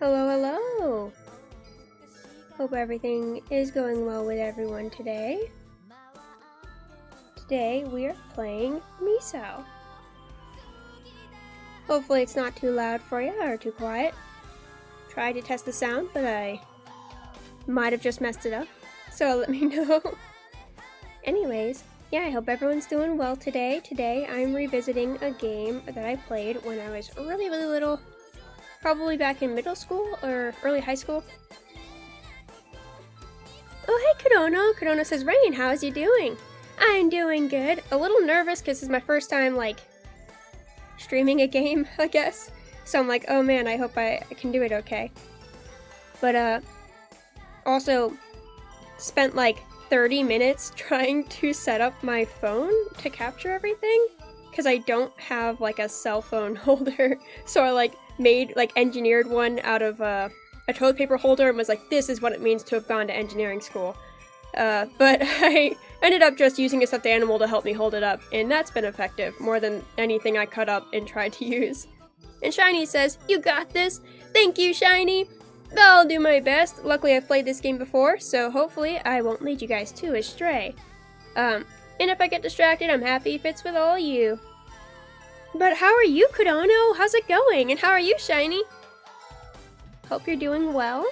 Hello, hello! Hope everything is going well with everyone today. Today we are playing Misao. Hopefully it's not too loud for you or too quiet. Tried to test the sound, but I might have just messed it up, so let me know. Anyways, yeah, I hope everyone's doing well today. Today I'm revisiting a game that I played when I was really little. Probably back in middle school or early high school. Oh, hey, Kodono. Kodono says, Rain, how's you doing? I'm doing good. A little nervous because this is my first time, streaming a game, I guess. So I'm like, oh man, I hope I can do it okay. But, also spent 30 minutes trying to set up my phone to capture everything because I don't have a cell phone holder. So I engineered one out of a toilet paper holder and was like, this is what it means to have gone to engineering school. But I ended up just using a stuffed animal to help me hold it up, and that's been effective, more than anything I cut up and tried to use. And Shiny says, you got this! Thank you, Shiny! I'll do my best. Luckily I've played this game before, so hopefully I won't lead you guys too astray. And if I get distracted, I'm happy if it's with all you. But how are you, Kodono? How's it going? And how are you, Shiny? Hope you're doing well.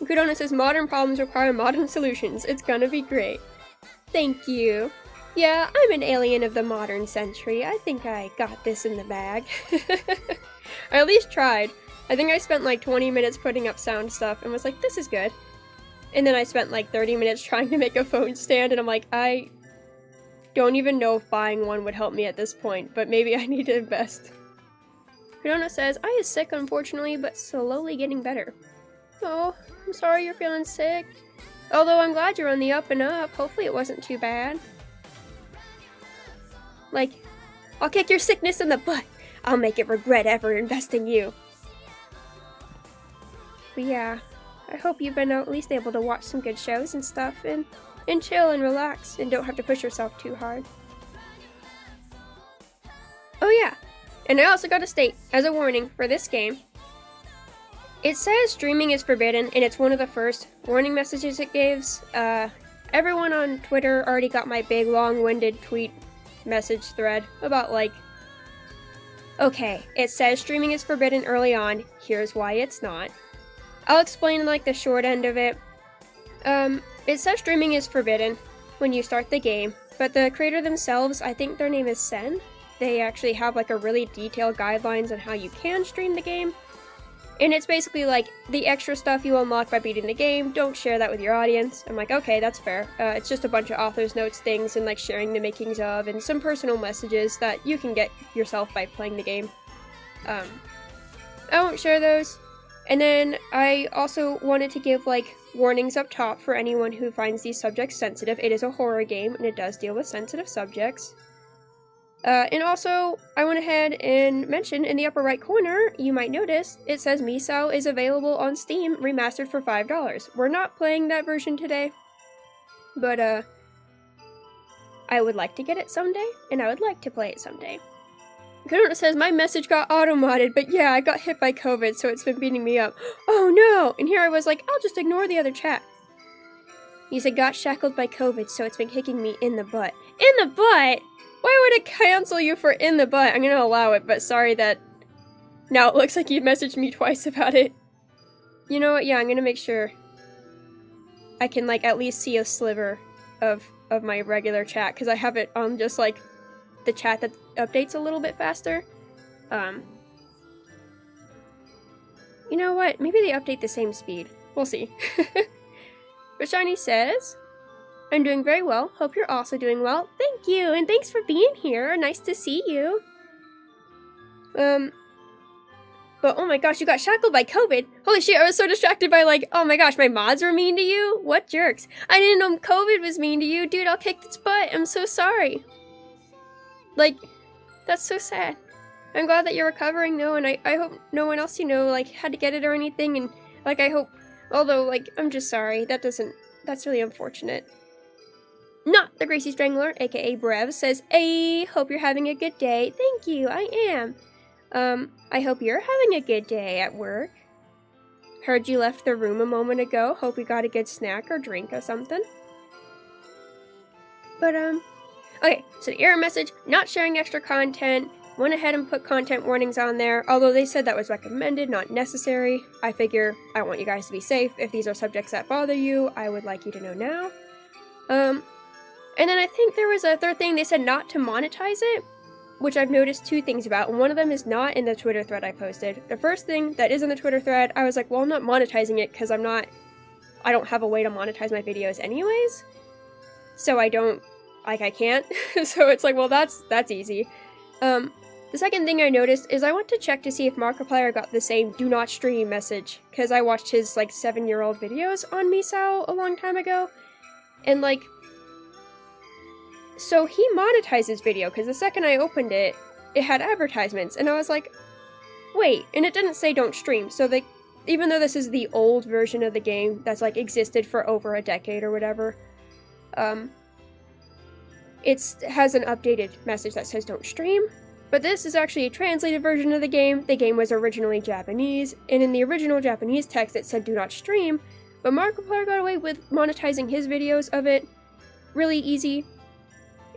Kodono says, modern problems require modern solutions. It's gonna be great. Thank you. Yeah, I'm an alien of the modern century. I think I got this in the bag. I at least tried. I think I spent 20 minutes putting up sound stuff and was like, this is good. And then I spent 30 minutes trying to make a phone stand, and I'm like, I don't even know if buying one would help me at this point, but maybe I need to invest. Kodono says, I is sick unfortunately, but slowly getting better. Oh, I'm sorry you're feeling sick. Although I'm glad you're on the up and up. Hopefully it wasn't too bad. I'll kick your sickness in the butt. I'll make it regret ever investing you. But yeah, I hope you've been at least able to watch some good shows and stuff, and chill and relax, and don't have to push yourself too hard. Oh yeah, and I also got to state, as a warning for this game, it says streaming is forbidden, and it's one of the first warning messages it gives. Everyone on Twitter already got my big long-winded tweet message thread about okay, it says streaming is forbidden early on, here's why it's not. I'll explain the short end of it. It says streaming is forbidden when you start the game, but the creator themselves, I think their name is Sen, they actually have a really detailed guidelines on how you can stream the game. And it's basically the extra stuff you unlock by beating the game, don't share that with your audience. I'm like, okay, that's fair. It's just a bunch of author's notes things and sharing the makings of and some personal messages that you can get yourself by playing the game. I won't share those. And then I also wanted to give warnings up top for anyone who finds these subjects sensitive. It is a horror game and it does deal with sensitive subjects. And also, I went ahead and mentioned in the upper right corner, you might notice, it says Misao is available on Steam, remastered for $5. We're not playing that version today, but I would like to get it someday, and I would like to play it someday. Kodono says, my message got auto-modded, but yeah, I got hit by COVID, so it's been beating me up. Oh no! And here I was like, I'll just ignore the other chat. He said, got shackled by COVID, so it's been kicking me in the butt. In the butt?! Why would it cancel you for in the butt? I'm gonna allow it, but sorry that now it looks like you messaged me twice about it. You know what? Yeah, I'm gonna make sure I can at least see a sliver of my regular chat, because I have it on just the chat that updates a little bit faster. You know what? Maybe they update the same speed. We'll see. But Shiny says, I'm doing very well. Hope you're also doing well. Thank you, and thanks for being here. Nice to see you. But oh my gosh, you got shackled by COVID. Holy shit, I was so distracted by oh my gosh, my mods were mean to you? What jerks. I didn't know COVID was mean to you. Dude, I'll kick its butt. I'm so sorry. That's so sad. I'm glad that you're recovering though, and I hope no one else had to get it or anything, and I hope, although I'm just sorry. That's really unfortunate. Not the Gracie Strangler, aka Brev, says, hey, hope you're having a good day. Thank you, I am. I hope you're having a good day at work. Heard you left the room a moment ago. Hope you got a good snack or drink or something. But, okay, so the error message, not sharing extra content. Went ahead and put content warnings on there, although they said that was recommended, not necessary. I figure I want you guys to be safe. If these are subjects that bother you, I would like you to know now. And then I think there was a third thing. They said not to monetize it, which I've noticed two things about, and one of them is not in the Twitter thread I posted. The first thing that is in the Twitter thread, I was like, well, I'm not monetizing it because I don't have a way to monetize my videos anyways. So I can't. So it's like, well, that's easy. The second thing I noticed is I went to check to see if Markiplier got the same do not stream message, because I watched his, 7-year-old videos on Misao a long time ago, and, so he monetized his video, because the second I opened it, it had advertisements, and I was like, wait, and it didn't say don't stream, so even though this is the old version of the game that's, existed for over a decade or whatever, it has an updated message that says don't stream. But this is actually a translated version of the game. The game was originally Japanese, and in the original Japanese text it said do not stream, but Markiplier got away with monetizing his videos of it really easy.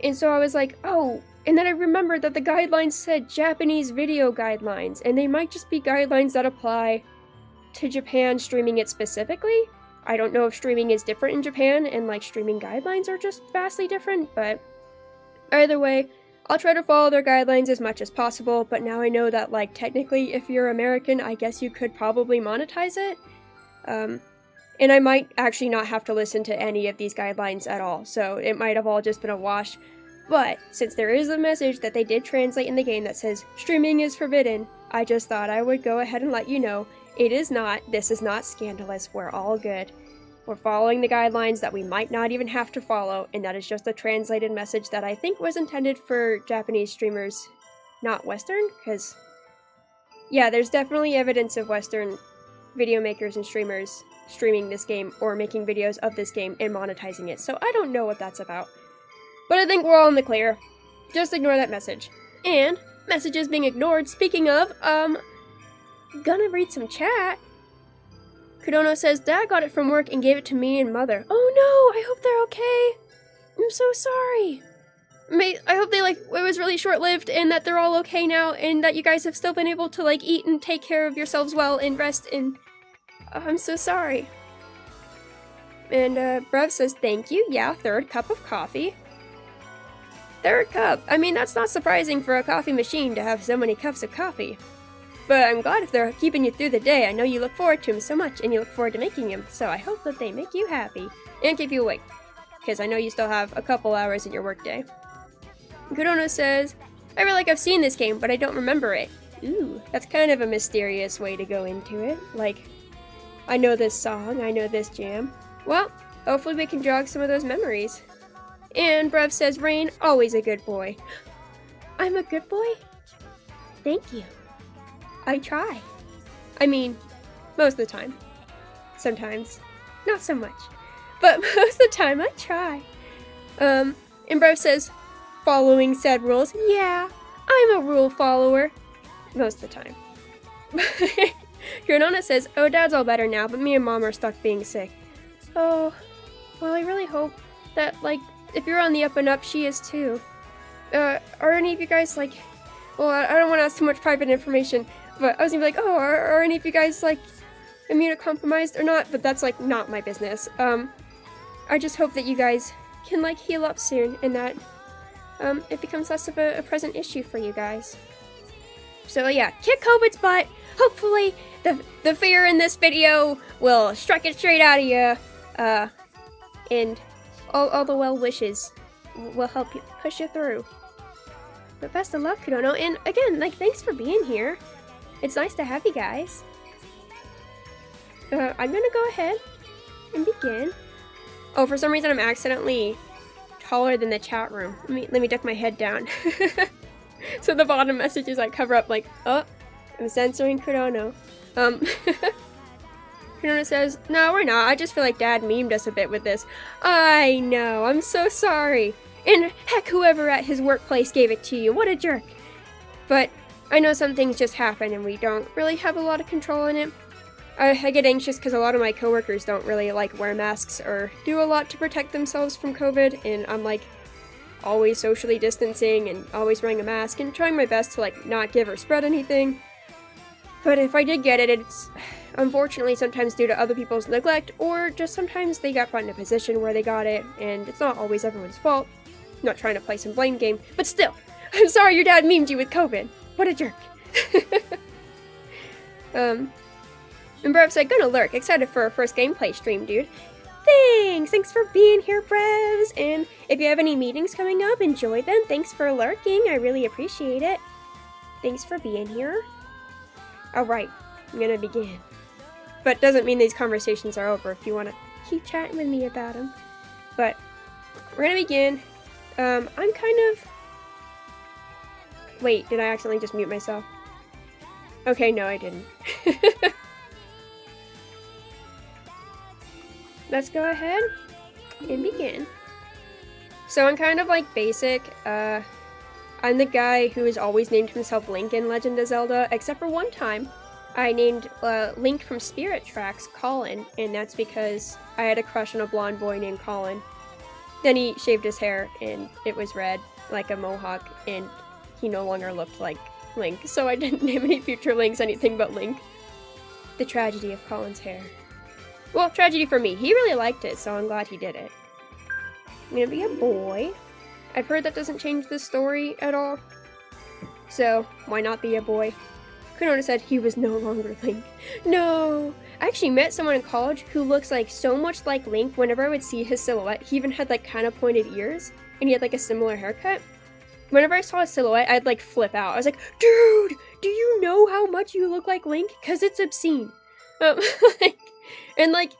And so I was like, oh, and then I remembered that the guidelines said Japanese video guidelines, and they might just be guidelines that apply to Japan streaming it specifically. I don't know if streaming is different in Japan, and streaming guidelines are just vastly different, but either way, I'll try to follow their guidelines as much as possible, but now I know that, technically, if you're American, I guess you could probably monetize it. And I might actually not have to listen to any of these guidelines at all, so it might have all just been a wash. But, since there is a message that they did translate in the game that says, streaming is forbidden, I just thought I would go ahead and let you know, it is not, this is not scandalous, we're all good. We're following the guidelines that we might not even have to follow, and that is just a translated message that I think was intended for Japanese streamers, not Western, because, yeah, there's definitely evidence of Western video makers and streamers streaming this game or making videos of this game and monetizing it, so I don't know what that's about. But I think we're all in the clear. Just ignore that message. And, messages being ignored, speaking of, gonna read some chat. Kudono says, Dad got it from work and gave it to me and Mother. Oh no, I hope they're okay. I'm so sorry. I hope it was really short-lived and that they're all okay now and that you guys have still been able to, eat and take care of yourselves well and rest and... I'm so sorry. And, Brev says, thank you. Yeah, 3rd cup of coffee. 3rd cup. I mean, that's not surprising for a coffee machine to have so many cups of coffee. But I'm glad if they're keeping you through the day. I know you look forward to them so much, and you look forward to making them, so I hope that they make you happy. And keep you awake, because I know you still have a couple hours in your workday. Kudono says, I feel like I've seen this game, but I don't remember it. Ooh, that's kind of a mysterious way to go into it. I know this song, I know this jam. Well, hopefully we can jog some of those memories. And Brev says, Rain, always a good boy. I'm a good boy? Thank you. I try. I mean, most of the time. Sometimes. Not so much. But most of the time, I try. And Brev says, following said rules. Yeah, I'm a rule follower. Most of the time. Granona says, oh, Dad's all better now, but me and Mom are stuck being sick. Oh, well, I really hope that, if you're on the up and up, she is too. Are any of you guys, well, I don't want to ask too much private information, but I was gonna be like, oh, are any of you guys, immunocompromised or not? But that's, not my business. I just hope that you guys can, heal up soon and that, it becomes less of a present issue for you guys. So, yeah, kick COVID's butt. Hopefully, the fear in this video will strike it straight out of you, and all the well wishes will help you push you through. But best of luck, Kudono, and again, thanks for being here. It's nice to have you guys. I'm gonna go ahead and begin. Oh, for some reason I'm accidentally taller than the chat room. Let me duck my head down. So the bottom messages cover up oh, I'm censoring Kudono. Kudono says, no, we're not. I just feel like Dad memed us a bit with this. I know, I'm so sorry. And heck, whoever at his workplace gave it to you, what a jerk. But I know some things just happen and we don't really have a lot of control in it. I get anxious because a lot of my coworkers don't really like wear masks or do a lot to protect themselves from COVID, and I'm like always socially distancing and always wearing a mask and trying my best to like not give or spread anything. But if I did get it, it's unfortunately sometimes due to other people's neglect, or just sometimes they got put in a position where they got it, and it's not always everyone's fault. I'm not trying to play some blame game, but still, I'm sorry your dad memed you with COVID. What a jerk. And Brev said, gonna lurk, excited for our first gameplay stream, dude. Thanks for being here, Brevs, and if you have any meetings coming up, enjoy them. Thanks for lurking, I really appreciate it. Thanks for being here. Alright, I'm gonna begin. But doesn't mean these conversations are over if you want to keep chatting with me about them. But we're gonna begin. I'm kind of... Wait, did I accidentally just mute myself? Okay, no, I didn't. Let's go ahead and begin. So I'm kind of like basic. I'm the guy who has always named himself Link in Legend of Zelda, except for one time. I named Link from Spirit Tracks Colin, and that's because I had a crush on a blonde boy named Colin. Then he shaved his hair, and it was red, like a mohawk, and he no longer looked like Link, so I didn't name any future Links anything but Link. The tragedy of Colin's hair. Well, tragedy for me. He really liked it, so I'm glad he did it. I'm gonna be a boy. I've heard that doesn't change the story at all. So, why not be a boy? Kunona said he was no longer Link. No! I actually met someone in college who looks like so much like Link whenever I would see his silhouette. He even had like kind of pointed ears, and he had like a similar haircut. Whenever I saw his silhouette, I'd like flip out. I was like, dude, do you know how much you look like Link? Cause it's obscene. And like,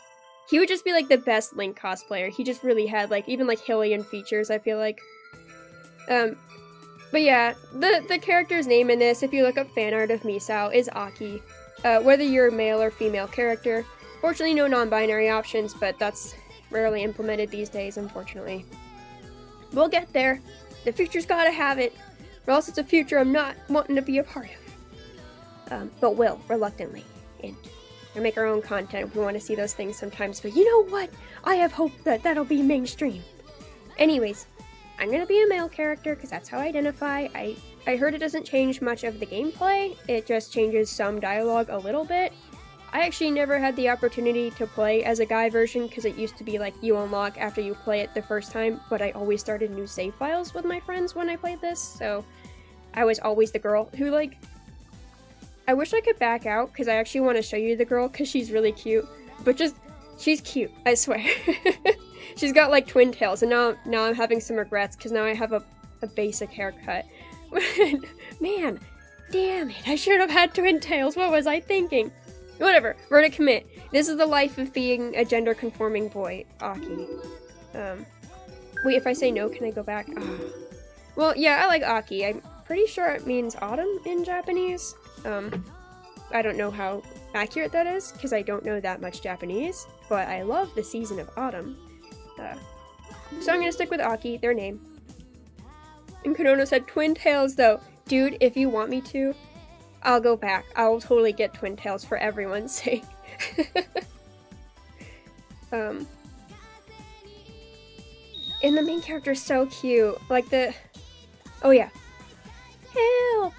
he would just be like the best Link cosplayer. He just really had like, even like Hylian features, I feel like. But yeah, the character's name in this, if you look up fan art of Misao, is Aki. Whether you're a male or female character. Fortunately, no non-binary options, but that's rarely implemented these days, unfortunately. We'll get there. The future's gotta have it, or else it's a future I'm not wanting to be a part of. But will, reluctantly. And we make our own content if we want to see those things sometimes, but you know what? I have hope that that'll be mainstream. Anyways, I'm gonna be a male character because that's how I identify. I heard it doesn't change much of the gameplay, it just changes some dialogue a little bit. I actually never had the opportunity to play as a guy version because it used to be like you unlock after you play it the first time, but I always started new save files with my friends when I played this, so I was always the girl who like... I wish I could back out because I actually want to show you the girl because she's really cute, but just, she's cute, I swear. She's got like twin tails, and now I'm having some regrets because now I have a basic haircut. Man, damn it, I should have had twin tails, what was I thinking? Whatever, we're gonna commit. This is the life of being a gender-conforming boy, Aki. Wait, if I say no, can I go back? Well, yeah, I like Aki. I'm pretty sure it means autumn in Japanese. I don't know how accurate that is, because I don't know that much Japanese, but I love the season of autumn. So I'm gonna stick with Aki, their name. And Konono said twin tails, though. Dude, if you want me to, I'll go back. I'll totally get twin tails for everyone's sake. And the main character's so cute. Like the... Oh yeah. Help!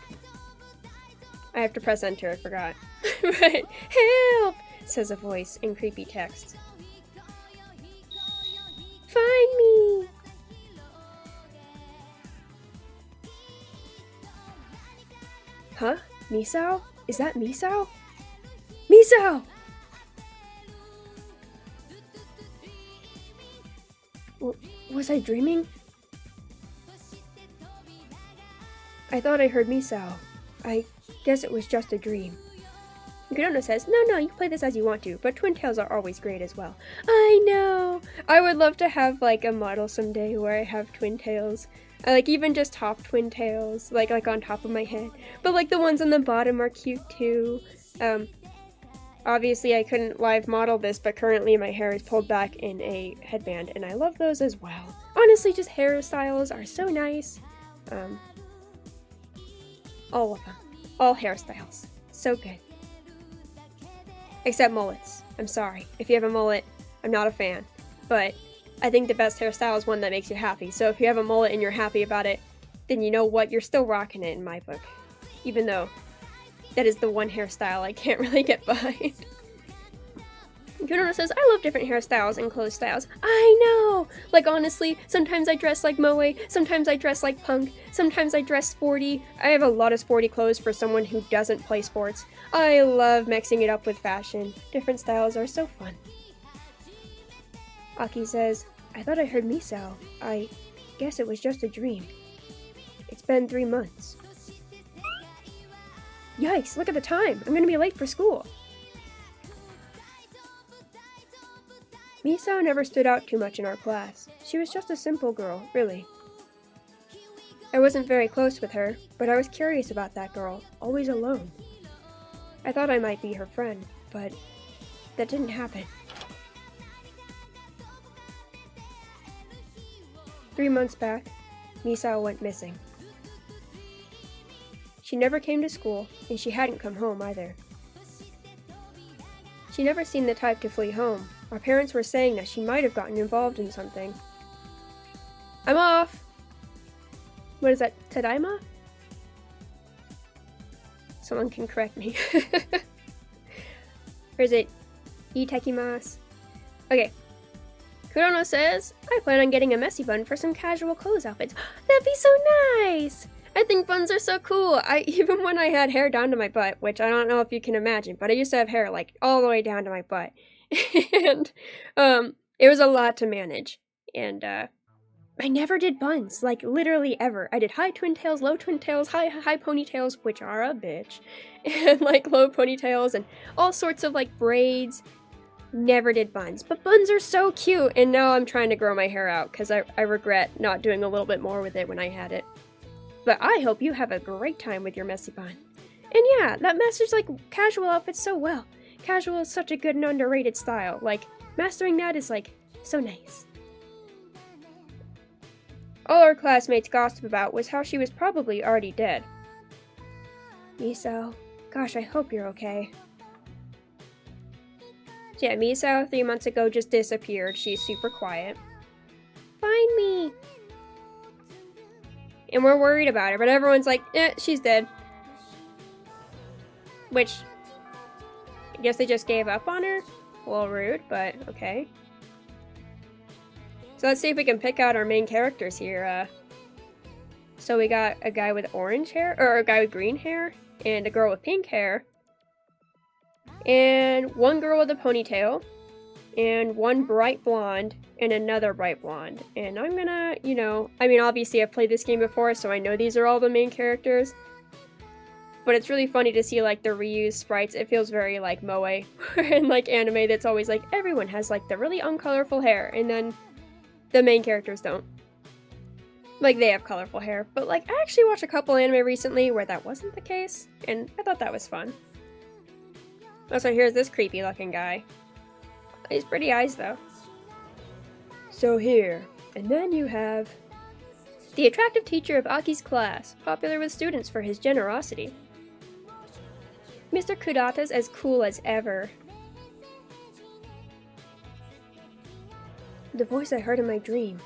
I have to press enter, I forgot. Right. Help! Says a voice in creepy text. Find me! Huh? Misao? Is that Misao? Misao! Was I dreaming? I thought I heard Misao. I guess it was just a dream. Konono says, no, you play this as you want to, but twin tails are always great as well. I know! I would love to have, like, a model someday where I have twin tails. Like, even just top twin tails, like on top of my head. But, like, the ones on the bottom are cute, too. Obviously I couldn't live model this, but currently my hair is pulled back in a headband, and I love those as well. Honestly, just hairstyles are so nice. All of them. All hairstyles. So good. Except mullets. I'm sorry. If you have a mullet, I'm not a fan. But I think the best hairstyle is one that makes you happy. So if you have a mullet and you're happy about it, then you know what? You're still rocking it in my book. Even though that is the one hairstyle I can't really get behind. Kunono says, I love different hairstyles and clothes styles. I know! Like, honestly, sometimes I dress like moe, sometimes I dress like punk, sometimes I dress sporty. I have a lot of sporty clothes for someone who doesn't play sports. I love mixing it up with fashion. Different styles are so fun. Aki says, I thought I heard Misao. I guess it was just a dream. It's been 3 months. Yikes, look at the time. I'm gonna be late for school. Misao never stood out too much in our class. She was just a simple girl, really. I wasn't very close with her, but I was curious about that girl, always alone. I thought I might be her friend, but that didn't happen. 3 months back, Misao went missing. She never came to school, and she hadn't come home either. She never seemed the type to flee home. Our parents were saying that she might have gotten involved in something. I'm off! What is that, Tadaima? Someone can correct me. Or is it Itekimasu? Okay. Kurono says, I plan on getting a messy bun for some casual clothes outfits. That'd be so nice! I think buns are so cool. Even when I had hair down to my butt, which I don't know if you can imagine, but I used to have hair like all the way down to my butt. And it was a lot to manage. And I never did buns, like literally ever. I did high twin tails, low twin tails, high ponytails, which are a bitch, and like low ponytails and all sorts of like braids. Never did buns, but buns are so cute. And now I'm trying to grow my hair out because I regret not doing a little bit more with it when I had it. But I hope you have a great time with your messy bun. And yeah, that message like casual outfits so well. Casual is such a good and underrated style. Like, mastering that is like so nice. All our classmates gossip about was how she was probably already dead. Misao, gosh, I hope you're okay. So yeah, Misao 3 months ago just disappeared. She's super quiet. Find me! And we're worried about her, but everyone's like, she's dead. Which, I guess they just gave up on her? A little rude, but okay. So let's see if we can pick out our main characters here. So we got a guy with orange hair, or a guy with green hair, and a girl with pink hair. And one girl with a ponytail, and one bright blonde, and another bright blonde. And I'm gonna, obviously I've played this game before, so I know these are all the main characters. But it's really funny to see, like, the reused sprites. It feels very, like, moe. And, like, anime that's always, like, everyone has, like, the really uncolorful hair, and then the main characters don't. Like, they have colorful hair. But, like, I actually watched a couple anime recently where that wasn't the case, and I thought that was fun. Also, here's this creepy-looking guy. He's pretty eyes, though. So here, and then you have the attractive teacher of Aki's class, popular with students for his generosity. Mr. Kurata's as cool as ever. The voice I heard in my dream,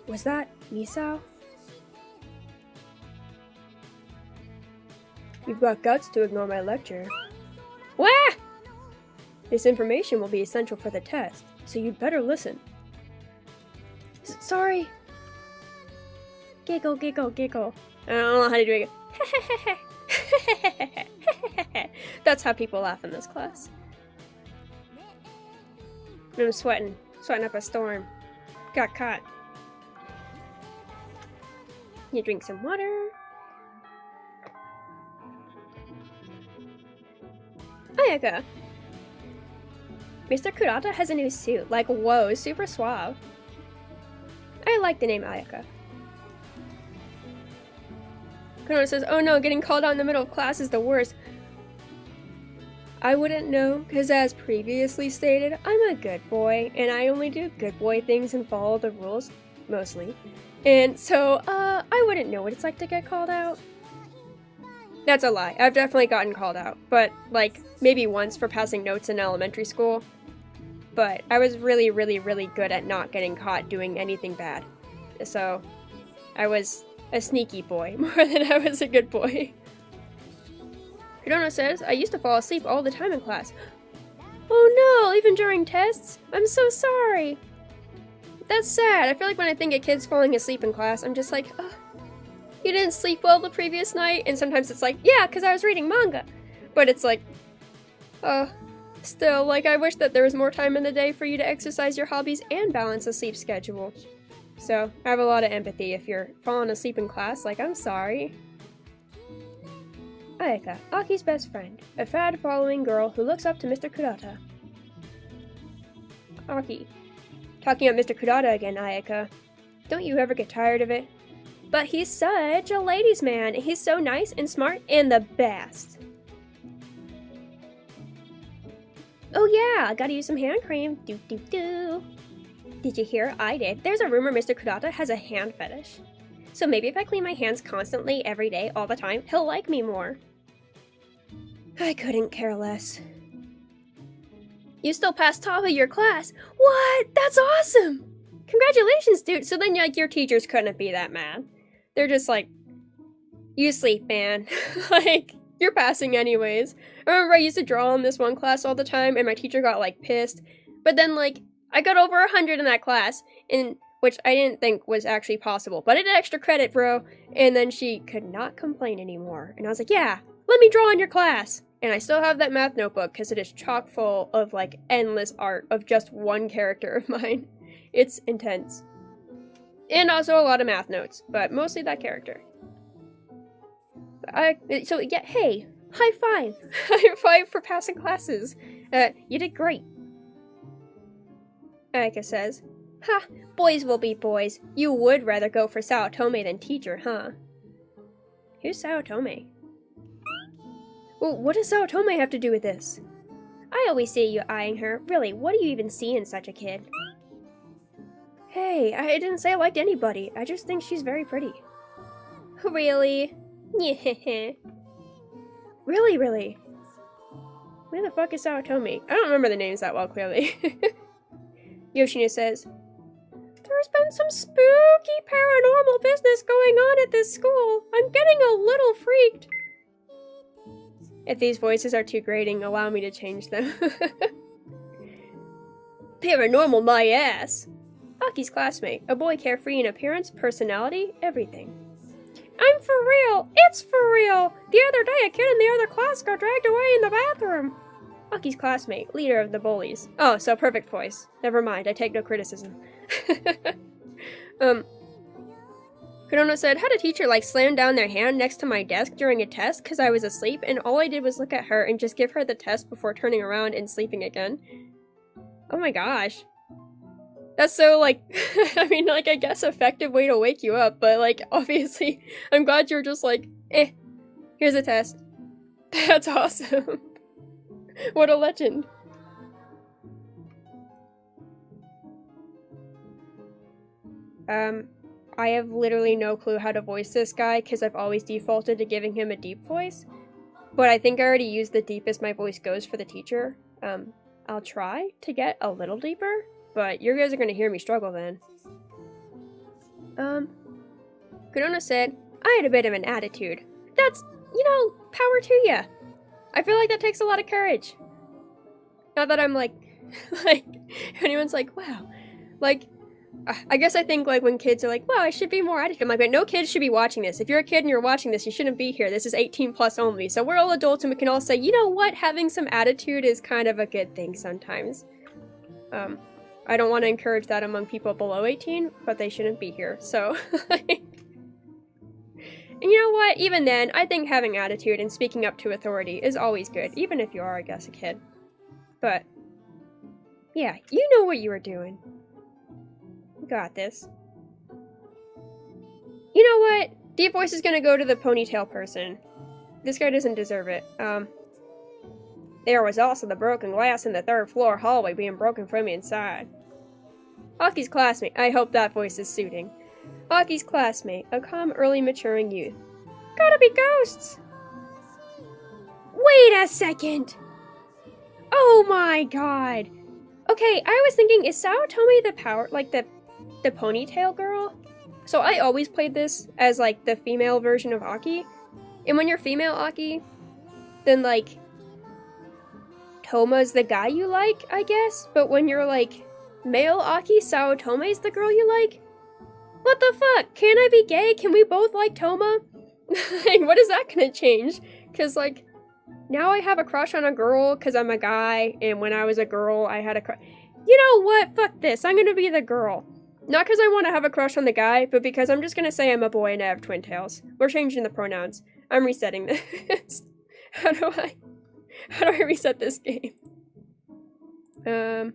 was that Misao? You've got guts to ignore my lecture. Wah! This information will be essential for the test, so you'd better listen. Sorry. Giggle, giggle, giggle. I don't know how to do it. That's how people laugh in this class. I'm sweating up a storm. Got caught. You drink some water. Ayaka. Mr. Kurata has a new suit. Like, whoa, super suave. I like the name Ayaka. Konoha says, oh no, getting called out in the middle of class is the worst. I wouldn't know, because as previously stated, I'm a good boy, and I only do good boy things and follow the rules, mostly. And so, I wouldn't know what it's like to get called out. That's a lie. I've definitely gotten called out, but, like, maybe once for passing notes in elementary school. But I was really, really, really good at not getting caught doing anything bad. So, I was a sneaky boy more than I was a good boy. Kudono says, I used to fall asleep all the time in class. Oh no, even during tests? I'm so sorry. That's sad. I feel like when I think of kids falling asleep in class, I'm just like, oh, you didn't sleep well the previous night? And sometimes it's like, yeah, because I was reading manga. But it's like, still, like, I wish that there was more time in the day for you to exercise your hobbies and balance a sleep schedule. So, I have a lot of empathy if you're falling asleep in class. Like, I'm sorry. Ayaka, Aki's best friend, a fad-following girl who looks up to Mr. Kurata. Aki. Talking about Mr. Kurata again, Ayaka. Don't you ever get tired of it? But he's such a ladies' man. He's so nice and smart and the best. Oh yeah, I gotta use some hand cream. Doo. Did you hear? I did. There's a rumor Mr. Kurata has a hand fetish. So maybe if I clean my hands constantly, every day, all the time, he'll like me more. I couldn't care less. You still passed top of your class. What? That's awesome! Congratulations, dude. So then, like, your teachers couldn't be that mad. They're just like, you sleep, man. Like, you're passing anyways. I remember I used to draw in this one class all the time, and my teacher got, like, pissed. But then, like, I got over 100 in that class, and which I didn't think was actually possible. But I did extra credit, bro. And then she could not complain anymore. And I was like, yeah, let me draw in your class. And I still have that math notebook because it is chock full of, like, endless art of just one character of mine. It's intense. And also a lot of math notes, but mostly that character. So, yeah, hey, high five. High five for passing classes. You did great. Ayaka says, ha, boys will be boys. You would rather go for Saotome than teacher, huh? Who's Saotome? Well, what does Saotome have to do with this? I always see you eyeing her. Really, what do you even see in such a kid? Hey, I didn't say I liked anybody. I just think she's very pretty. Really? Yeah. Really? Where the fuck is Saotome? I don't remember the names that well, clearly. Yoshino says, there's been some spooky paranormal business going on at this school. I'm getting a little freaked. If these voices are too grating, allow me to change them. Paranormal my ass! Aki's classmate, a boy carefree in appearance, personality, everything. I'm for real! It's for real! The other day a kid in the other class got dragged away in the bathroom. Aki's classmate, leader of the bullies. Oh, so perfect voice. Never mind, I take no criticism. Kudono said, had a teacher like slam down their hand next to my desk during a test because I was asleep, and all I did was look at her and just give her the test before turning around and sleeping again. Oh my gosh. That's so, like, I mean, like, I guess effective way to wake you up, but, like, obviously, I'm glad you're just like, here's a test. That's awesome. What a legend. I have literally no clue how to voice this guy because I've always defaulted to giving him a deep voice. But I think I already used the deepest my voice goes for the teacher. I'll try to get a little deeper, but you guys are gonna hear me struggle then. Kudono said, I had a bit of an attitude. That's, power to ya. I feel like that takes a lot of courage. Not that I'm like, anyone's like, wow. Like, I guess I think, like, when kids are like, wow, I should be more attitude. I'm like, but no kids should be watching this. If you're a kid and you're watching this, you shouldn't be here. This is 18 plus only. So we're all adults and we can all say, you know what? Having some attitude is kind of a good thing sometimes. I don't want to encourage that among people below 18, but they shouldn't be here. So, and you know what? Even then, I think having attitude and speaking up to authority is always good, even if you are, I guess, a kid. But, yeah, you know what you were doing. You got this. You know what? Deep voice is gonna go to the ponytail person. This guy doesn't deserve it. There was also the broken glass in the third floor hallway being broken from inside. Aki's classmate. I hope that voice is suiting. Aki's classmate, a calm, early maturing youth. Gotta be ghosts! Wait a second! Oh my god! Okay, I was thinking, is Saotome the power, like the ponytail girl? So I always played this as like the female version of Aki. And when you're female Aki, then like Toma's the guy you like, I guess? But when you're like male Aki, Saotome's the girl you like? What the fuck? Can't I be gay? Can we both like Toma? Like, what is that gonna change? Cause like, now I have a crush on a girl because I'm a guy, and when I was a girl, I had a crush. You know what? Fuck this. I'm gonna be the girl. Not because I want to have a crush on the guy, but because I'm just gonna say I'm a boy and I have twin tails. We're changing the pronouns. I'm resetting this. How do I reset this game? I'm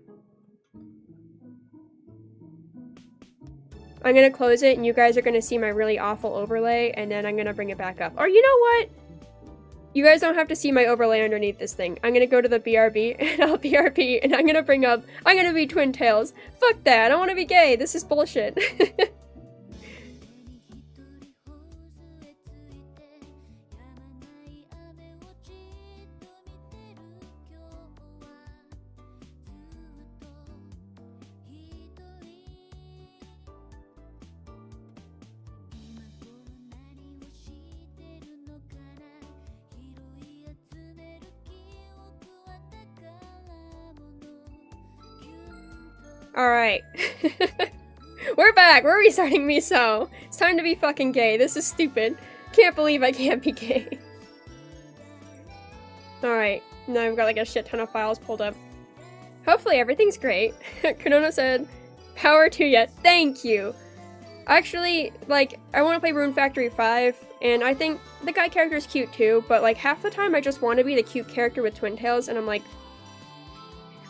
gonna close it and you guys are gonna see my really awful overlay and then I'm gonna bring it back up. Or you know what? You guys don't have to see my overlay underneath this thing. I'm gonna go to the BRB and I'll BRB and I'm gonna be twin tails. Fuck that, I don't wanna be gay. This is bullshit. Alright. We're back! We're restarting Misao! It's time to be fucking gay. This is stupid. Can't believe I can't be gay. Alright. Now I've got like a shit ton of files pulled up. Hopefully everything's great. Konono said, power to ya. Thank you! Actually, like, I want to play Rune Factory 5, and I think the guy character is cute too, but like half the time I just want to be the cute character with twin tails, and I'm like,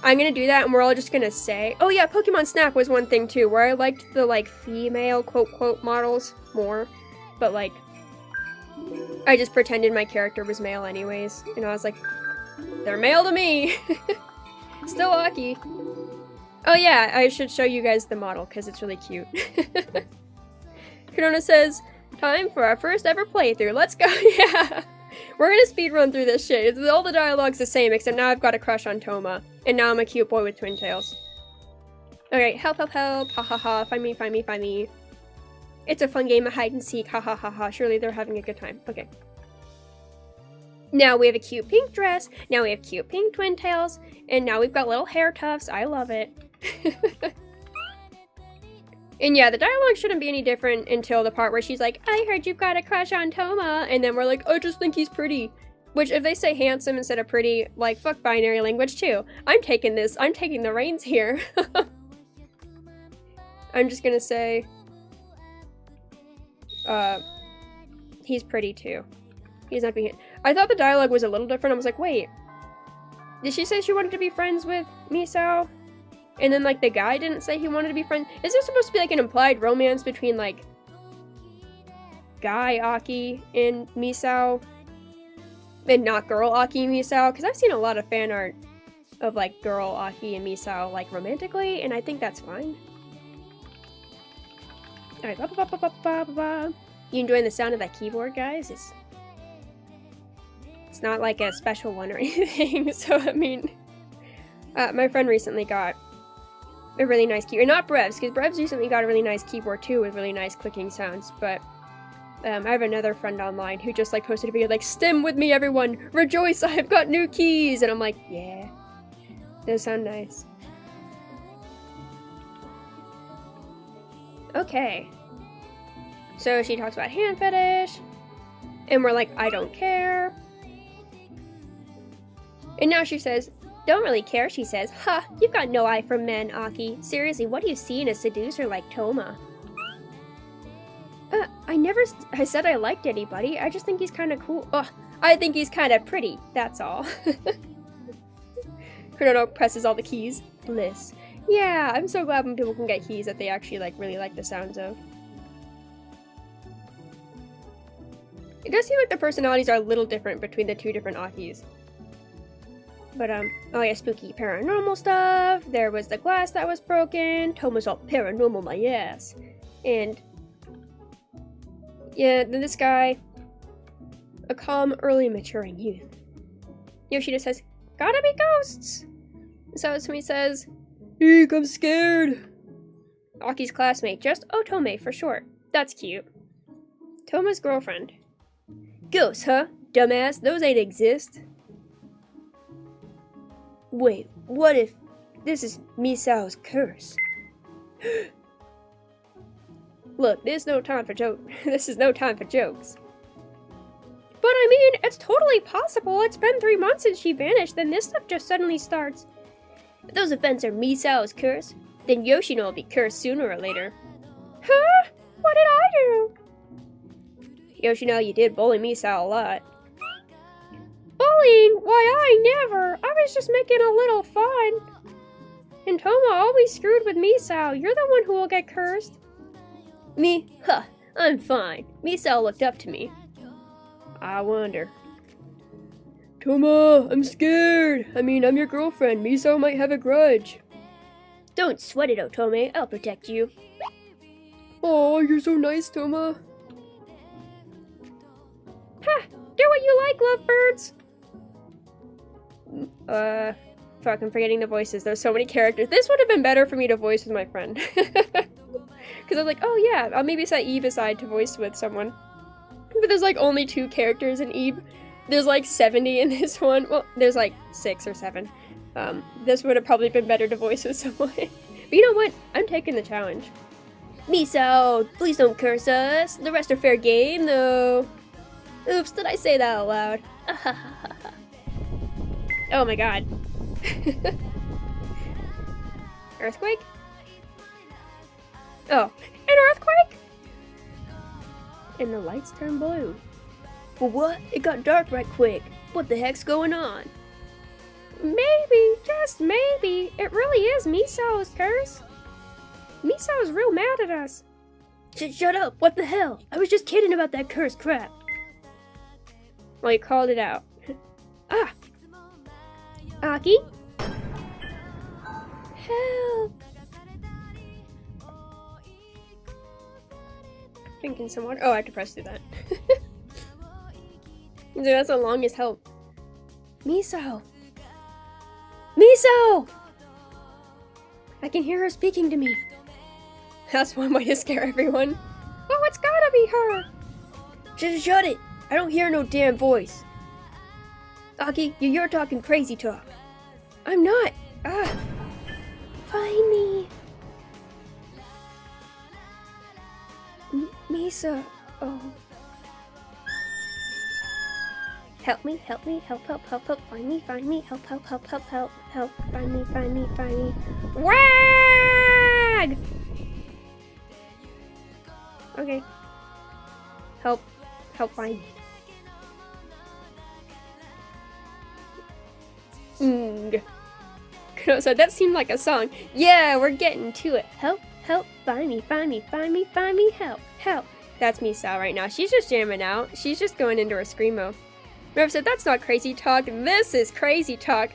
I'm gonna do that and we're all just gonna say, oh yeah, Pokemon Snap was one thing too, where I liked the like female quote models more, but like, I just pretended my character was male anyways, and I was like, they're male to me! Still Aki. Oh yeah, I should show you guys the model, because it's really cute. Konono says, time for our first ever playthrough, let's go! Yeah! We're gonna speedrun through this shit. All the dialogue's the same, except now I've got a crush on Toma. And now I'm a cute boy with twin tails. Okay, help, help, help. Ha ha ha. Find me, find me, find me. It's a fun game of hide and seek. Ha ha ha ha. Surely they're having a good time. Okay. Now we have a cute pink dress. Now we have cute pink twin tails. And now we've got little hair tufts. I love it. And yeah, the dialogue shouldn't be any different until the part where she's like, I heard you've got a crush on Toma. And then we're like, I just think he's pretty. Which, if they say handsome instead of pretty, like, fuck binary language too. I'm taking the reins here. I'm just gonna say, he's pretty too. He's not being. I thought the dialogue was a little different. I was like, wait, did she say she wanted to be friends with Misao? And then, like, the guy didn't say he wanted to be friends? Is there supposed to be, like, an implied romance between, like, guy Aki and Misao? And not girl Aki and Misao? Because I've seen a lot of fan art of, like, girl Aki and Misao, like, romantically, and I think that's fine. Alright, ba ba ba ba ba ba ba. You enjoying the sound of that keyboard, guys? It's not like a special one or anything, so I mean... my friend recently got a really nice keyboard. Not Brev's, because Brev's recently got a really nice keyboard too with really nice clicking sounds, but I have another friend online who just like posted a video like, STEM with me everyone! Rejoice, I have got new keys! And I'm like, yeah. Those sound nice. Okay. So she talks about hand fetish, and we're like, I don't care. And now she says, don't really care, she says. Ha! You've got no eye for men, Aki. Seriously, what do you see in a seducer like Toma? I said I liked anybody. I just think he's kind of cool. Ugh, I think he's kind of pretty. That's all. Konono presses all the keys. Bliss. Yeah, I'm so glad when people can get keys that they actually like really like the sounds of. It does seem like the personalities are a little different between the two different Akis. But, oh yeah, spooky paranormal stuff. There was the glass that was broken. Toma's all paranormal, my ass. And, yeah, then this guy, a calm, early maturing youth. Yoshida says, "Gotta be ghosts!" Satsumi says, "Eek, I'm scared!" Aki's classmate, just Otome for short. That's cute. Toma's girlfriend. "Ghosts, huh? Dumbass, those ain't exist." "Wait, what if this is Misao's curse?" "Look, this is no time for jokes. But I mean, it's totally possible. It's been 3 months since she vanished, then this stuff just suddenly starts. If those events are Misao's curse, then Yoshino will be cursed sooner or later." "Huh? What did I do?" "Yoshino, you did bully Misao a lot." "Bullying? Why, I never. I was just making a little fun. And Toma always screwed with Misao. You're the one who will get cursed." "Me? Huh, I'm fine. Misao looked up to me." "I wonder." "Toma, I'm scared. I mean, I'm your girlfriend. Misao might have a grudge." "Don't sweat it, Otome. I'll protect you." "Oh, you're so nice, Toma." "Ha! Do what you like, lovebirds!" Fuck, I'm forgetting the voices. There's so many characters. This would have been better for me to voice with my friend. Because I was like, oh yeah, I'll maybe set Eve aside to voice with someone. But there's like only 2 characters in Eve. There's like 70 in this one. Well, there's like 6 or 7. This would have probably been better to voice with someone. But you know what? I'm taking the challenge. "Misao, please don't curse us. The rest are fair game, though." Oops, did I say that out loud? Oh my god. Earthquake? Oh, an earthquake? And the lights turn blue. Well, what? It got dark right quick. What the heck's going on? Maybe, just maybe, it really is Misao's curse. Misao's real mad at us. Shut up, what the hell? I was just kidding about that curse crap. Well, you called it out. Ah! Aki? Help! Drinking some water. Oh, I have to press through that. Dude, that's the longest help. Misao! Misao! I can hear her speaking to me. That's one way to scare everyone. Oh, it's gotta be her! Shut it! I don't hear no damn voice. Aki, you're talking crazy talk. I'm not. Ah. Find me. Misa. Oh. Help me, help me, help, help, help, help. Find me, help, help, help, help, help, help. Find me, find me, find me. Wag! Okay. Help, help find me. So that seemed like a song. Yeah, we're getting to it. Help, help, find me, find me, find me, find me, help, help. That's Misao right now. She's just jamming out. She's just going into her screamo. Rev said, that's not crazy talk. This is crazy talk.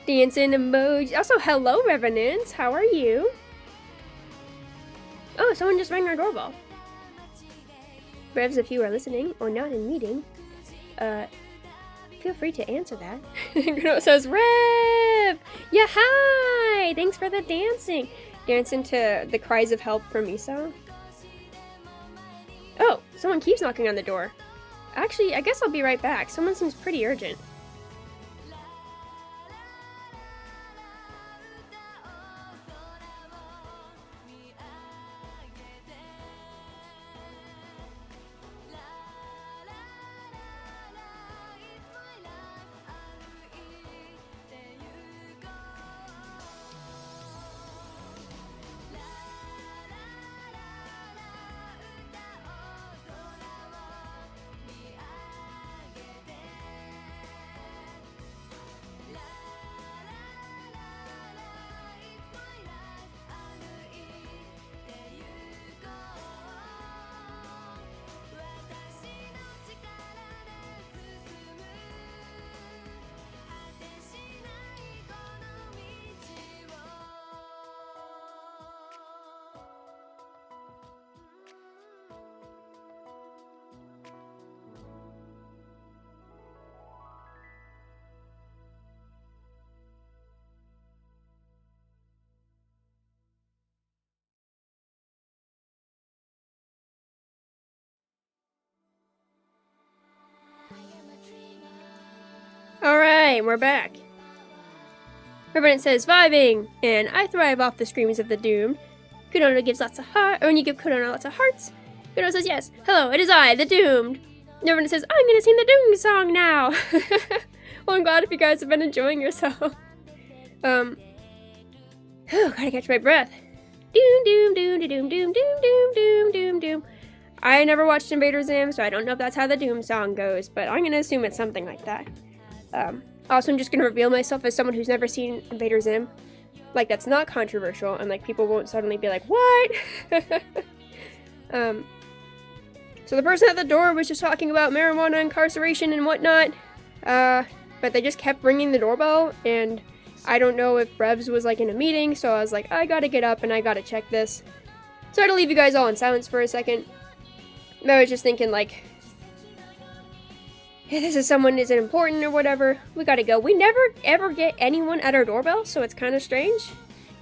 Dancing emoji. Also, hello, Revenants. How are you? Oh, someone just rang our doorbell. Revs, if you are listening or not in meeting, feel free to answer that. It says, Rev! Yeah, hi! Thanks for the dancing. Dancing to the cries of help from Misao. Oh, someone keeps knocking on the door. Actually, I guess I'll be right back. Someone seems pretty urgent. Hey, we're back. Revenant says, vibing! And I thrive off the screams of the doomed. Kudono gives lots of hearts. Or when you give Kudono lots of hearts. Kudono says, yes. Hello, it is I, the doomed. Revenant says, I'm gonna sing the doomed song now. Well, I'm glad if you guys have been enjoying yourself. Gotta catch my breath. Doom, doom, doom, doom, doom, doom, doom, doom, doom, doom. I never watched Invader Zim, so I don't know if that's how the Doom song goes, but I'm gonna assume it's something like that. Also, I'm just gonna reveal myself as someone who's never seen Invader Zim. Like, that's not controversial, and like people won't suddenly be like, what? So the person at the door was just talking about marijuana incarceration and whatnot, but they just kept ringing the doorbell, and I don't know if Brevs was like in a meeting, so I was like, I gotta get up and I gotta check this. So I had to leave you guys all in silence for a second. I was just thinking like, hey, this is someone isn't important or whatever. We gotta go. We never ever get anyone at our doorbell, so it's kind of strange.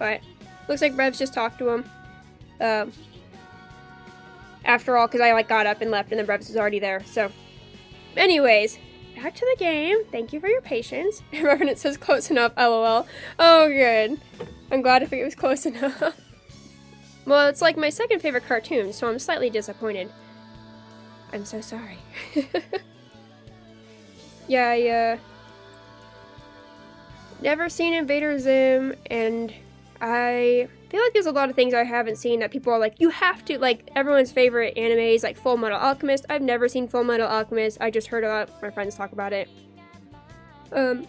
But looks like Brevs just talked to him. After all, because I like got up and left and then Brevs was already there. So anyways, back to the game. Thank you for your patience. Revenant says close enough, lol. Oh, good. I'm glad if it was close enough. Well, it's like my second favorite cartoon, so I'm slightly disappointed. I'm so sorry. Yeah, I, never seen Invader Zim, and I feel like there's a lot of things I haven't seen that people are like, you have to, like, everyone's favorite anime is, like, Full Metal Alchemist. I've never seen Full Metal Alchemist. I just heard about my friends talk about it. And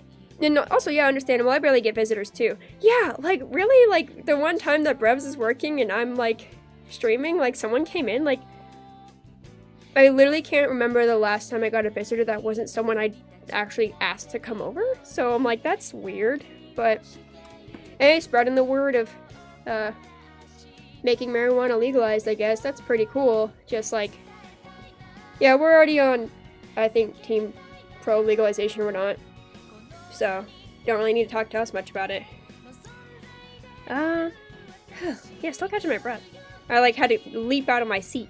also, yeah, understandable. I barely get visitors, too. Yeah, like, really, like, the one time that Brevs is working and I'm, like, streaming, like, someone came in, like, I literally can't remember the last time I got a visitor that wasn't someone I actually asked to come over. So I'm like, that's weird. But, hey, spreading the word of, making marijuana legalized, I guess. That's pretty cool. Just like, yeah, we're already on, I think, team pro legalization or not. So, don't really need to talk to us much about it. Yeah, still catching my breath. I, like, had to leap out of my seat.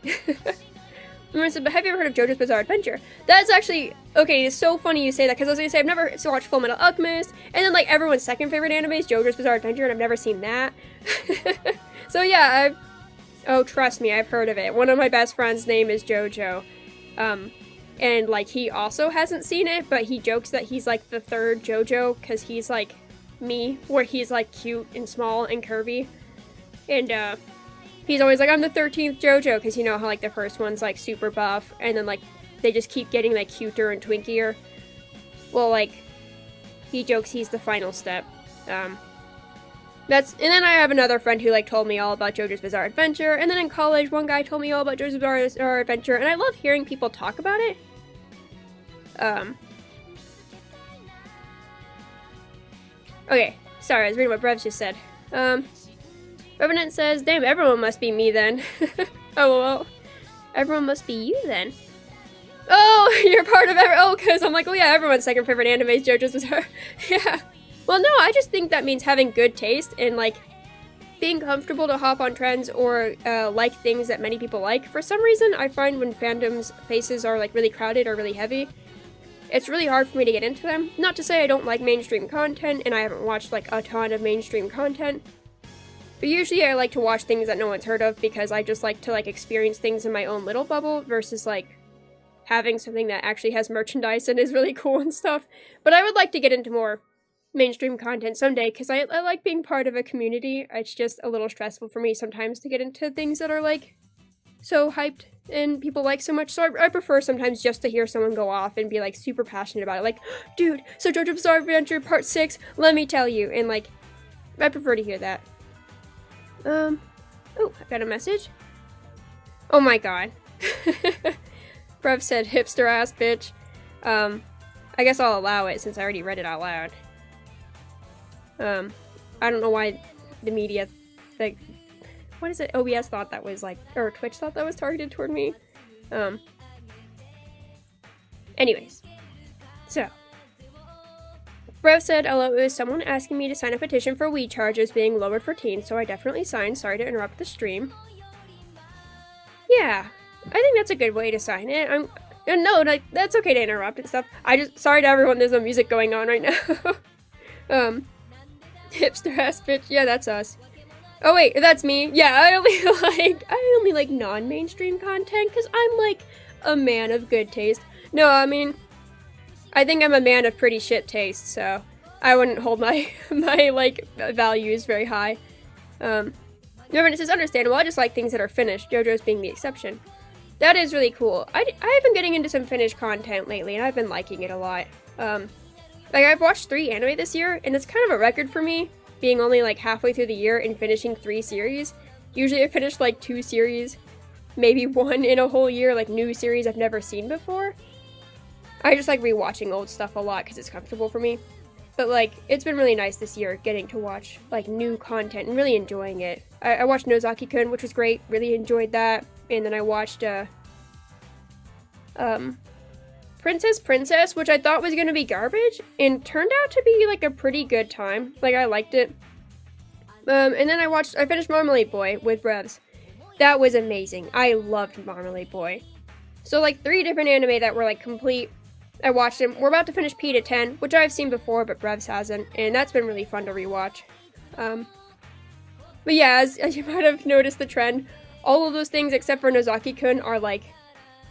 But have you ever heard of JoJo's Bizarre Adventure? That's actually, okay, it's so funny you say that, because I was going to say, I've never watched Full Metal Alchemist, and then, like, everyone's second favorite anime is JoJo's Bizarre Adventure, and I've never seen that. So, yeah, oh, trust me, I've heard of it. One of my best friends' name is JoJo. And, like, he also hasn't seen it, but he jokes that he's, like, the third JoJo, because he's, like, me, where he's, like, cute and small and curvy. And, he's always like, I'm the 13th JoJo, because you know how, like, the first one's, like, super buff, and then, like, they just keep getting, like, cuter and twinkier. Well, like, he jokes he's the final step. And then I have another friend who, like, told me all about JoJo's Bizarre Adventure, and then in college, one guy told me all about JoJo's Bizarre Adventure, and I love hearing people talk about it. Okay, sorry, I was reading what Brevs just said. Revenant says, damn, everyone must be me then. Oh, well, everyone must be you then. Oh, you're part of because I'm like, oh yeah, everyone's second favorite anime is JoJo's Bizarre. Yeah. Well, no, I just think that means having good taste and, like, being comfortable to hop on trends or, like things that many people like. For some reason, I find when fandoms' faces are, like, really crowded or really heavy, it's really hard for me to get into them. Not to say I don't like mainstream content, and I haven't watched, like, a ton of mainstream content. But usually I like to watch things that no one's heard of because I just like to, like, experience things in my own little bubble versus, like, having something that actually has merchandise and is really cool and stuff. But I would like to get into more mainstream content someday because I like being part of a community. It's just a little stressful for me sometimes to get into things that are, like, so hyped and people like so much. So I prefer sometimes just to hear someone go off and be, like, super passionate about it. Like, dude, so JoJo's Bizarre Adventure Part 6, let me tell you. And, like, I prefer to hear that. Oh, I got a message. Oh my god. Brev said, hipster ass bitch. I guess I'll allow it since I already read it out loud. I don't know why the media, like, what is it? OBS thought that was, like, or Twitch thought that was targeted toward me. Anyways. So. Brev said, hello, it was someone asking me to sign a petition for weed charges being lowered for teens, so I definitely signed. Sorry to interrupt the stream. Yeah, I think that's a good way to sign it. And no, like, that's okay to interrupt and stuff. Sorry to everyone, there's no music going on right now. Hipster ass bitch. Yeah, that's us. Oh wait, that's me. Yeah, I only like non-mainstream content because I'm like a man of good taste. No, I mean, I think I'm a man of pretty shit taste, so I wouldn't hold my like values very high. This is understandable. I just like things that are finished. JoJo's being the exception. That is really cool. I have been getting into some finished content lately, and I've been liking it a lot. Like, I've watched 3 anime this year, and it's kind of a record for me, being only, like, halfway through the year and finishing 3 series. Usually I finish, like, 2 series, maybe 1 in a whole year, like, new series I've never seen before. I just like rewatching old stuff a lot because it's comfortable for me. But, like, it's been really nice this year getting to watch, like, new content and really enjoying it. I watched Nozaki-kun, which was great, really enjoyed that. And then I watched, Princess, which I thought was gonna be garbage, and turned out to be, like, a pretty good time. Like, I liked it. And then I finished Marmalade Boy with Brevs. That was amazing. I loved Marmalade Boy. So, like, 3 different anime that were, like, complete. I watched them. We're about to finish P to 10, which I've seen before, but Brevs hasn't, and that's been really fun to rewatch. But yeah, as you might have noticed the trend, all of those things except for Nozaki-kun are, like,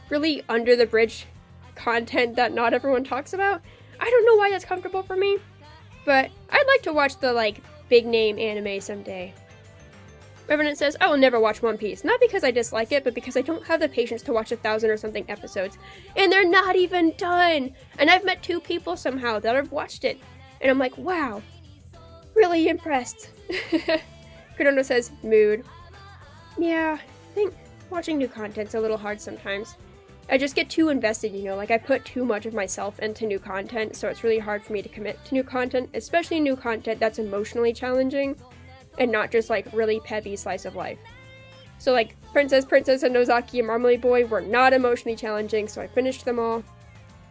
really under-the-bridge content that not everyone talks about. I don't know why that's comfortable for me, but I'd like to watch the, like, big-name anime someday. Revenant says, I will never watch One Piece. Not because I dislike it, but because I don't have the patience to watch 1,000 or something episodes. And they're not even done! And I've met 2 people somehow that have watched it. And I'm like, wow. Really impressed. Kudono says, mood. Yeah, I think watching new content's a little hard sometimes. I just get too invested, you know, like I put too much of myself into new content, so it's really hard for me to commit to new content, especially new content that's emotionally challenging, and not just like really peppy slice of life. So like Princess, and Nozaki and Marmalade Boy were not emotionally challenging, so I finished them all.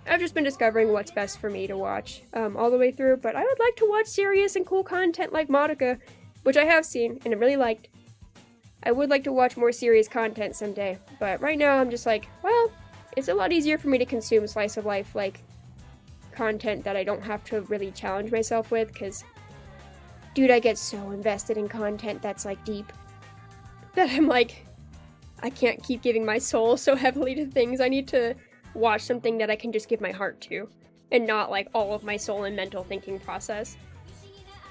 I've just been discovering what's best for me to watch all the way through, but I would like to watch serious and cool content like Madoka, which I have seen and I really liked. I would like to watch more serious content someday, but right now I'm just like, well, it's a lot easier for me to consume slice of life, like, content that I don't have to really challenge myself with, because, dude, I get so invested in content that's, like, deep, that I'm like, I can't keep giving my soul so heavily to things. I need to watch something that I can just give my heart to, and not, like, all of my soul and mental thinking process.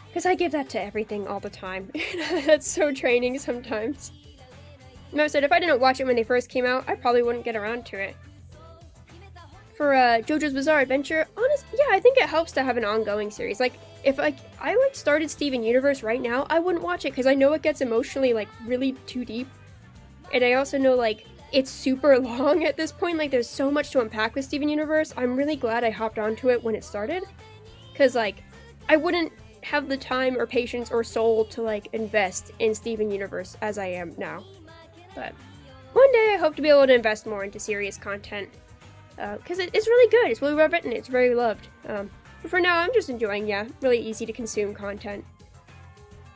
Because I give that to everything all the time. That's so draining sometimes. No, I said if I didn't watch it when they first came out, I probably wouldn't get around to it. For JoJo's Bizarre Adventure, yeah, I think it helps to have an ongoing series. Like, if I started Steven Universe right now, I wouldn't watch it because I know it gets emotionally, like, really too deep. And I also know, like, it's super long at this point. Like, there's so much to unpack with Steven Universe. I'm really glad I hopped onto it when it started. Because, like, I wouldn't have the time or patience or soul to, like, invest in Steven Universe as I am now. But one day I hope to be able to invest more into serious content. Because it's really good. It's really well written. It's very loved. But for now, I'm just enjoying, really easy to consume content.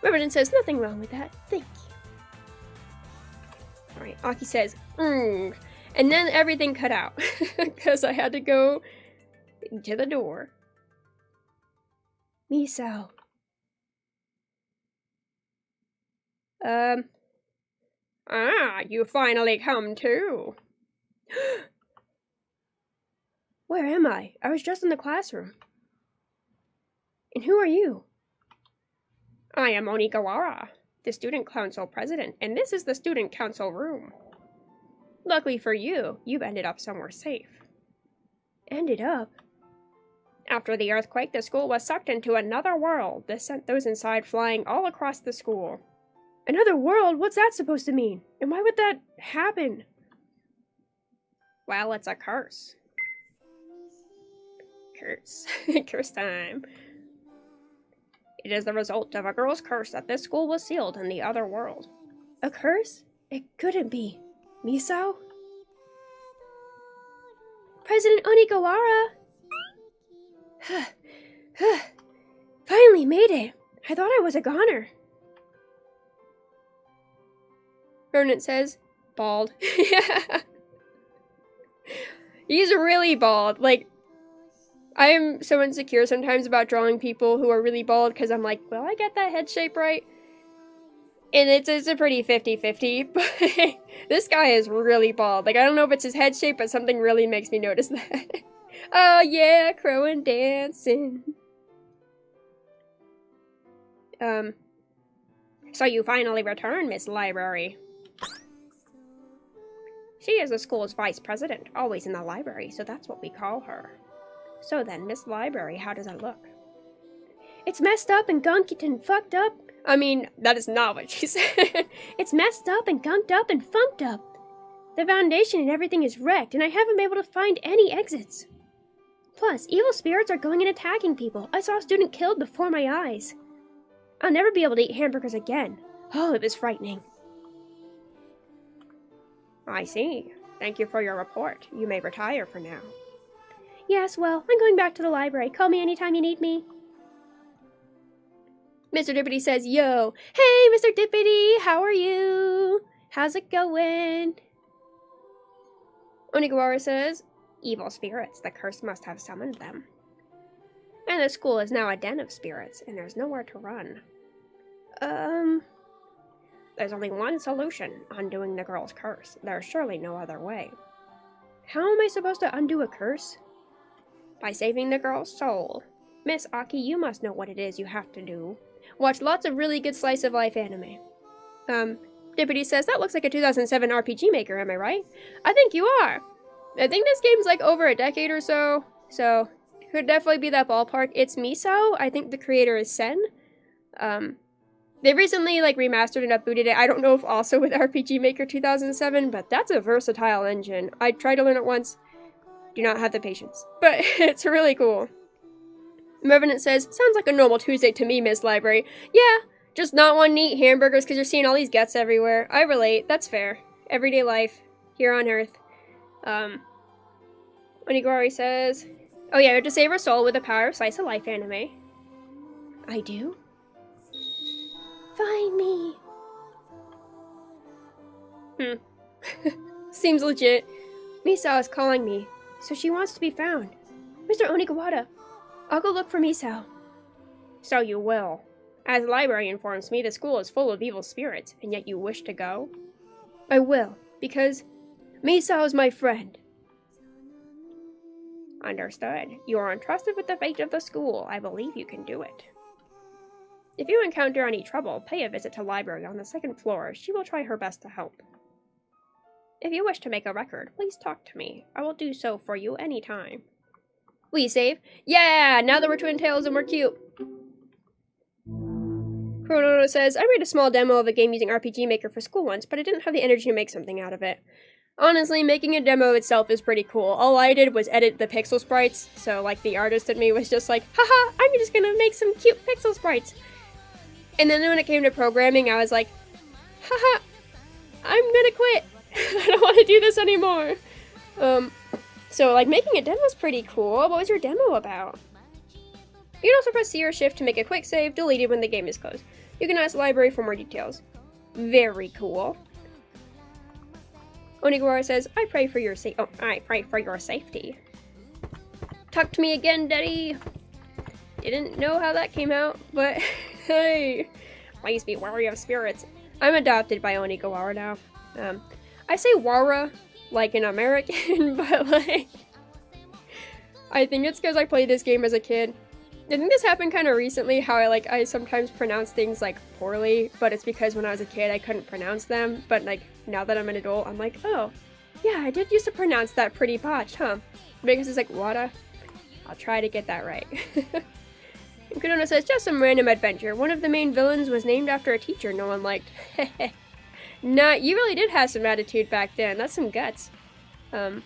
Revenant says, nothing wrong with that. Thank you. Alright, Aki says, And then everything cut out. Because I had to go to the door. Misao. You finally come too. Where am I? I was just in the classroom. And who are you? I am Onigawara, the student council president, and this is the student council room. Luckily for you, you've ended up somewhere safe. Ended up? After the earthquake, the school was sucked into another world. This sent those inside flying all across the school. Another world? What's that supposed to mean? And why would that happen? Well, it's a curse. Curse. Curse time. It is the result of a girl's curse that this school was sealed in the other world. A curse? It couldn't be. Misao? President Onigawara! Finally made it! I thought I was a goner. Revenant says, bald. He's really bald. Like, I am so insecure sometimes about drawing people who are really bald because I'm like, will I get that head shape right? And it's a pretty 50-50, but this guy is really bald. Like, I don't know if it's his head shape, but something really makes me notice that. Oh yeah, crowing dancing. So you finally returned, Miss Library. She is the school's vice president, always in the library, so that's what we call her. So then, Miss Library, how does it look? It's messed up and gunked and fucked up. I mean, that is not what she said. It's messed up and gunked up and funked up. The foundation and everything is wrecked, and I haven't been able to find any exits. Plus, evil spirits are going and attacking people. I saw a student killed before my eyes. I'll never be able to eat hamburgers again. Oh, it was frightening. I see. Thank you for your report. You may retire for now. Yes, well, I'm going back to the library. Call me anytime you need me. Mr. Dippity says, yo, hey, Mr. Dippity, how are you? How's it going? Onigawara says, evil spirits, the curse must have summoned them. And the school is now a den of spirits, and there's nowhere to run. There's only one solution, undoing the girl's curse. There's surely no other way. How am I supposed to undo a curse? By saving the girl's soul. Miss Aki, you must know what it is you have to do. Watch lots of really good slice of life anime. Dippity says, that looks like a 2007 RPG Maker, am I right? I think you are. I think this game's like over a decade or so, it could definitely be that ballpark. It's Misao. I think the creator is Sen. They recently like remastered and upbooted it. I don't know if also with RPG Maker 2007, but that's a versatile engine. I tried to learn it once. Do not have the patience. But it's really cool. Revenant says, sounds like a normal Tuesday to me, Miss Library. Yeah, just not wanting to eat hamburgers because you're seeing all these guts everywhere. I relate. That's fair. Everyday life here on Earth. Onigawari says, oh yeah, you have to save her soul with the power of slice of life anime. I do? Find me. Seems legit. Misao is calling me, so she wants to be found. Mr. Onigawara, I'll go look for Misao. So you will. As the library informs me, the school is full of evil spirits, and yet you wish to go? I will, because Misao is my friend. Understood. You are entrusted with the fate of the school. I believe you can do it. If you encounter any trouble, pay a visit to the library on the second floor. She will try her best to help. If you wish to make a record, please talk to me. I will do so for you anytime. Will you save? Yeah! Now that we're twin tails and we're cute. Chronono says, I made a small demo of a game using RPG Maker for school once, but I didn't have the energy to make something out of it. Honestly, making a demo itself is pretty cool. All I did was edit the pixel sprites, so like the artist in me was just like, haha, I'm just gonna make some cute pixel sprites. And then when it came to programming, I was like, haha, I'm gonna quit. I don't want to do this anymore. So like making a demo is pretty cool. What was your demo about? You can also press C or Shift to make a quick save, deleted when the game is closed. You can ask the library for more details. Very cool. Onigawara says, I pray for your safety. Talk to me again, Daddy. Didn't know how that came out, but hey, please be wary of spirits. I'm adopted by Onigawara now. I say Wara like an American, but like, I think it's because I played this game as a kid. I think this happened kind of recently, how I sometimes pronounce things like poorly, but it's because when I was a kid I couldn't pronounce them, but like now that I'm an adult I'm like, oh yeah, I did used to pronounce that pretty botched, huh? Because it's like Wada. I'll try to get that right. And Kudono says, just some random adventure. One of the main villains was named after a teacher no one liked. Nah, you really did have some attitude back then. That's some guts. Well,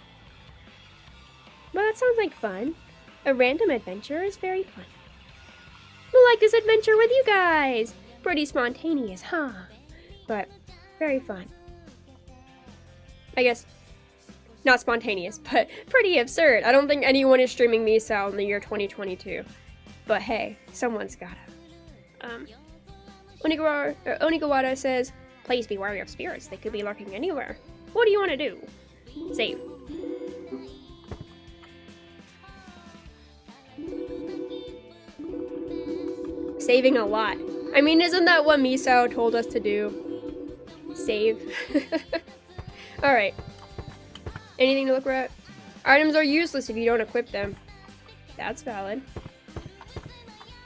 that sounds like fun. A random adventure is very fun. I like this adventure with you guys. Pretty spontaneous, huh? But very fun. I guess not spontaneous, but pretty absurd. I don't think anyone is streaming Misao in the year 2022. But hey, someone's gotta. Onigawara says, please be wary of spirits. They could be lurking anywhere. What do you want to do? Save. saving a lot. I mean, isn't that what Misao told us to do? Save. Alright. Anything to look at? Items are useless if you don't equip them. That's valid.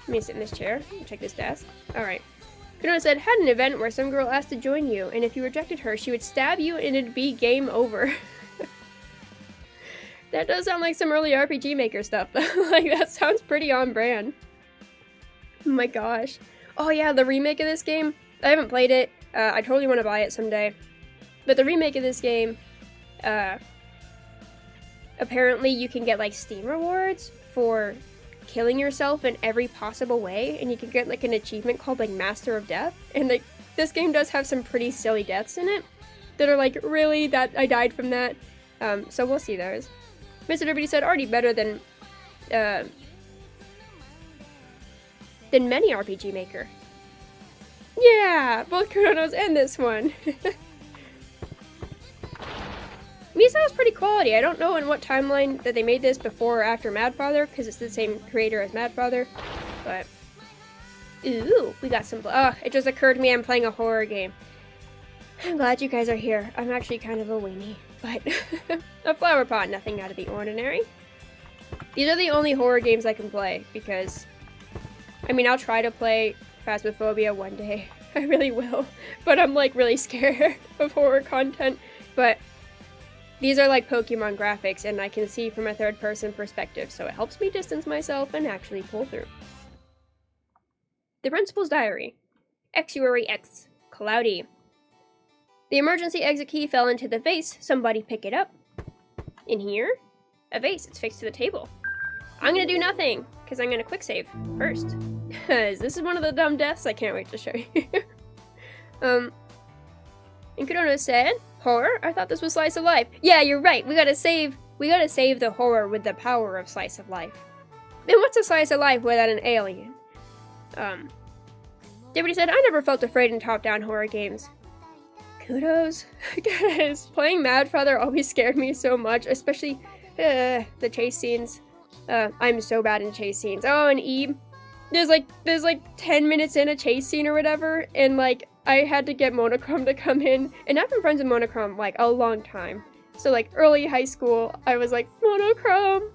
Let me sit in this chair and check this desk. Alright. Kuno said, had an event where some girl asked to join you, and if you rejected her, she would stab you and it'd be game over. That does sound like some early RPG Maker stuff, though. Like, that sounds pretty on brand. Oh my gosh. Oh yeah, the remake of this game. I haven't played it. I totally want to buy it someday. But the remake of this game, apparently you can get, like, Steam rewards for killing yourself in every possible way, and you can get, like, an achievement called, like, Master of Death. And, like, this game does have some pretty silly deaths in it that are, like, really, that I died from that. So we'll see those. Mr. Liberty said, already better than many RPG Maker. Yeah, both Chronos and this one. Misao is pretty quality. I don't know in what timeline that they made this, before or after Madfather, because it's the same creator as Madfather, but... Ooh, we got some... Oh, it just occurred to me I'm playing a horror game. I'm glad you guys are here. I'm actually kind of a weenie, but... A flower pot, nothing out of the ordinary. These are the only horror games I can play, because... I mean, I'll try to play Phasmophobia one day. I really will. But I'm, like, really scared of horror content. But these are, like, Pokemon graphics, and I can see from a third-person perspective, so it helps me distance myself and actually pull through. The Principal's Diary. Exuary X. Cloudy. The emergency exit key fell into the vase. Somebody pick it up. In here? A vase. It's fixed to the table. I'm gonna do nothing, because I'm gonna quick save first. Because this is one of the dumb deaths I can't wait to show you. And Kudono said, horror? I thought this was slice of life. Yeah, you're right. We gotta save the horror with the power of slice of life. Then what's a slice of life without an alien? Deputy said, I never felt afraid in top-down horror games. Kudos. Guys, playing Madfather always scared me so much, especially the chase scenes. I'm so bad in chase scenes. Oh, and Eve. There's like 10 minutes in a chase scene or whatever, and like I had to get Monochrome to come in, and I've been friends with Monochrome like a long time. So like early high school, I was like, Monochrome.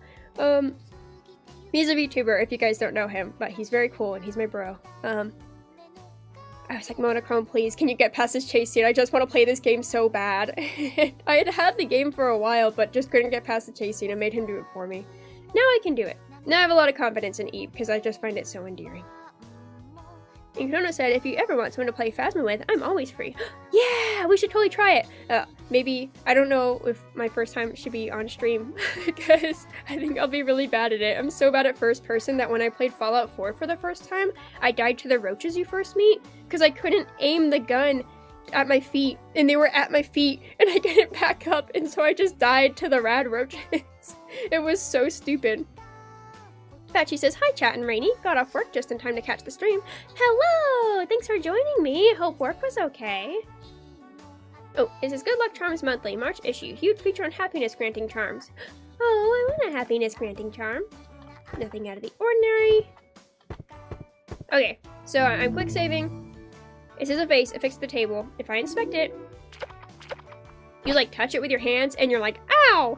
He's a VTuber if you guys don't know him, but he's very cool and he's my bro. I was like, Monochrome, please, can you get past this chase scene? I just want to play this game so bad. I had the game for a while, but just couldn't get past the chase scene and made him do it for me. Now I can do it. Now I have a lot of confidence in Eve, because I just find it so endearing. And Kudono said, if you ever want someone to play Phasma with, I'm always free. Yeah, we should totally try it. Maybe, I don't know if my first time should be on stream, because I think I'll be really bad at it. I'm so bad at first person that when I played Fallout 4 for the first time, I died to the roaches you first meet, because I couldn't aim the gun at my feet, and they were at my feet, and I couldn't back up, and so I just died to the rad roaches. It was so stupid. Patchy says, hi Chat and Rainy, got off work just in time to catch the stream. Hello! Thanks for joining me. Hope work was okay. Oh, this is Good Luck Charms Monthly, March issue. Huge feature on happiness granting charms. Oh, I want a happiness granting charm. Nothing out of the ordinary. Okay, so I'm quick saving. This is a vase affixed to the table. If I inspect it, you like touch it with your hands and you're like, ow!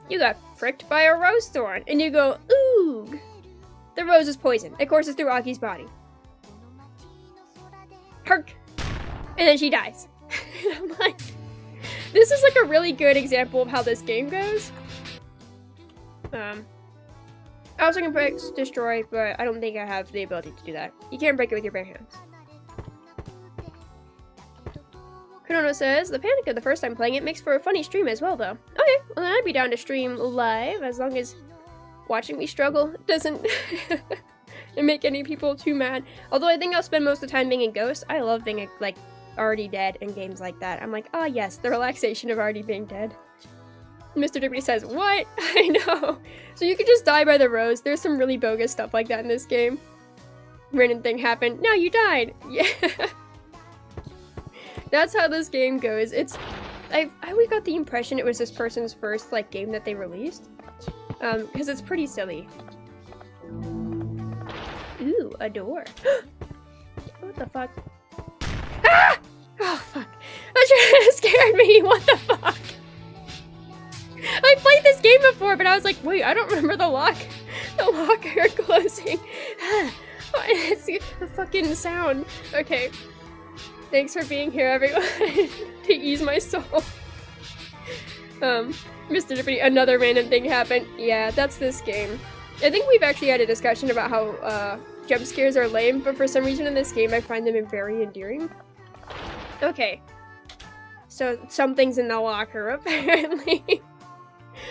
You got pricked by a rose thorn, and you go, oog! The rose is poison. It courses through Aki's body. Hark! And then she dies. I'm like, this is like a really good example of how this game goes. I also can break, destroy, but I don't think I have the ability to do that. You can't break it with your bare hands. Kudono says, the panic of the first time playing it makes for a funny stream as well, though. Okay, well then I'd be down to stream live, as long as watching me struggle doesn't make any people too mad. Although I think I'll spend most of the time being a ghost. I love being, like, already dead in games like that. I'm like, ah yes, the relaxation of already being dead. Mr. Deputy says, what? I know. So you could just die by the rose. There's some really bogus stuff like that in this game. Random thing happened. Now you died. Yeah. That's how this game goes. I always got the impression it was this person's first, like, game that they released. Because it's pretty silly. Ooh, a door. What the fuck? Ah! Oh, fuck. That scared me. What the fuck? I played this game before, but I was like, wait, I don't remember the locker closing. It's the fucking sound. Okay. Thanks for being here, everyone, to ease my soul. Mr. Deputy, another random thing happened. Yeah, that's this game. I think we've actually had a discussion about how, jump scares are lame, but for some reason in this game I find them very endearing. Okay. So, something's in the locker, apparently.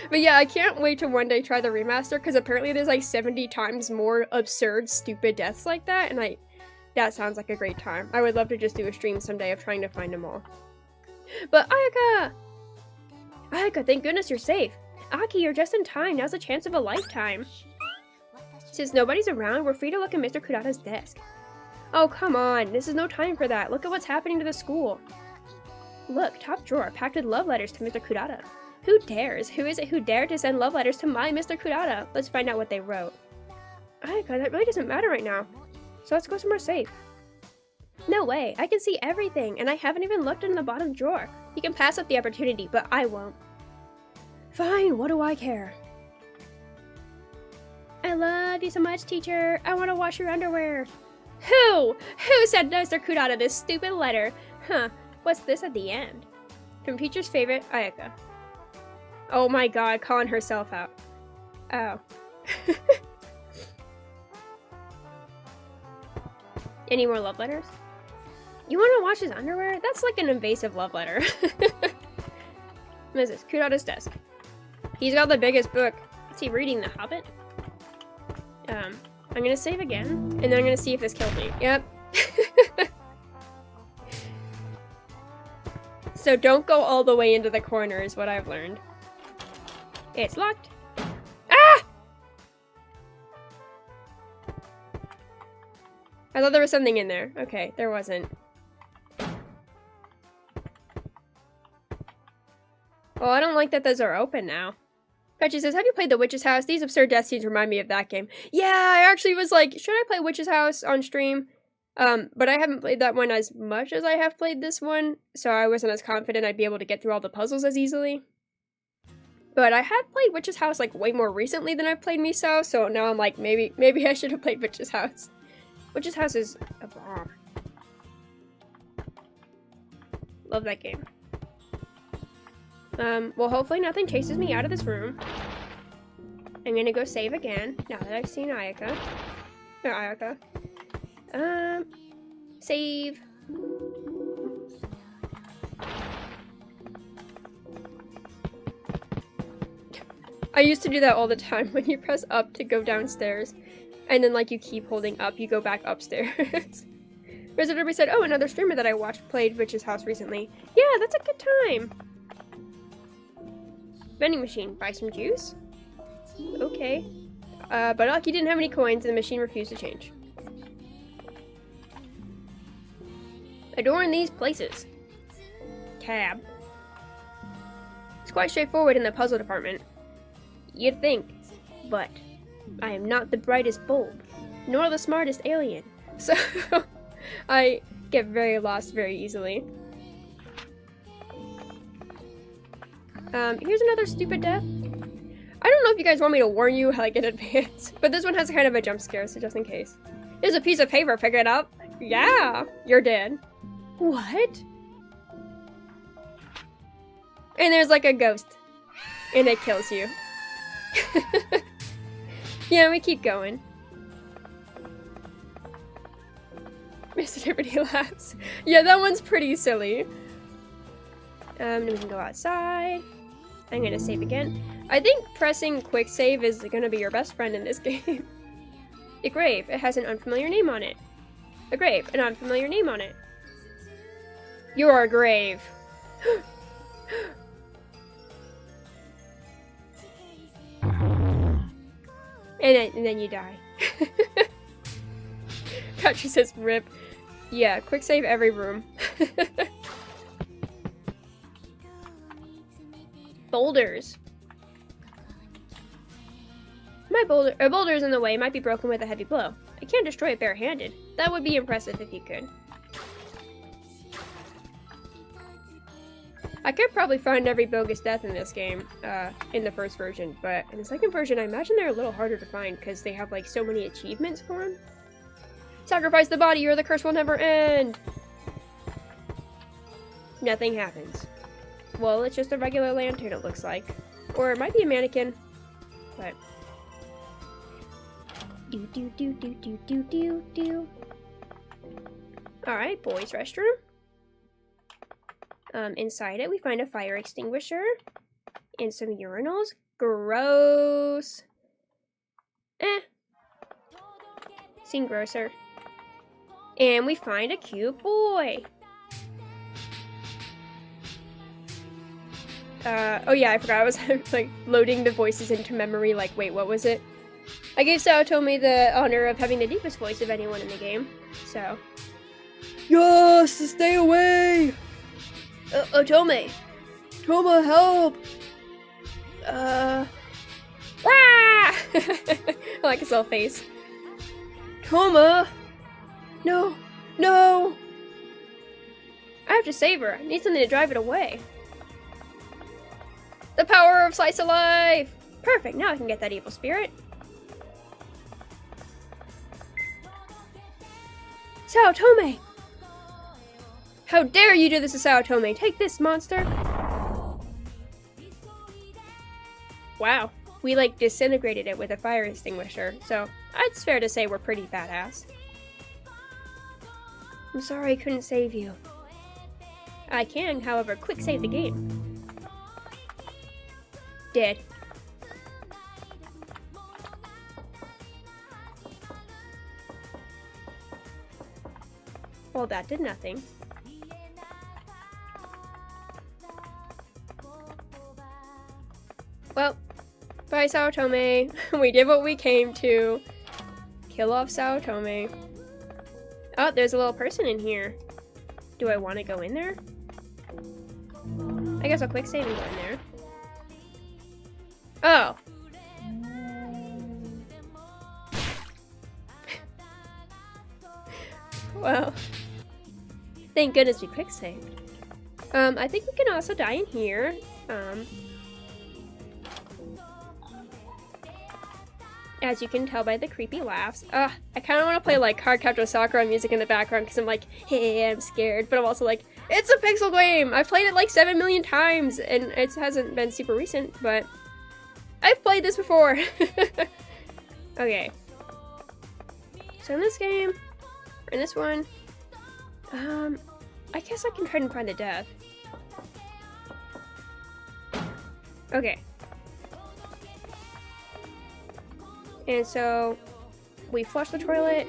But yeah, I can't wait to one day try the remaster, because apparently there's like 70 times more absurd, stupid deaths like that, and that sounds like a great time. I would love to just do a stream someday of trying to find them all. But Ayaka! Ayaka, thank goodness you're safe. Aki, you're just in time. Now's a chance of a lifetime. Since nobody's around, we're free to look at Mr. Kurata's desk. Oh, come on. This is no time for that. Look at what's happening to the school. Look, top drawer, packed with love letters to Mr. Kurata. Who dares? Who is it who dared to send love letters to my Mr. Kurata? Let's find out what they wrote. Ayaka, that really doesn't matter right now. So let's go somewhere safe. No way. I can see everything, and I haven't even looked in the bottom drawer. You can pass up the opportunity, but I won't. Fine, what do I care? I love you so much, teacher. I want to wash your underwear. Who? Who sent Mr. Kurata this stupid letter? Huh, what's this at the end? From teacher's favorite, Ayaka. Oh my god, calling herself out. Oh. Any more love letters? You want to wash his underwear? That's like an invasive love letter. What is this? Kurata's desk. He's got the biggest book. Is he reading The Hobbit? I'm gonna save again, and then I'm gonna see if this kills me. Yep. So don't go all the way into the corner is what I've learned. It's locked. Ah! I thought there was something in there. Okay, there wasn't. Well, I don't like that those are open now. Petchy says, have you played The Witch's House? These absurd death scenes remind me of that game. Yeah, I actually was like, should I play Witch's House on stream? But I haven't played that one as much as I have played this one, so I wasn't as confident I'd be able to get through all the puzzles as easily. But I have played Witch's House like way more recently than I've played Misao, so now I'm like, maybe I should have played Witch's House. Witch's House is a bomb. Love that game. Well, hopefully nothing chases me out of this room. I'm gonna go save again, now that I've seen Ayaka. No, Ayaka. Save. I used to do that all the time when you press up to go downstairs, and then like you keep holding up, you go back upstairs. Resident said, oh, another streamer that I watched played Witch's House recently. Yeah, that's a good time. Vending machine, buy some juice? Okay. But Aki didn't have any coins and the machine refused to change. A door in these places. Tab. It's quite straightforward in the puzzle department. You'd think, but I am not the brightest bulb, nor the smartest alien, so I get very lost very easily. Here's another stupid death. I don't know if you guys want me to warn you like in advance, but this one has kind of a jump scare, so just in case. There's a piece of paper, pick it up. Yeah, you're dead. What? And there's like a ghost, and it kills you. Yeah, we keep going. Mr. Liberty laughs. Yeah, that one's pretty silly. Then we can go outside. I'm gonna save again. I think pressing quick save is gonna be your best friend in this game. A grave. It has an unfamiliar name on it. A grave. An unfamiliar name on it. You're a grave. And then you die. Country says rip. Yeah, quick save every room. Boulders. A boulder is in the way. It might be broken with a heavy blow. I can't destroy it barehanded. That would be impressive if you could. I could probably find every bogus death in this game, in the first version, but in the second version, I imagine they're a little harder to find because they have, like, so many achievements for them. Sacrifice the body or the curse will never end! Nothing happens. Well, it's just a regular lantern, it looks like. Or it might be a mannequin, but... Alright, boys' restroom. Inside it, we find a fire extinguisher and some urinals. Gross. Seen grosser. And we find a cute boy. Oh yeah, I forgot. I was like loading the voices into memory. Like, wait, what was it? I gave Saotome the honor of having the deepest voice of anyone in the game. So. Yes, stay away. Otome. Toma, help! Ah! I like his little face. Toma! No! No! I have to save her. I need something to drive it away. The power of slice of life! Perfect, now I can get that evil spirit. Saotome! How dare you do this to Saotome! Take this, monster! Wow, we like disintegrated it with a fire extinguisher, so it's fair to say we're pretty badass. I'm sorry I couldn't save you. I can, however, quick save the game. Dead. Well, that did nothing. Well, bye Saotome. We did what we came to. Kill off Saotome. Oh, there's a little person in here. Do I want to go in there? I guess I'll quick save and go in there. Oh. Well. Thank goodness we quick saved. I think we can also die in here. As you can tell by the creepy laughs. I kind of want to play like Cardcaptor Sakura music in the background because I'm like, hey, I'm scared. But I'm also like, it's a pixel game! I've played it like 7 million times and it hasn't been super recent, but I've played this before. Okay. So in this game, or in this one, I guess I can try and find the death. Okay. And so, we flush the toilet.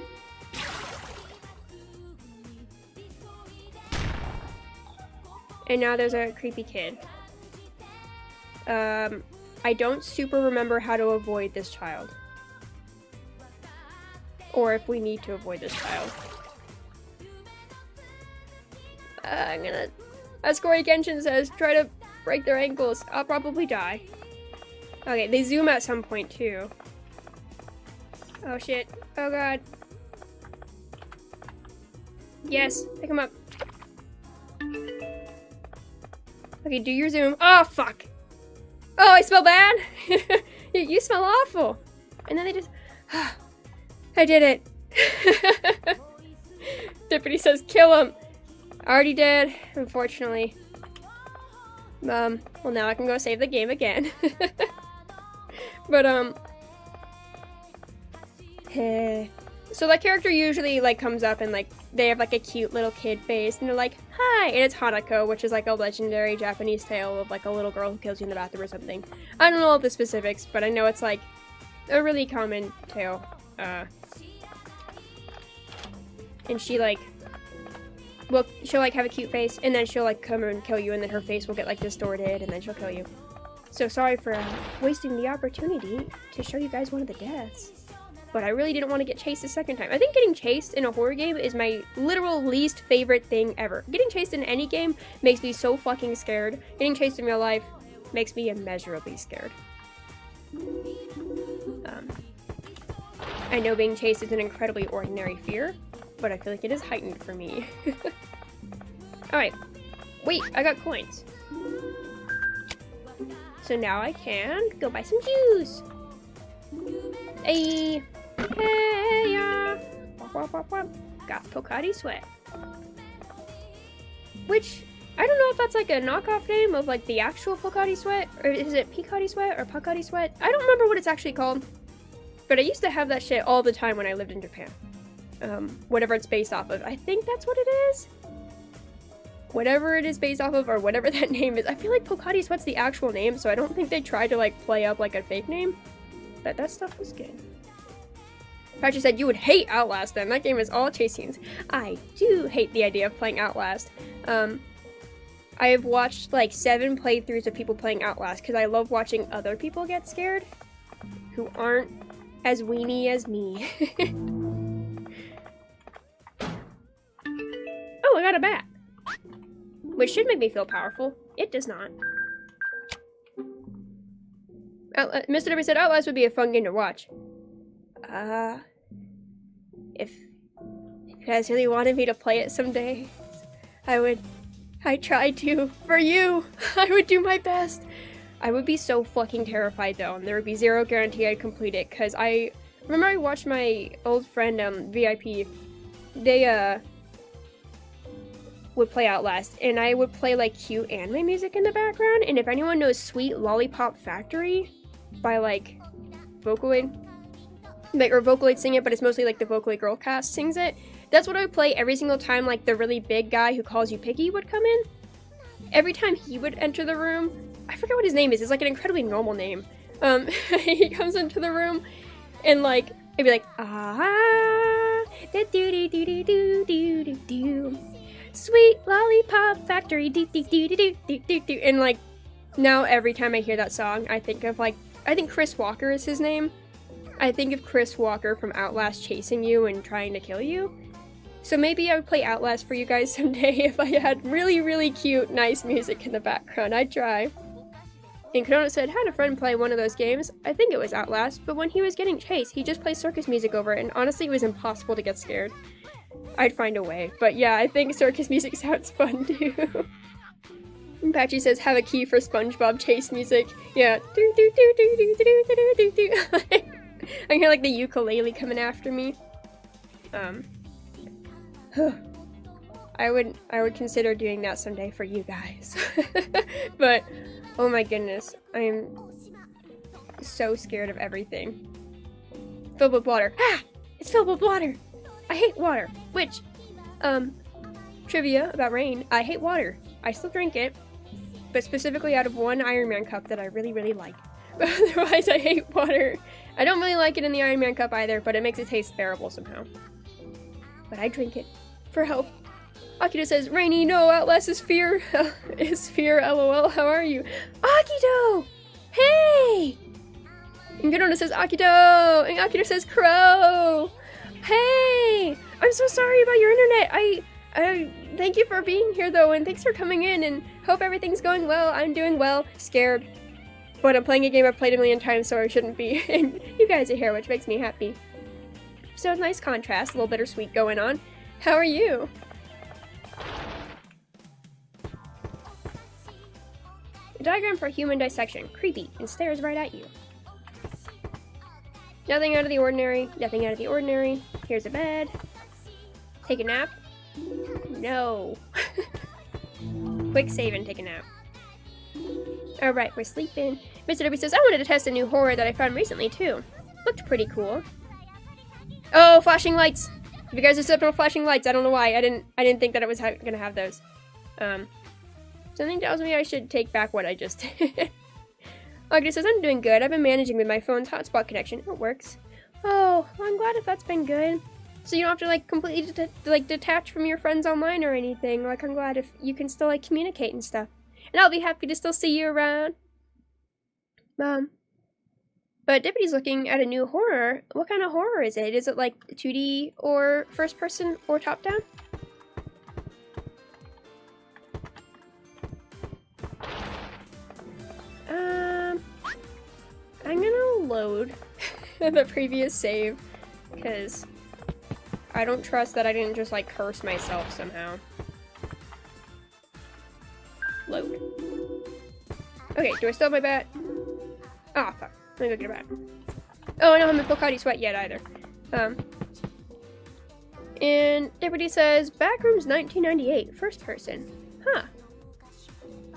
And now there's a creepy kid. I don't super remember how to avoid this child. Or if we need to avoid this child. I'm gonna... As Corey Genshin says, try to break their ankles. I'll probably die. Okay, they zoom at some point too. Oh shit. Oh god. Yes, pick him up. Okay, do your zoom. Oh, fuck! Oh, I smell bad? You smell awful. And then they just... I did it. Deputy says, kill him. Already dead, unfortunately. Well, now I can go save the game again. But, so that character usually, like, comes up and, like, they have, like, a cute little kid face, and they're like, hi! And it's Hanako, which is, like, a legendary Japanese tale of, like, a little girl who kills you in the bathroom or something. I don't know all the specifics, but I know it's, like, a really common tale. And she, like, well, she'll, like, have a cute face, and then she'll, like, come and kill you, and then her face will get, like, distorted, and then she'll kill you. So sorry for wasting the opportunity to show you guys one of the deaths. But I really didn't want to get chased a second time. I think getting chased in a horror game is my literal least favorite thing ever. Getting chased in any game makes me so fucking scared. Getting chased in real life makes me immeasurably scared. I know being chased is an incredibly ordinary fear, but I feel like it is heightened for me. Alright. Wait, I got coins. So now I can go buy some juice. Hey! Hey! Got Pocari Sweat. Which, I don't know if that's like a knockoff name of like the actual Pocari Sweat, or is it Picari Sweat or Pocari Sweat? I don't remember what it's actually called. But I used to have that shit all the time when I lived in Japan. Whatever it's based off of. I think that's what it is. Whatever it is based off of, or whatever that name is. I feel like Pocari Sweat's the actual name, so I don't think they tried to like play up like a fake name. But that stuff was good. Patrick said you would hate Outlast then. That game is all chase scenes. I do hate the idea of playing Outlast. I have watched like 7 playthroughs of people playing Outlast because I love watching other people get scared who aren't as weenie as me. Oh, I got a bat. Which should make me feel powerful. It does not. Mr. W said Outlast would be a fun game to watch. If you guys really wanted me to play it someday, I tried to. For you! I would do my best. I would be so fucking terrified though, and there would be zero guarantee I'd complete it, because I remember I watched my old friend, VIP, they, would play Outlast, and I would play, like, cute anime music in the background, and if anyone knows Sweet Lollipop Factory by, like, Vocaloid, like, or Vocaloid sing it, but it's mostly, like, the Vocaloid girl cast sings it, that's what I would play every single time, like, the really big guy who calls you Piggy would come in. Every time he would enter the room, I forget what his name is. It's like an incredibly normal name. He comes into the room, and like it'd be like do do do do do do do do, Sweet Lollipop Factory do do do do do do do, and like now every time I hear that song, I think of like I think Chris Walker is his name. I think of Chris Walker from Outlast chasing you and trying to kill you. So maybe I would play Outlast for you guys someday if I had really, really cute, nice music in the background. I'd try. And Konono said, had a friend play one of those games. I think it was Outlast, but when he was getting chased, he just played circus music over it, and honestly, it was impossible to get scared. I'd find a way. But yeah, I think circus music sounds fun too. And Patchy says, have a key for SpongeBob chase music. Yeah. Do do do do do do do do do. I hear like the ukulele coming after me. I would consider doing that someday for you guys. But oh my goodness, I am so scared of everything. Filled with water. Ah! It's filled with water! I hate water. Which, trivia about rain, I hate water. I still drink it, but specifically out of one Iron Man cup that I really, really like. But otherwise, I hate water. I don't really like it in the Iron Man cup either, but it makes it taste bearable somehow. But I drink it for health. Akito says, Rainy, no, Outlast is fear. Is fear, lol, how are you? Akito! Hey! And Konono says, Akito! And Akito says, Crow! Hey! I'm so sorry about your internet. I thank you for being here though, and thanks for coming in, and hope everything's going well. I'm doing well, scared. But I'm playing a game I've played a million times, so I shouldn't be. And you guys are here, which makes me happy. So nice contrast, a little bittersweet going on. How are you? A diagram for human dissection. Creepy, and stares right at you. Nothing out of the ordinary, nothing out of the ordinary. Here's a bed. Take a nap? No. Quick save and take a nap. Alright, we're sleeping. Mr. W says, I wanted to test a new horror that I found recently too. Looked pretty cool. Oh, flashing lights! If you guys are sipping on flashing lights, I don't know why. I didn't think that it was gonna have those. Something tells me I should take back what I just did. August says, I'm doing good. I've been managing with my phone's hotspot connection. It works. Oh, well, I'm glad if that's been good. So you don't have to, like, completely detach from your friends online or anything. Like, I'm glad if you can still, like, communicate and stuff. And I'll be happy to still see you around. But Deputy's looking at a new horror. What kind of horror is it? Is it, like, 2D or first person or top-down? I'm gonna load the previous save, because I don't trust that I didn't just like curse myself somehow. Load. Okay, do I still have my bat? Ah, fuck. Let me go get a bat. Oh, I don't have my Pocari Sweat yet either. And Deputy says, Backrooms 1998, first person. Huh.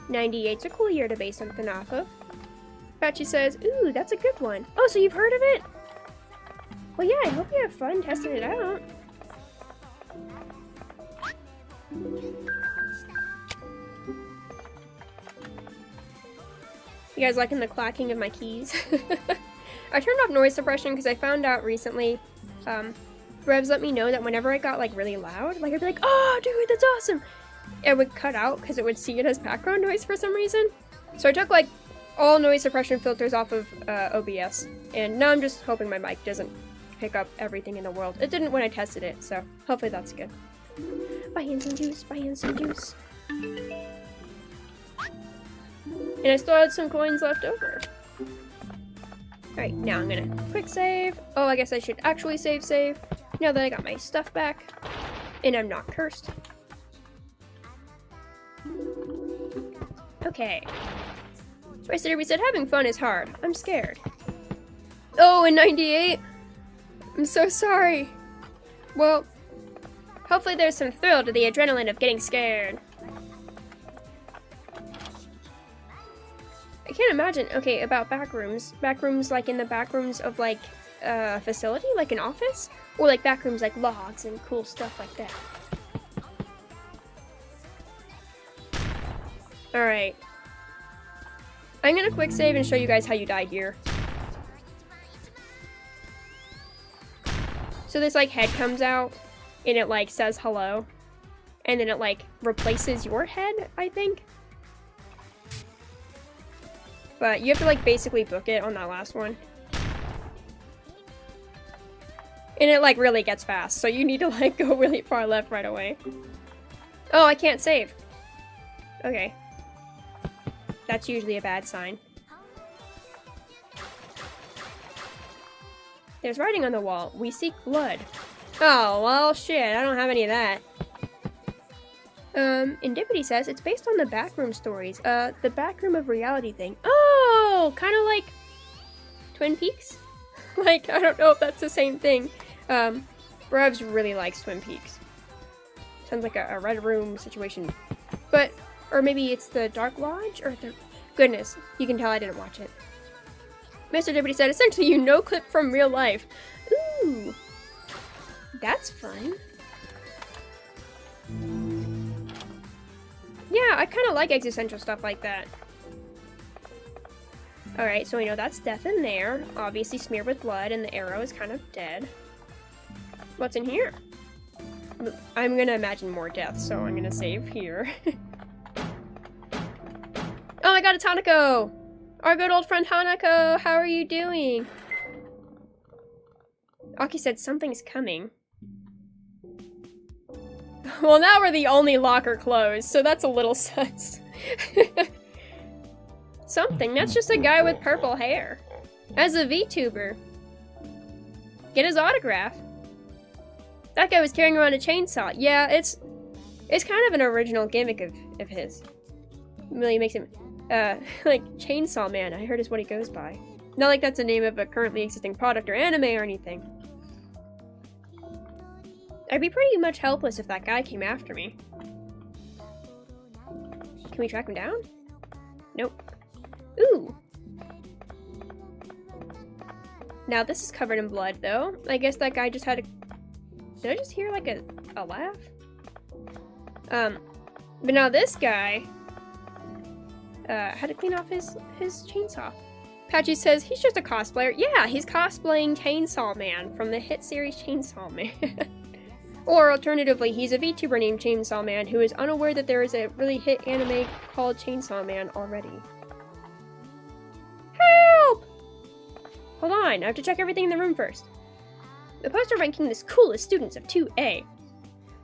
98's a cool year to base something off of. Patchy says, ooh, that's a good one. Oh, so you've heard of it? Well, yeah, I hope you have fun testing it out. You guys liking the clacking of my keys? I turned off noise suppression because I found out recently, Revs let me know that whenever it got like really loud, like I'd be like, oh dude, that's awesome! It would cut out because it would see it as background noise for some reason. So I took like all noise suppression filters off of OBS, and now I'm just hoping my mic doesn't pick up everything in the world. It didn't when I tested it, so hopefully that's good. Buy in some juice, buy in some juice. And I still had some coins left over. Alright, now I'm gonna quick save. Oh, I guess I should actually save now that I got my stuff back. And I'm not cursed. Okay. Twice we said having fun is hard. I'm scared. Oh, in 98? I'm so sorry. Well, hopefully there's some thrill to the adrenaline of getting scared. I can't imagine. Okay, about backrooms. Backrooms like in the backrooms of like a facility, like an office? Or like backrooms like logs and cool stuff like that. Alright. I'm gonna quick save and show you guys how you die here. So this like head comes out and it like says hello. And then it like replaces your head, I think. But you have to like basically book it on that last one. And it like really gets fast, so you need to like go really far left right away. Oh, I can't save. Okay. That's usually a bad sign. There's writing on the wall. We seek blood. Oh, well, shit. I don't have any of that. And Deputy says it's based on the backroom stories. The backroom of reality thing. Oh, kind of like Twin Peaks? Like, I don't know if that's the same thing. Revs really likes Twin Peaks. Sounds like a Red Room situation. But, or maybe it's the Dark Lodge? Or the... Goodness, you can tell I didn't watch it. Mr. Deputy said, essentially you no clip from real life. Ooh. That's fun. Yeah, I kind of like existential stuff like that. Alright, so we know that's death in there. Obviously smeared with blood, and the arrow is kind of dead. What's in here? I'm gonna imagine more death, so I'm gonna save here. Oh, I got a Tanako! Our good old friend Hanako! How are you doing? Aki said something's coming. Well, now we're the only locker closed, so that's a little sus. Something? That's just a guy with purple hair. As a VTuber. Get his autograph. That guy was carrying around a chainsaw. Yeah, it's kind of an original gimmick of his. Really makes him, like, Chainsaw Man, I heard is what he goes by. Not like that's the name of a currently existing product or anime or anything. I'd be pretty much helpless if that guy came after me. Can we track him down? Nope. Ooh! Now this is covered in blood, though. I guess that guy just had a... Did I just hear, like, a laugh? But now this guy... had to clean off his chainsaw. Patchy says he's just a cosplayer. Yeah, he's cosplaying Chainsaw Man from the hit series Chainsaw Man. Or alternatively, he's a VTuber named Chainsaw Man who is unaware that there is a really hit anime called Chainsaw Man already. Help! Hold on, I have to check everything in the room first. The poster ranking the coolest students of 2A.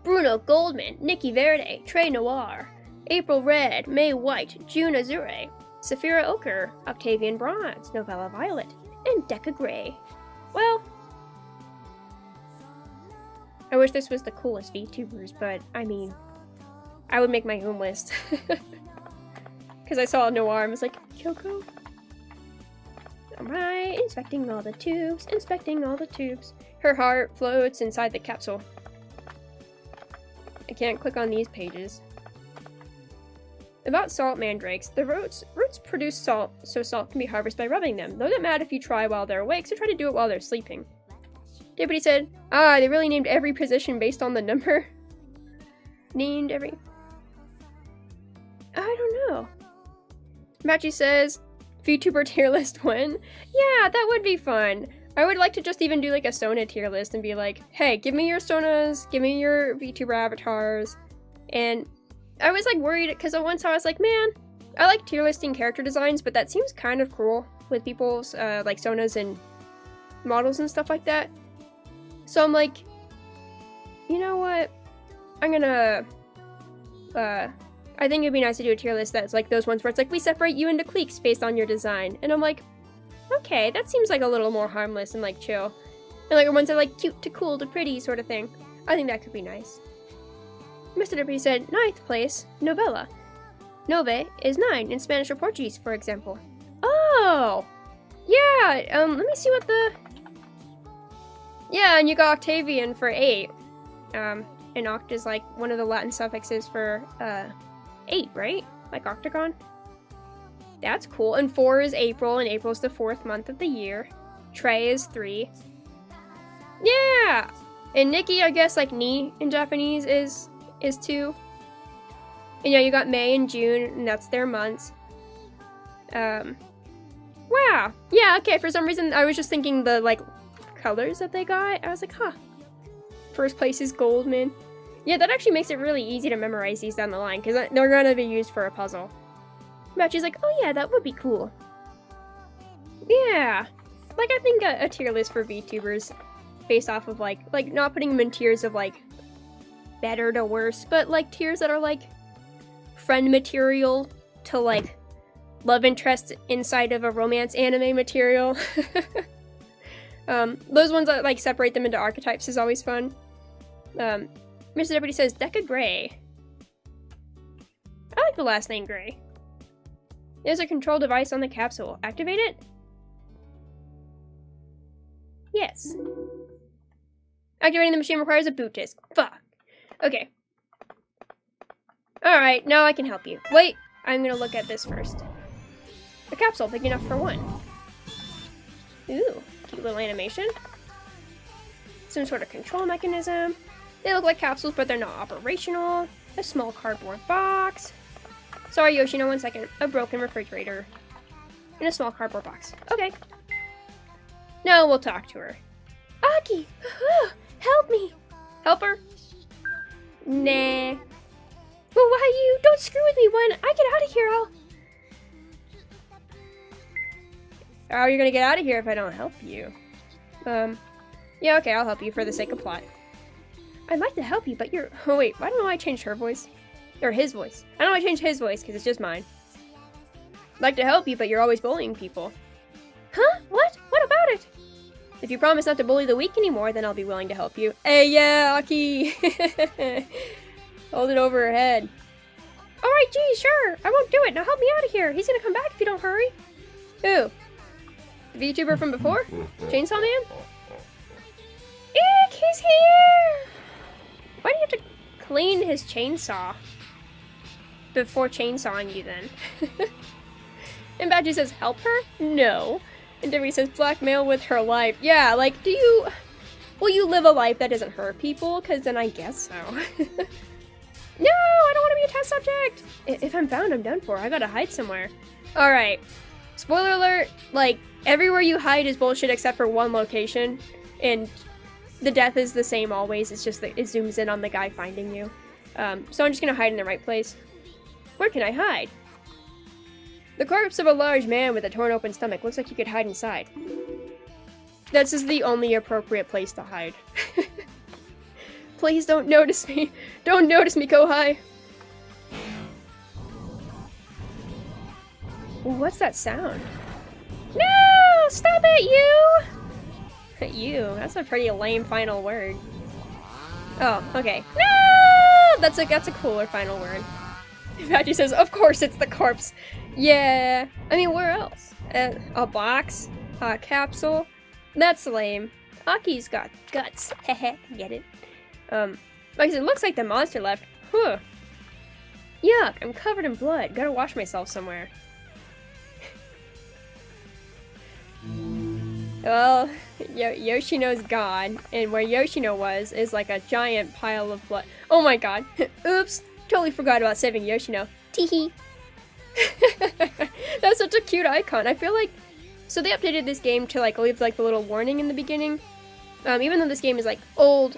Bruno Goldman, Nikki Verde, Trey Noir, April Red, May White, June Azure, Saphira Ochre, Octavian Bronze, Novella Violet, and Deca Gray. Well, I wish this was the coolest VTubers, but I mean, I would make my own list. Because I saw Noir and was like, Kyoko? Alright, inspecting all the tubes, inspecting all the tubes. Her heart floats inside the capsule. I can't click on these pages. About salt mandrakes. The roots produce salt, so salt can be harvested by rubbing them. They're not mad if you try while they're awake, so try to do it while they're sleeping. Deputy said, they really named every position based on the number. Named every... I don't know. Machi says, VTuber tier list when? Yeah, that would be fun. I would like to just even do like a Sona tier list and be like, hey, give me your Sonas, give me your VTuber avatars. And I was like worried because once I was like, man, I like tier listing character designs, but that seems kind of cruel with people's like Sonas and models and stuff like that. So I'm like, you know what? I'm gonna, I think it'd be nice to do a tier list that's like those ones where it's like, we separate you into cliques based on your design. And I'm like, okay, that seems like a little more harmless and like chill. And like ones that are like cute to cool to pretty sort of thing. I think that could be nice. Mr. Deputy said, 9th place, novella. Nove is 9 in Spanish or Portuguese, for example. Oh! Yeah, let me see what the... Yeah, and you got Octavian for 8. And oct is like one of the Latin suffixes for, 8, right? Like octagon? That's cool. And 4 is April, and April's the 4th month of the year. Trey is 3. Yeah! And Nikki, I guess, like ni in Japanese is 2. And yeah, you got May and June, and that's their months. Wow. Yeah, okay, for some reason, I was just thinking the, like, colors that they got. I was like, huh. First place is Goldman. Yeah, that actually makes it really easy to memorize these down the line, because they're gonna be used for a puzzle. Matchy's like, oh yeah, that would be cool. Yeah. Like, I think a tier list for VTubers based off of, like, not putting them in tiers of, like, better to worse, but, like, tiers that are, like, friend material to, like, love interest inside of a romance anime material. Those ones that, like, separate them into archetypes is always fun. Mr. Deputy says, Deca Gray. I like the last name Gray. There's a control device on the capsule. Activate it? Yes. Activating the machine requires a boot disk. Fuck. Okay. Alright, now I can help you. Wait, I'm gonna look at this first. A capsule big enough for one. Ooh, cute little animation. Some sort of control mechanism. They look like capsules, but they're not operational. A small cardboard box. Sorry, Yoshino, 1 second. A broken refrigerator. In a small cardboard box. Okay. Now we'll talk to her. Aki! Help me! Help her? Nah. Well, why you? Don't screw with me when I get out of here, How are you gonna get out of here if I don't help you? Yeah, okay, I'll help you for the sake of plot. I'd like to help you, but you're... Oh, wait, I don't know why I changed her voice. Or his voice. I don't know why I changed his voice, because it's just mine. I'd like to help you, but you're always bullying people. Huh? What? What about it? If you promise not to bully the weak anymore, then I'll be willing to help you. Hey, yeah, Aki! Hold it over her head. Alright, geez, sure. I won't do it. Now help me out of here. He's gonna come back if you don't hurry. Who? The VTuber from before? Chainsaw Man? Eek, he's here! Why do you have to clean his chainsaw before chainsawing you then? And Badgie says, help her? No. And Debbie says, blackmail with her life. Yeah, like, will you live a life that doesn't hurt people? Because then I guess so. No, I don't want to be a test subject! If I'm found, I'm done for. I gotta hide somewhere. Alright. Spoiler alert, like, everywhere you hide is bullshit except for one location. And the death is the same always, it's just that it zooms in on the guy finding you. So I'm just gonna hide in the right place. Where can I hide? The corpse of a large man with a torn open stomach. Looks like you could hide inside. This is the only appropriate place to hide. Please don't notice me. Don't notice me, Kohai. What's that sound? No! Stop it, you! You, that's a pretty lame final word. Oh, okay. No! That's a cooler final word. Patchy says, of course it's the corpse. Yeah. I mean, where else? A box? A capsule? That's lame. Aki's got guts. Heh, get it? Like it looks like the monster left. Huh. Yuck, I'm covered in blood. Gotta wash myself somewhere. Well, Yoshino's gone, and where Yoshino was is like a giant pile of blood. Oh my god. Oops. Totally forgot about saving Yoshino. Teehee. That's such a cute icon. I feel like... So they updated this game to like leave like the little warning in the beginning. Even though this game is like old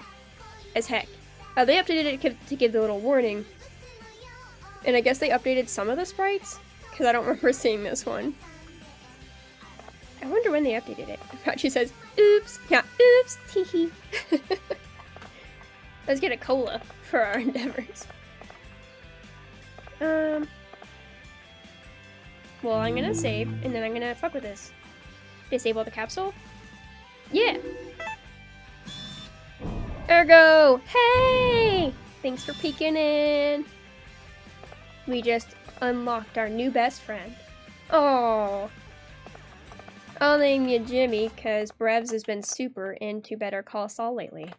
as heck. They updated it to give the little warning. And I guess they updated some of the sprites? Because I don't remember seeing this one. I wonder when they updated it. She says, oops. Yeah, oops. Teehee. Let's get a cola for our endeavors. Well, I'm gonna save, and then I'm gonna fuck with this. Disable the capsule? Yeah! Ergo! Hey! Thanks for peeking in! We just unlocked our new best friend. Oh. I'll name you Jimmy, cause Brevs has been super into Better Call Saul lately.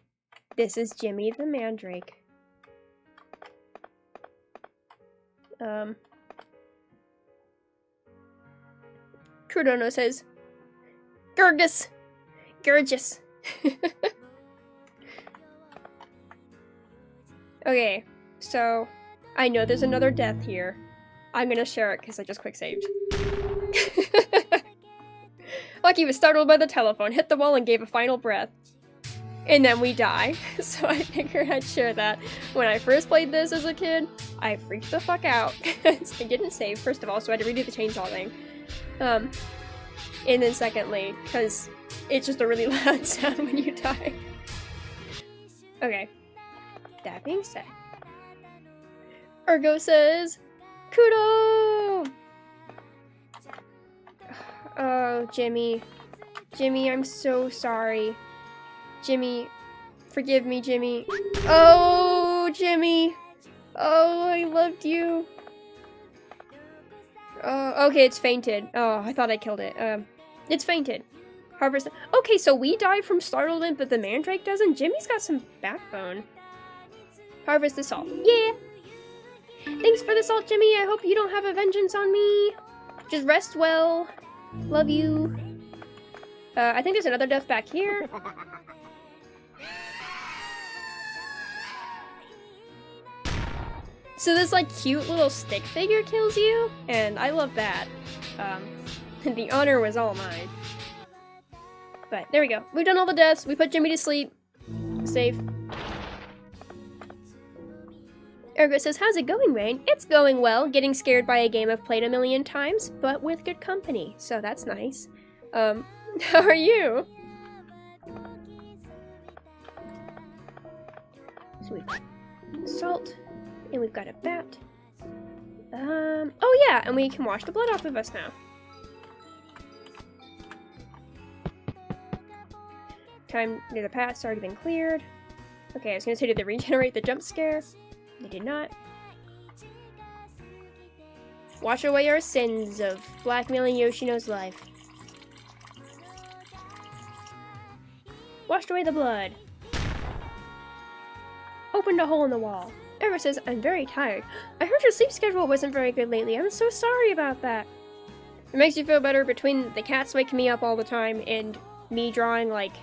This is Jimmy the Mandrake. Trudono says, Gurgus! Gurgis! Okay, so I know there's another death here. I'm gonna share it because I just quick saved. Lucky was startled by the telephone, hit the wall, and gave a final breath. And then we die. So I figured I'd share that. When I first played this as a kid, I freaked the fuck out. I didn't save, first of all, so I had to redo the chainsaw thing. And then secondly, because it's just a really loud sound when you die. Okay. That being said, Ergo says, Kudo! Oh, Jimmy. Jimmy, I'm so sorry. Jimmy, forgive me, Jimmy. Oh, Jimmy. Oh, I loved you. Oh, okay, it's fainted. Oh, I thought I killed it. It's fainted. Harvest. Okay, so we die from startlement, but the Mandrake doesn't? Jimmy's got some backbone. Harvest the salt. Yeah. Thanks for the salt, Jimmy. I hope you don't have a vengeance on me. Just rest well. Love you. I think there's another death back here. So this like cute little stick figure kills you, and I love that. The honor was all mine. But there we go. We've done all the deaths. We put Jimmy to sleep. Save. Ergo says, how's it going, Rain? It's going well. Getting scared by a game I've played a million times, but with good company. So that's nice. How are you? So we've got salt, and we've got a bat. Oh yeah, and we can wash the blood off of us now. Time near the pat's already been cleared. Okay, I was gonna say, did they regenerate the jump scare? They did not. Wash away our sins of blackmailing Yoshino's life. Washed away the blood. Opened a hole in the wall. Ergo says, I'm very tired. I heard your sleep schedule wasn't very good lately. I'm so sorry about that. It makes you feel better between the cats waking me up all the time and me drawing, like,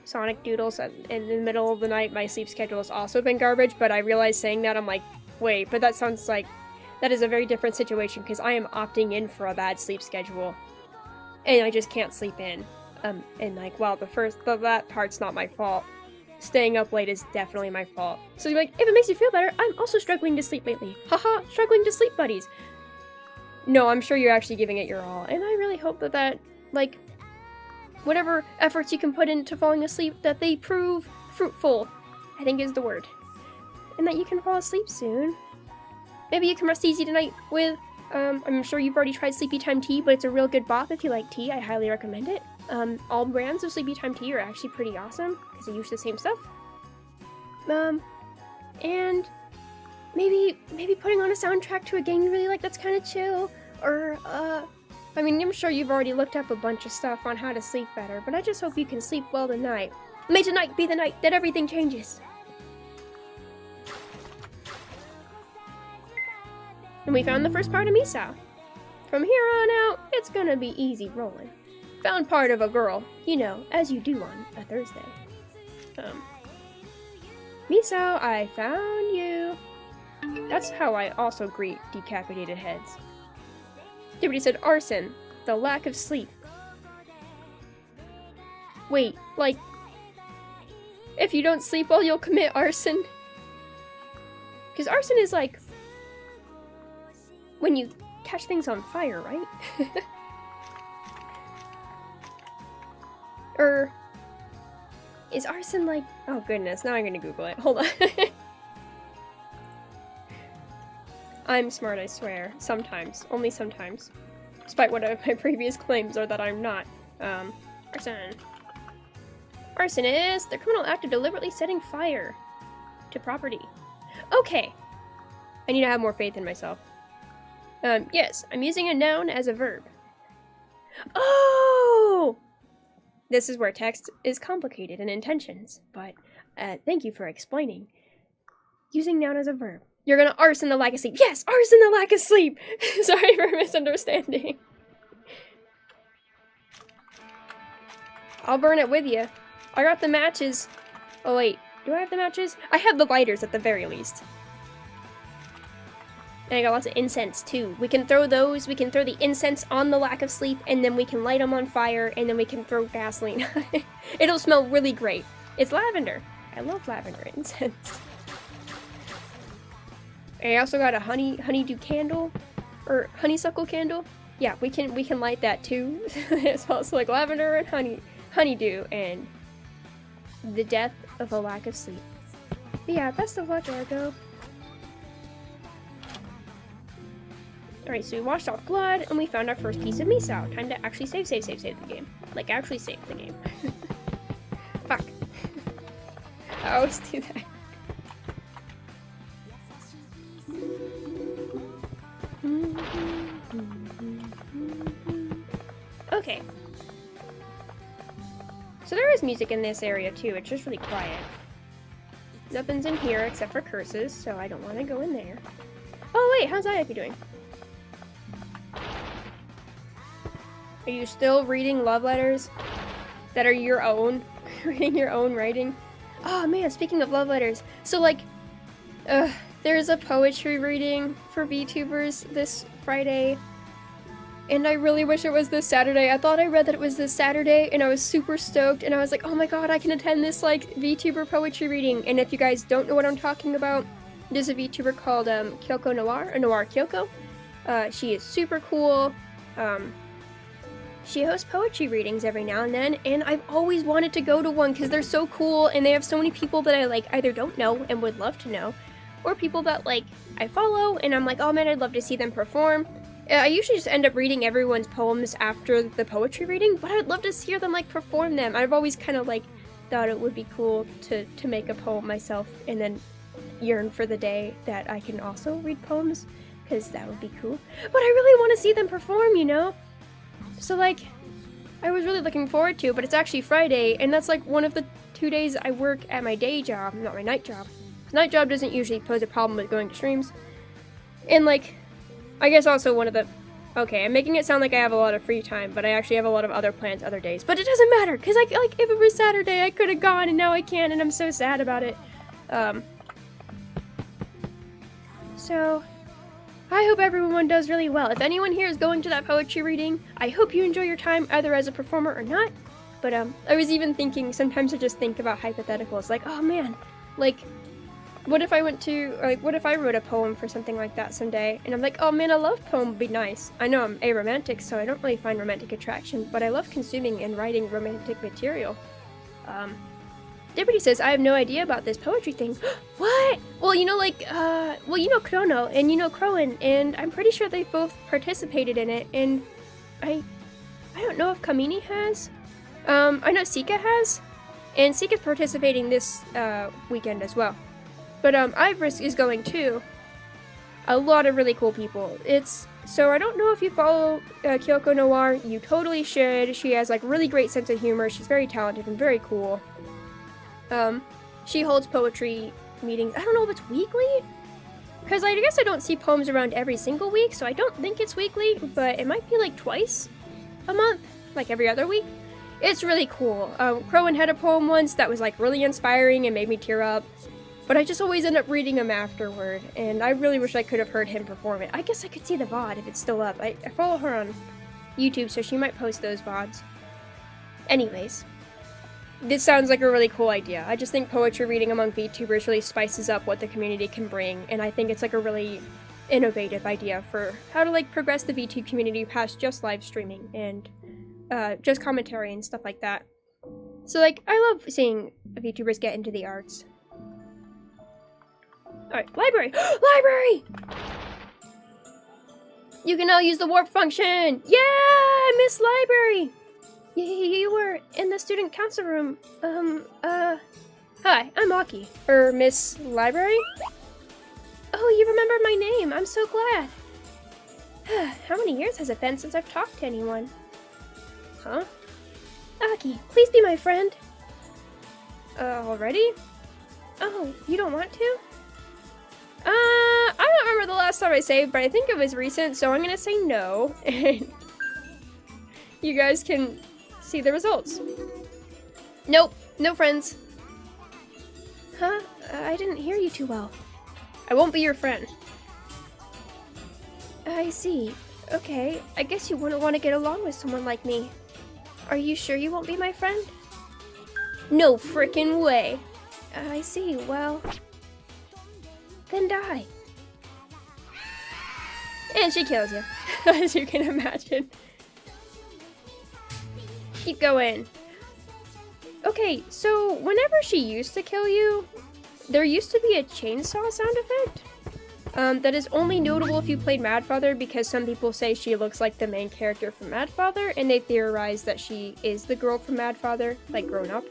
Sonic Doodles in the middle of the night. My sleep schedule has also been garbage, but I realized saying that, I'm like, wait, but that sounds like, that is a very different situation, because I am opting in for a bad sleep schedule. And I just can't sleep in. And like, well, that part's not my fault. Staying up late is definitely my fault. So you're like, if it makes you feel better, I'm also struggling to sleep lately. Haha, struggling to sleep buddies. No, I'm sure you're actually giving it your all. And I really hope that, like, whatever efforts you can put into falling asleep, that they prove fruitful, I think is the word. And that you can fall asleep soon. Maybe you can rest easy tonight with, I'm sure you've already tried Sleepy Time tea, but it's a real good bop if you like tea. I highly recommend it. all brands of Sleepy Time Tea are actually pretty awesome because they use the same stuff. And maybe putting on a soundtrack to a game you really like that's kind of chill, or I mean, I'm sure you've already looked up a bunch of stuff on how to sleep better, but I just hope you can sleep well tonight. May tonight be the night that everything changes. And we found the first part of Misao. From here on out, it's gonna be easy rolling. Found part of a girl, you know, as you do on a Thursday. Misao, I found you. That's how I also greet decapitated heads. Deputy said arson, the lack of sleep. Wait, like, if you don't sleep well, you'll commit arson? Because arson is like when you catch things on fire, right? Or is arson like... Oh goodness, now I'm gonna Google it. Hold on. I'm smart, I swear. Sometimes. Only sometimes. Despite what my previous claims are that I'm not. Arson. Arson is the criminal act of deliberately setting fire to property. Okay. I need to have more faith in myself. Yes, I'm using a noun as a verb. Oh! This is where text is complicated in intentions, but thank you for explaining. Using noun as a verb. You're gonna arson the lack of sleep. Yes, arson the lack of sleep! Sorry for misunderstanding. I'll burn it with you. I got the matches. Oh wait, do I have the matches? I have the lighters at the very least. And I got lots of incense too. We can throw those, we can throw the incense on the lack of sleep, and then we can light them on fire, and then we can throw gasoline on it. It'll smell really great. It's lavender. I love lavender incense. I also got a honeydew candle, or honeysuckle candle. Yeah, we can light that too. It smells like lavender and honeydew, and the death of a lack of sleep. But yeah, best of luck, Ergo. Alright, so we washed off blood, and we found our first piece of Misao. Time to actually save the game. Like, actually save the game. Fuck. I always do that. Okay. So there is music in this area too, it's just really quiet. Nothing's in here except for curses, so I don't want to go in there. Oh wait, how's Ayaki doing? Are you still reading love letters that are your own? Reading your own writing? Oh man, speaking of love letters, so like, there's a poetry reading for VTubers this Friday, and I really wish it was this Saturday. I thought I read that it was this Saturday, and I was super stoked, and I was like, oh my god, I can attend this, like, VTuber poetry reading. And if you guys don't know what I'm talking about, there's a VTuber called, Kyoko Noir, or Noir Kyoko. She is super cool. She hosts poetry readings every now and then, and I've always wanted to go to one, because they're so cool, and they have so many people that I, like, either don't know and would love to know, or people that, like, I follow, and I'm like, oh man, I'd love to see them perform. I usually just end up reading everyone's poems after the poetry reading, but I'd love to hear them, like, perform them. I've always kind of, like, thought it would be cool to make a poem myself, and then yearn for the day that I can also read poems, because that would be cool. But I really want to see them perform, you know? So, like, I was really looking forward to it, but it's actually Friday, and that's, like, one of the 2 days I work at my day job, not my night job. Night job doesn't usually pose a problem with going to streams. And, like, I guess also one of the... Okay, I'm making it sound like I have a lot of free time, but I actually have a lot of other plans other days. But it doesn't matter, because, like, if it was Saturday, I could have gone, and now I can't, and I'm so sad about it. So, I hope everyone does really well. If anyone here is going to that poetry reading, I hope you enjoy your time, either as a performer or not. But, I was even thinking, sometimes I just think about hypotheticals, like, oh man, like... What if I what if I wrote a poem for something like that someday, and I'm like, oh man, a love poem would be nice. I know I'm aromantic, so I don't really find romantic attraction, but I love consuming and writing romantic material. Deputy says, I have no idea about this poetry thing. What? Well, you know, like, well, you know Chrono, and you know Crowan, and I'm pretty sure they both participated in it, and I don't know if Kamini has. I know Sika has, and Sika's participating this weekend as well. But Ivris is going too. A lot of really cool people. So I don't know if you follow Kyoko Noir. You totally should. She has like really great sense of humor. She's very talented and very cool. She holds poetry meetings. I don't know if it's weekly, because I guess I don't see poems around every single week, so I don't think it's weekly, but it might be like twice a month, like every other week. It's really cool. Crowan had a poem once that was like really inspiring and made me tear up, but I just always end up reading him afterward, and I really wish I could have heard him perform it. I guess I could see the VOD if it's still up. I follow her on YouTube, so she might post those VODs. Anyways, this sounds like a really cool idea. I just think poetry reading among VTubers really spices up what the community can bring, and I think it's like a really innovative idea for how to like progress the VTube community past just live streaming and just commentary and stuff like that. So like, I love seeing VTubers get into the arts. Alright, library! Library! You can now use the warp function! Yeah! Miss Library! You were in the student council room. Hi, I'm Aki. Miss Library? Oh, you remember my name. I'm so glad. How many years has it been since I've talked to anyone? Huh? Aki, please be my friend. Already? Oh, you don't want to? I don't remember the last time I saved, but I think it was recent, so I'm gonna say no. And you guys can see the results. Nope, no friends. Huh? I didn't hear you too well. I won't be your friend. I see. Okay, I guess you wouldn't want to get along with someone like me. Are you sure you won't be my friend? No frickin' way. I see, well... then die. And she kills you, as you can imagine. Keep going. Okay, so whenever she used to kill you, there used to be a chainsaw sound effect. That is only notable if you played Madfather, because some people say she looks like the main character from Madfather, and they theorize that she is the girl from Madfather, like grown up.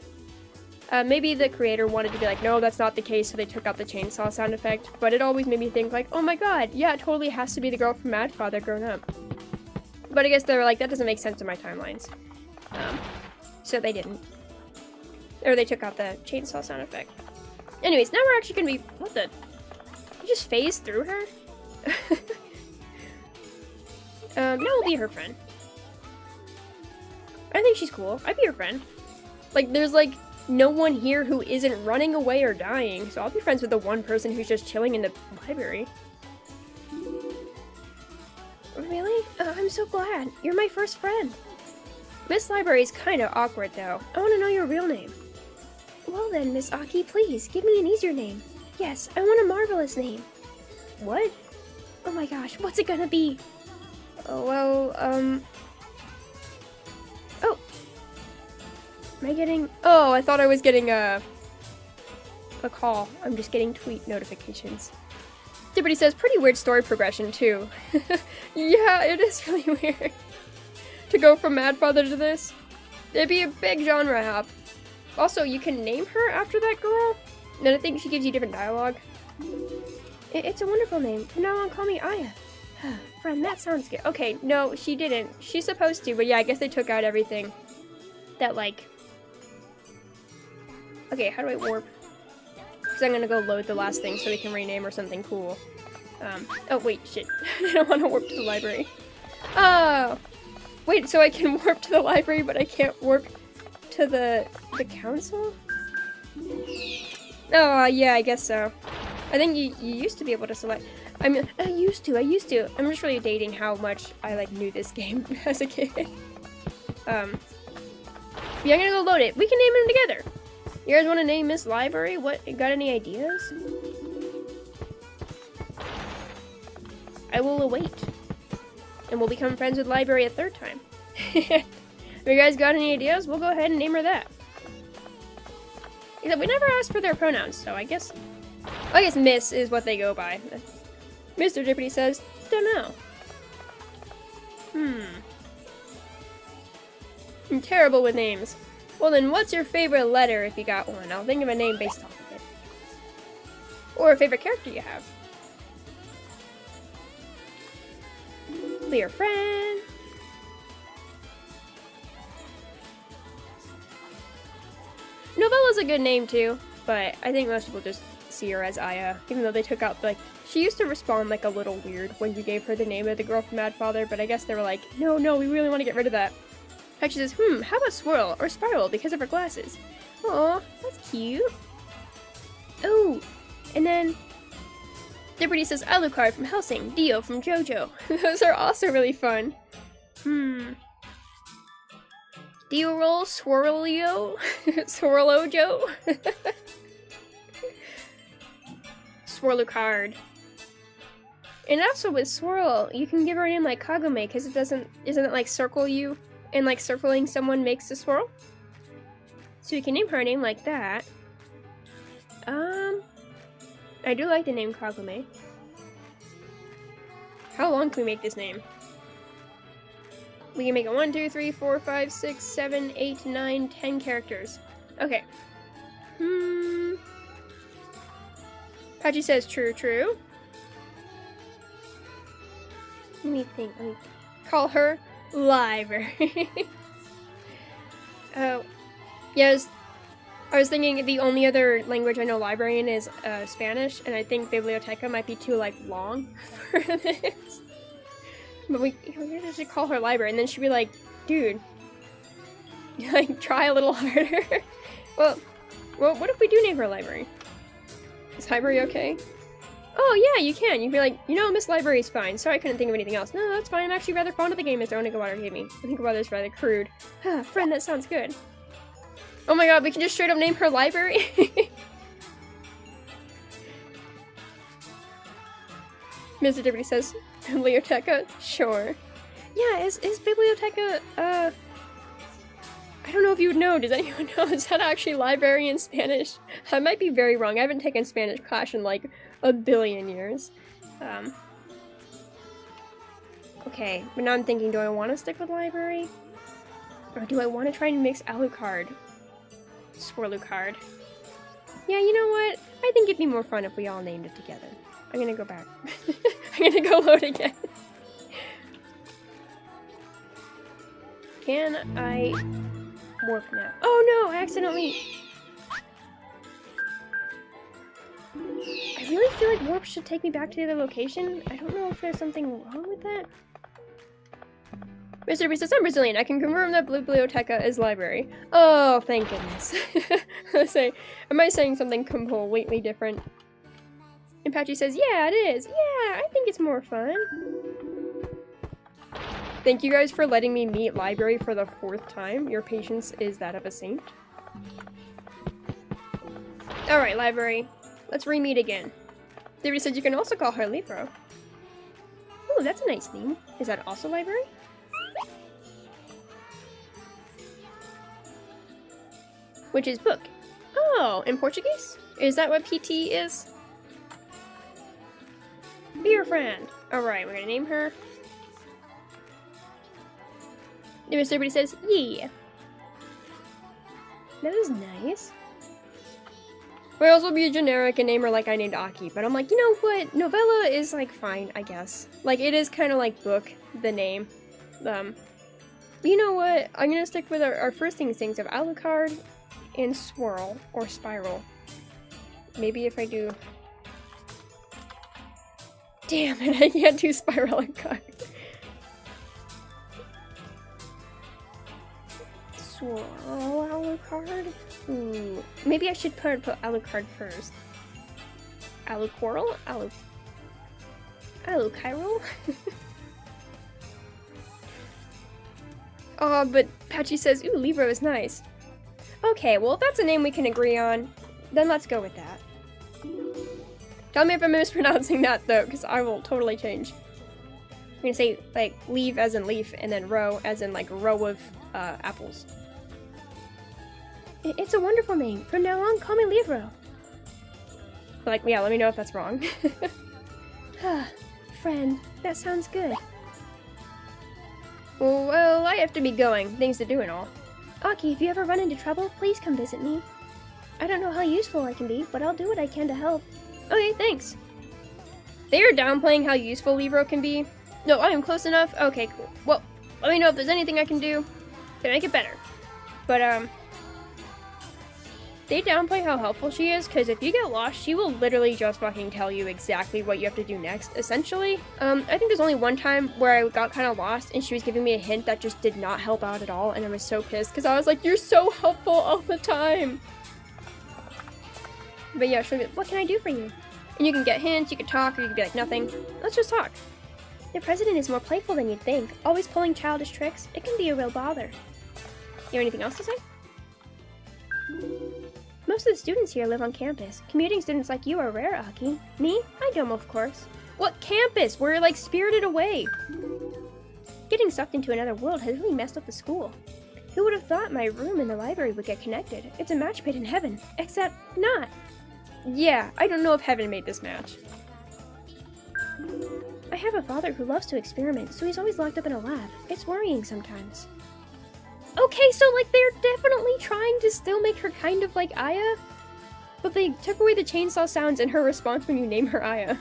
Maybe the creator wanted to be like, no, that's not the case, so they took out the chainsaw sound effect, but it always made me think like, oh my god, yeah, it totally has to be the girl from Madfather grown up. But I guess they were like, that doesn't make sense in my timelines. So they didn't. Or they took out the chainsaw sound effect. Anyways, now we're actually gonna be, what the? You just phased through her? Now we'll be her friend. I think she's cool. I'd be her friend. Like, there's like no one here who isn't running away or dying, so I'll be friends with the one person who's just chilling in the library. Really? I'm so glad. You're my first friend. Miss Library is kind of awkward, though. I want to know your real name. Well then, Miss Aki, please, give me an easier name. Yes, I want a marvelous name. What? Oh my gosh, what's it gonna be? Oh, well, oh. Am I getting... Oh, I thought I was getting a call. I'm just getting tweet notifications. Dippity says, pretty weird story progression, too. Yeah, it is really weird. To go from Madfather to this. It'd be a big genre hop. Also, you can name her after that girl. And I think she gives you different dialogue. It's a wonderful name. From now on, call me Aya. Friend, that sounds good. Okay, no, she didn't. She's supposed to, but yeah, I guess they took out everything. That, like... Okay, how do I warp? Because I'm gonna go load the last thing so we can rename her something cool. Oh, wait, shit. I don't want to warp to the library. Oh! Wait, so I can warp to the library, but I can't warp to the council? Oh, yeah, I guess so. I think you used to be able to select... I mean, I used to. I'm just really dating how much I, like, knew this game as a kid. Yeah, I'm gonna go load it. We can name them together. You guys want to name Miss Library? What? Got any ideas? I will await. And we'll become friends with Library a third time. If you guys got any ideas, we'll go ahead and name her that. Except we never asked for their pronouns, so I guess Miss is what they go by. Mr. Dippity says, dunno. I'm terrible with names. Well then, what's your favorite letter if you got one? I'll think of a name based off of it. Or a favorite character you have. Be your friend. Novella's a good name too, but I think most people just see her as Aya, even though they took out, like, she used to respond like a little weird when you gave her the name of the girl from Mad Father, but I guess they were like, no, we really want to get rid of that. Patchy says, how about Swirl or Spiral because of her glasses? Aw, that's cute. Oh, and then Liberty says Alucard from Hellsing, Dio from JoJo. Those are also really fun. Dio roll, Swirlio, Swirlojo. Swirlucard. And also with Swirl, you can give her a name like Kagome because isn't it like circle you? And like circling someone makes a swirl? So you can name her a name like that. I do like the name Kagome. How long can we make this name? We can make it 1, 2, 3, 4, 5, 6, 7, 8, 9, 10 characters. Okay. Patchy says true. Let me think. Call her Library. Oh, yes. I was thinking the only other language I know librarian is Spanish, and I think biblioteca might be too like long for this. But we should call her Library, and then she'd be like, dude, like try a little harder. well, what if we do name her Library? Is Library okay? Oh yeah, you can. You'd be like, Miss Library's fine. Sorry I couldn't think of anything else. No, that's fine. I'm actually rather fond of the game as the Oniga Water gave me. I think Water's rather crude. Friend, that sounds good. Oh my god, we can just straight up name her Library? Mr. Deputy says, Biblioteca? Sure. Yeah, is Biblioteca, I don't know if you would know. Does anyone know? Is that actually library in Spanish? I might be very wrong. I haven't taken Spanish class in like a billion years. Okay, but now I'm thinking, do I want to stick with library? Or do I want to try and mix Alucard? Swirlucard. Yeah, you know what? I think it'd be more fun if we all named it together. I'm gonna go back. I'm gonna go load again. Can I warp now? Oh no, I accidentally... I really feel like warp should take me back to the other location. I don't know if there's something wrong with that. Mr. B says, I'm Brazilian. I can confirm that Biblioteca is library. Oh, thank goodness. Am I saying something completely different? And Patchy says, yeah, it is. Yeah, I think it's more fun. Thank you guys for letting me meet Library for the 4th time. Your patience is that of a saint. Alright, Library. Let's re-meet again. David said you can also call her Libro. Oh, that's a nice name. Is that also Library? Which is book. Oh, in Portuguese? Is that what PT is? Be your friend. Alright, we're gonna name her. Mr. Everybody says, yeah. That is nice. Might also be a generic and name her like I named Aki, but I'm like, you know what? Novella is like fine, I guess. Like it is kind of like book, the name. You know what? I'm gonna stick with our first instincts of Alucard and Swirl or Spiral. Maybe if I do... Damn it, I can't do Spiral and card. Swirl Alucard? Ooh. Maybe I should put Alucard first. Aluquirl? Aluchiral? Oh, but Patchy says, ooh, Libro is nice. Okay, well if that's a name we can agree on, then let's go with that. Tell me if I'm mispronouncing that though, because I will totally change. I'm gonna say like leave as in leaf, and then row as in like row of apples. It's a wonderful name. From now on, call me Libro. Like, yeah, let me know if that's wrong. Friend, that sounds good. Well, I have to be going. Things to do and all. Aki, if you ever run into trouble, please come visit me. I don't know how useful I can be, but I'll do what I can to help. Okay, thanks. They are downplaying how useful Libro can be. No, I am close enough. Okay, cool. Well, let me know if there's anything I can do to make it better. But, they downplay how helpful she is, because if you get lost, she will literally just fucking tell you exactly what you have to do next, essentially. I think there's only one time where I got kind of lost, and she was giving me a hint that just did not help out at all, and I was so pissed, because I was like, you're so helpful all the time! But yeah, she'll be like, what can I do for you? And you can get hints, you can talk, or you can be like, nothing. Let's just talk. The president is more playful than you'd think, always pulling childish tricks. It can be a real bother. You have anything else to say? Most of the students here live on campus. Commuting students like you are rare, Aki. Me? I don't, of course. What campus? We're like spirited away. Getting sucked into another world has really messed up the school. Who would have thought my room and the library would get connected? It's a match made in heaven. Except not. Yeah, I don't know if heaven made this match. I have a father who loves to experiment, so he's always locked up in a lab. It's worrying sometimes. Okay, so like they're definitely trying to still make her kind of like Aya, but they took away the chainsaw sounds in her response when you name her Aya.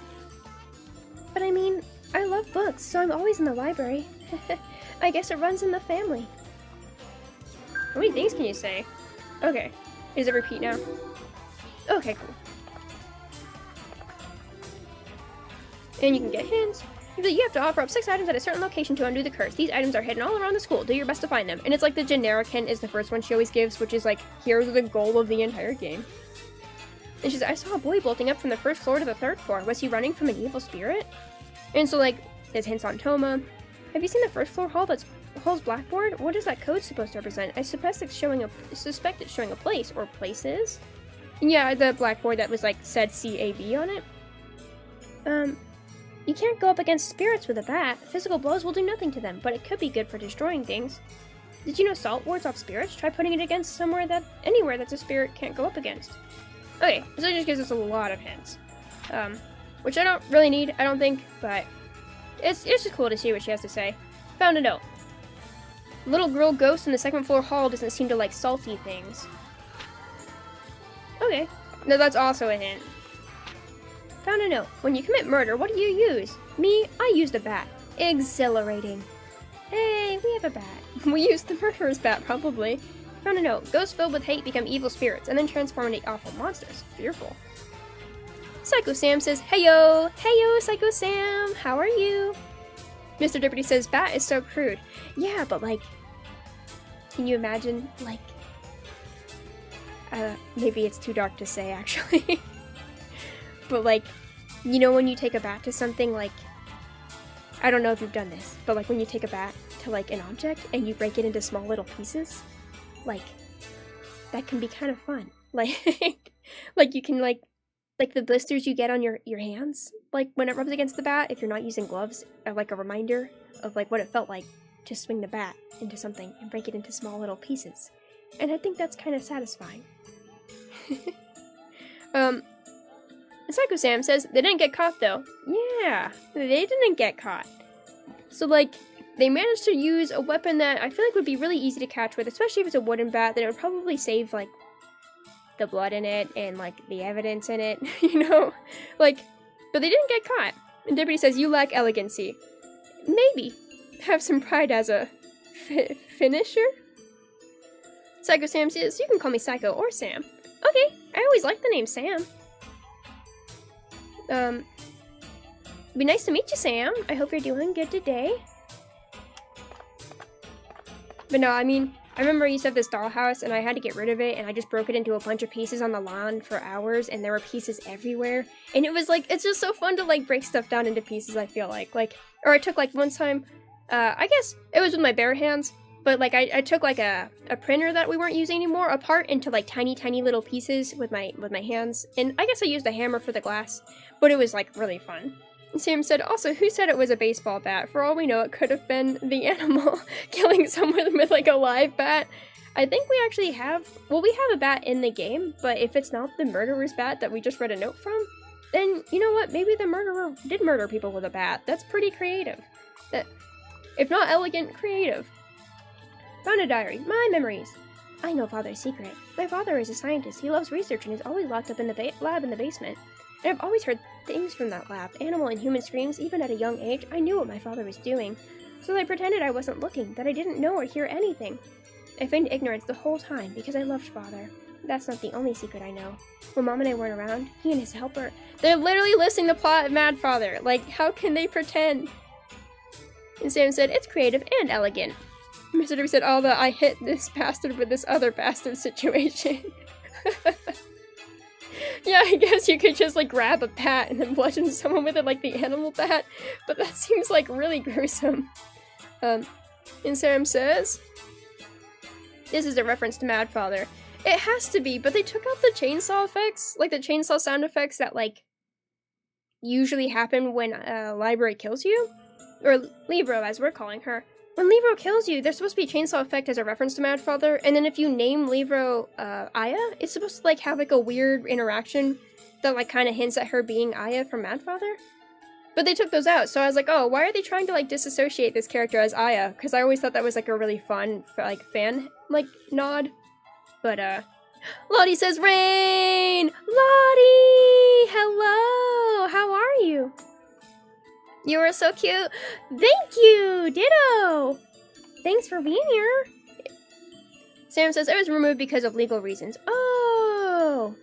But I mean, I love books, so I'm always in the library. I guess it runs in the family. How many things can you say? Okay, does it repeat now? Okay, cool. And you can get hints. You have to offer up 6 items at a certain location to undo the curse. These items are hidden all around the school. Do your best to find them. And it's like the generic hint is the first one she always gives, which is like, here's the goal of the entire game. And she's like, I saw a boy bolting up from the 1st floor to the 3rd floor. Was he running from an evil spirit? And so like, there's hints on Toma. Have you seen the 1st floor hall's blackboard? What is that code supposed to represent? I suspect it's showing a place or places. Yeah, the blackboard that was like said CAB on it. You can't go up against spirits with a bat. Physical blows will do nothing to them, but it could be good for destroying things. Did you know salt wards off spirits? Try putting it against anywhere that's a spirit can't go up against. Okay, so it just gives us a lot of hints. Which I don't really need, I don't think, but it's just cool to see what she has to say. Found a note. Little girl ghost in the 2nd floor hall doesn't seem to like salty things. Okay, no, that's also a hint. Found a note. When you commit murder, what do you use? Me, I used a bat. Exhilarating. Hey, we have a bat. We used the murderer's bat, probably. Found a note. Ghosts filled with hate become evil spirits and then transform into awful monsters. Fearful. Psycho Sam says, Heyo! Heyo, Psycho Sam! How are you? Mr. Deputy says, bat is so crude. Yeah, but like, can you imagine, like, maybe it's too dark to say, actually. But like, you know when you take a bat to something, like, I don't know if you've done this, but like when you take a bat to like an object and you break it into small little pieces, like, that can be kind of fun. Like, like you can like the blisters you get on your hands, like when it rubs against the bat, if you're not using gloves, are like a reminder of like what it felt like to swing the bat into something and break it into small little pieces. And I think that's kind of satisfying. Psycho Sam says, they didn't get caught though. Yeah, they didn't get caught. So like, they managed to use a weapon that I feel like would be really easy to catch with, especially if it's a wooden bat, then it would probably save like the blood in it and like the evidence in it, you know? Like, but they didn't get caught. And Deputy says, you lack elegancy. Maybe. Have some pride as a finisher? Psycho Sam says, you can call me Psycho or Sam. Okay, I always like the name Sam. Be nice to meet you, Sam. I hope you're doing good today. But no, I mean, I remember I used to have this dollhouse and I had to get rid of it and I just broke it into a bunch of pieces on the lawn for hours and there were pieces everywhere. And it was like, it's just so fun to like break stuff down into pieces, I feel like. Or I took like one time, I guess it was with my bare hands, but like I took like a printer that we weren't using anymore apart into like tiny little pieces with my hands. And I guess I used a hammer for the glass, but it was like really fun. Sam said, also, who said it was a baseball bat? For all we know, it could have been the animal killing someone with like a live bat. I think we actually have, well, we have a bat in the game, but if it's not the murderer's bat that we just read a note from, then you know what? Maybe the murderer did murder people with a bat. That's pretty creative. That, if not elegant, creative. Found a diary. My memories. I know Father's secret. My father is a scientist. He loves research and is always locked up in the lab in the basement. And I've always heard things from that lab, animal and human screams. Even at a young age, I knew what my father was doing. So I pretended I wasn't looking, that I didn't know or hear anything. I feigned ignorance the whole time because I loved Father. That's not the only secret I know. When Mom and I weren't around, he and his helper... They're literally listing the plot of Mad Father. Like, how can they pretend? And Sam said, it's creative and elegant. Mr. W said, oh, I hit this bastard with this other bastard situation. Yeah, I guess you could just, like, grab a bat and then bludgeon someone with it like the animal bat. But that seems, like, really gruesome. And Sam says... This is a reference to Mad Father. It has to be, but they took out the chainsaw effects, like the chainsaw sound effects that, like, usually happen when a library kills you. Or Libro, as we're calling her. When Libro kills you, there's supposed to be a chainsaw effect as a reference to Mad Father, and then if you name Libro, Aya, it's supposed to, like, have, like, a weird interaction that, like, kind of hints at her being Aya from Mad Father. But they took those out, so I was like, oh, why are they trying to, like, disassociate this character as Aya? Because I always thought that was, like, a really fun, like, fan, like, nod. But, Lottie says, Rain! Lottie! Hello! How are you? You were so cute. Thank you! Ditto! Thanks for being here. Sam says, it was removed because of legal reasons. Oh!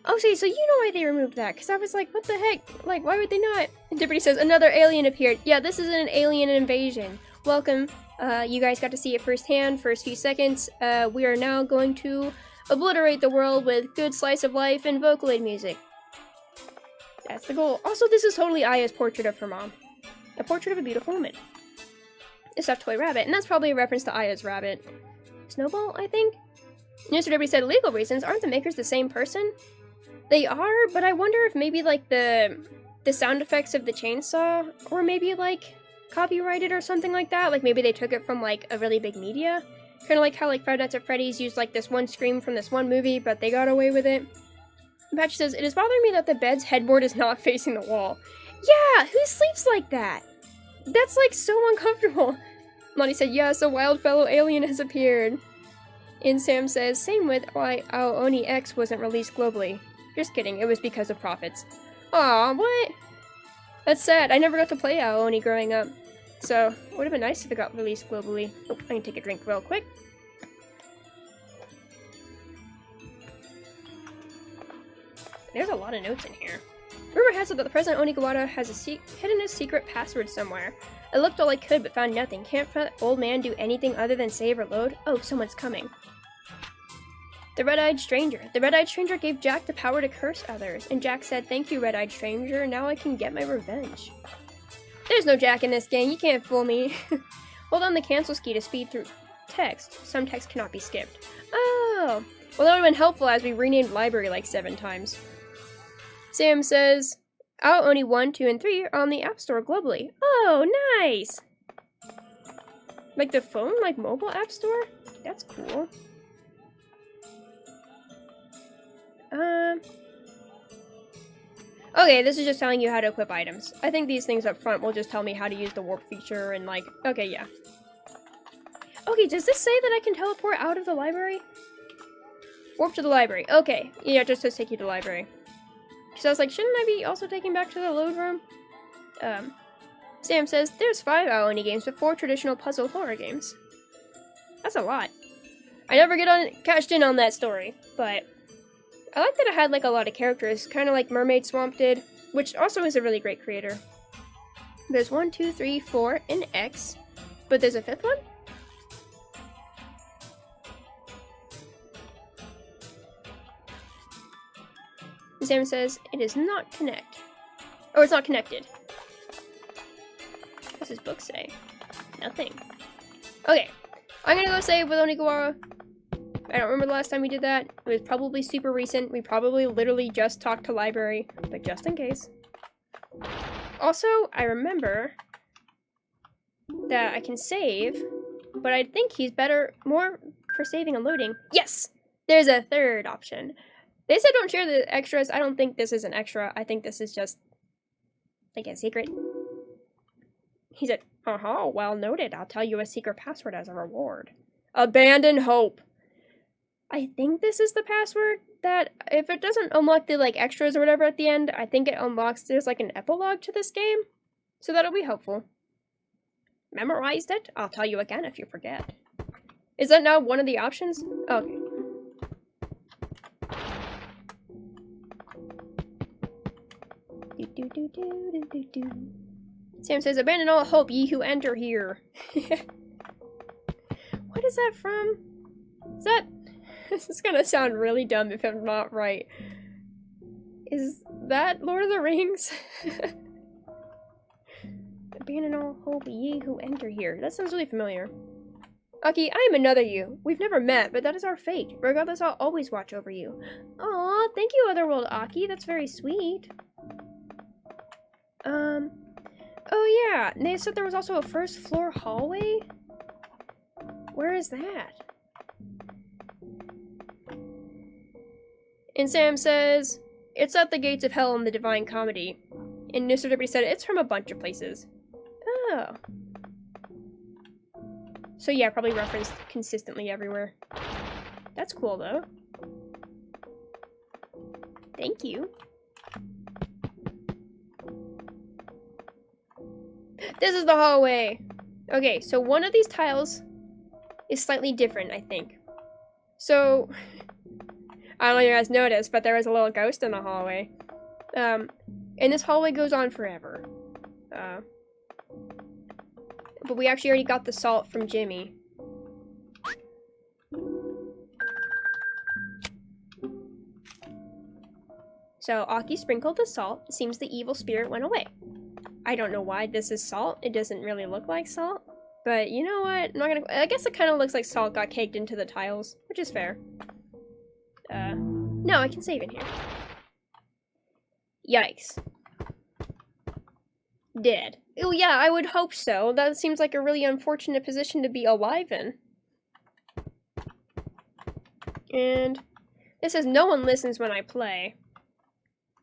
Okay, so you know why they removed that, because I was like, what the heck? Like, why would they not? And Dippity says, another alien appeared. Yeah, this isn't an alien invasion. Welcome. You guys got to see it firsthand, first few seconds. We are now going to obliterate the world with good slice of life and Vocaloid music. That's the goal. Also, this is totally Aya's portrait of her mom. A portrait of a beautiful woman. A stuffed toy rabbit, and that's probably a reference to Aya's rabbit. Snowball, I think? Mr. Derby said, legal reasons, aren't the makers the same person? They are, but I wonder if maybe, like, the sound effects of the chainsaw, or maybe, like, copyrighted or something like that. Like, maybe they took it from, like, a really big media. Kind of like how, like, Five Nights at Freddy's used, like, this one scream from this one movie, but they got away with it. Patch says, it is bothering me that the bed's headboard is not facing the wall. Yeah, who sleeps like that? That's, like, so uncomfortable. Monty said, yes, a wild fellow alien has appeared. And Sam says, same with why Aoni X wasn't released globally. Just kidding, it was because of profits. Aw, what? That's sad, I never got to play Aoni growing up. So, it would have been nice if it got released globally. Oh, I can take a drink real quick. There's a lot of notes in here. Rumor has it that the President Onigawara has hidden a secret password somewhere. I looked all I could but found nothing. Can't that old man do anything other than save or load? Oh, someone's coming. The Red-Eyed Stranger. The Red-Eyed Stranger gave Jack the power to curse others, and Jack said, thank you, Red-Eyed Stranger, now I can get my revenge. There's no Jack in this game, you can't fool me. Hold on the cancel key to speed through text. Some text cannot be skipped. Oh! Well, that would have been helpful as we renamed library like 7 times. Sam says, Aoni 1, 2, and 3 are on the App Store globally. Oh, nice! Like the phone, like mobile App Store? That's cool. Okay, this is just telling you how to equip items. I think these things up front will just tell me how to use the warp feature and like, okay, yeah. Okay, does this say that I can teleport out of the library? Warp to the library. Okay, yeah, it just says take you to the library. So I was like, shouldn't I be also taken back to the load room? Sam says, there's 5 Aoni games but 4 traditional puzzle horror games. That's a lot. I never cashed in on that story, but I like that it had like a lot of characters, kind of like Mermaid Swamp did, which also is a really great creator. There's 1, 2, 3, 4, and X, but there's a 5th one? Sam says, it is not connect. Oh, it's not connected. What does his book say? Nothing. Okay, I'm gonna go save with Onigawara. I don't remember the last time we did that. It was probably super recent. We probably literally just talked to library, but just in case. Also, I remember that I can save, but I think he's more for saving and loading. Yes! There's a 3rd option. They said don't share the extras. I don't think this is an extra. I think this is just, like, a secret. He said, well noted. I'll tell you a secret password as a reward. Abandon hope. I think this is the password that, if it doesn't unlock the, like, extras or whatever at the end, I think it unlocks, there's, like, an epilogue to this game. So that'll be helpful. Memorized it? I'll tell you again if you forget. Is that now one of the options? Okay. Sam says, abandon all hope, ye who enter here. What is that from? Is that... This is gonna sound really dumb if I'm not right. Is that Lord of the Rings? Abandon all hope, ye who enter here. That sounds really familiar. Aki, I am another you. We've never met, but that is our fate. Regardless, I'll always watch over you. Aw, thank you, Otherworld Aki. That's very sweet. Oh yeah, and they said there was also a first floor hallway? Where is that? And Sam says, it's at the gates of hell in the Divine Comedy. And Nusserderby said, it's from a bunch of places. Oh. So yeah, probably referenced consistently everywhere. That's cool though. Thank you. This is the hallway! Okay, so one of these tiles is slightly different, I think. So, I don't know if you guys noticed, but there was a little ghost in the hallway. And this hallway goes on forever. But we actually already got the salt from Jimmy. So, Aki sprinkled the salt. It seems the evil spirit went away. I don't know why this is salt. It doesn't really look like salt. But you know what? I'm not gonna... I guess it kind of looks like salt got caked into the tiles, which is fair. No, I can save in here. Yikes. Dead. Oh yeah, I would hope so. That seems like a really unfortunate position to be alive in. And it says no one listens when I play.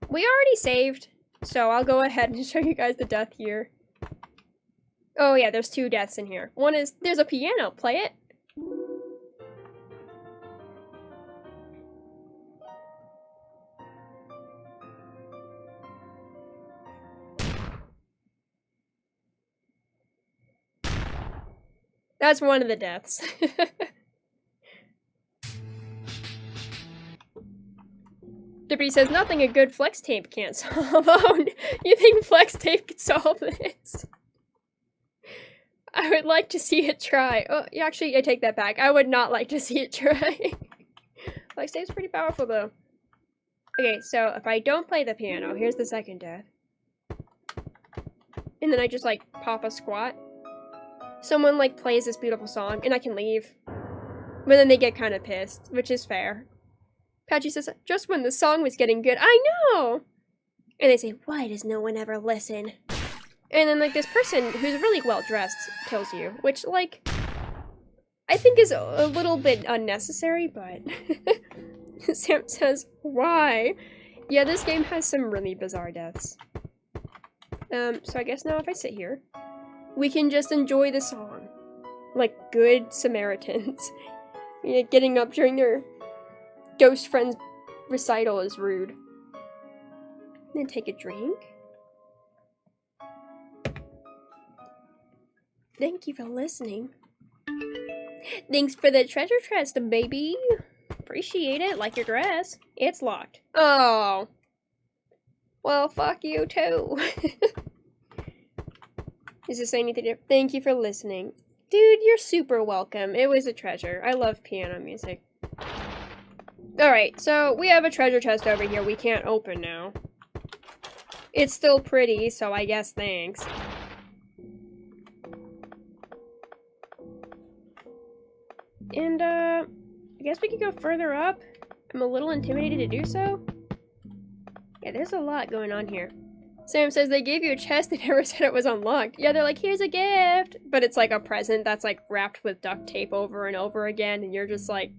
We already saved, so I'll go ahead and show you guys the death here. Oh yeah, there's two deaths in here. One is, there's a piano, play it. That's one of the deaths. Dippy says, nothing a good flex tape can't solve. Oh, you think flex tape could solve this? I would like to see it try. Oh, yeah, actually, I take that back. I would not like to see it try. Flex tape's pretty powerful, though. Okay, so if I don't play the piano, here's the second death. And then I just, like, pop a squat. Someone, like, plays this beautiful song, and I can leave. But then they get kind of pissed, which is fair. Patchy says, just when the song was getting good, I know! And they say, why does no one ever listen? And then, like, this person who's really well-dressed kills you, which, like, I think is a little bit unnecessary, but... Sam says, why? Yeah, this game has some really bizarre deaths. So I guess now if I sit here, we can just enjoy the song. Like good Samaritans. You know, getting up during their ghost friend's recital is rude. Then take a drink. Thank you for listening. Thanks for the treasure chest, baby. Appreciate it, like your dress. It's locked. Oh. Well, fuck you too. Is this anything different? Thank you for listening. Dude, you're super welcome. It was a treasure. I love piano music. Alright, so we have a treasure chest over here we can't open now. It's still pretty, so I guess thanks. And, I guess we could go further up. I'm a little intimidated to do so. Yeah, there's a lot going on here. Sam says they gave you a chest, they never said it was unlocked. Yeah, they're like, here's a gift! But it's like a present that's like wrapped with duct tape over and over again, and you're just like...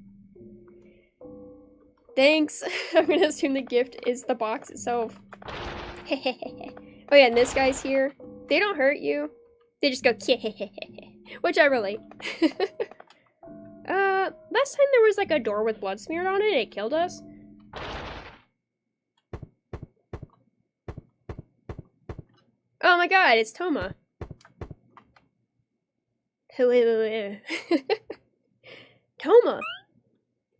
Thanks! I'm gonna assume the gift is the box itself. Oh yeah, and this guy's here. They don't hurt you. They just go, which I relate. Last time there was like a door with blood smeared on it, it killed us. Oh my god, it's Toma. Toma!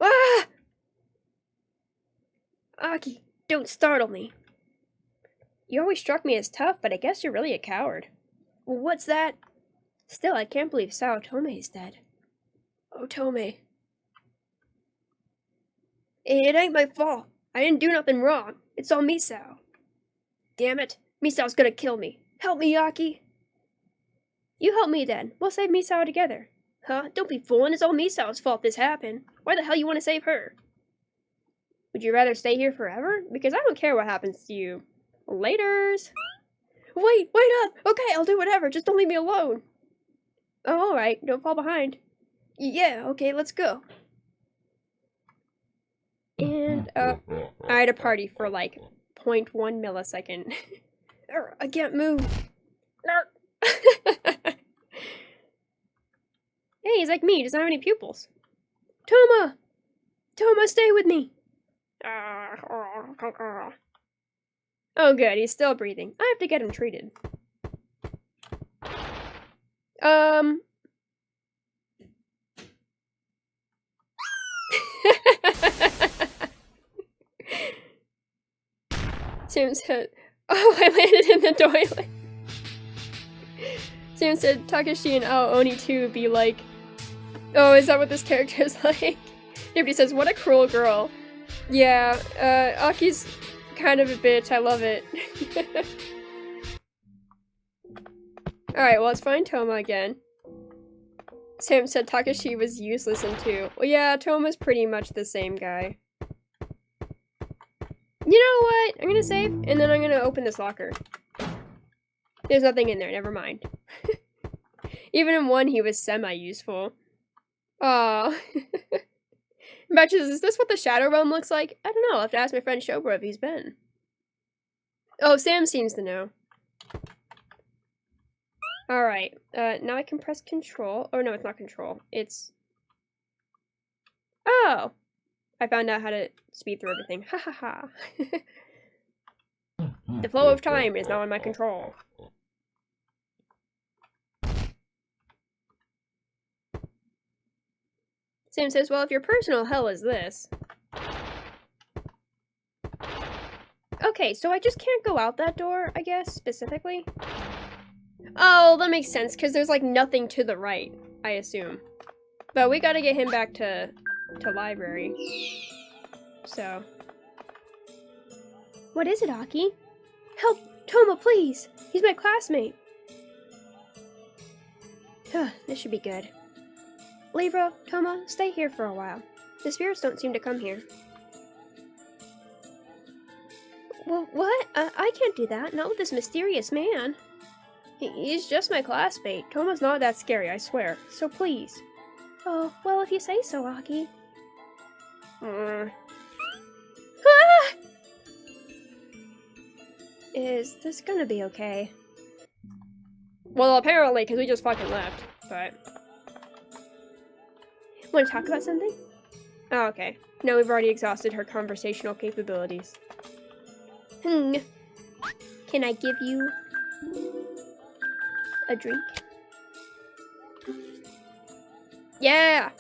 Ah! Aki, don't startle me. You always struck me as tough, but I guess you're really a coward. What's that? Still, I can't believe Sao Tome is dead. Oh, Tome. It ain't my fault. I didn't do nothing wrong. It's all Misao. Damn it. Misao's gonna kill me. Help me, Aki. You help me then. We'll save Misao together. Huh? Don't be fooling. It's all Misao's fault this happened. Why the hell you want to save her? Would you rather stay here forever? Because I don't care what happens to you. Laters. Wait up. Okay, I'll do whatever. Just don't leave me alone. Oh, alright. Don't fall behind. Yeah, okay, let's go. And, I had a party for like 0.1 millisecond. I can't move. Hey, he's like me. He doesn't have any pupils. Toma! Toma, stay with me! Oh, good. He's still breathing. I have to get him treated. Sam said, oh, I landed in the toilet. Sam said, Takashi and Ao Oni 2 would be like, oh, is that what this character is like? Everybody says, what a cruel girl. Yeah, Aki's kind of a bitch. I love it. Alright, well, let's find Toma again. Sam said Takashi was useless in 2. Well, yeah, Toma's pretty much the same guy. You know what? I'm gonna save, and then I'm gonna open this locker. There's nothing in there, never mind. Even in 1, he was semi-useful. Aww. Matches, is this what the Shadow Realm looks like? I don't know, I'll have to ask my friend Shobra if he's been. Oh, Sam seems to know. Alright, now I can press control. Oh no, it's not control. It's... Oh! I found out how to speed through everything. Ha ha ha. The flow of time is now in my control. Sam says, well, if your personal hell is this. Okay, so I just can't go out that door, I guess, specifically. Oh, that makes sense, because there's, like, nothing to the right, I assume. But we gotta get him back to library. So. What is it, Aki? Help! Toma, please! He's my classmate! This should be good. Livro, Toma, stay here for a while. The spirits don't seem to come here. Well, what? I can't do that. Not with this mysterious man. He's just my classmate. Toma's not that scary, I swear. So please. Oh, well, if you say so, Aki. Ah! Is this gonna be okay? Well, apparently, because we just fucking left, but... Want to talk about something? Oh, okay. No, we've already exhausted her conversational capabilities. Can I give you a drink? Yeah!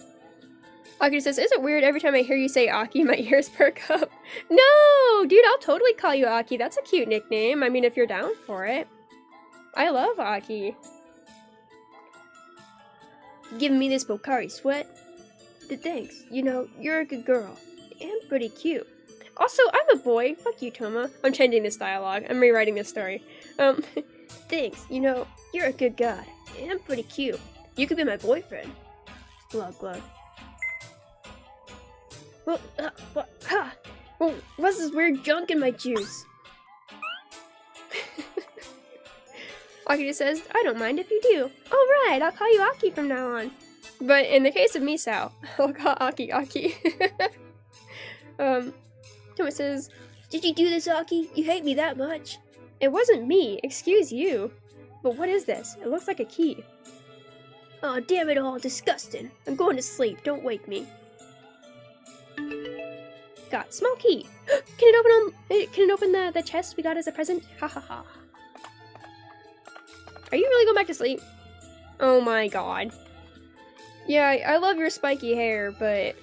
Aki says, is it weird every time I hear you say Aki, my ears perk up? No! Dude, I'll totally call you Aki. That's a cute nickname. I mean, if you're down for it. I love Aki. Giving me this Bokari sweat? Thanks. You know, you're a good girl. And pretty cute. Also, I'm a boy. Fuck you, Toma. I'm changing this dialogue. I'm rewriting this story. Thanks. You know, you're a good guy. And pretty cute. You could be my boyfriend. Glug, glug. Well, what's this weird junk in my juice? Aki just says, I don't mind if you do. Alright, I'll call you Aki from now on. But in the case of Misao, I'll call Aki Aki. Toma says, did you do this, Aki? You hate me that much? It wasn't me, excuse you. But what is this? It looks like a key. Oh, damn it all, disgusting. I'm going to sleep, don't wake me. Got small key. Can it open the chest we got as a present? Ha ha ha. Are you really going back to sleep? Oh my god. Yeah, I love your spiky hair, but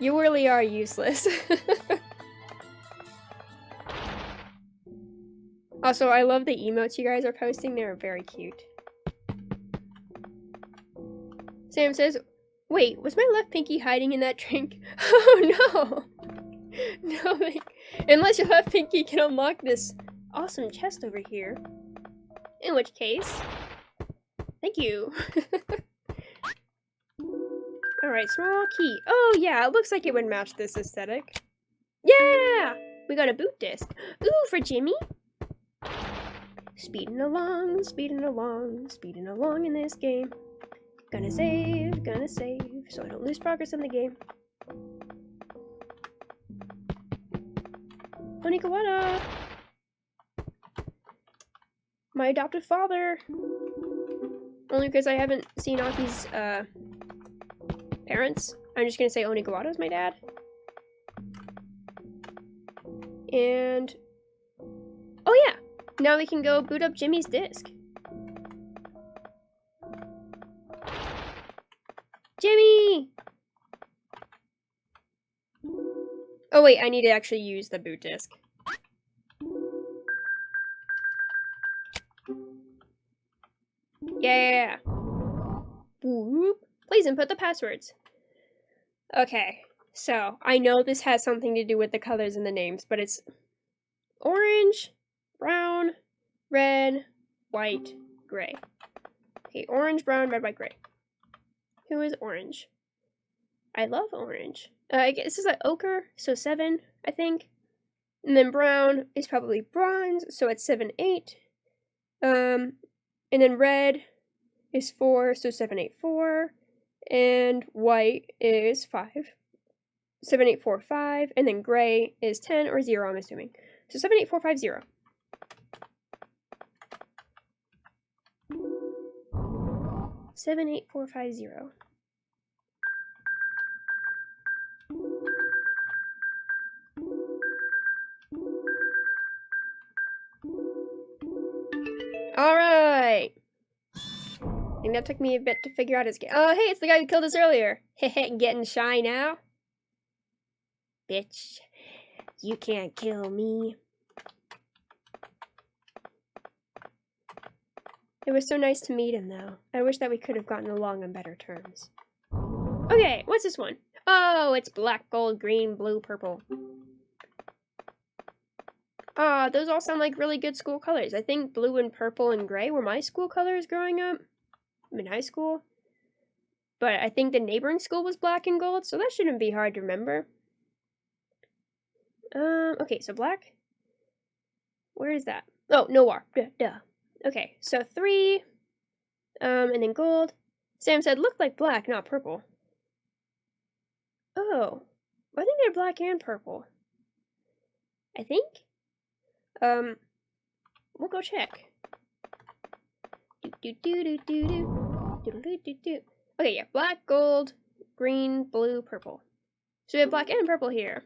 you really are useless. Also, I love the emotes you guys are posting. They're very cute. Sam says, wait, was my left pinky hiding in that drink? Oh no! No, unless your left pinky can unlock this awesome chest over here. In which case, thank you. Alright, small key. Oh yeah, it looks like it would match this aesthetic. Yeah! We got a boot disc. Ooh, for Jimmy? Speeding along, speeding along, speeding along in this game. Gonna save, so I don't lose progress in the game. Onikawara! My adoptive father! Only because I haven't seen Aki's, parents. I'm just gonna say Onikawara's my dad. And... oh yeah! Now we can go boot up Jimmy's disc. Jimmy! Oh wait, I need to actually use the boot disc. Yeah! Boop. Please input the passwords. Okay, so I know this has something to do with the colors and the names, but it's orange, brown, red, white, gray. Okay, orange, brown, red, white, gray. Who is orange? I love orange. I guess this is like ochre, so 7, I think. And then brown is probably bronze, so it's 7, 8. And then red is 4, so 7, 8, 4. And white is 5. 7, 8, 4, 5. And then gray is 10 or 0, I'm assuming. So 7, 8, 4, 5, 0. Seven, 8, 4, 5, 0. Alright! I think that took me a bit to figure out his game. Oh, hey, it's the guy who killed us earlier. Hehe, getting shy now? Bitch. You can't kill me. It was so nice to meet him, though. I wish that we could have gotten along on better terms. Okay, what's this one? Oh, it's black, gold, green, blue, purple. Ah, those all sound like really good school colors. I think blue and purple and gray were my school colors growing up. In high school. But I think the neighboring school was black and gold, so that shouldn't be hard to remember. Okay, so black. Where is that? Oh, Noir. Duh. Okay, so 3. And then gold. Sam said, looked like black, not purple. Oh. I think they're black and purple. I think? We'll go check. Okay, yeah, black, gold, green, blue, purple. So we have black and purple here.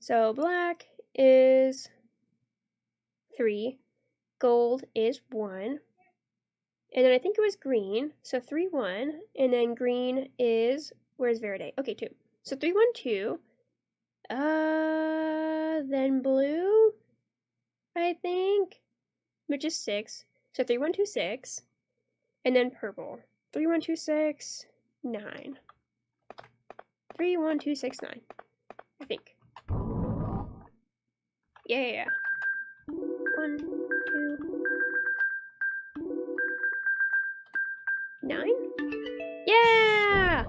So black is 3, gold is 1, and then I think it was green, so 3, 1, and then green is, where's Verde? Okay, 2. So 3, 1, 2, then blue, I think, which is 6, so 3, 1, 2, 6, and then purple, 3, 1, 2, 6, 9, 3, 1, 2, 6, 9, I think. Yeah. 1, 2, 9? Yeah!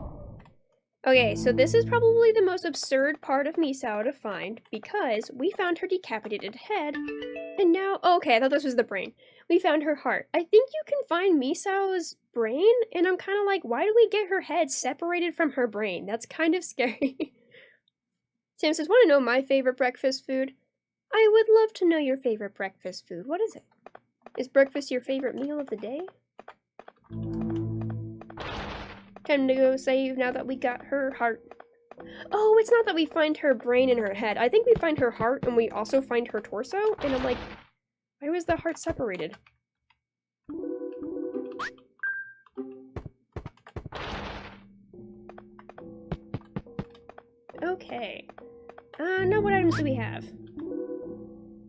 Okay, so this is probably the most absurd part of Misao to find, because we found her decapitated head, and now, okay, I thought this was the brain. We found her heart. I think you can find Misao's brain, and I'm kind of like, why do we get her head separated from her brain? That's kind of scary. Sam says, want to know my favorite breakfast food? I would love to know your favorite breakfast food. What is it? Is breakfast your favorite meal of the day? Time to go save now that we got her heart. Oh, it's not that we find her brain in her head. I think we find her heart and we also find her torso. And I'm like, why was the heart separated? Okay. Now what items do we have?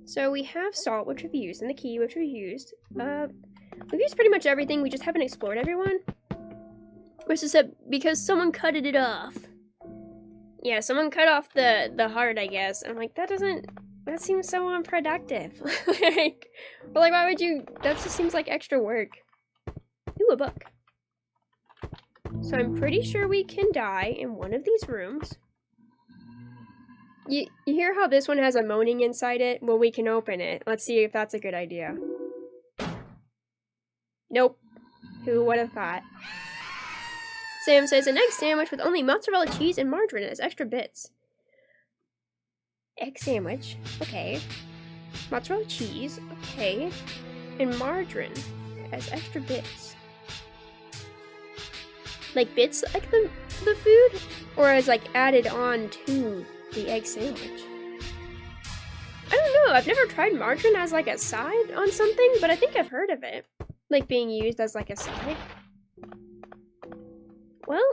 So we have salt, which we've used, and the key, which we've used. We've used pretty much everything, we just haven't explored everyone. Which is because someone cut it off. Yeah, someone cut off the heart, I guess. And I'm like, that seems so unproductive. But like, why would you, that just seems like extra work. Ooh, a book. So I'm pretty sure we can die in one of these rooms. You hear how this one has a moaning inside it? Well, we can open it. Let's see if that's a good idea. Nope. Who would have thought? Sam says, an egg sandwich with only mozzarella cheese and margarine as extra bits. Egg sandwich. Okay. Mozzarella cheese. Okay. And margarine as extra bits. Like bits like the food? Or as like added on to the egg sandwich? I don't know. I've never tried margarine as like a side on something, but I think I've heard of it. Like being used as like a side. Well,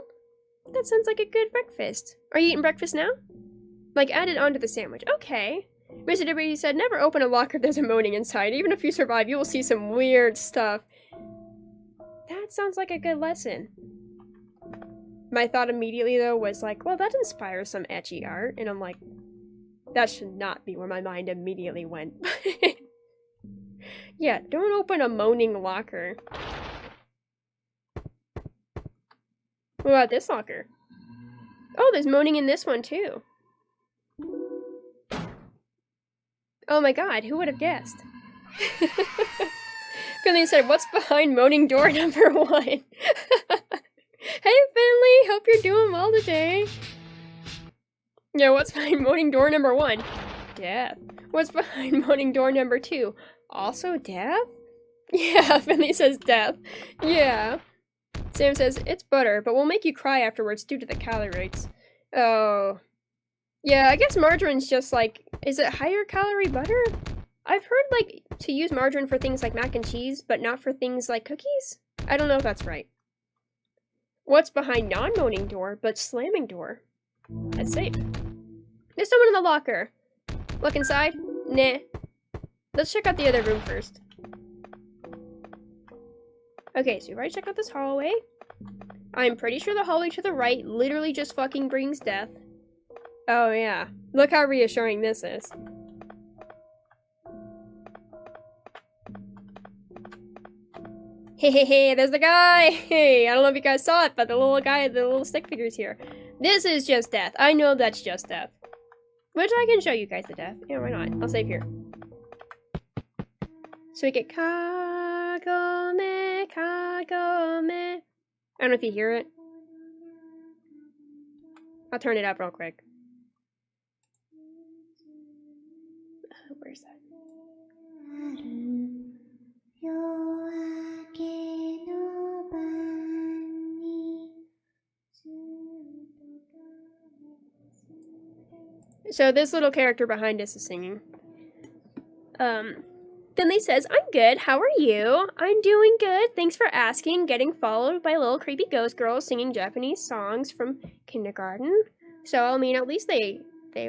that sounds like a good breakfast. Are you eating breakfast now? Like added onto the sandwich. Okay. Mr. W said, never open a locker if there's a moaning inside. Even if you survive, you will see some weird stuff. That sounds like a good lesson. My thought immediately, though, was like, well, that inspires some etchy art. And I'm like, that should not be where my mind immediately went. Yeah, don't open a moaning locker. What about this locker? Oh, there's moaning in this one, too. Oh my god, who would have guessed? Finley said, what's behind moaning door number 1? Hey Finley, hope you're doing well today. Yeah, what's behind moaning door number 1? Death. What's behind moaning door number 2? Also death? Yeah, Finley says death. Yeah. Sam says, it's butter, but will make you cry afterwards due to the calorie rates. Oh. Yeah, I guess margarine's just like, is it higher calorie butter? I've heard like to use margarine for things like mac and cheese, but not for things like cookies? I don't know if that's right. What's behind non-moaning door, but slamming door? That's safe. There's someone in the locker. Look inside? Nah. Let's check out the other room first. Okay, so we've already checked out this hallway. I'm pretty sure the hallway to the right literally just fucking brings death. Oh yeah. Look how reassuring this is. Hey, there's the guy! Hey, I don't know if you guys saw it, but the little guy, the little stick figure's here. This is just death. I know that's just death. Which I can show you guys the death. Yeah, why not? I'll save here. So we get Kagome, Kagome. I don't know if you hear it. I'll turn it up real quick. Where's that? So this little character behind us is singing. Finley says, I'm good. How are you? I'm doing good. Thanks for asking. Getting followed by little creepy ghost girls singing Japanese songs from kindergarten. So, I mean, at least they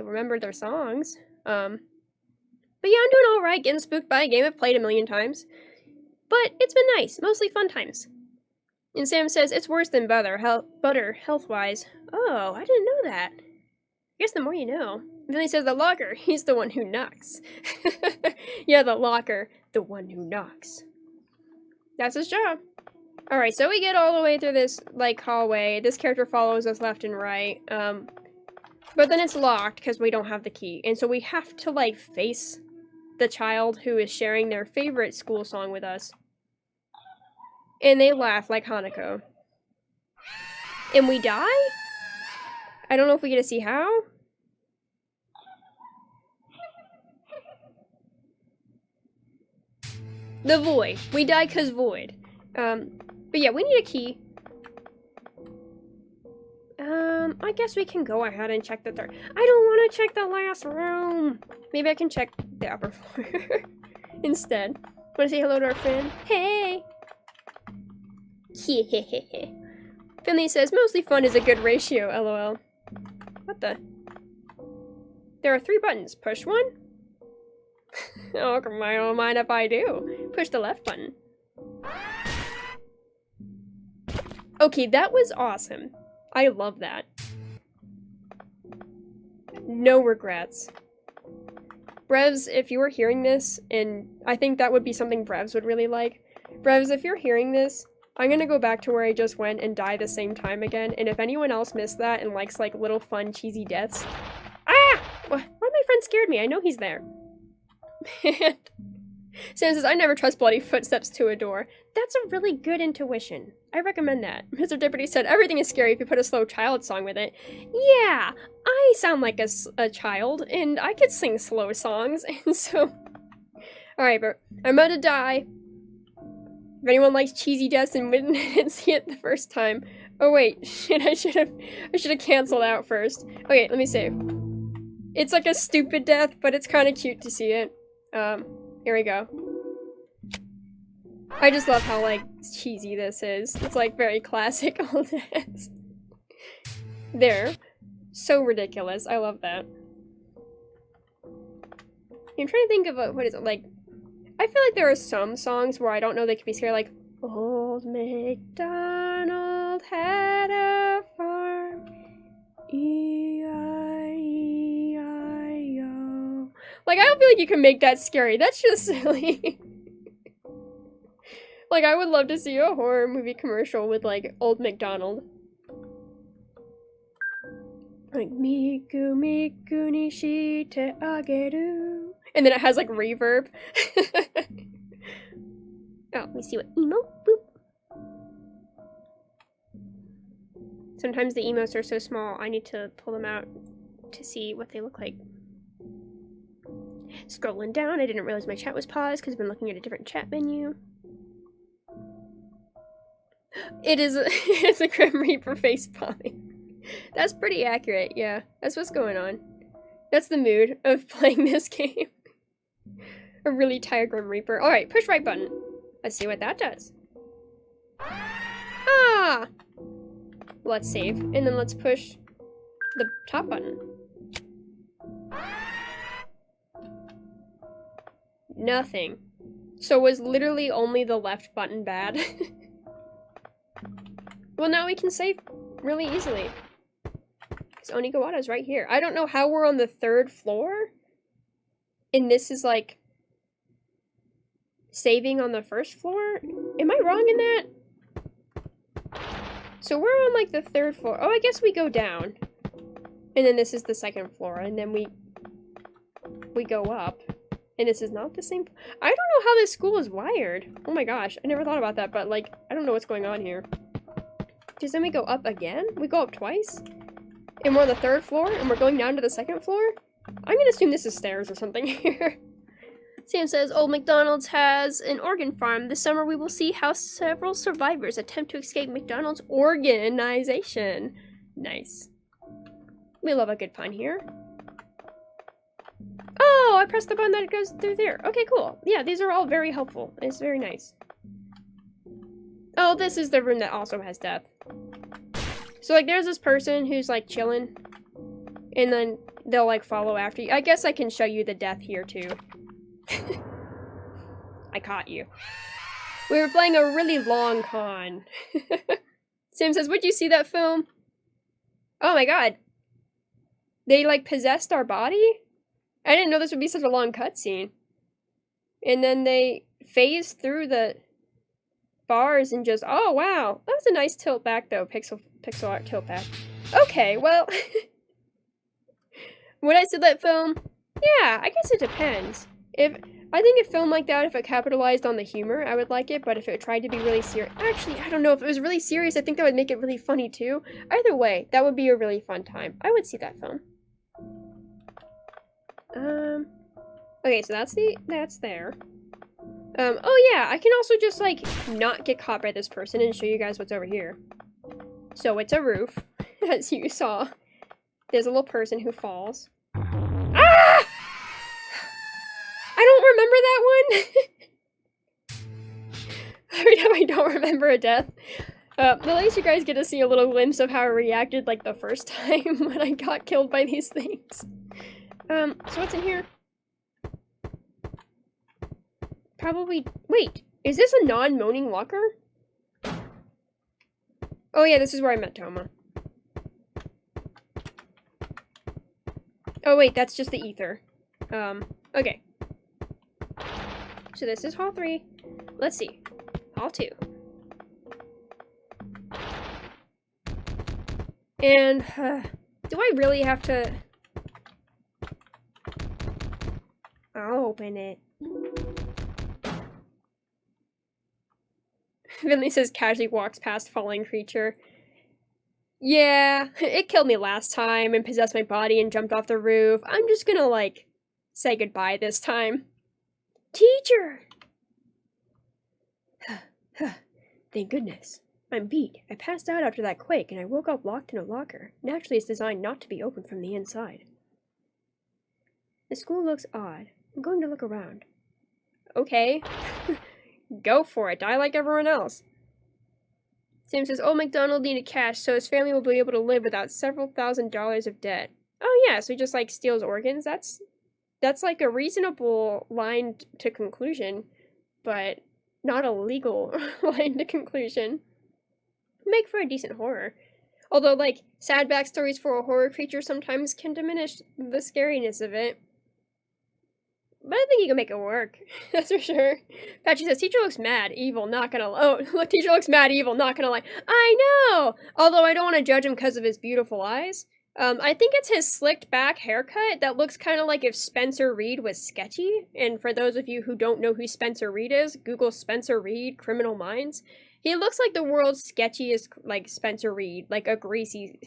remember their songs. But yeah, I'm doing alright. Getting spooked by a game I've played a million times. But it's been nice. Mostly fun times. And Sam says, it's worse than butter health-wise. Oh, I didn't know that. I guess the more you know. And then he says the locker, he's the one who knocks. Yeah, the locker, the one who knocks. That's his job. Alright, so we get all the way through this, like, hallway. This character follows us left and right. But then it's locked because we don't have the key. And so we have to, like, face the child who is sharing their favorite school song with us. And they laugh like Hanako. And we die? I don't know if we get to see how. The void. We die cause void. But yeah, we need a key. I guess we can go ahead and check the third. I don't want to check the last room. Maybe I can check the upper floor instead. Want to say hello to our friend? Hey! Finley says, mostly fun is a good ratio, lol. What the? There are 3 buttons. Push one? Oh, come on, I don't mind if I do. Push the left button. Okay, that was awesome. I love that. No regrets. Brevs, if you were hearing this, and I think that would be something Brevs would really like. Brevs, if you're hearing this, I'm gonna go back to where I just went and die the same time again, and if anyone else missed that and likes, like, little fun, cheesy deaths... Ah! Why my friend scared me? I know he's there. Sam says, I never trust bloody footsteps to a door. That's a really good intuition. I recommend that. Mr. Deputy said, everything is scary if you put a slow child song with it. Yeah, I sound like a child, and I could sing slow songs, and so... Alright, but I'm about to die. If anyone likes cheesy deaths and didn't see it the first time... Oh wait, shit, I should have canceled out first. Okay, let me save. It's like a stupid death, but it's kind of cute to see it. Here we go. I just love how, like, cheesy this is. It's, like, very classic old deaths. There. So ridiculous. I love that. I'm trying to think of what is it, like... I feel like there are some songs where I don't know they could be scary, like... Old MacDonald had a farm, E-I-E-I-O. Like, I don't feel like you can make that scary. That's just silly. Like, I would love to see a horror movie commercial with, like, Old MacDonald. Like, Miku Miku Nishite Ageru. And then it has, like, reverb. Oh, let me see what emo. Boop. Sometimes the emotes are so small, I need to pull them out to see what they look like. Scrolling down, I didn't realize my chat was paused because I've been looking at a different chat menu. It's a Grim Reaper face palming. That's pretty accurate, yeah. That's what's going on. That's the mood of playing this game. A really tired Grim Reaper. Alright, push right button. Let's see what that does. Ah! Let's save, and then let's push the top button. Nothing. So was literally only the left button bad? Well, now we can save really easily. Because Onigawara's right here. I don't know how we're on the 3rd floor. And this is like... saving on the 1st floor? Am I wrong in that? So we're on like the 3rd floor. Oh, I guess we go down. And then this is the 2nd floor. And then we go up. And this is not the same... I don't know how this school is wired. Oh my gosh. I never thought about that. But like, I don't know what's going on here. Does then we go up again? We go up twice? And we're on the 3rd floor? And we're going down to the 2nd floor? I'm gonna assume this is stairs or something here. Sam says, Old McDonald's has an organ farm. This summer we will see how several survivors attempt to escape McDonald's organization. Nice. We love a good pun here. Oh, I pressed the button that it goes through there. Okay, cool. Yeah, these are all very helpful. It's very nice. Oh, this is the room that also has death. So, like, there's this person who's, like, chilling. And then they'll, like, follow after you. I guess I can show you the death here, too. I caught you. We were playing a really long con. Sam says, would you see that film? Oh my god. They, like, possessed our body? I didn't know this would be such a long cutscene. And then they phased through the bars and just, oh wow. That was a nice tilt back though, pixel art tilt back. Okay, well. Would I see that film? Yeah, I guess it depends. I think a film like that, if it capitalized on the humor, I would like it, but if it tried to be really serious... Actually, I don't know. If it was really serious, I think that would make it really funny, too. Either way, that would be a really fun time. I would see that film. Okay, so that's there. Oh yeah, I can also just, like, not get caught by this person and show you guys what's over here. So it's a roof, as you saw. There's a little person who falls. Ah! I don't remember that one! Every time I don't remember a death. At least you guys get to see a little glimpse of how I reacted, like, the first time when I got killed by these things. So what's in here? Probably- wait, is this a non-moaning locker? Oh yeah, this is where I met Toma. Oh wait, that's just the ether. Okay. So this is hall 3. Let's see. Hall 2. And, do I really have to... I'll open it. Finley says casually walks past falling creature. Yeah, it killed me last time and possessed my body and jumped off the roof. I'm just gonna, like, say goodbye this time. Teacher! Thank goodness. I'm beat. I passed out after that quake and I woke up locked in a locker. Naturally, it's designed not to be opened from the inside. The school looks odd. I'm going to look around. Okay. Go for it. Die like everyone else. Sam says, "Old MacDonald needed cash, so his family will be able to live without several $1,000s of debt." Oh yeah, so he just, like, steals organs? That's like a reasonable line to conclusion, but not a legal line to conclusion. Make for a decent horror. Although, like, sad backstories for a horror creature sometimes can diminish the scariness of it. But I think you can make it work. That's for sure. Patchy says, teacher looks mad, evil, not gonna lie. Oh, look, teacher looks mad, evil, not gonna lie. I know! Although I don't want to judge him because of his beautiful eyes. I think it's his slicked back haircut that looks kind of like if Spencer Reid was sketchy. And for those of you who don't know who Spencer Reid is, Google Spencer Reid, Criminal Minds. He looks like the world's sketchiest, like, Spencer Reid. Like a greasy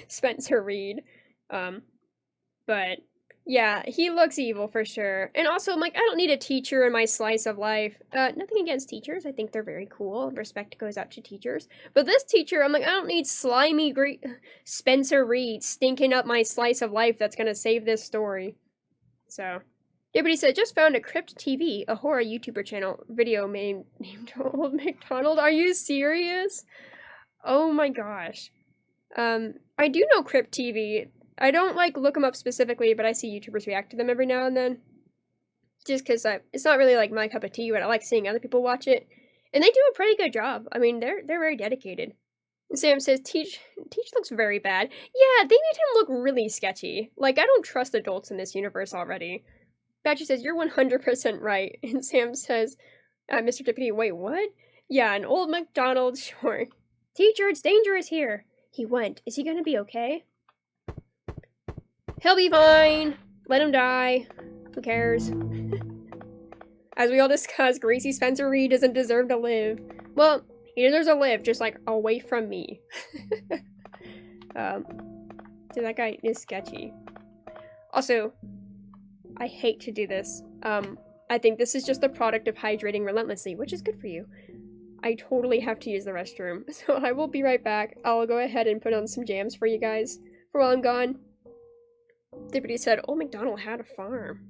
Spencer Reid. But... yeah, he looks evil for sure. And also, I'm like, I don't need a teacher in my slice of life. Nothing against teachers. I think they're very cool. Respect goes out to teachers. But this teacher, I'm like, I don't need slimy Spencer Reid stinking up my slice of life that's gonna save this story. So, Deputy said, just found a Crypt TV, a horror YouTuber channel video named Old MacDonald. Are you serious? Oh my gosh. I do know Crypt TV. I don't, like, look them up specifically, but I see YouTubers react to them every now and then. Just because it's not really, like, my cup of tea, but I like seeing other people watch it. And they do a pretty good job. I mean, they're very dedicated. And Sam says, Teach looks very bad. Yeah, they made him look really sketchy. Like, I don't trust adults in this universe already. Badger says, you're 100% right. And Sam says, Mr. Deputy, wait, what? Yeah, an old MacDonald, sure. Teacher, it's dangerous here. He went. Is he gonna be okay? He'll be fine. Let him die. Who cares? As we all discussed, Gracie Spencer Reid doesn't deserve to live. Well, he deserves to live, just, like, away from me. Dude, that guy is sketchy. Also, I hate to do this. I think this is just the product of hydrating relentlessly, which is good for you. I totally have to use the restroom, so I will be right back. I'll go ahead and put on some jams for you guys for while I'm gone. Deputy said, Old MacDonald had a farm.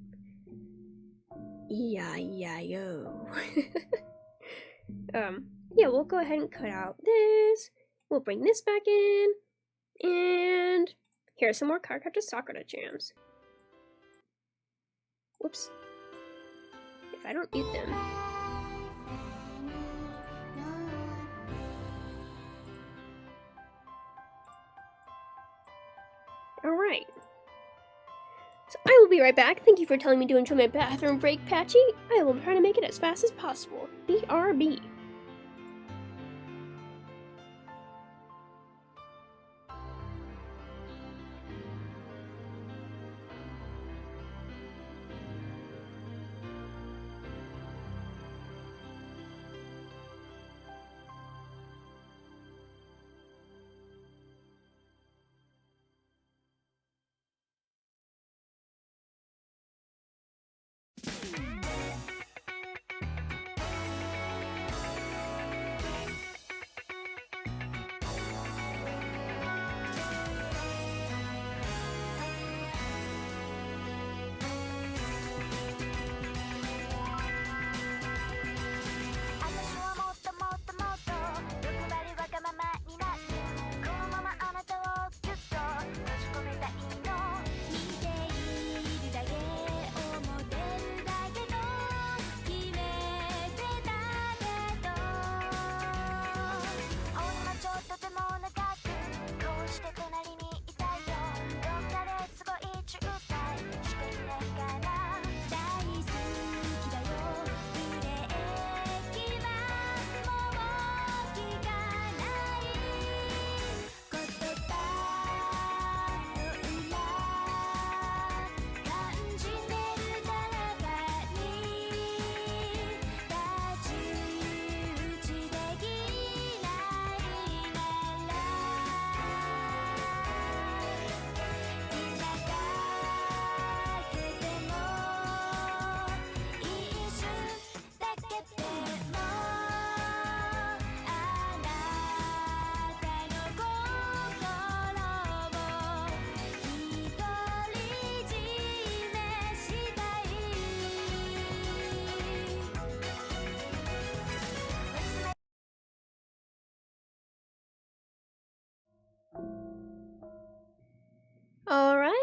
E-I-E-I-O. Yeah, we'll go ahead and cut out this. We'll bring this back in. And here's some more Cardcaptor Sakura jams. Whoops. If I don't eat them. Alright. So I will be right back. Thank you for telling me to enjoy my bathroom break, Patchy. I will try to make it as fast as possible. BRB.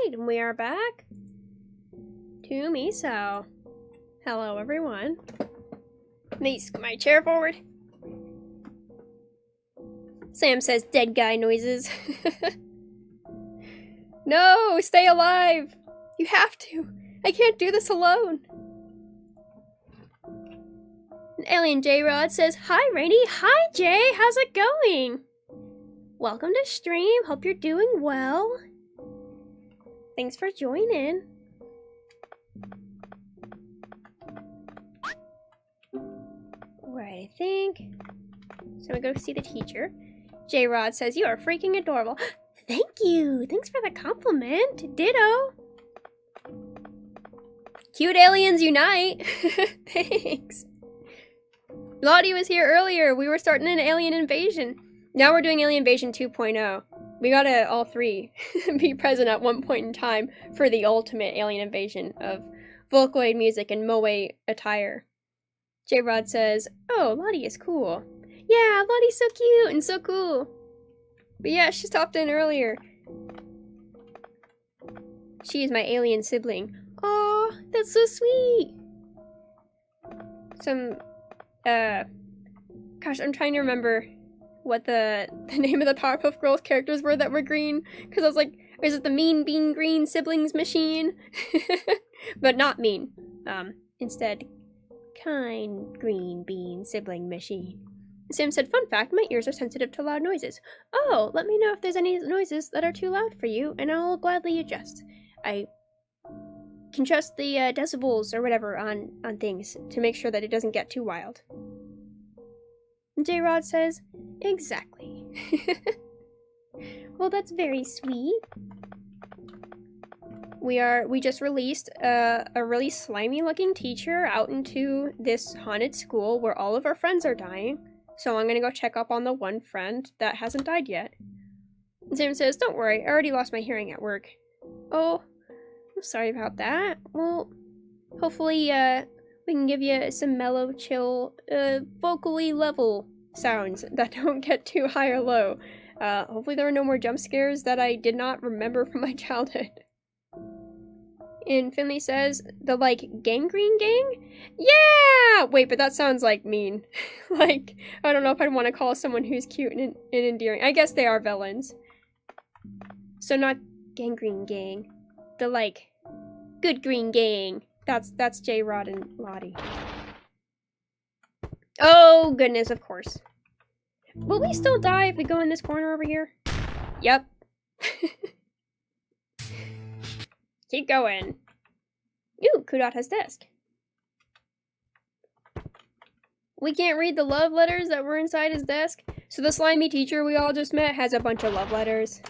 Alright, and we are back to Misao. Hello, everyone. Let me scoot my chair forward. Sam says dead guy noises. No, stay alive! You have to! I can't do this alone! And Alien J-Rod says, Hi, Rainy! Hi, Jay! How's it going? Welcome to stream. Hope you're doing well. Thanks for joining. Right, I think. So I'm gonna go see the teacher. J-Rod says, You are freaking adorable. Thank you! Thanks for the compliment. Ditto! Cute aliens unite! Thanks. Lottie was here earlier. We were starting an alien invasion. Now we're doing Alien Invasion 2.0. We gotta all three be present at one point in time for the ultimate alien invasion of Vocaloid music and Moe attire. J-Rod says, Oh, Lottie is cool. Yeah, Lottie's so cute and so cool. But yeah, she stopped in earlier. She is my alien sibling. Aw, that's so sweet. Gosh, I'm trying to remember what the name of the Powerpuff Girls characters were that were green. Because I was like, is it the Mean Bean Green Siblings Machine? But not mean. Instead, Kind Green Bean Sibling Machine. Sam said, Fun fact, my ears are sensitive to loud noises. Oh, let me know if there's any noises that are too loud for you, and I'll gladly adjust. I can adjust the decibels or whatever on things to make sure that it doesn't get too wild. J-Rod says, Exactly. Well, that's very sweet. We just released a really slimy looking teacher out into this haunted school where all of our friends are dying. So I'm gonna go check up on the one friend that hasn't died yet. And Sam says, Don't worry, I already lost my hearing at work. Oh, I'm sorry about that. Well, hopefully we can give you some mellow, chill, vocally level sounds that don't get too high or low. Hopefully there are no more jump scares that I did not remember from my childhood. And Finley says, the, gangrene gang? Yeah! Wait, but that sounds, mean. I don't know if I'd want to call someone who's cute and endearing. I guess they are villains. So not gangrene gang. The, good green gang. That's J-Rod and Lottie. Oh, goodness, of course. Will we still die if we go in this corner over here? Yep. Keep going. Ooh, Kudata's desk. We can't read the love letters that were inside his desk. So the slimy teacher we all just met has a bunch of love letters.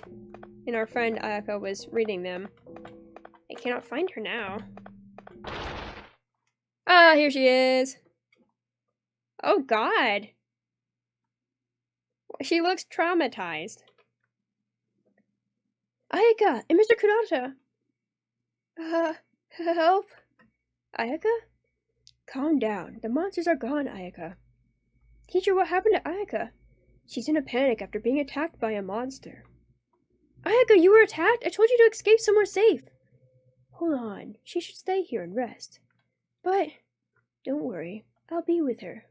And our friend Ayaka was reading them. I cannot find her now. Ah, here she is. Oh, God. She looks traumatized. Ayaka and Mr. Kudata. Help? Ayaka? Calm down. The monsters are gone, Ayaka. Teacher, what happened to Ayaka? She's in a panic after being attacked by a monster. Ayaka, you were attacked? I told you to escape somewhere safe. Hold on. She should stay here and rest. But, don't worry. I'll be with her.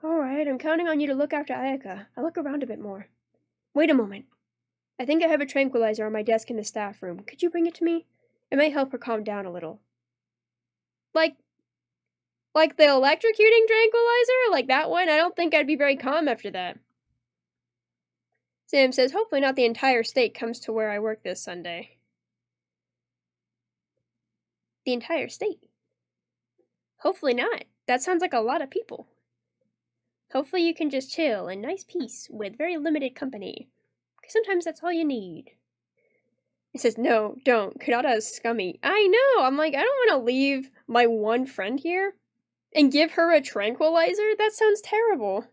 Alright, I'm counting on you to look after Ayaka. I'll look around a bit more. Wait a moment. I think I have a tranquilizer on my desk in the staff room. Could you bring it to me? It may help her calm down a little. Like the electrocuting tranquilizer? Like that one? I don't think I'd be very calm after that. Sam says, hopefully not the entire state comes to where I work this Sunday. The entire state? Hopefully not. That sounds like a lot of people. Hopefully you can just chill in nice peace with very limited company. Because sometimes that's all you need. He says, no, don't. Kudata is scummy. I know. I'm like, I don't want to leave my one friend here and give her a tranquilizer. That sounds terrible.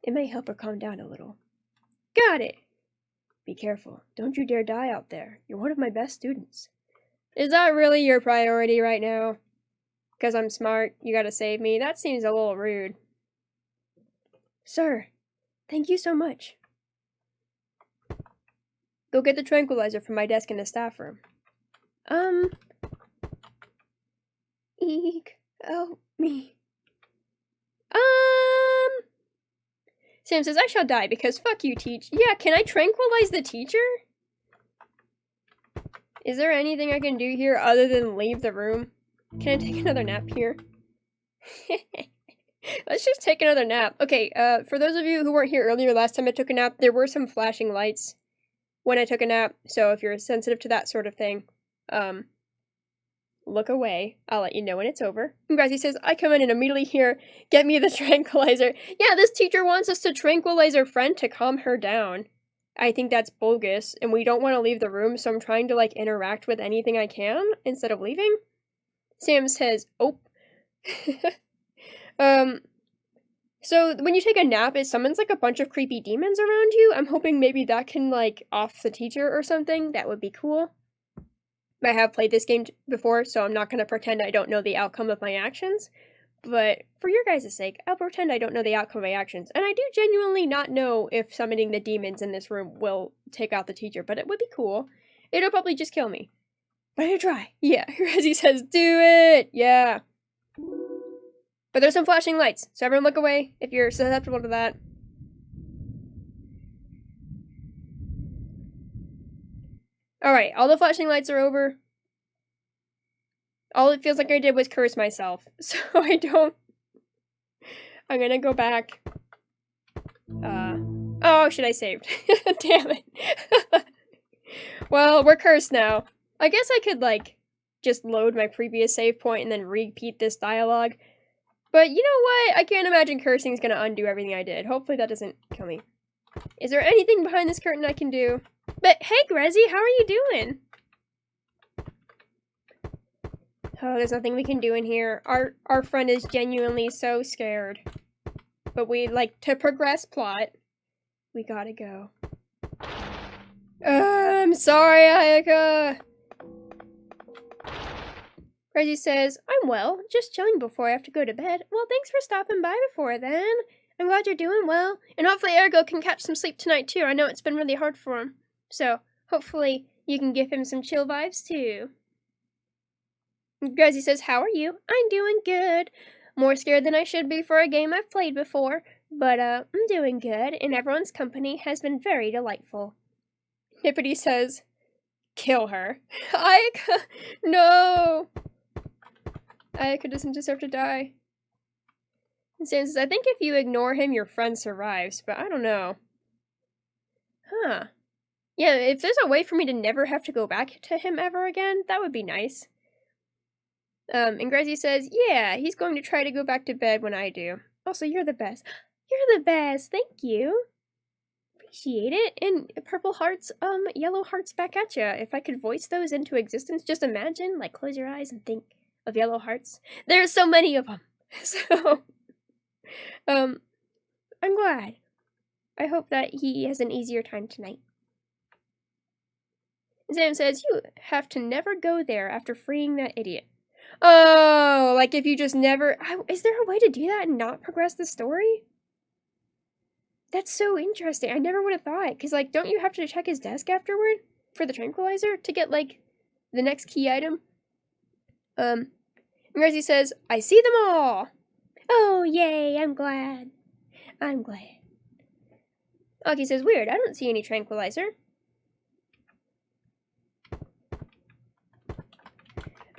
It may help her calm down a little. Got it. Be careful. Don't you dare die out there. You're one of my best students. Is that really your priority right now? Because I'm smart, you gotta save me? That seems a little rude. Sir, thank you so much. Go get the tranquilizer from my desk in the staff room. Eek, help me. Sam says, I shall die because fuck you, teach. Yeah, can I tranquilize the teacher? Is there anything I can do here other than leave the room? Can I take another nap here? Let's just take another nap. Okay, for those of you who weren't here earlier, last time I took a nap, there were some flashing lights when I took a nap, so if you're sensitive to that sort of thing, look away. I'll let you know when it's over. And Gracie says, I come in and immediately hear, get me the tranquilizer. Yeah, this teacher wants us to tranquilize our friend to calm her down. I think that's bogus, and we don't want to leave the room, so I'm trying to, like, interact with anything I can instead of leaving. Sam says, oh. So when you take a nap, it summons, like, a bunch of creepy demons around you. I'm hoping maybe that can, like, off the teacher or something. That would be cool. I have played this game before, so I'm not going to pretend I don't know the outcome of my actions. But for your guys' sake, I'll pretend I don't know the outcome of my actions. And I do genuinely not know if summoning the demons in this room will take out the teacher, but it would be cool. It'll probably just kill me. But I'm gonna try. Yeah, as he says, do it! Yeah. But there's some flashing lights, so everyone look away if you're susceptible to that. Alright, all the flashing lights are over. All it feels like I did was curse myself, so I don't... I'm gonna go back. Oh, shit, I saved. Damn it. Well, we're cursed now. I guess I could, like, just load my previous save point and then repeat this dialogue. But you know what? I can't imagine cursing is gonna undo everything I did. Hopefully that doesn't kill me. Is there anything behind this curtain I can do? But hey, Grezzy, how are you doing? Oh, there's nothing we can do in here. Our friend is genuinely so scared. But we, like, to progress plot, we gotta go. I'm sorry, Ayaka. Reggie says, I'm well, just chilling before I have to go to bed. Well, thanks for stopping by before then. I'm glad you're doing well. And hopefully Ergo can catch some sleep tonight too. I know it's been really hard for him. So, hopefully you can give him some chill vibes too. Gracie says, how are you? I'm doing good. More scared than I should be for a game I've played before. But, I'm doing good, and everyone's company has been very delightful. Nippity says, kill her. Ayaka, no! Ayaka doesn't deserve to die. And Sam says, I think if you ignore him, your friend survives, but I don't know. Huh. Yeah, if there's a way for me to never have to go back to him ever again, that would be nice. And Gracie says, yeah, he's going to try to go back to bed when I do. Also, you're the best. You're the best, thank you. Appreciate it. And purple hearts, yellow hearts back at ya. If I could voice those into existence, just imagine, like, close your eyes and think of yellow hearts. There's so many of them. So, I'm glad. I hope that he has an easier time tonight. Sam says, you have to never go there after freeing that idiot. Oh, like if you just never... is there a way to do that and not progress the story? That's so interesting. I never would have thought. Because, like, don't you have to check his desk afterward for the tranquilizer to get, like, the next key item? Gracie says, I see them all. Oh, yay, I'm glad. I'm glad. Aki says, weird, I don't see any tranquilizer.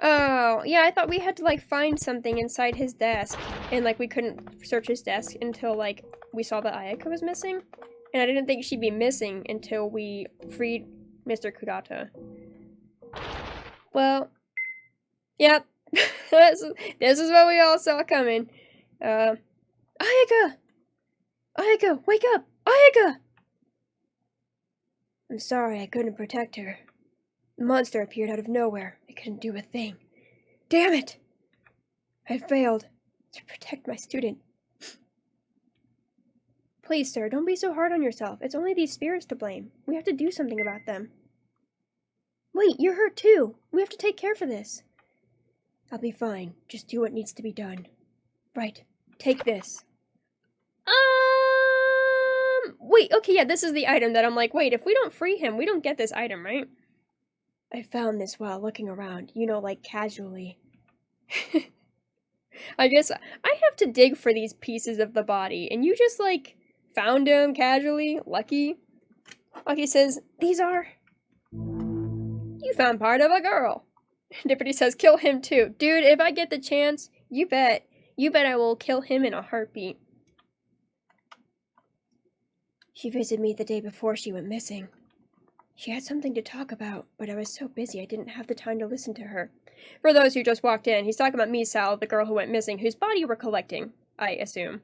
Oh, yeah, I thought we had to, like, find something inside his desk. And, like, we couldn't search his desk until, like, we saw that Ayaka was missing. And I didn't think she'd be missing until we freed Mr. Kurata. Well, yep. This is what we all saw coming. Ayaka! Ayaka, wake up! Ayaka! I'm sorry I couldn't protect her. The monster appeared out of nowhere. I couldn't do a thing. Damn it! I failed to protect my student. Please, sir, don't be so hard on yourself. It's only these spirits to blame. We have to do something about them. Wait, you're hurt too. We have to take care for this. I'll be fine. Just do what needs to be done. Right. Take this. Wait, okay, yeah, this is the item that I'm like, wait, if we don't free him, we don't get this item, right? I found this while looking around, you know, like casually. I guess I have to dig for these pieces of the body, and you just, like, found him casually? Lucky? Lucky says, these are... You found part of a girl. Dippity says, kill him too. Dude, if I get the chance, you bet I will kill him in a heartbeat. She visited me the day before she went missing. She had something to talk about, but I was so busy I didn't have the time to listen to her. For those who just walked in, he's talking about Misao, the girl who went missing, whose body we're collecting, I assume.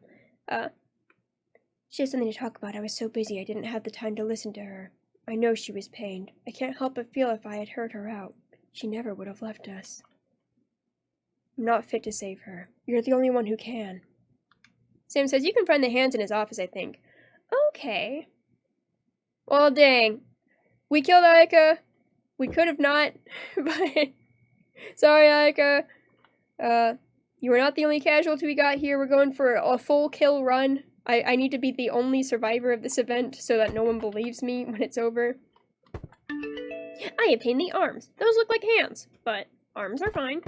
She had something to talk about. I was so busy I didn't have the time to listen to her. I know she was pained. I can't help but feel if I had heard her out, she never would have left us. I'm not fit to save her. You're the only one who can. Sam says, you can find the hands in his office, I think. Okay. Well, dang. We killed Ayaka. We could have not, but... Sorry, Ayaka. You were not the only casualty we got here. We're going for a full kill run. I need to be the only survivor of this event so that no one believes me when it's over. I obtained the arms. Those look like hands, but arms are fine.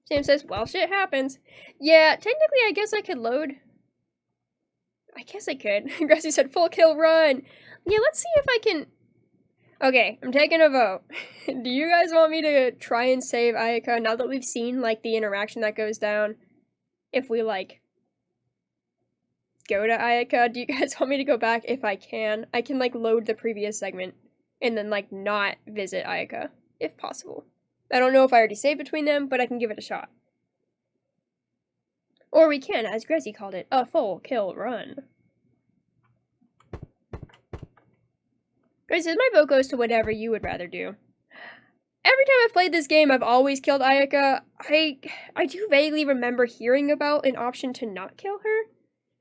Sam says, well, shit happens. Yeah, technically I guess I could load. I guess I could. Gracie said, full kill run. Yeah, let's see if I can... Okay, I'm taking a vote. Do you guys want me to try and save Ayaka now that we've seen, like, the interaction that goes down? If we, like, go to Ayaka, do you guys want me to go back if I can? I can, like, load the previous segment and then, like, not visit Ayaka, if possible. I don't know if I already saved between them, but I can give it a shot. Or we can, as Gracie called it, a full kill run. Gracie says, my vote goes to whatever you would rather do. Every time I've played this game, I've always killed Ayaka. I do vaguely remember hearing about an option to not kill her.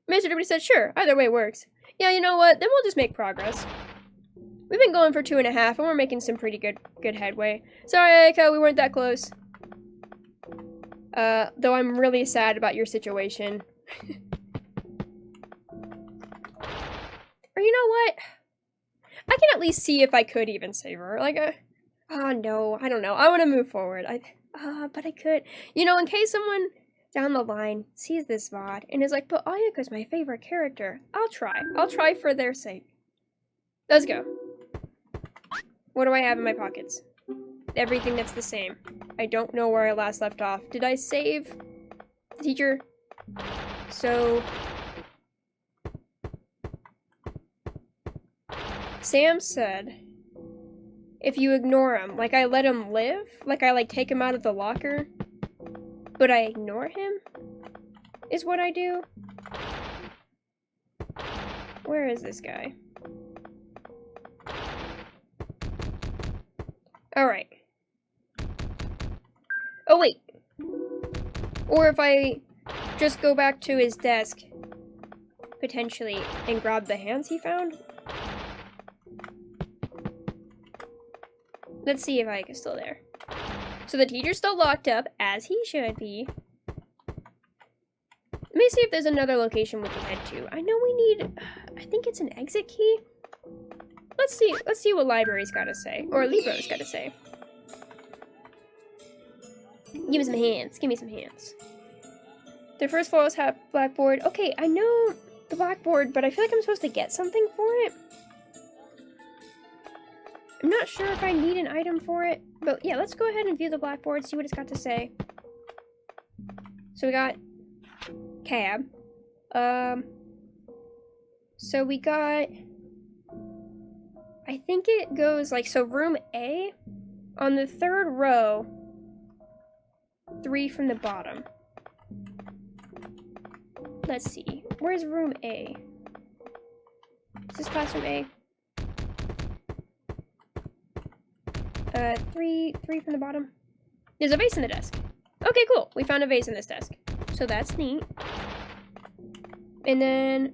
Mr. Liberty said, sure, either way works. Yeah, you know what, then we'll just make progress. We've been going for 2.5, and we're making some pretty good headway. Sorry, Ayaka, we weren't that close. Though I'm really sad about your situation. Or you know what? I can at least see if I could even save her. Like, oh no, I don't know. I want to move forward. But I could. You know, in case someone down the line sees this VOD and is like, but Ayaka's my favorite character. I'll try. I'll try for their sake. Let's go. What do I have in my pockets? Everything that's the same. I don't know where I last left off. Did I save the teacher? So... Sam said, if you ignore him, like I let him live, like I like take him out of the locker, but I ignore him, is what I do. Where is this guy? Alright. Oh wait. Or if I just go back to his desk, potentially, and grab the hands he found? Let's see if Ayaka's still there. So the teacher's still locked up, as he should be. Let me see if there's another location we can head to. I know we need, I think it's an exit key. Let's see what library's gotta say, or Libro's gotta say. Give me some hands, give me some hands. The first floor has blackboard. Okay, I know the blackboard, but I feel like I'm supposed to get something for it. I'm not sure if I need an item for it, but yeah, let's go ahead and view the blackboard, see what it's got to say. So we got cab. So we got, I think it goes like, so room A, on the 3rd row, 3 from the bottom. Let's see, where's room A? Is this classroom A? 3 from the bottom. There's a vase in the desk. Okay, cool. We found a vase in this desk. So that's neat. And then,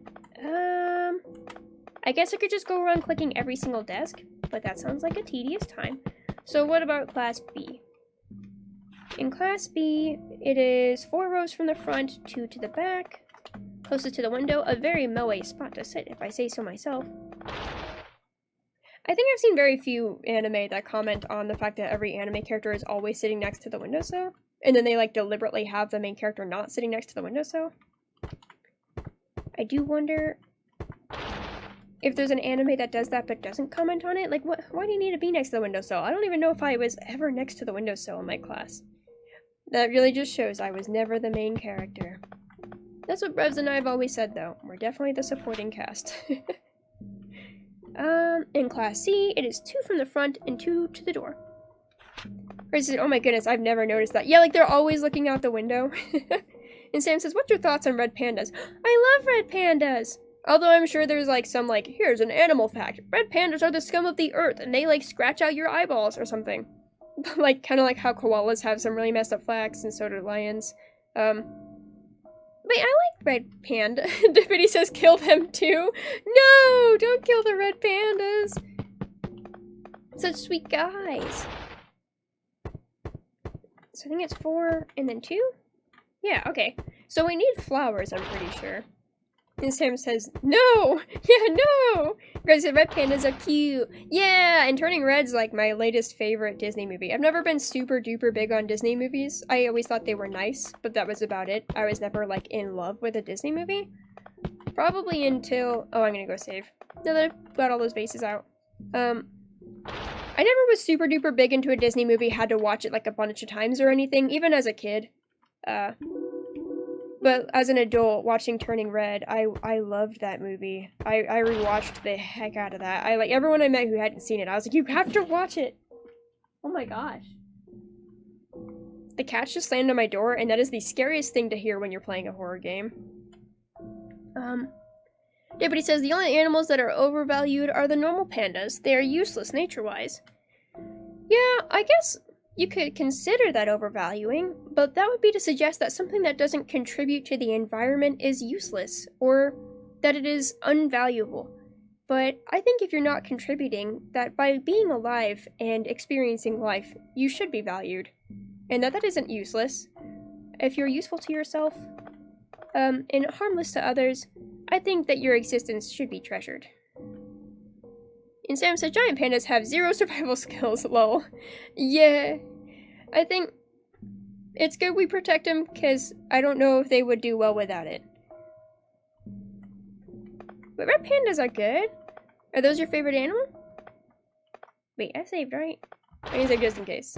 I guess I could just go around clicking every single desk, but that sounds like a tedious time. So what about Class B? In Class B, it is 4 rows from the front, 2 to the back. closest to the window, a very moe spot to sit, if I say so myself. I think I've seen very few anime that comment on the fact that every anime character is always sitting next to the windowsill, and then they like deliberately have the main character not sitting next to the windowsill. I do wonder if there's an anime that does that but doesn't comment on it. Like, why do you need to be next to the windowsill? I don't even know if I was ever next to the windowsill in my class. That really just shows I was never the main character. That's what Revs and I have always said, though. We're definitely the supporting cast. In Class C, it is 2 from the front and 2 to the door. Oh my goodness, I've never noticed that. Yeah, like they're always looking out the window. And Sam says, what's your thoughts on red pandas? I love red pandas! Although I'm sure there's like some like, here's an animal fact. Red pandas are the scum of the earth and they like scratch out your eyeballs or something. Like, kind of like how koalas have some really messed up facts and so do lions. Wait, I like red panda. Deputy says kill them too. No, don't kill the red pandas. Such sweet guys. So I think it's 4 and then 2? Yeah, okay. So we need flowers, I'm pretty sure. And Sam says, no! Yeah, no! Greg said, red pandas are cute. Yeah, and Turning Red's like my latest favorite Disney movie. I've never been super duper big on Disney movies. I always thought they were nice, but that was about it. I was never like in love with a Disney movie. Probably until, oh, I'm gonna go save. Now that I've got all those vases out. I never was super duper big into a Disney movie, had to watch it like a bunch of times or anything, even as a kid. But as an adult, watching Turning Red, I loved that movie. I rewatched the heck out of that. I like everyone I met who hadn't seen it. I was like, you have to watch it. Oh my gosh. The cats just slammed on my door, and that is the scariest thing to hear when you're playing a horror game. Deputy says the only animals that are overvalued are the normal pandas. They are useless nature-wise. Yeah, I guess you could consider that overvaluing, but that would be to suggest that something that doesn't contribute to the environment is useless, or that it is unvaluable. But I think if you're not contributing, that by being alive and experiencing life, you should be valued. And that isn't useless. If you're useful to yourself, and harmless to others, I think that your existence should be treasured. And Sam said giant pandas have 0 survival skills, lol. Yeah, I think it's good we protect them, because I don't know if they would do well without it. But red pandas are good. Are those your favorite animal? Wait, I saved, right? I need to save just in case.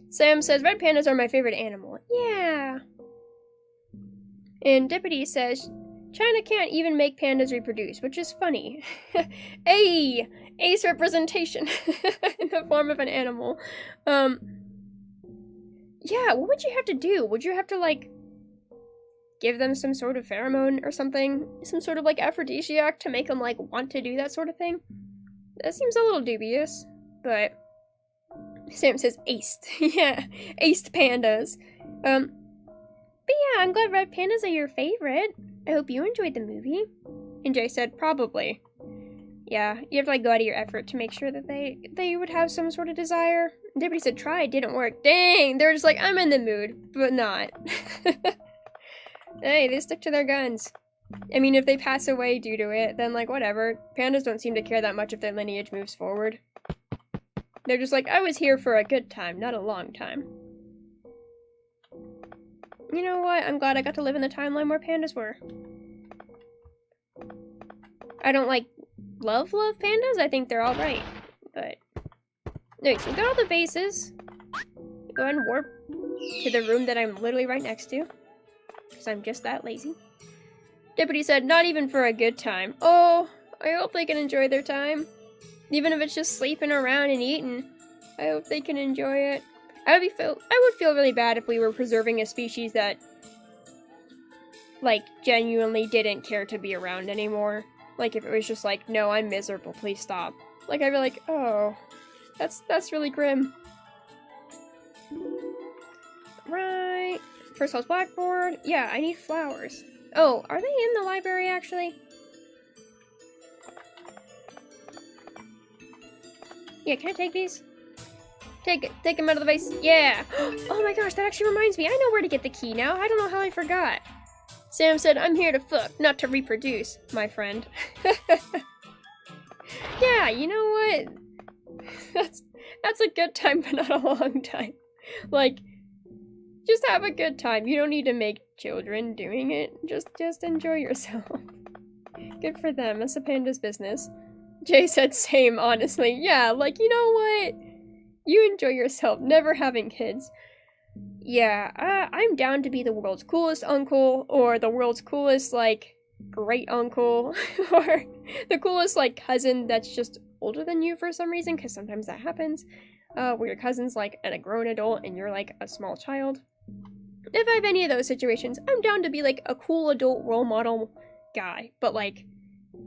Sam says, red pandas are my favorite animal. Yeah. And Deputy says, China can't even make pandas reproduce, which is funny. Hey! Ace representation in the form of an animal. Yeah, what would you have to do? Would you have to, like, give them some sort of pheromone or something? Some sort of, like, aphrodisiac to make them, like, want to do that sort of thing? That seems a little dubious, but Sam says aced. Yeah, aced pandas. But yeah, I'm glad red pandas are your favorite. I hope you enjoyed the movie. And Jay said, probably. Yeah, you have to like go out of your effort to make sure that they would have some sort of desire. And Deputy said, try, it didn't work. Dang, they're just like, I'm in the mood, but not. Hey, they stick to their guns. I mean, if they pass away due to it, then like, whatever. Pandas don't seem to care that much if their lineage moves forward. They're just like, I was here for a good time, not a long time. You know what? I'm glad I got to live in the timeline where pandas were. I don't, like, love pandas. I think they're alright. But, anyway, so we got all the vases. Go ahead and warp to the room that I'm literally right next to. Because I'm just that lazy. Deputy said, not even for a good time. Oh, I hope they can enjoy their time. Even if it's just sleeping around and eating. I hope they can enjoy it. I would feel really bad if we were preserving a species that, like, genuinely didn't care to be around anymore. Like, if it was just like, no, I'm miserable, please stop. Like, I'd be like, oh, that's really grim. Right. First house blackboard. Yeah, I need flowers. Oh, are they in the library, actually? Yeah, can I take these? Take them out of the vase. Yeah. Oh my gosh, that actually reminds me. I know where to get the key now. I don't know how I forgot. Sam said, I'm here to fuck, not to reproduce, my friend. Yeah, you know what? That's a good time, but not a long time. Like, just have a good time. You don't need to make children doing it. Just enjoy yourself. Good for them. That's a panda's business. Jay said same, honestly. Yeah, like, you know what? You enjoy yourself, never having kids. Yeah, I'm down to be the world's coolest uncle, or the world's coolest, like, great uncle, or the coolest, like, cousin that's just older than you for some reason, because sometimes that happens, where your cousin's, like, a grown adult and you're, like, a small child. If I have any of those situations, I'm down to be, like, a cool adult role model guy, but, like,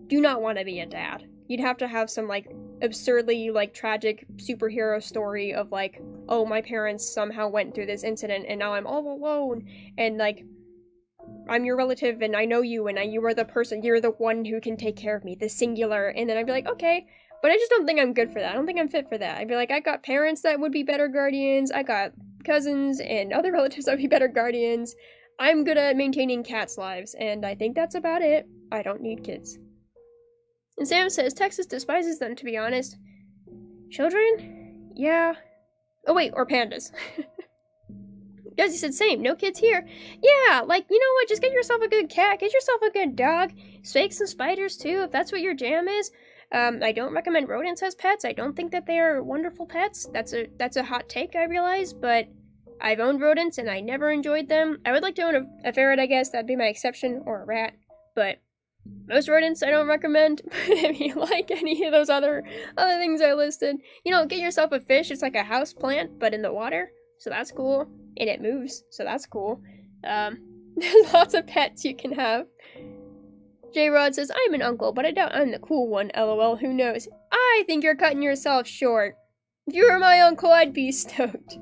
do not want to be a dad. You'd have to have some, like, absurdly, like, tragic superhero story of, like, oh, my parents somehow went through this incident and now I'm all alone, and, like, I'm your relative and I know you and you are the person, you're the one who can take care of me, the singular, and then I'd be like, okay, but I just don't think I'm good for that. I don't think I'm fit for that. I'd be like, I got parents that would be better guardians, I got cousins and other relatives that would be better guardians, I'm good at maintaining cats' lives, and I think that's about it. I don't need kids. And Sam says Texas despises them, to be honest. Children? Yeah. Oh wait, or pandas. Desi said same, no kids here. Yeah, like, you know what, just get yourself a good cat, get yourself a good dog, snakes and spiders too, if that's what your jam is. I don't recommend rodents as pets. I don't think that they are wonderful pets. That's a hot take, I realize, but I've owned rodents and I never enjoyed them. I would like to own a ferret, I guess, that'd be my exception, or a rat, but most rodents I don't recommend. But if you like any of those other things I listed, you know, get yourself a fish. It's like a house plant, but in the water, so that's cool. And it moves, so that's cool. There's lots of pets you can have. J-Rod says, I'm an uncle, but I doubt I'm the cool one, lol, who knows? I think you're cutting yourself short. If you were my uncle, I'd be stoked.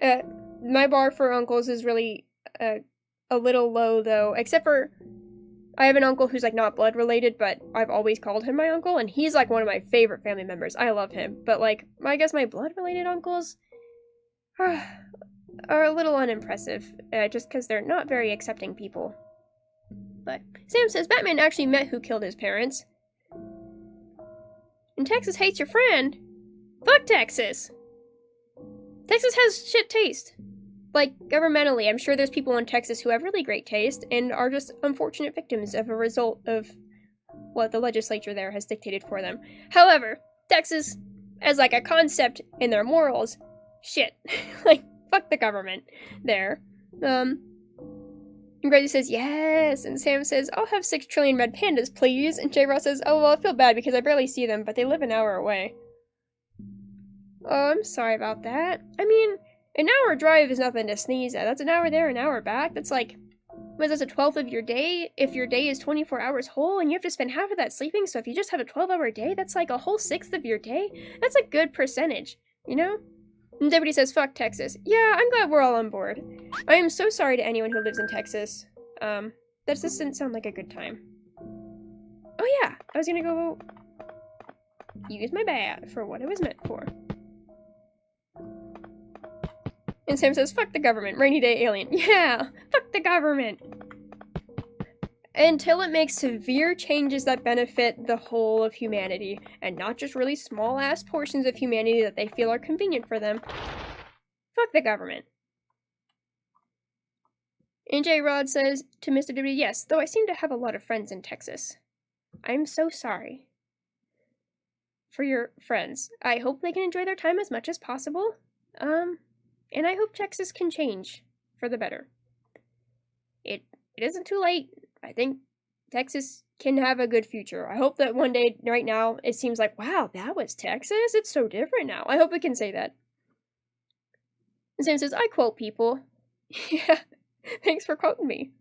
My bar for uncles is really, a little low, though, except for I have an uncle who's, like, not blood related, but I've always called him my uncle, and he's, like, one of my favorite family members. I love him, but, like, I guess my blood related uncles are a little unimpressive, just because they're not very accepting people. But Sam says Batman actually met who killed his parents. And Texas hates your friend. Fuck Texas! Texas has shit taste. Like, governmentally, I'm sure there's people in Texas who have really great taste and are just unfortunate victims of a result of what the legislature there has dictated for them. However, Texas, as like a concept in their morals, shit. Like, fuck the government there. And Gracie says, yes, and Sam says, I'll have 6 trillion red pandas, please, and J-Ross says, oh, well, I feel bad because I barely see them, but they live an hour away. Oh, I'm sorry about that. I mean, an hour drive is nothing to sneeze at. That's an hour there, an hour back. That's like, what is this, a 12th of your day? If your day is 24 hours whole, and you have to spend half of that sleeping, so if you just have a 12-hour day, that's like a whole 1/6 of your day. That's a good percentage, you know? And Deputy says, fuck Texas. Yeah, I'm glad we're all on board. I am so sorry to anyone who lives in Texas. That just didn't sound like a good time. Oh yeah, I was gonna go use my bat for what it was meant for. And Sam says, fuck the government, rainy day alien. Yeah, fuck the government. Until it makes severe changes that benefit the whole of humanity, and not just really small-ass portions of humanity that they feel are convenient for them. Fuck the government. And J-Rod says to Mr. W, yes, though I seem to have a lot of friends in Texas. I'm so sorry for your friends. I hope they can enjoy their time as much as possible. And I hope Texas can change for the better. It isn't too late. I think Texas can have a good future. I hope that one day, right now, it seems like, wow, that was Texas? It's so different now. I hope it can say that. And Sam says, I quote people. Yeah, thanks for quoting me.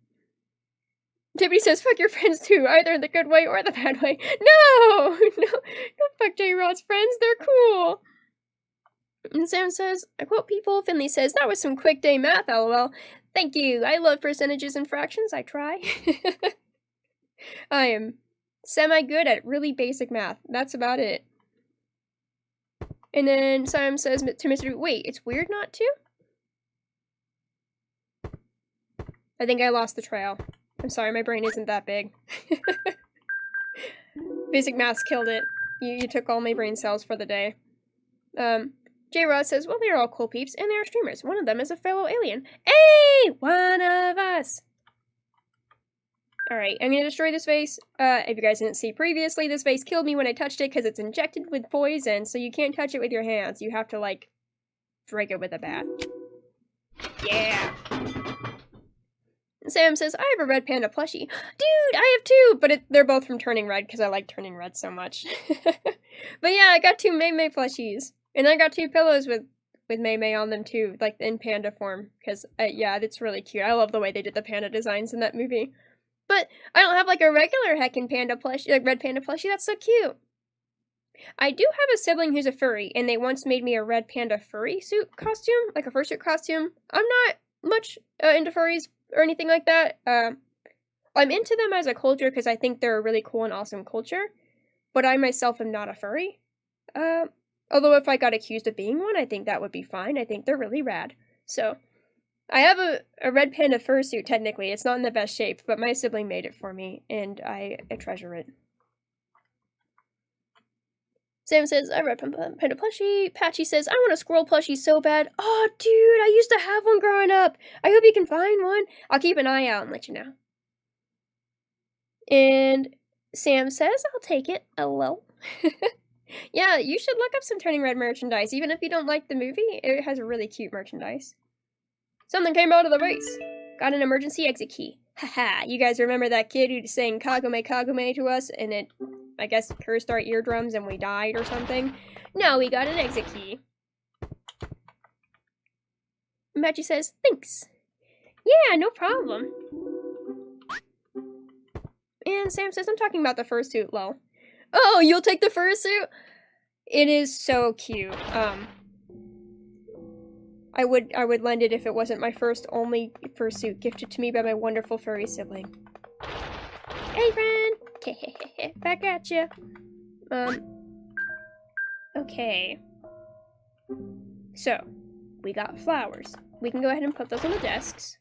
Tiffany says, fuck your friends too, either in the good way or the bad way. No! No, don't fuck J-Rod's friends, they're cool. And Sam says, I quote people. Finley says, that was some quick day math, lol. Thank you. I love percentages and fractions. I try. I am semi-good at really basic math. That's about it. And then Sam says to Mr. Wait, it's weird not to? I think I lost the trail. I'm sorry, my brain isn't that big. Basic maths killed it. You took all my brain cells for the day. J. Rod says, well, they're all cool peeps, and they're streamers. One of them is a fellow alien. Hey! One of us! Alright, I'm gonna destroy this vase. If you guys didn't see previously, this vase killed me when I touched it because it's injected with poison, so you can't touch it with your hands. You have to, like, break it with a bat. Yeah! Sam says, I have a red panda plushie. Dude, I have two! But they're both from Turning Red because I like Turning Red so much. But yeah, I got two Mei Mei plushies. And I got two pillows with Mei Mei on them too, like in panda form. Because, yeah, it's really cute. I love the way they did the panda designs in that movie. But I don't have like a regular heckin' panda plushie, like red panda plushie. That's so cute. I do have a sibling who's a furry, and they once made me a red panda furry suit costume, like a fursuit costume. I'm not much into furries or anything like that. I'm into them as a culture because I think they're a really cool and awesome culture, but I myself am not a furry. Although if I got accused of being one, I think that would be fine. I think they're really rad. So, I have a red panda fursuit, technically. It's not in the best shape, but my sibling made it for me, and I treasure it. Sam says, I red panda plushie. Patchy says, I want a squirrel plushie so bad. Oh, dude, I used to have one growing up. I hope you can find one. I'll keep an eye out and let you know. And Sam says, I'll take it. LOL. Yeah, you should look up some Turning Red merchandise. Even if you don't like the movie, it has really cute merchandise. Something came out of the race. Got an emergency exit key. Haha, you guys remember that kid who sang Kagome Kagome to us and it, I guess, cursed our eardrums and we died or something? No, we got an exit key. Matchy says, thanks. Yeah, no problem. And Sam says, I'm talking about the fursuit, lol. Oh, you'll take the fursuit? It is so cute. I would lend it if it wasn't my only fursuit gifted to me by my wonderful furry sibling. Hey, friend! Back at ya. Okay. So, we got flowers. We can go ahead and put those on the desks.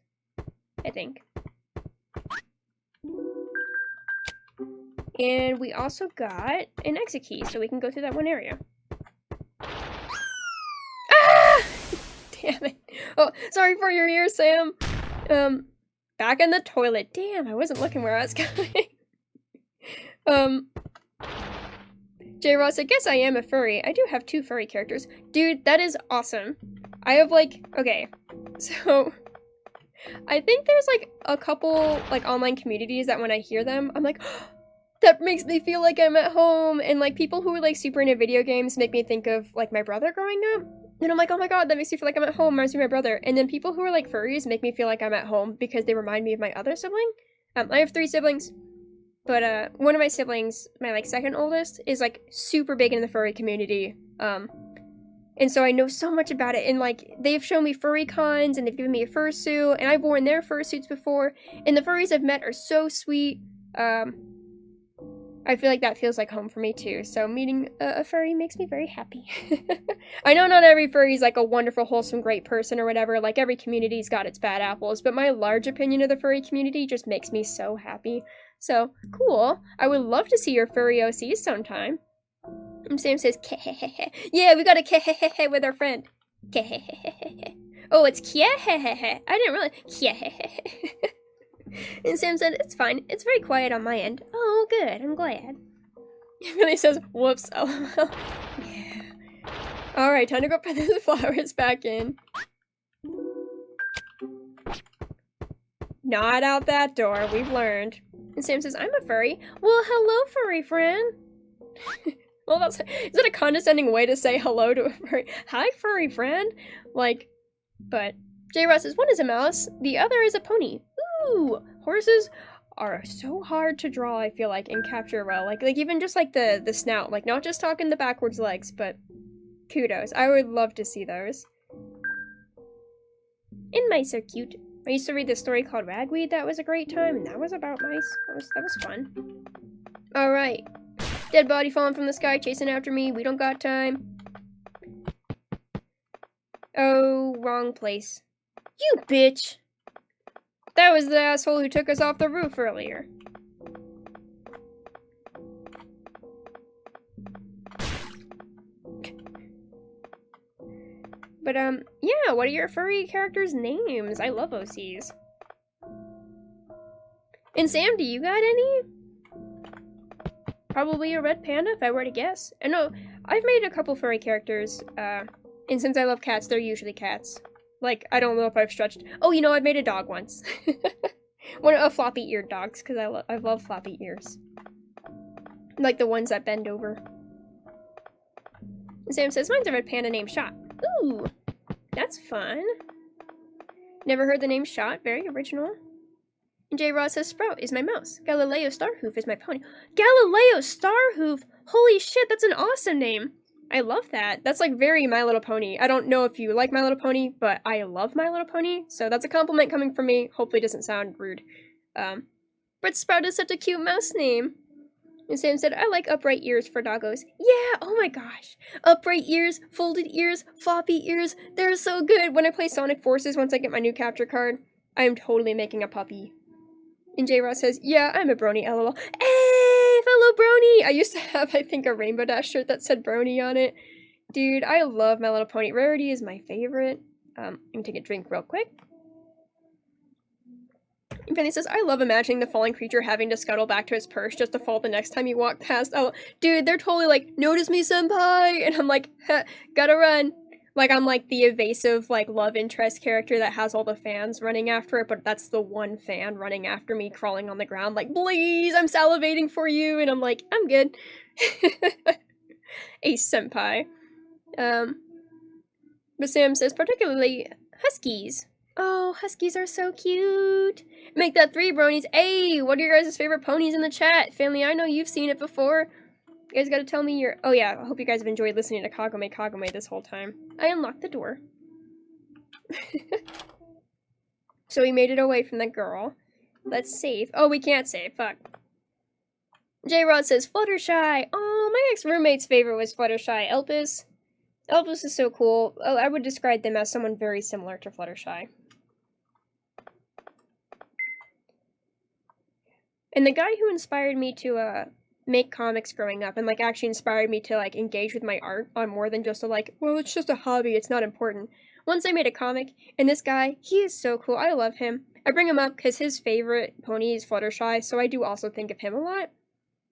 I think. And we also got an exit key, so we can go through that one area. Ah! Damn it. Oh, sorry for your ears, Sam. Back in the toilet. Damn, I wasn't looking where I was going. J. Ross, I guess I am a furry. I do have two furry characters. Dude, that is awesome. I have, like, okay, so I think there's, like, a couple, like, online communities that when I hear them, I'm like, oh, that makes me feel like I'm at home, and, like, people who are, like, super into video games make me think of, like, my brother growing up, and I'm like, oh my god, that makes me feel like I'm at home, reminds me of my brother, and then people who are, like, furries make me feel like I'm at home because they remind me of my other sibling. I have 3 siblings, but, one of my siblings, my, like, second oldest, is, like, super big in the furry community, and so I know so much about it, and, like, they've shown me furry cons, and they've given me a fursuit, and I've worn their fursuits before, and the furries I've met are so sweet. I feel like that feels like home for me, too, so meeting a furry makes me very happy. I know not every furry's, like, a wonderful, wholesome, great person or whatever, like, every community's got its bad apples, but my large opinion of the furry community just makes me so happy. So, cool. I would love to see your furry OCs sometime. And Sam says, kehehehe. Yeah, we got a kehehehe with our friend. Kehehehe. Oh, it's kiehehehe. I didn't realize. Kiehehehe. And Sam said, it's fine. It's very quiet on my end. Oh, good. I'm glad. He really says, whoops, lol. Yeah. Alright, time to go put the flowers back in. Not out that door. We've learned. And Sam says, I'm a furry. Well, hello, furry friend. Well, is that a condescending way to say hello to a furry? Hi, furry friend. Like, but J. Ross says, one is a mouse, the other is a pony. Ooh, horses are so hard to draw, I feel like, and capture well. Like even just like the snout, like not just talking the backwards legs, but kudos. I would love to see those. And mice are cute. I used to read this story called Ragweed that was a great time, and that was about mice. That was fun. Alright. Dead body falling from the sky, chasing after me. We don't got time. Oh, wrong place. You bitch! That was the asshole who took us off the roof earlier. But, yeah, what are your furry characters' names? I love OCs. And Sam, do you got any? Probably a red panda, if I were to guess. And no, I've made a couple furry characters, and since I love cats, they're usually cats. Like, I don't know if I've stretched. Oh, you know, I've made a dog once. One of floppy-eared dogs, because I love floppy ears. Like the ones that bend over. And Sam says, mine's a red panda named Shot. Ooh, that's fun. Never heard the name Shot, very original. And J. Rod says, Sprout is my mouse. Galileo Starhoof is my pony. Galileo Starhoof! Holy shit, that's an awesome name. I love that. That's like very My Little Pony. I don't know if you like My Little Pony, but I love My Little Pony, so that's a compliment coming from me. Hopefully it doesn't sound rude. But Sprout is such a cute mouse name. And Sam said, I like upright ears for doggos. Yeah, oh my gosh. Upright ears, folded ears, floppy ears. They're so good. When I play Sonic Forces, once I get my new capture card, I am totally making a puppy. And J. Ross says, yeah, I'm a brony, lol. Hey, fellow brony! I used to have, I think, a Rainbow Dash shirt that said brony on it. Dude, I love My Little Pony. Rarity is my favorite. I'm gonna take a drink real quick. And Penny says, I love imagining the falling creature having to scuttle back to his perch just to fall the next time you walk past. Oh, dude, they're totally like, notice me, senpai! And I'm like, gotta run. Like, I'm like the evasive, like, love interest character that has all the fans running after it, but that's the one fan running after me, crawling on the ground, like, please, I'm salivating for you, and I'm like, I'm good. A senpai. But Sam says, particularly huskies. Oh, huskies are so cute. Make that 3 bronies. Hey, what are your guys' favorite ponies in the chat? Family, I know you've seen it before. You guys gotta tell me your... Oh yeah, I hope you guys have enjoyed listening to Kagome this whole time. I unlocked the door. So we made it away from the girl. Let's save. Oh, we can't save. Fuck. J-Rod says, Fluttershy. Oh, my ex-roommate's favorite was Fluttershy. Elpis. Elpis is so cool. Oh, I would describe them as someone very similar to Fluttershy. And the guy who inspired me to, make comics growing up and, like, actually inspired me to, like, engage with my art on more than just a, like, well, it's just a hobby, it's not important. Once I made a comic, and this guy, he is so cool. I love him. I bring him up because his favorite pony is Fluttershy, so I do also think of him a lot.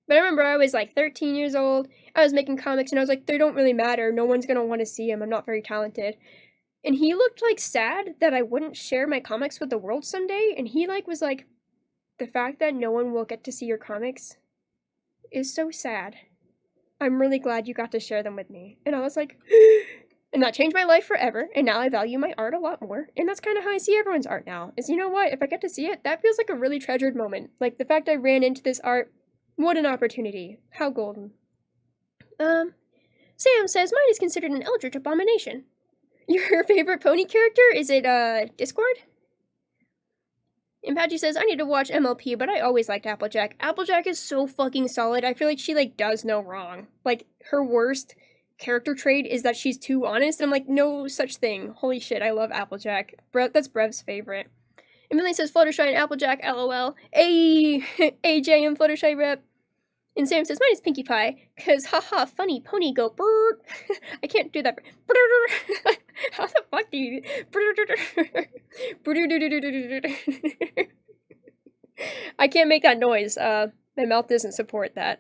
But I remember I was, like, 13 years old, I was making comics, and I was like, they don't really matter, no one's gonna want to see him, I'm not very talented. And he looked, like, sad that I wouldn't share my comics with the world someday, and he, like, was like, the fact that no one will get to see your comics is so sad. I'm really glad you got to share them with me. And I was like, and that changed my life forever, and now I value my art a lot more, and that's kind of how I see everyone's art now, is you know what, if I get to see it, that feels like a really treasured moment. Like, the fact I ran into this art, what an opportunity. How golden. Sam says, mine is considered an eldritch abomination. Your favorite pony character? Is it, Discord? And Patchy says, I need to watch MLP, but I always liked Applejack. Applejack is so fucking solid. I feel like she, like, does no wrong. Like, her worst character trait is that she's too honest. And I'm like, no such thing. Holy shit, I love Applejack. That's Brev's favorite. And Millie says, Fluttershy and Applejack, lol. Ay, AJ and Fluttershy rep. And Sam says, mine is Pinkie Pie, because haha, funny pony go brrr. I can't do that. How the fuck do you... I can't make that noise. My mouth doesn't support that.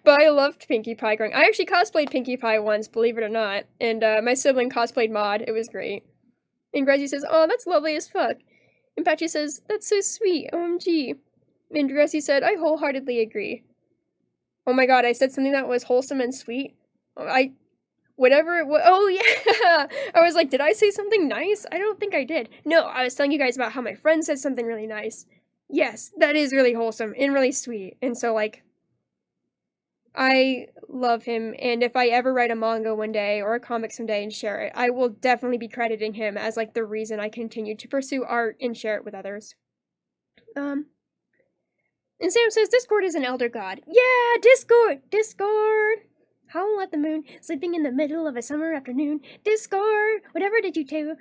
But I loved Pinkie Pie growing. I actually cosplayed Pinkie Pie once, believe it or not. And my sibling cosplayed Maud. It was great. And Gracie says, oh, that's lovely as fuck. And Patchy says, that's so sweet, OMG. And Gracie said, I wholeheartedly agree. Oh my god, I said something that was wholesome and sweet. Whatever it was. Oh yeah! I was like, did I say something nice? I don't think I did. No, I was telling you guys about how my friend said something really nice. Yes, that is really wholesome and really sweet. And so, like, I love him, and if I ever write a manga one day or a comic someday and share it, I will definitely be crediting him as, like, the reason I continue to pursue art and share it with others. And Sam says, Discord is an elder god. Yeah, Discord! Discord! Howl at the moon, sleeping in the middle of a summer afternoon. Discord! Whatever did you do?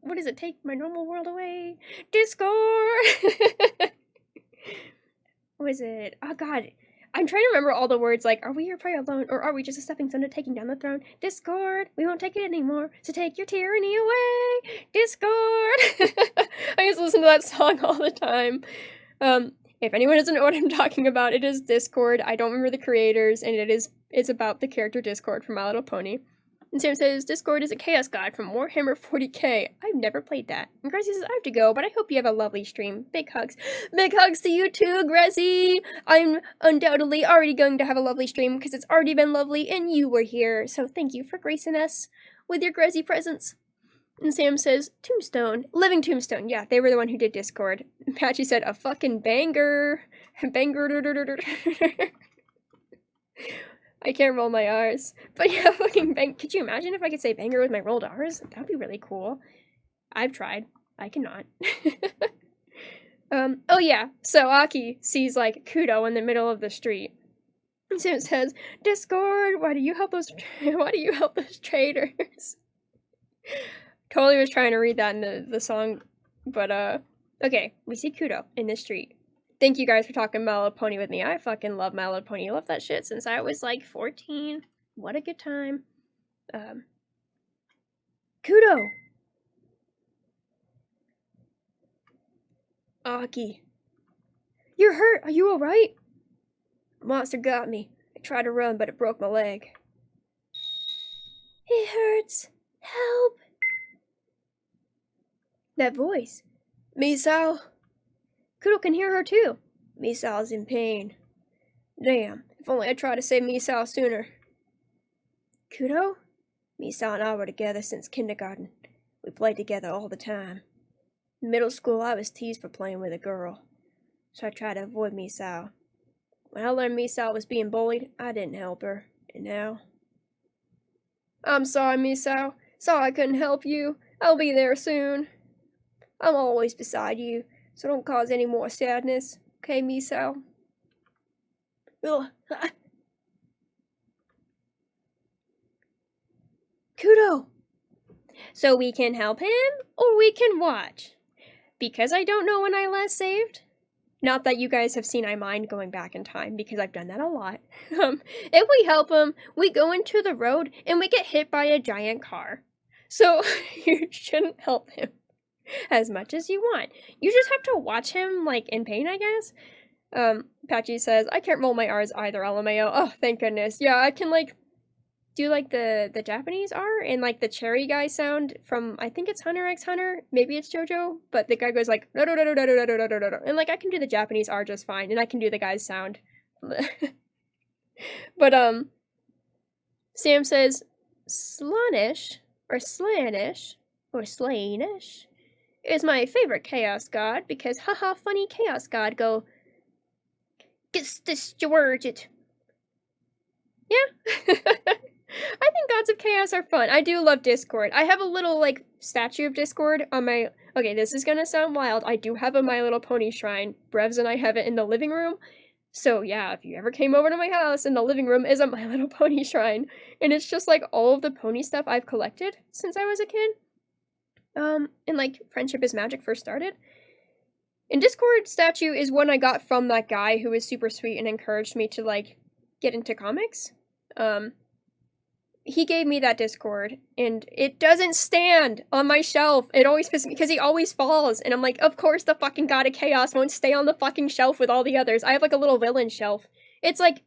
What is it? Take my normal world away. Discord! What is it? Oh god. I'm trying to remember all the words like, are we your prey alone, or are we just a stepping stone to taking down the throne? Discord! We won't take it anymore, so take your tyranny away! Discord! I used to listen to that song all the time. If anyone doesn't know what I'm talking about, it is Discord. I don't remember the creators, and it's about the character Discord from My Little Pony. And Sam says, Discord is a chaos god from Warhammer 40k. I've never played that. And Gracie says, I have to go, but I hope you have a lovely stream. Big hugs. Big hugs to you too, Gracie! I'm undoubtedly already going to have a lovely stream because it's already been lovely and you were here. So thank you for gracing us with your Gracie presence. And Sam says, Tombstone. Living Tombstone. Yeah, they were the one who did Discord. Patchy said, a fucking banger. Banger. I can't roll my R's. But yeah, fucking bang. Could you imagine if I could say banger with my rolled R's? That'd be really cool. I've tried. I cannot. Oh yeah. So Aki sees, like, Kudo in the middle of the street. So it says, Discord, why do you help those traitors? Totally was trying to read that in the song. But, okay. We see Kudo in the street. Thank you guys for talking My Little Pony with me. I fucking love My Little Pony. I love that shit since I was like 14. What a good time. Kudo! Aki. You're hurt! Are you alright? Monster got me. I tried to run, but it broke my leg. It hurts. Help! That voice. Misao. Kudo can hear her too. Misao's in pain. Damn, if only I tried to save Misao sooner. Kudo? Misao and I were together since kindergarten. We played together all the time. In middle school, I was teased for playing with a girl, so I tried to avoid Misao. When I learned Misao was being bullied, I didn't help her, and now... I'm sorry, Misao. Sorry I couldn't help you. I'll be there soon. I'm always beside you, so don't cause any more sadness. Okay, Misao? Ugh. Kudo! So we can help him, or we can watch? Because I don't know when I last saved. Not that you guys have seen I mind going back in time, because I've done that a lot. If we help him, we go into the road, and we get hit by a giant car. So, you shouldn't help him as much as you want. You just have to watch him, like, in pain, I guess. Patchy says, I can't roll my R's either, LMAO. Oh, thank goodness. Yeah, I can, like, do, like, the Japanese R and, like, the cherry guy sound from, I think it's Hunter x Hunter. Maybe it's JoJo, but the guy goes, like, and, like, I can do the Japanese R just fine, and I can do the guy's sound. But, Sam says, Slanish, or Slanish, or Slainish, is my favorite chaos god because haha funny chaos god go gets distorted. Yeah. I think gods of chaos are fun. I do love Discord. I have a little like statue of Discord on my okay, this is gonna sound wild. I do have a My Little Pony shrine. Brevs and I have it in the living room. So yeah, if you ever came over to my house, in the living room is a My Little Pony shrine. And it's just like all of the pony stuff I've collected since I was a kid. And like Friendship is Magic first started. And Discord statue is one I got from that guy who was super sweet and encouraged me to like get into comics. He gave me that Discord and it doesn't stand on my shelf. It always pisses me because he always falls. And I'm like, of course the fucking God of Chaos won't stay on the fucking shelf with all the others. I have like a little villain shelf. It's like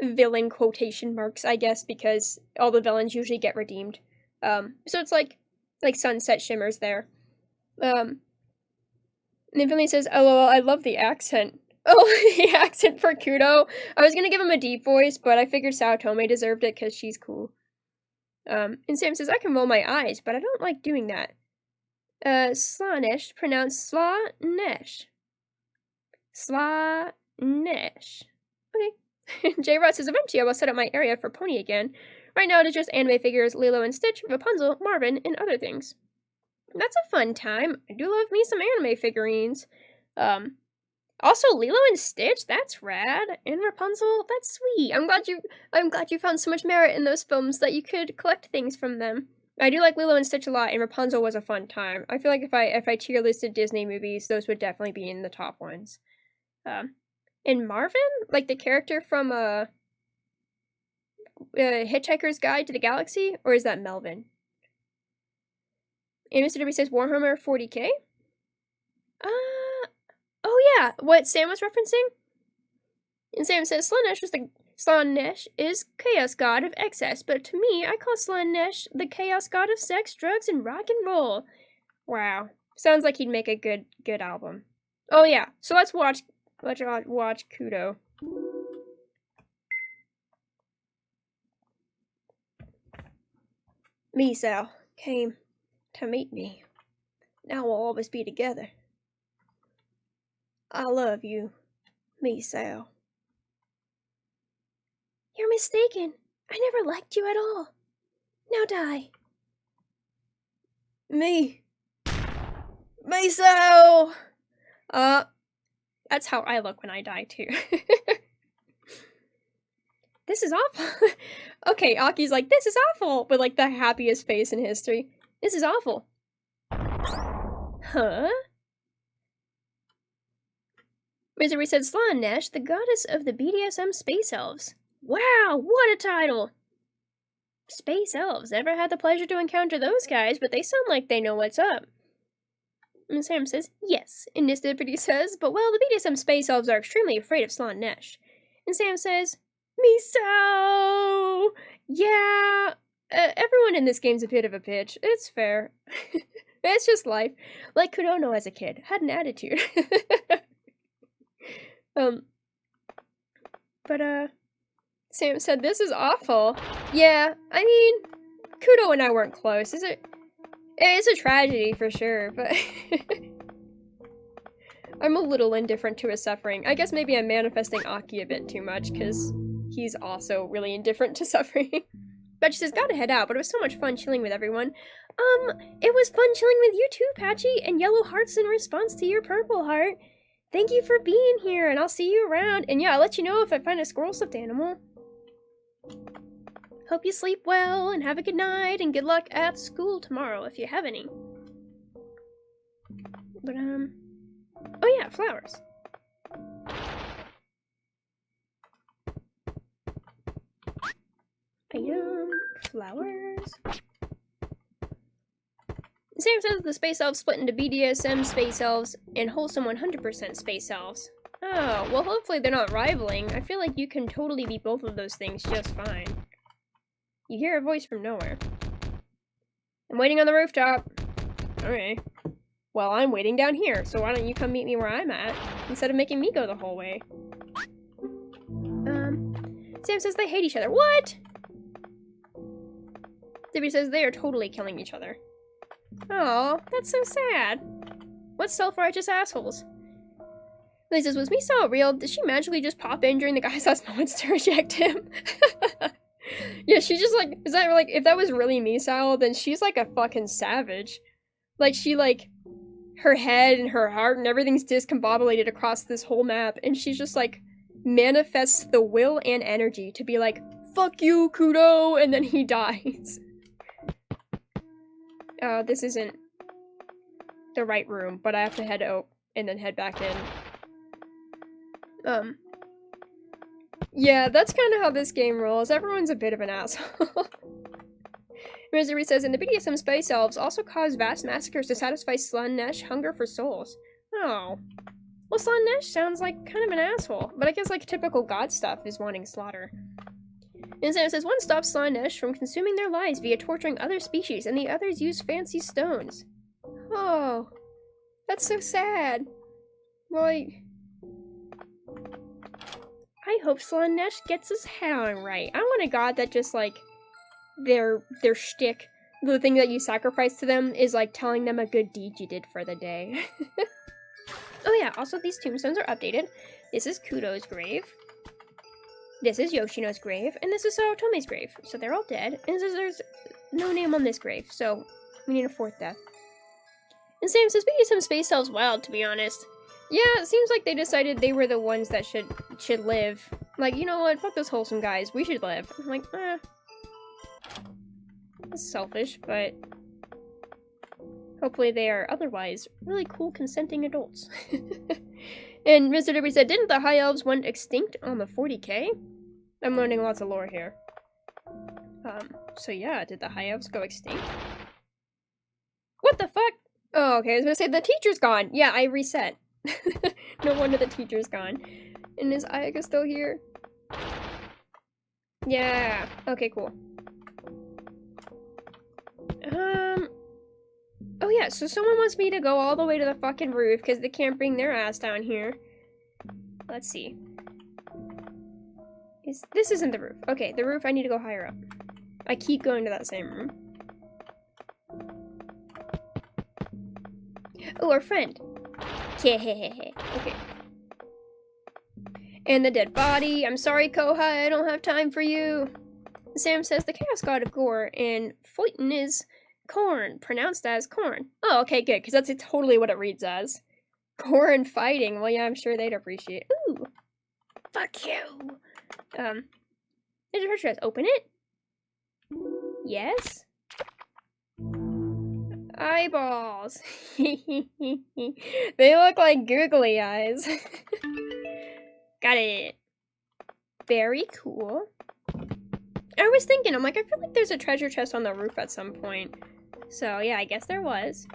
villain quotation marks, I guess, because all the villains usually get redeemed. So it's like sunset shimmers there. And then Finley says, LOL, I love the accent. Oh, the accent for Kudo. I was gonna give him a deep voice, but I figured Sao Tome deserved it because she's cool. And Sam says, I can roll my eyes, but I don't like doing that. Slanish, pronounced Slanesh. Slanesh. Okay. J-Rod says, eventually I will set up my area for Pony again. Right now it is just anime figures, Lilo and Stitch, Rapunzel, Marvin, and other things. That's a fun time. I do love me some anime figurines. Also, Lilo and Stitch, that's rad. And Rapunzel, that's sweet. I'm glad you found so much merit in those films that you could collect things from them. I do like Lilo and Stitch a lot, and Rapunzel was a fun time. I feel like if I tier listed Disney movies, those would definitely be in the top ones. And Marvin, like the character from Hitchhiker's Guide to the Galaxy, or is that Melvin? And Mr. W says Warhammer 40k. Oh yeah, what Sam was referencing. And Sam says Slaanesh is chaos god of excess, but to me, I call Slaanesh the chaos god of sex, drugs, and rock and roll. Wow, sounds like he'd make a good album. Oh yeah, so let's watch Kudo. Misao came to meet me. Now we'll always be together. I love you, Misao. You're mistaken. I never liked you at all. Now die. Me. Misao! That's how I look when I die too. This is awful. Okay, Aki's like, this is awful, but like the happiest face in history. This is awful. Huh? Misery said Slaanesh, the goddess of the BDSM space elves. Wow, what a title! Space elves. Never had the pleasure to encounter those guys, but they sound like they know what's up. And Sam says, yes. And Nistipity says, but well, the BDSM space elves are extremely afraid of Slaanesh. And Sam says, Misao! Yeah, everyone in this game's a bit of a bitch. It's fair. It's just life. Like Kudono as a kid. Had an attitude. But Sam said, this is awful. Yeah, I mean, Kudo and I weren't close. It's a tragedy for sure, but I'm a little indifferent to his suffering. I guess maybe I'm manifesting Aki a bit too much, because he's also really indifferent to suffering. But she says, gotta head out, but it was so much fun chilling with everyone. It was fun chilling with you too, Patchy, and yellow hearts in response to your purple heart. Thank you for being here, and I'll see you around. And yeah, I'll let you know if I find a squirrel stuffed animal. Hope you sleep well, and have a good night, and good luck at school tomorrow, if you have any. But, oh yeah, flowers. Item, flowers. Sam says the space elves split into BDSM space elves and wholesome 100% space elves. Oh, well hopefully they're not rivaling. I feel like you can totally be both of those things just fine. You hear a voice from nowhere. I'm waiting on the rooftop. Okay. Well, I'm waiting down here, so why don't you come meet me where I'm at, instead of making me go the whole way. Sam says they hate each other. What? Debbie says they are totally killing each other. Oh, that's so sad. What self-righteous assholes. Lily says, was Misao real? Did she magically just pop in during the guy's last moments to reject him? Yeah, she just like, is that like, if that was really Misao, then she's like a fucking savage. Like, she like, her head and her heart and everything's discombobulated across this whole map, and she's just like, manifests the will and energy to be like, fuck you, Kudo, and then he dies. This isn't the right room, but I have to head out and then head back in. Yeah, that's kind of how this game rolls. Everyone's a bit of an asshole. Misery says, in the BDSM space elves also cause vast massacres to satisfy Slaanesh hunger for souls. Oh. Well, Slaanesh sounds like kind of an asshole, but I guess like typical god stuff is wanting slaughter. And Sam says, one stops Slaanesh from consuming their lives via torturing other species, and the others use fancy stones. Oh. That's so sad. Well, I hope Slaanesh gets his head on right. I want a god that just, like, their shtick, the thing that you sacrifice to them, is, like, telling them a good deed you did for the day. Oh yeah, also these tombstones are updated. This is Kudo's grave. This is Yoshino's grave, and this is Saotome's grave. So they're all dead, and there's no name on this grave, so we need a fourth death. And Sam says, we need some space elves wild, to be honest. Yeah, it seems like they decided they were the ones that should live. Like, you know what? Fuck those wholesome guys. We should live. I'm like, that's selfish, but hopefully they are otherwise really cool consenting adults. And Mr. Derby said, didn't the high elves went extinct on the 40K? I'm learning lots of lore here. So yeah, did the high elves go extinct? What the fuck? Oh, okay, I was gonna say the teacher's gone. Yeah, I reset. No wonder the teacher's gone. And is Ayaka still here? Yeah. Okay, cool. Oh yeah, so someone wants me to go all the way to the fucking roof because they can't bring their ass down here. Let's see. This isn't the roof. Okay, the roof, I need to go higher up. I keep going to that same room. Oh, our friend. Okay. And the dead body. I'm sorry, Kohai, I don't have time for you. Sam says the chaos god of gore, and Foyton is corn, pronounced as corn. Oh, okay, good, because that's totally what it reads as. Corn fighting. Well, yeah, I'm sure they'd appreciate it. Ooh. Fuck you. There's her chest. Open it? Yes? Eyeballs. They look like googly eyes. Got it. Very cool. I was thinking, I'm like, I feel like there's a treasure chest on the roof at some point. So, yeah, I guess there was.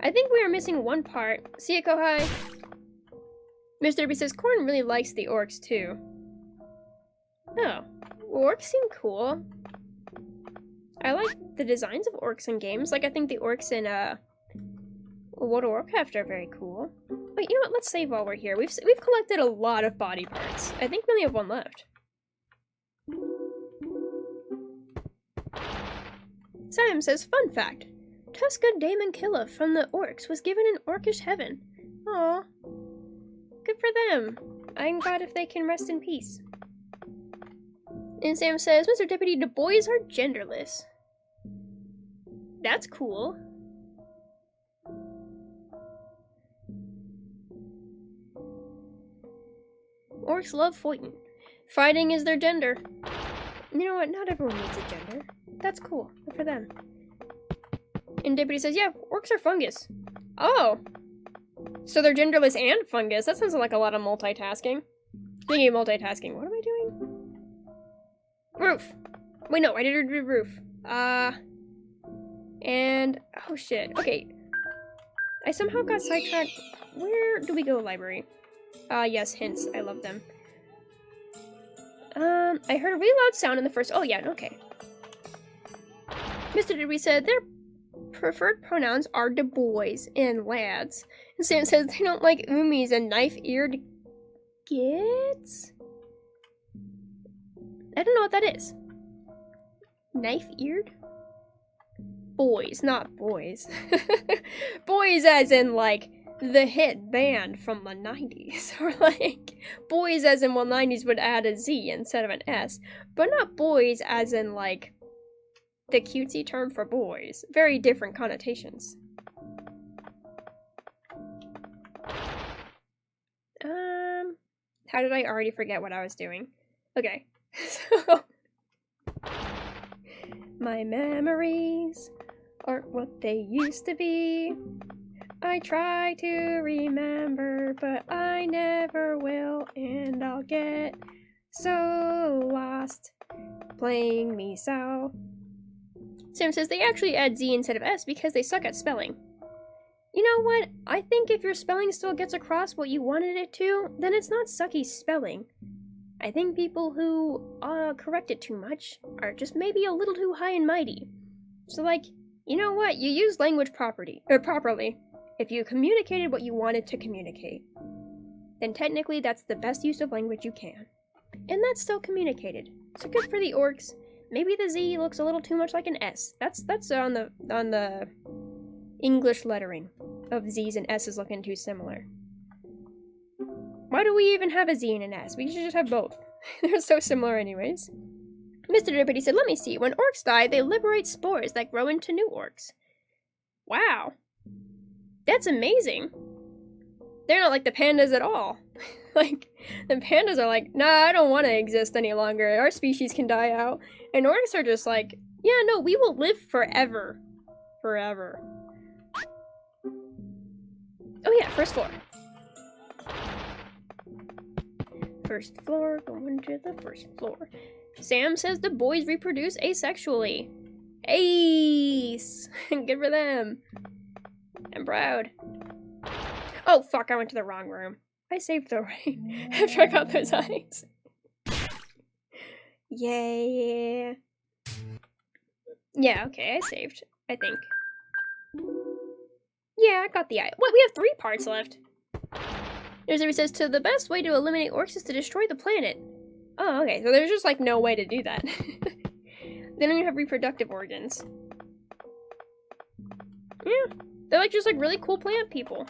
I think we are missing one part. See ya, Kohai. Mr. Derby says Corn really likes the orcs, too. Oh. Orcs seem cool. I like the designs of orcs in games. Like, I think the orcs in, World of Warcraft are very cool. But you know what? Let's save while we're here. We've collected a lot of body parts. I think we only have one left. Sam says, fun fact. Tuska Daemon Killa from the orcs was given an orcish heaven. Aw. Good for them. I'm glad if they can rest in peace. And Sam says, Mr. Deputy, the boys are genderless. That's cool. Orcs love Foyton. Fighting is their gender. You know what? Not everyone needs a gender. That's cool. Good for them. And Deputy says, yeah, orcs are fungus. Oh. So they're genderless and fungus. That sounds like a lot of multitasking. Speaking of multitasking, what am I doing? Roof. Wait, no, I did a roof. And, oh shit. Okay. I somehow got sidetracked. Where do we go, library? Yes, hints. I love them. I heard a really loud sound in the first. Oh, yeah, okay. Mr. Dewey said their preferred pronouns are de boys and lads. And Sam says they don't like umis and knife-eared gits? I don't know what that is. Knife-eared? Boys, not boys. Boys as in, like, the hit band from the 90s. Or, like, boys as in, well, 90s would add a Z instead of an S. But not boys as in, like, the cutesy term for boys. Very different connotations. How did I already forget what I was doing? Okay. So, my memories aren't what they used to be. I try to remember, but I never will, and I'll get so lost playing Misao. Sam says they actually add Z instead of S because they suck at spelling. You know what? I think if your spelling still gets across what you wanted it to, then it's not sucky spelling. I think people who correct it too much are just maybe a little too high and mighty. So, like, you know what? You use language properly. If you communicated what you wanted to communicate, then technically that's the best use of language you can. And that's still communicated. So good for the orcs. Maybe the Z looks a little too much like an S. That's on the English lettering of Z's and S's looking too similar. Why do we even have a Z and an S? We should just have both. They're so similar anyways. Mr. Deputy said, let me see. When orcs die, they liberate spores that grow into new orcs. Wow. That's amazing. they're not like the pandas at all. Like, the pandas are like, nah, I don't want to exist any longer. Our species can die out. And orcs are just like, yeah, no, we will live forever. Forever. Oh yeah, first floor. First floor, going to the first floor. Sam says the boys reproduce asexually. Ace! Good for them. I'm proud. Oh, fuck, I went to the wrong room. I saved though, right? After I got those eyes. Yeah. Yeah, okay, I saved. I think. Yeah, I got the eye. What? We have 3 parts left. There's says, to the best way to eliminate orcs is to destroy the planet. Oh, okay, so there's just like no way to do that. They don't even have reproductive organs. Yeah, they're like just like really cool plant people.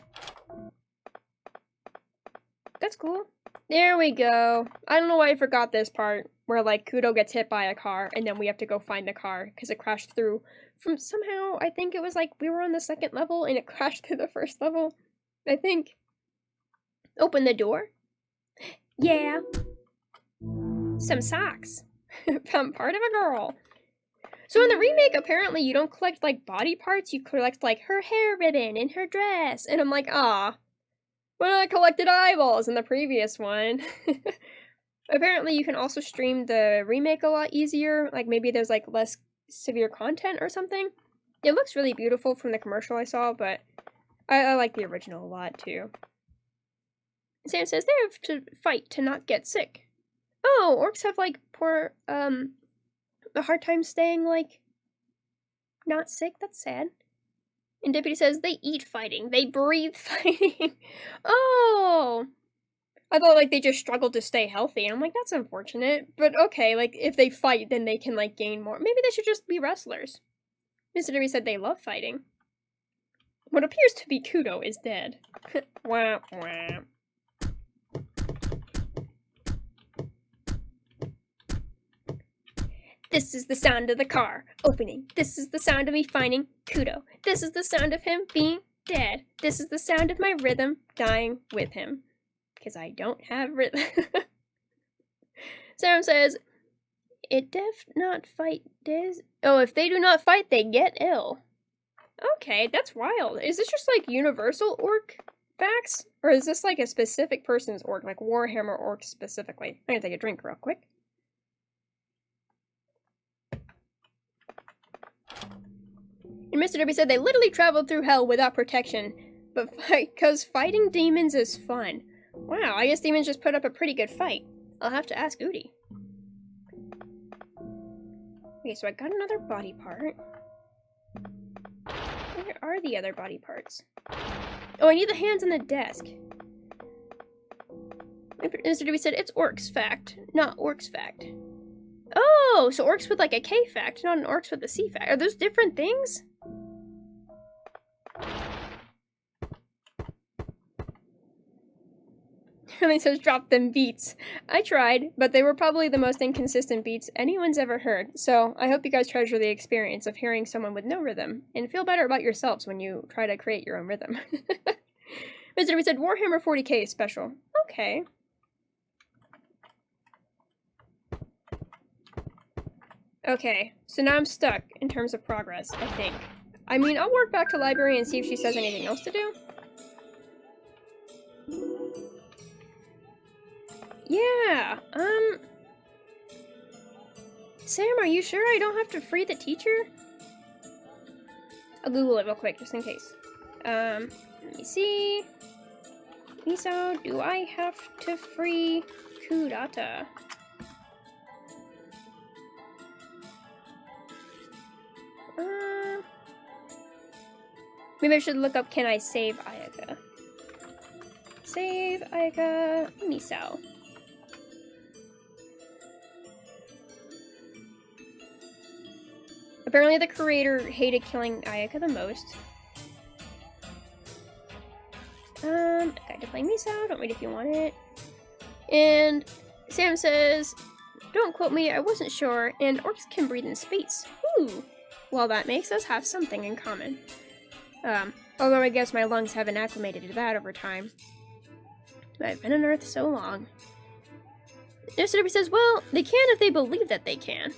That's cool. There we go. I don't know why I forgot this part where like Kudo gets hit by a car and then we have to go find the car because it crashed through from somehow, I think it was like we were on the 2nd level and it crashed through the 1st level. I think. Open the door. Yeah. Some socks. Found part of a girl. So in the remake, apparently you don't collect like body parts, you collect like her hair ribbon and her dress. And I'm like, ah. But I collected eyeballs in the previous one. Apparently you can also stream the remake a lot easier. Like maybe there's like less severe content or something. It looks really beautiful from the commercial I saw, but I like the original a lot too. Sam says they have to fight to not get sick. Oh, orcs have like a hard time staying like not sick. That's sad. And Deputy says they eat fighting. They breathe fighting. Oh, I thought like they just struggled to stay healthy. And I'm like, that's unfortunate. But okay, like if they fight, then they can like gain more. Maybe they should just be wrestlers. Mr. Deputy said they love fighting. What appears to be Kudo is dead. Wah, wah. This is the sound of the car opening. This is the sound of me finding Kudo. This is the sound of him being dead. This is the sound of my rhythm dying with him. Because I don't have rhythm. Sam says, it def not fight des. Oh, if they do not fight, they get ill. Okay, that's wild. Is this just like universal orc facts? Or is this like a specific person's orc, like Warhammer orcs specifically? I'm gonna take a drink real quick. And Mr. Derby said they literally traveled through hell without protection, but because fighting demons is fun. Wow, I guess demons just put up a pretty good fight. I'll have to ask Udi. Okay, so I got another body part. Where are the other body parts? Oh, I need the hands on the desk. Mr. Derby said it's orcs fact, not orcs fact. Oh, so orcs with like a K fact, not an orcs with a C fact. Are those different things? Really says drop them beats. I tried, but they were probably the most inconsistent beats anyone's ever heard, so I hope you guys treasure the experience of hearing someone with no rhythm, and feel better about yourselves when you try to create your own rhythm. Mr. We said Warhammer 40k is special. Okay. Okay, so now I'm stuck in terms of progress, I think. I mean, I'll work back to library and see if she says anything else to do. Yeah, Sam, are you sure I don't have to free the teacher? I'll Google it real quick, just in case. Let me see. Misao, do I have to free Kudata? Maybe I should look up, can I save Ayaka? Save Ayaka Misao. Apparently the creator hated killing Ayaka the most. Guide to playing Misao, don't read if you want it. And Sam says, don't quote me, I wasn't sure, and orcs can breathe in space. Ooh! Well, that makes us have something in common. Although I guess my lungs haven't acclimated to that over time. I've been on Earth so long. Mr. says, well, they can if they believe that they can.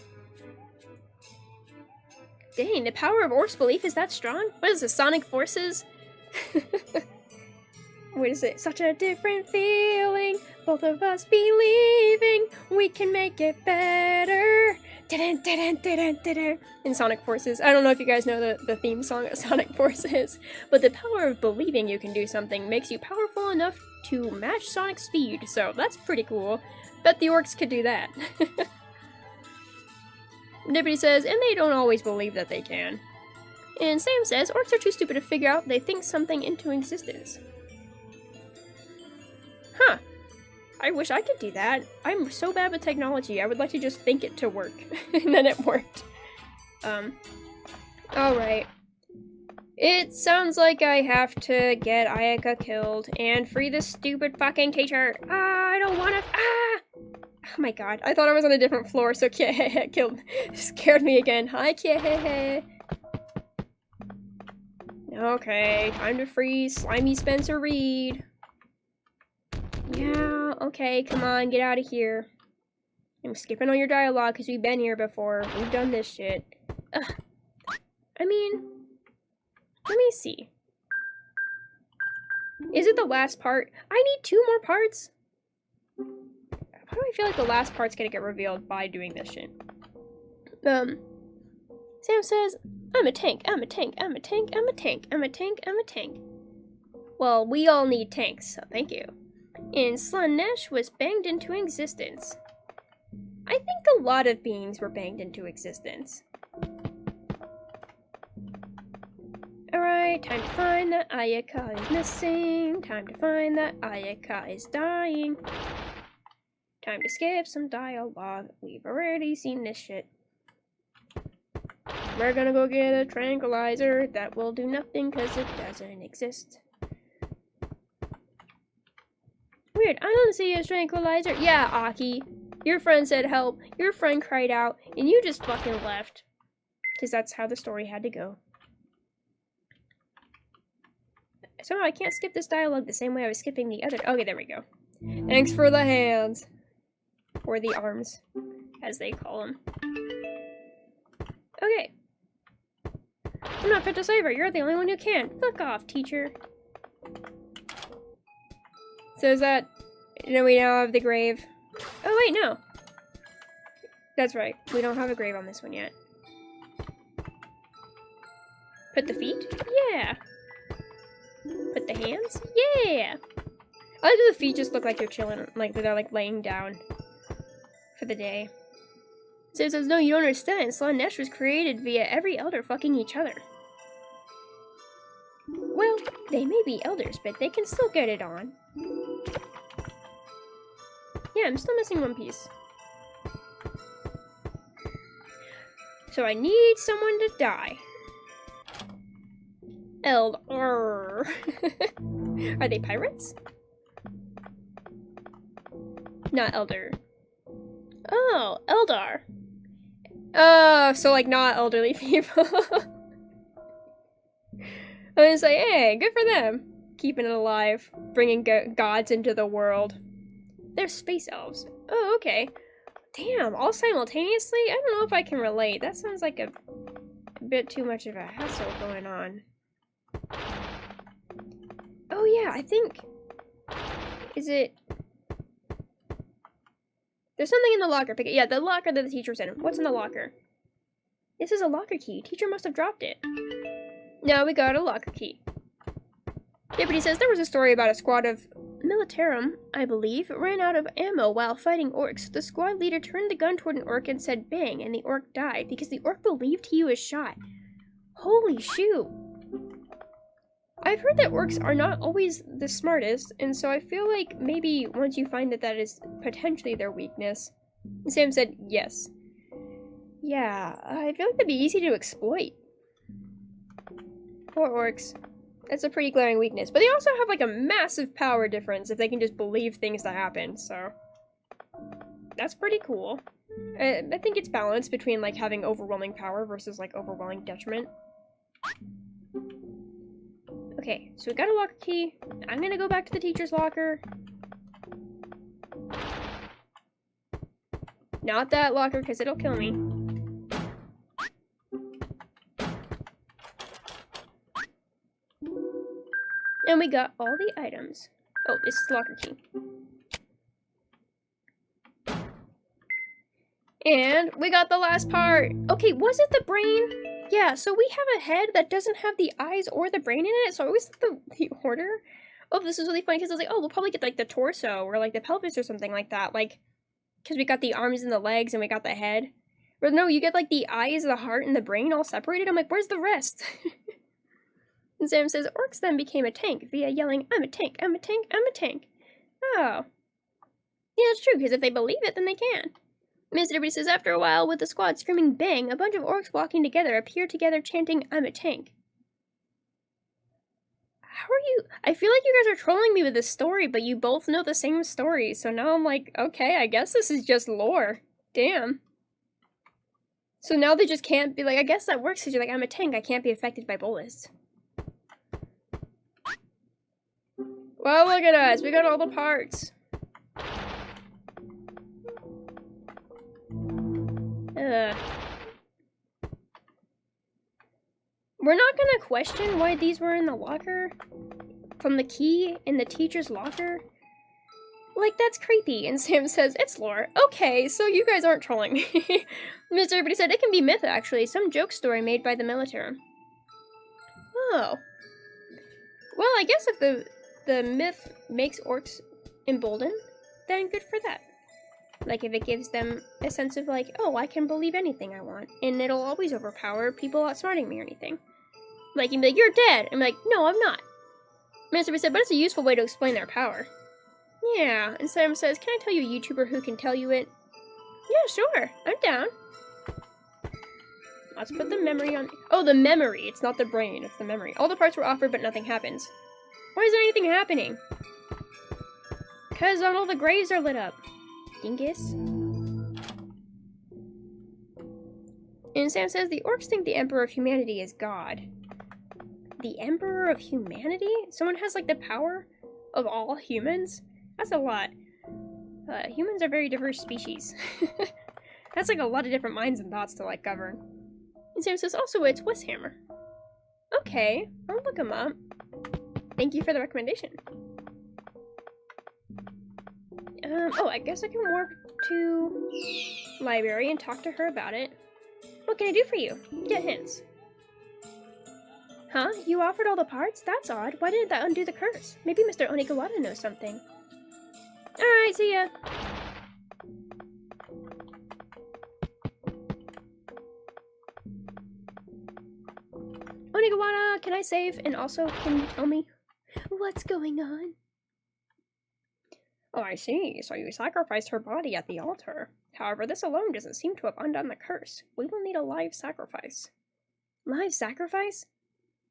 Dang, the power of Orc's belief is that strong? What is the sonic forces? What is it? Such a different feeling. Both of us believing we can make it better. In Sonic Forces. I don't know if you guys know the theme song of Sonic Forces, but the power of believing you can do something makes you powerful enough to match Sonic's speed, so that's pretty cool. Bet the orcs could do that. Nippity says, and they don't always believe that they can. And Sam says, orcs are too stupid to figure out they think something into existence. Huh. I wish I could do that. I'm so bad with technology, I would like to just think it to work. And then it worked. Alright. It sounds like I have to get Ayaka killed and free this stupid fucking teacher. I don't wanna- Oh my god, I thought I was on a different floor, so Kiehehe killed- scared me again. Hi, Kiehehe. Okay, time to free Slimy Spencer Reed. Yeah, okay, come on, get out of here. I'm skipping all your dialogue because we've been here before. We've done this shit. Ugh. I mean, let me see. Is it the last part? I need 2 more parts? Why do I feel like the last part's gonna get revealed by doing this shit? Sam says, I'm a tank, I'm a tank, I'm a tank, I'm a tank, I'm a tank, I'm a tank. Well, we all need tanks, so thank you. And Slaanesh was banged into existence. I think a lot of beings were banged into existence. Alright, time to find that Ayaka is missing. Time to find that Ayaka is dying. Time to skip some dialogue. We've already seen this shit. We're gonna go get a tranquilizer that will do nothing because it doesn't exist. Weird, I don't see a tranquilizer. Yeah, Aki. Your friend said help, your friend cried out, and you just fucking left. Because that's how the story had to go. Somehow I can't skip this dialogue the same way I was skipping the other. Okay, there we go. Thanks for the hands. Or the arms, as they call them. Okay. I'm not fit to save her. You're the only one who can. Fuck off, teacher. So is that... No, we now have the grave. Oh, wait, no. That's right. We don't have a grave on this one yet. Put the feet? Yeah. Put the hands? Yeah. I like that the feet just look like they're chilling. Like they're like laying down for the day. So it says, no, you don't understand. Slaanesh was created via every elder fucking each other. Well, they may be elders, but they can still get it on. Yeah, I'm still missing one piece. So I need someone to die. Elder. Are they pirates? Not elder. Oh, Eldar. Oh, so like not elderly people. I was like, hey, good for them. Keeping it alive. Bringing gods into the world. They're space elves. Oh, okay. Damn, all simultaneously? I don't know if I can relate. That sounds like a bit too much of a hassle going on. Oh yeah, I think... Is it... There's something in the locker. Pick it. Yeah, the locker that the teacher's in. What's in the locker? This is a locker key. Teacher must have dropped it. Now we got a locker key. Deputy says there was a story about a squad of Militarum, I believe, ran out of ammo while fighting orcs. The squad leader turned the gun toward an orc and said bang, and the orc died because the orc believed he was shot. Holy shoot. I've heard that orcs are not always the smartest, and so I feel like maybe once you find that that is potentially their weakness. Sam said yes. Yeah, I feel like that'd be easy to exploit. Poor orcs. That's a pretty glaring weakness. But they also have like a massive power difference if they can just believe things to happen, so... That's pretty cool. I think it's balanced between like having overwhelming power versus like overwhelming detriment. Okay, so we got a locker key. I'm gonna go back to the teacher's locker. Not that locker, because it'll kill me. And we got all the items. Oh, this is the locker key. And we got the last part. Okay, was it the brain? Yeah, so we have a head that doesn't have the eyes or the brain in it, so I always thought the order. Oh, this is really funny, because I was like, oh, we'll probably get, like, the torso or, like, the pelvis or something like that. Like, because we got the arms and the legs and we got the head. But no, you get, like, the eyes, the heart, and the brain all separated. I'm like, where's the rest? And Sam says, orcs then became a tank via yelling, I'm a tank, I'm a tank, I'm a tank. Oh. Yeah, it's true, because if they believe it, then they can. Mr. Everybody says, after a while, with the squad screaming bang, a bunch of orcs walking together appear together chanting, I'm a tank. How are you? I feel like you guys are trolling me with this story, but you both know the same story, so now I'm like, okay, I guess this is just lore. Damn. So now they just can't be like, I guess that works because you're like, I'm a tank, I can't be affected by bullets. Well, look at us, we got all the parts. We're not gonna question why these were in the locker. From the key in the teacher's locker. Like, that's creepy. And Sam says, it's lore. Okay, so you guys aren't trolling me. Mr. Everybody said, it can be myth, actually. Some joke story made by the military. Oh. Well, I guess if the myth makes orcs emboldened, then good for that. Like, if it gives them a sense of, like, oh, I can believe anything I want, and it'll always overpower people outsmarting me or anything. Like, you'd be like, you're dead! I'm like, no, I'm not. Mr. said, but it's a useful way to explain their power. Yeah, and Sam says, can I tell you a YouTuber who can tell you it? Yeah, sure, I'm down. Let's put the memory on. Oh, the memory. It's not the brain, it's the memory. All the parts were offered, but nothing happens. Why isn't anything happening? Because all the graves are lit up. Dingus. And Sam says, the orcs think the Emperor of Humanity is God. The Emperor of Humanity? Someone has, like, the power of all humans? That's a lot. Humans are very diverse species. That's, like, a lot of different minds and thoughts to, like, govern. And Sam says, also, it's Westhammer. Okay, I'll look him up. Thank you for the recommendation. Oh, I guess I can walk to library and talk to her about it. What can I do for you? Get hints. Huh? You offered all the parts? That's odd. Why didn't that undo the curse? Maybe Mr. Onigawara knows something. Alright, see ya. Onigawara, can I save? And also, can you tell me what's going on? Oh, I see. So you sacrificed her body at the altar. However, this alone doesn't seem to have undone the curse. We will need a live sacrifice. Live sacrifice?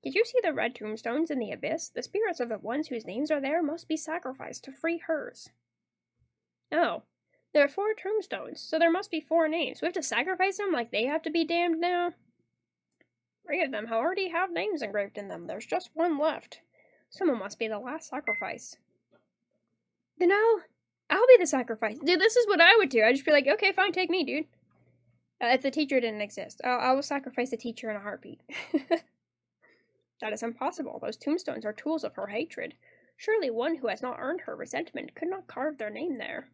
Did you see the red tombstones in the abyss? The spirits of the ones whose names are there must be sacrificed to free hers. Oh. There are 4 tombstones, so there must be 4 names. We have to sacrifice them like they have to be damned now? 3 of them already have names engraved in them. There's just 1 left. Someone must be the last sacrifice. Then I'll be the sacrifice. Dude, this is what I would do. I'd just be like, okay, fine, take me, dude. If the teacher didn't exist, I will sacrifice the teacher in a heartbeat. That is impossible. Those tombstones are tools of her hatred. Surely one who has not earned her resentment could not carve their name there.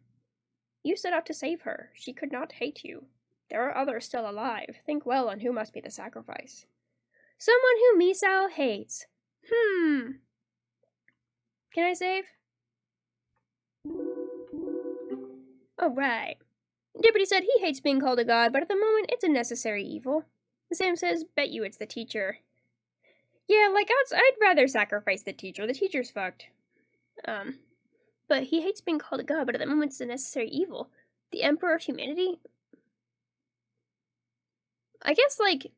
You set out to save her. She could not hate you. There are others still alive. Think well on who must be the sacrifice. Someone who Misao hates. Can I save? Alright. Deputy said he hates being called a god, but at the moment it's a necessary evil. Sam says, bet you it's the teacher. Yeah, like, I'd rather sacrifice the teacher. The teacher's fucked. But he hates being called a god, but at the moment it's a necessary evil. The Emperor of Humanity? I guess, like,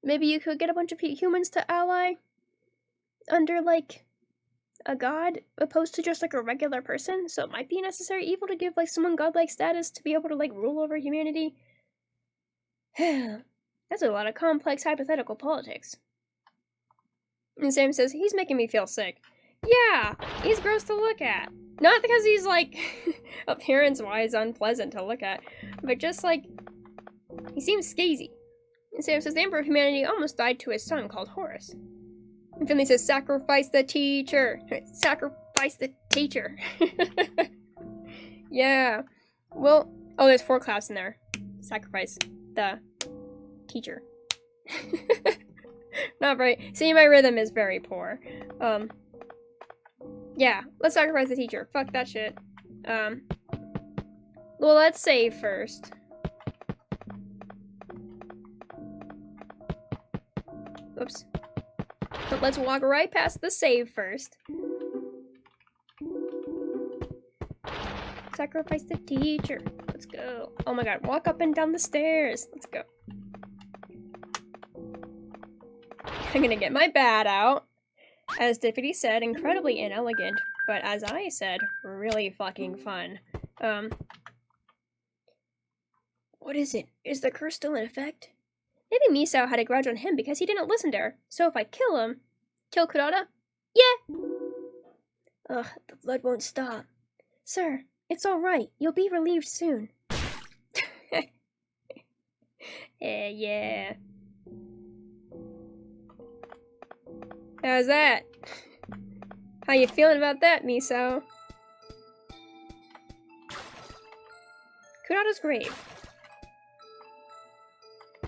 maybe you could get a bunch of humans to ally under, like, a god, opposed to just, like, a regular person. So it might be a necessary evil to give, like, someone godlike status to be able to, like, rule over humanity. That's a lot of complex hypothetical politics. And Sam says, he's making me feel sick. Yeah, he's gross to look at. Not because he's, like, appearance-wise unpleasant to look at, but just, like, he seems skeezy. And Sam says the Emperor of Humanity almost died to his son called Horus. And Finley says, sacrifice the teacher! Sacrifice the teacher! Yeah. Well, oh, there's 4 claps in there. Sacrifice the teacher. Not very. See, my rhythm is very poor. Yeah, let's sacrifice the teacher. Fuck that shit. Well, let's save first. Oops. But let's walk right past the save first. Sacrifice the teacher. Let's go. Oh my god, walk up and down the stairs. Let's go. I'm gonna get my bat out. As Deputy said, incredibly inelegant, but as I said, really fucking fun. What is it? Is the curse still in effect? Maybe Misao had a grudge on him because he didn't listen to her. So if I kill him... Kill Kurata? Yeah! Ugh, the blood won't stop. Sir, it's alright. You'll be relieved soon. Yeah. How's that? How you feeling about that, Misao? Kurata's grave.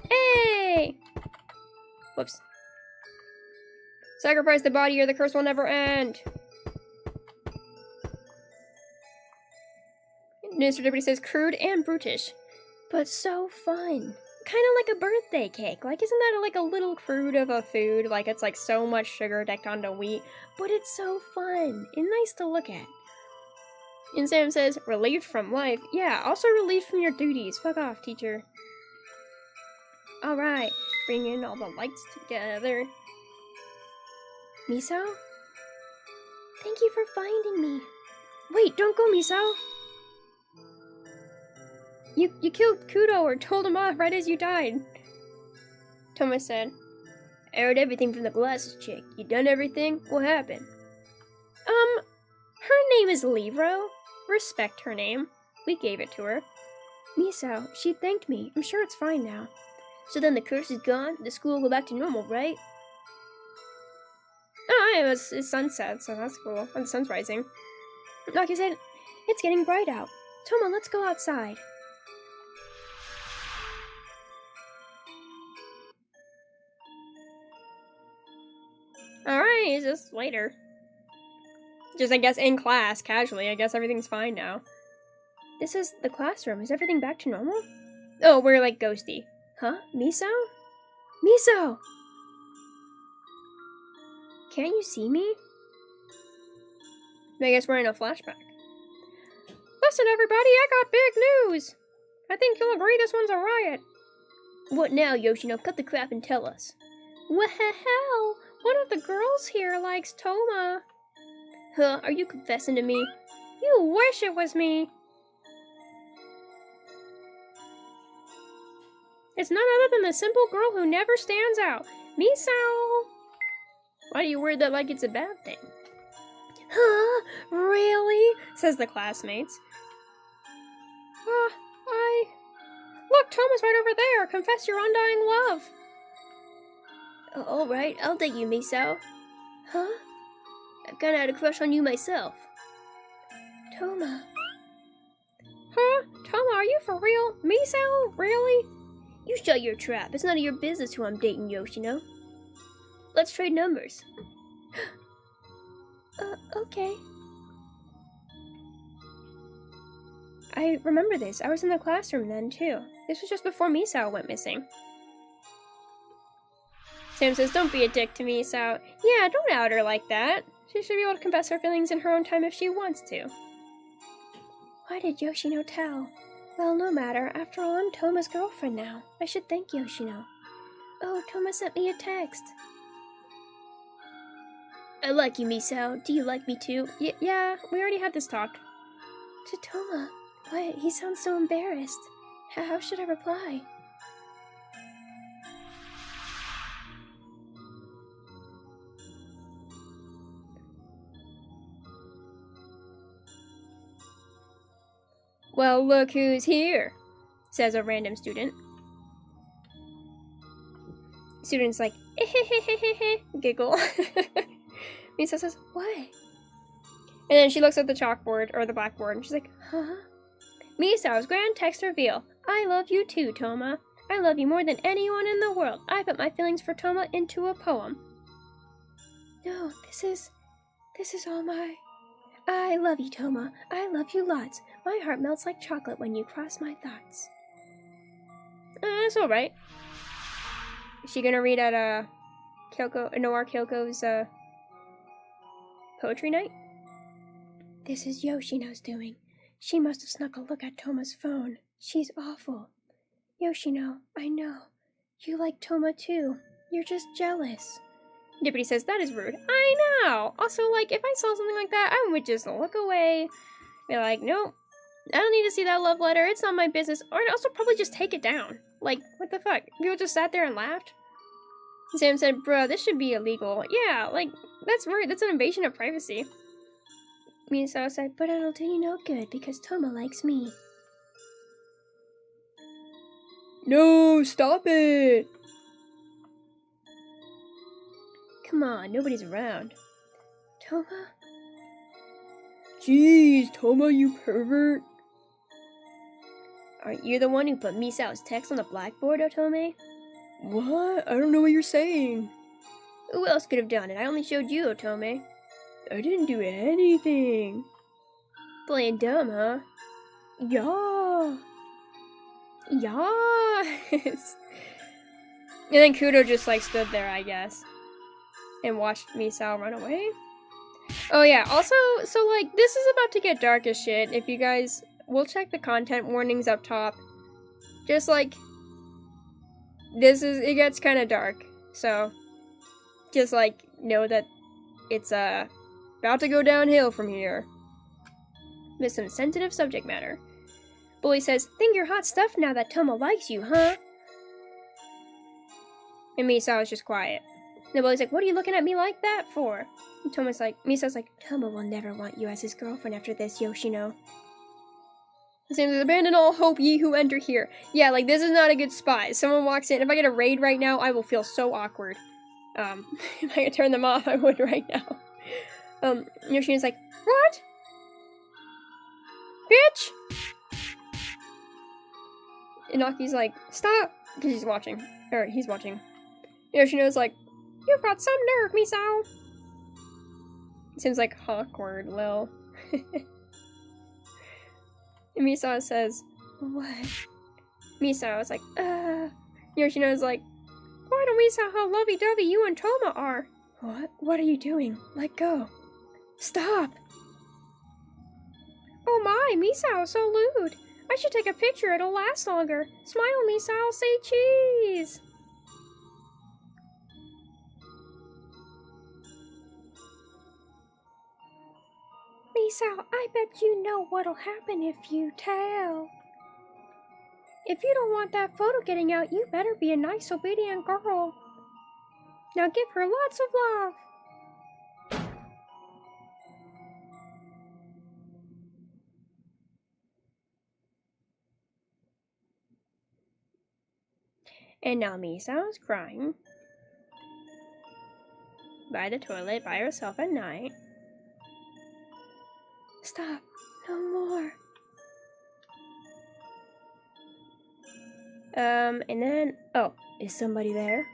Hey! Whoops. Sacrifice the body or the curse will never end. Minister Deputy says crude and brutish, but so fun. Kind of like a birthday cake. Like, isn't that like a little crude of a food? Like, it's like so much sugar decked onto wheat, but it's so fun and nice to look at. And Sam says, relieved from life? Yeah, also relieved from your duties. Fuck off, teacher. Alright, bring in all the lights together. Misao? Thank you for finding me. Wait, don't go, Misao. You killed Kudo or told him off right as you died. Thomas said. I heard everything from the glasses chick. You done everything? What happened? Her name is Livro. Respect her name. We gave it to her. Misao, she thanked me. I'm sure it's fine now. So then the curse is gone? The school will go back to normal, right? Oh, it's sunset, so that's cool. And the sun's rising. Like I said, it's getting bright out. Toma, let's go outside. Alright, it's just later. Just, I guess, in class, casually. I guess everything's fine now. This is the classroom. Is everything back to normal? Oh, we're like ghosty. Huh? Misao? Misao! Can't you see me? I guess we're in a flashback. Listen, everybody, I got big news! I think you'll agree this one's a riot. What now, Yoshino? Cut the crap and tell us. Well, one of the girls here likes Toma. Huh, are you confessing to me? You wish it was me. It's none other than the simple girl who never stands out. Misao! Why do you word that like it's a bad thing? Huh? Really? Says the classmates. Look, Toma's right over there. Confess your undying love. All right, I'll date you, Misao. Huh? I've kinda had a crush on you myself. Toma. Huh? Toma, are you for real? Misao? Really? You shut your trap. It's none of your business who I'm dating, Yoshino. Let's trade numbers. Okay. I remember this. I was in the classroom then, too. This was just before Misao went missing. Sam says, don't be a dick to Misao. Yeah, don't out her like that. She should be able to confess her feelings in her own time if she wants to. Why did Yoshino tell? Well, no matter. After all, I'm Toma's girlfriend now. I should thank Yoshino. Oh, Toma sent me a text. I like you, Misao. Do you like me too? Yeah, we already had this talk. To Toma. Why, he sounds so embarrassed. How should I reply? Well, look who's here, says a random student. Student's like, giggle. Misao says, what? And then she looks at the chalkboard, or the blackboard, and she's like, huh? Misao's grand text reveal. I love you too, Toma. I love you more than anyone in the world. I put my feelings for Toma into a poem. No, this is all my... I love you, Toma. I love you lots. My heart melts like chocolate when you cross my thoughts. It's alright. Is she gonna read at Noir Kyoko's poetry night? This is Yoshino's doing. She must have snuck a look at Toma's phone. She's awful. Yoshino, I know. You like Toma too. You're just jealous. Deputy says, that is rude. I know! Also, like, if I saw something like that, I would just look away. Be like, nope. I don't need to see that love letter. It's not my business. Or I'd also probably just take it down. Like, what the fuck? People just sat there and laughed? Sam said, bruh, this should be illegal. Yeah, like, that's rude. That's an invasion of privacy. Misao said, but it'll do you no good because Toma likes me. No, stop it! Come on, nobody's around. Toma? Jeez, Toma, you pervert. Aren't you the one who put Misao's text on the blackboard, Otome? What? I don't know what you're saying. Who else could have done it? I only showed you, Otome. I didn't do anything. Playing dumb, huh? Yeah. Yes. And then Kudo just like stood there, I guess, and watched Misao run away. Oh yeah, also, so like, this is about to get dark as shit. If you guys, we'll check the content warnings up top. Just like, it gets kind of dark. So, just like, know that it's about to go downhill from here. With some sensitive subject matter. Bully says, think you're hot stuff now that Toma likes you, huh? And Misao is just quiet. And the bully's like, what are you looking at me like that for? And Misao's like, Toma will never want you as his girlfriend after this, Yoshino. His name is abandon all hope ye who enter here. Yeah, like, this is not a good spot. If someone walks in, if I get a raid right now, I will feel so awkward. If I could turn them off, I would right now. Yoshino's like, what? Bitch! Inaki's like, stop! Because he's watching. Or, he's watching. Yoshino's like, you've got some nerve, Misao! Seems like awkward, lil. And Misao says, what? Misao is like, Yoshino's like, why don't we saw how lovey-dovey you and Toma are? What? What are you doing? Let go. Stop! Oh my, Misao, so lewd. I should take a picture, it'll last longer. Smile, Misao, say cheese! Misao, I bet you know what'll happen if you tell. If you don't want that photo getting out, you better be a nice, obedient girl. Now give her lots of love. And now Misao's crying by the toilet by herself at night. Stop. No more. And then... Oh, is somebody there?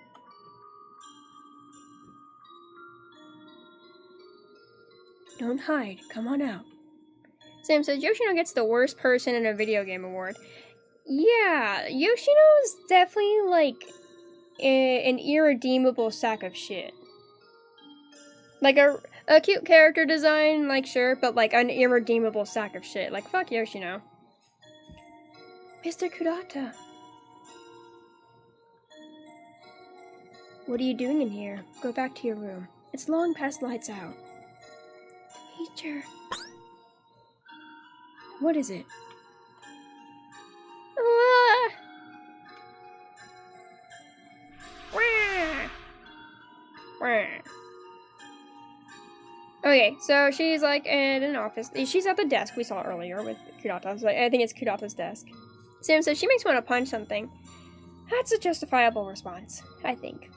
Don't hide. Come on out. Sam says, Yoshino gets the worst person in a video game award. Yeah, Yoshino's definitely, like, an irredeemable sack of shit. Like, a cute character design, like, sure, but, like, an irredeemable sack of shit. Like, fuck Yoshino. Mr. Kurata. What are you doing in here? Go back to your room. It's long past lights out. Teacher. What is it? Oh Okay, so she's like in an office. She's at the desk we saw earlier with Kurata. So I think it's Kurata's desk. Sam says she makes me want to punch something. That's a justifiable response, I think.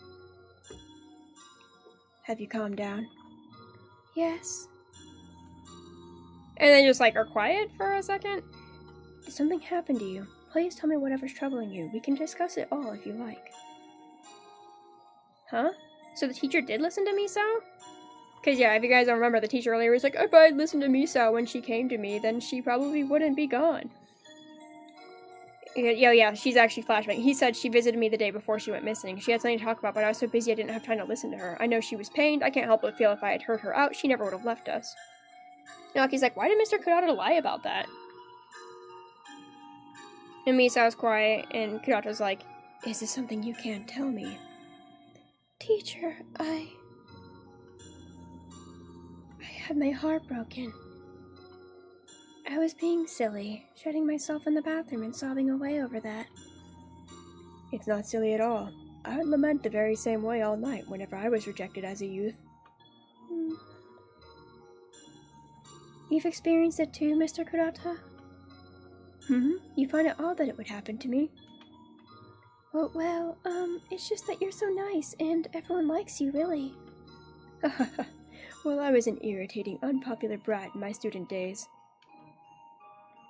Have you calmed down? Yes. And then just like are quiet for a second. Did something happen to you? Please tell me whatever's troubling you. We can discuss it all if you like. Huh? So the teacher did listen to Misao? Because yeah, if you guys don't remember, the teacher earlier was like, if I'd listened to Misao when she came to me, then she probably wouldn't be gone. Yeah, she's actually flashbacking. He said she visited me the day before she went missing. She had something to talk about, but I was so busy I didn't have time to listen to her. I know she was pained. I can't help but feel if I had heard her out, she never would have left us. Naoki's like, why did Mr. Kurata lie about that? And Misao's quiet, and Kurata's like, is this something you can't tell me? Teacher, I had my heart broken. I was being silly, shutting myself in the bathroom and sobbing away over that. It's not silly at all. I would lament the very same way all night whenever I was rejected as a youth. You've experienced it too, Mr. Kurata? You find it odd that it would happen to me. Well, it's just that you're so nice and everyone likes you, really. Well, I was an irritating, unpopular brat in my student days.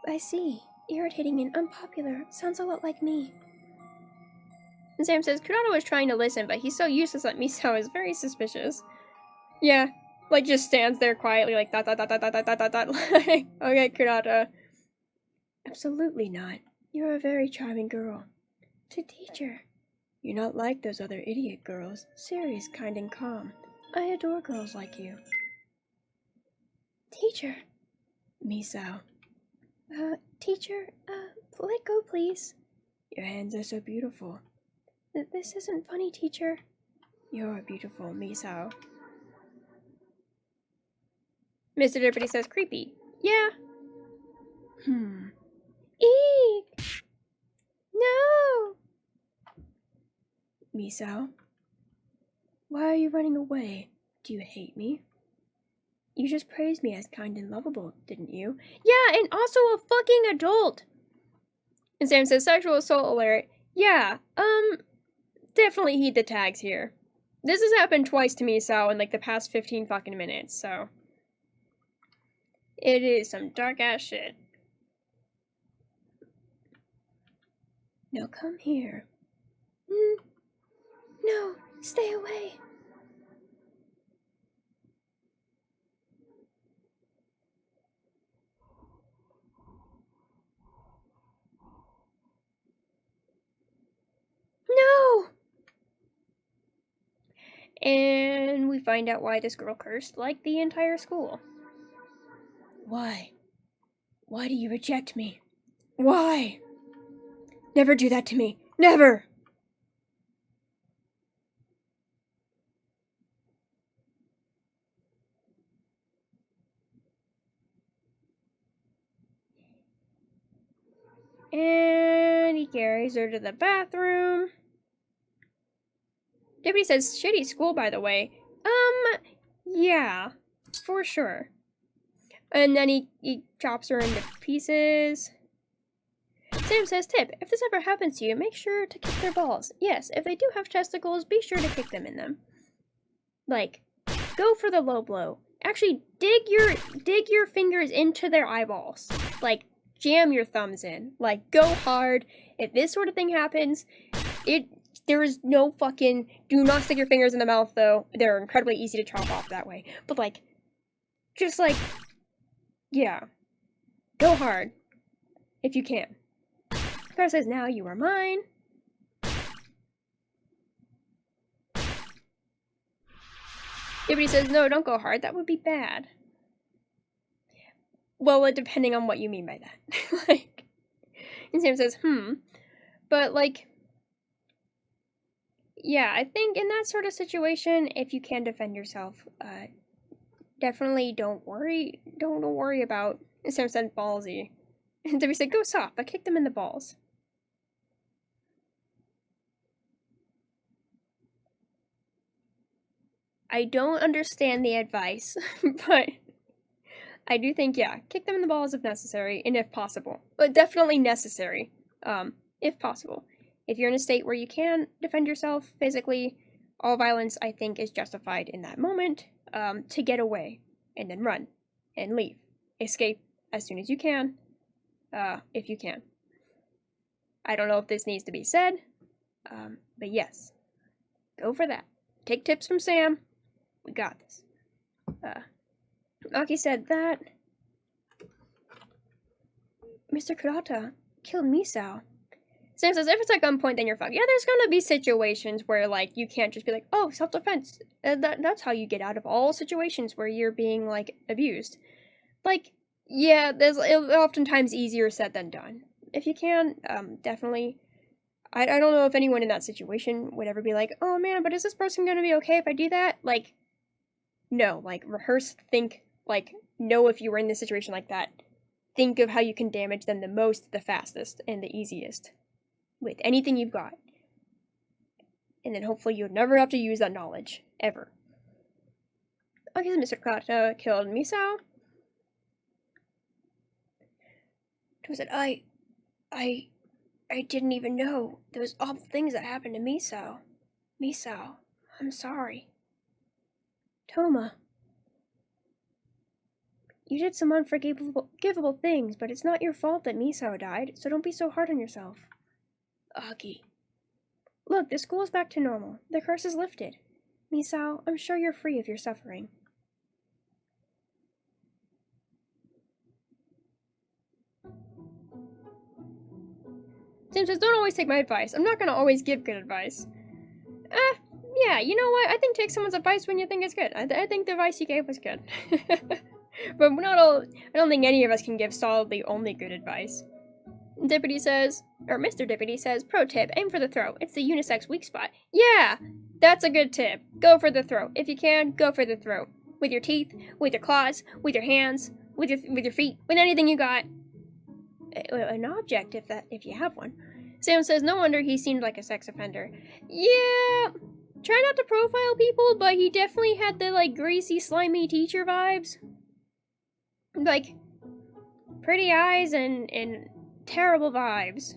I see. Irritating and unpopular. Sounds a lot like me. And Sam says, Kurata was trying to listen, but he's so useless that Misao is very suspicious. Yeah, like just stands there quietly like dot. Like, okay, Kurata. Absolutely not. You're a very charming girl. To teacher. You're not like those other idiot girls. Serious, kind, and calm. I adore girls like you. Teacher. Misao. Teacher, let go, please. Your hands are so beautiful. This isn't funny, teacher. You're beautiful, Misao. Mr. Deputy says creepy. Yeah. Eek! No! Misao? Why are you running away? Do you hate me? You just praised me as kind and lovable, didn't you? Yeah, and also a fucking adult! And Sam says, sexual assault alert. Yeah, definitely heed the tags here. This has happened twice to Misao in, like, the past 15 fucking minutes, so. It is some dark-ass shit. Now come here. No, stay away. No! And we find out why this girl cursed like the entire school. Why? Why do you reject me? Why? Never do that to me. Never! And he carries her to the bathroom. Deputy says, shitty school, by the way. Yeah, for sure. And then he chops her into pieces. Sam says, tip, if this ever happens to you, make sure to kick their balls. Yes, if they do have testicles, be sure to kick them in them. Like, go for the low blow. Actually, dig your fingers into their eyeballs. Like, jam your thumbs in. Like, go hard. If this sort of thing happens, there is no fucking, do not stick your fingers in the mouth, though. They're incredibly easy to chop off that way. But, like, just, like, yeah. Go hard. If you can. Scar says, now you are mine. Everybody says, no, don't go hard. That would be bad. Well, depending on what you mean by that. Like, and Sam says, But, like, yeah, I think in that sort of situation, if you can defend yourself, definitely don't worry about, and Sam said, ballsy. And Debbie said, go soft, but kick them in the balls. I don't understand the advice, but I do think, yeah, kick them in the balls if necessary, and if possible. But definitely necessary, if possible. If you're in a state where you can defend yourself physically, all violence, I think, is justified in that moment, to get away, and then run, and leave. Escape as soon as you can, if you can. I don't know if this needs to be said, but yes, go for that. Take tips from Sam. We got this. Aki said that Mr. Kurata killed Misao. Sam says, if it's at gunpoint, then you're fucked. Yeah, there's gonna be situations where, like, you can't just be like, oh, self-defense. That's how you get out of all situations where you're being, like, abused. Like, yeah, it's oftentimes easier said than done. If you can, definitely. I don't know if anyone in that situation would ever be like, oh man, but is this person gonna be okay if I do that? Like, no, like, rehearse, think, like, know if you were in this situation like that. Think of how you can damage them the most, the fastest, and the easiest. With anything you've got. And then hopefully you'll never have to use that knowledge. Ever. Okay, so Mr. Kurata killed Misao. Who said, I didn't even know those awful things that happened to Misao. Misao, I'm sorry. Toma. You did some unforgivable things, but it's not your fault that Misao died, so don't be so hard on yourself. Aki. Look, the school is back to normal. The curse is lifted. Misao, I'm sure you're free of your suffering. Sam says, don't always take my advice. I'm not gonna always give good advice. Yeah, you know what? I think take someone's advice when you think it's good. I think the advice you gave was good. But not all, I don't think any of us can give solidly only good advice. Deputy says, or Mr. Deputy says, pro tip, aim for the throat. It's the unisex weak spot. Yeah, that's a good tip. Go for the throat. If you can, go for the throat. With your teeth, with your claws, with your hands, with your feet, with anything you got. An object, if you have one. Sam says, no wonder he seemed like a sex offender. Yeah, try not to profile people, but he definitely had the, like, greasy, slimy teacher vibes. Like, pretty eyes and terrible vibes.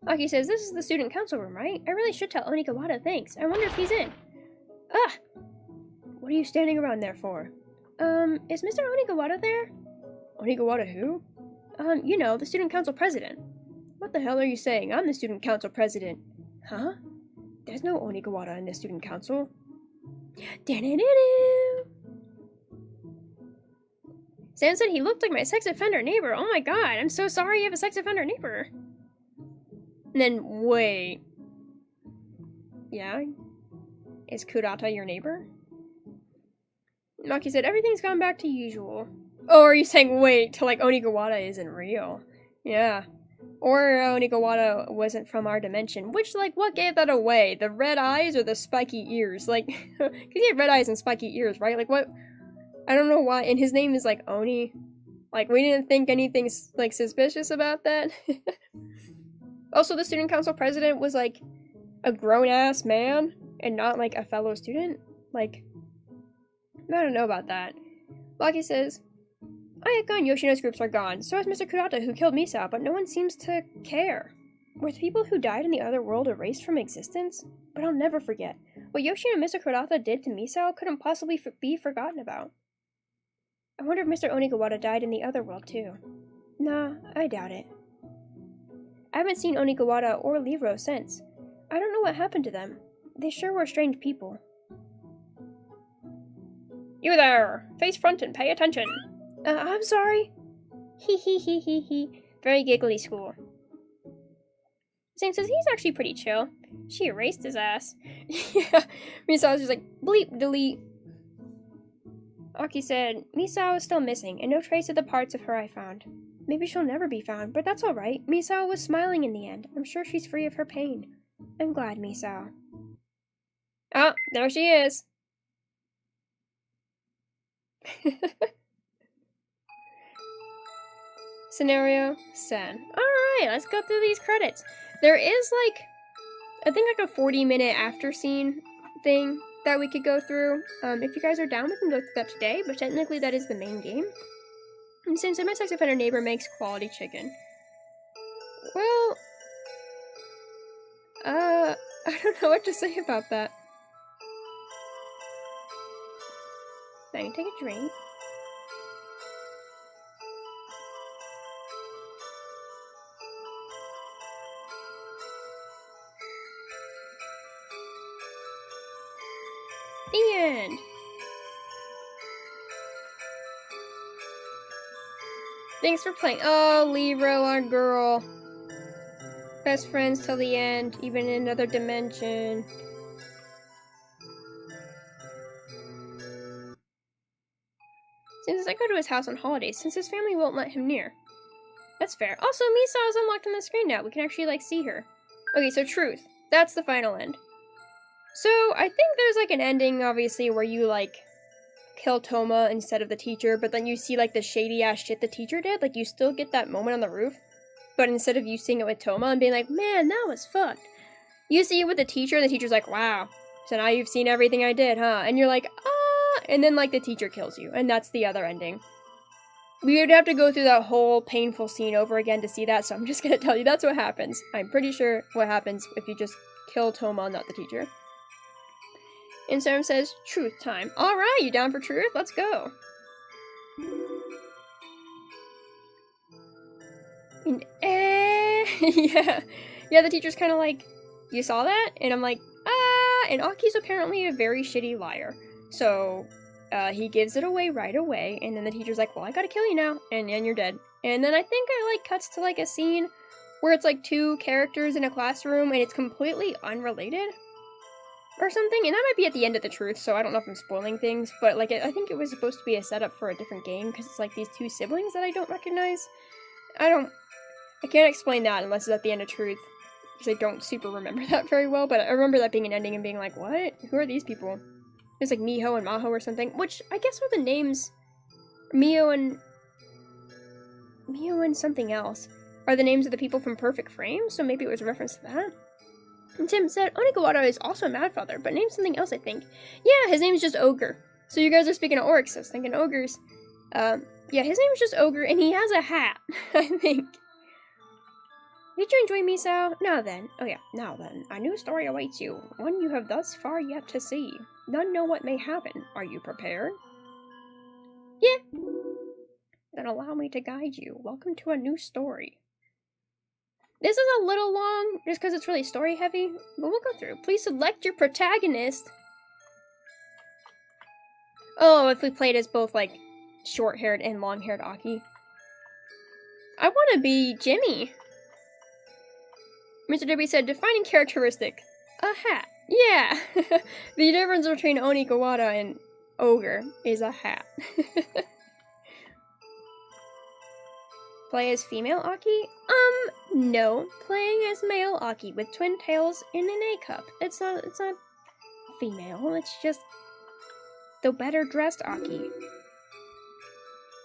Aki says, this is the student council room, right? I really should tell Onikawada thanks. I wonder if he's in. What are you standing around there for? Is Mr. Onikawada there? Onikawada who? You know, the student council president. What the hell are you saying? I'm the student council president. Huh? There's no Onikawada in the student council. Da-da-da-da. Sam said he looked like my sex offender neighbor. Oh my god, I'm so sorry you have a sex offender neighbor. And then, wait. Yeah? Is Kurata your neighbor? Maki said, everything's gone back to usual. Oh, are you saying, wait, till like Onikawada isn't real? Yeah. Or Onikawada wasn't from our dimension. Which, like, what gave that away? The red eyes or the spiky ears? Like, because he had red eyes and spiky ears, right? Like, what? I don't know why. And his name is, like, Oni. Like, we didn't think anything, like, suspicious about that. Also, the student council president was, like, a grown-ass man and not, like, a fellow student. Like, I don't know about that. Maki says, Ayaka and Yoshino's groups are gone. So is Mr. Kurata, who killed Misao, but no one seems to care. Were the people who died in the other world erased from existence? But I'll never forget. What Yoshino and Mr. Kurata did to Misao couldn't possibly be forgotten about. I wonder if Mr. Onikawada died in the other world, too. Nah, I doubt it. I haven't seen Onikawada or Livro since. I don't know what happened to them. They sure were strange people. You there! Face front and pay attention! I'm sorry. Hee hee hee hee hee. Very giggly school. Sam says he's actually pretty chill. She erased his ass. Yeah, Misao's just like, bleep, delete. Aki said, Misao is still missing, and no trace of the parts of her I found. Maybe she'll never be found, but that's alright. Misao was smiling in the end. I'm sure she's free of her pain. I'm glad, Misao. Oh, there she is. Scenario, Sen. Alright, let's go through these credits. There is, like, I think like a 40-minute after scene thing that we could go through. If you guys are down, we can go through that today, but technically that is the main game. And since my sex offender neighbor makes quality chicken. Well, I don't know what to say about that. I can take a drink. The end. Thanks for playing. Oh, Libro, our girl. Best friends till the end, even in another dimension. Since I go to his house on holidays, since his family won't let him near. That's fair. Also, Misao is unlocked on the screen now. We can actually, like, see her. Okay, so truth. That's the final end. So, I think there's, like, an ending, obviously, where you, like, kill Toma instead of the teacher, but then you see, like, the shady-ass shit the teacher did. Like, you still get that moment on the roof, but instead of you seeing it with Toma and being like, man, that was fucked, you see it with the teacher, and the teacher's like, wow, so now you've seen everything I did, huh? And you're like, ah, and then, like, the teacher kills you, and that's the other ending. We would have to go through that whole painful scene over again to see that, so I'm just gonna tell you that's what happens. I'm pretty sure what happens if you just kill Toma, not the teacher. And Sam says, truth time. Alright, you down for truth? Let's go. And, yeah. Yeah, the teacher's kind of like, you saw that? And I'm like, ah, and Aki's apparently a very shitty liar. So, he gives it away right away, and then the teacher's like, well, I gotta kill you now, and you're dead. And then I think it, like, cuts to, like, a scene where it's, like, two characters in a classroom, and it's completely unrelated. Or something, and that might be at the end of the truth, so I don't know if I'm spoiling things, but, like, I think it was supposed to be a setup for a different game, because it's, like, these two siblings that I don't recognize. I can't explain that unless it's at the end of truth, because I don't super remember that very well, but I remember that being an ending and being like, what? Who are these people? It's like Miho and Maho or something, which I guess are the names. Mio and something else are the names of the people from Perfect Frame, so maybe it was a reference to that. And Tim said, Onigawara is also a Mad Father, but name something else, I think. Yeah, his name's just Ogre. So you guys are speaking of orcs, so I was thinking ogres. Yeah, his name's just Ogre, and he has a hat, I think. Did you enjoy Misao? Now then, a new story awaits you, one you have thus far yet to see. None know what may happen. Are you prepared? Yeah. Then allow me to guide you. Welcome to a new story. This is a little long, just because it's really story heavy, but we'll go through. Please select your protagonist. Oh, if we played as both, like, short-haired and long-haired Aki. I want to be Jimmy. Mr. W said, defining characteristic. A hat. Yeah. The difference between Onigawara and Ogre is a hat. Play as female Aki? No. Playing as male Aki with twin tails in an A cup. It's not female, it's just the better dressed Aki.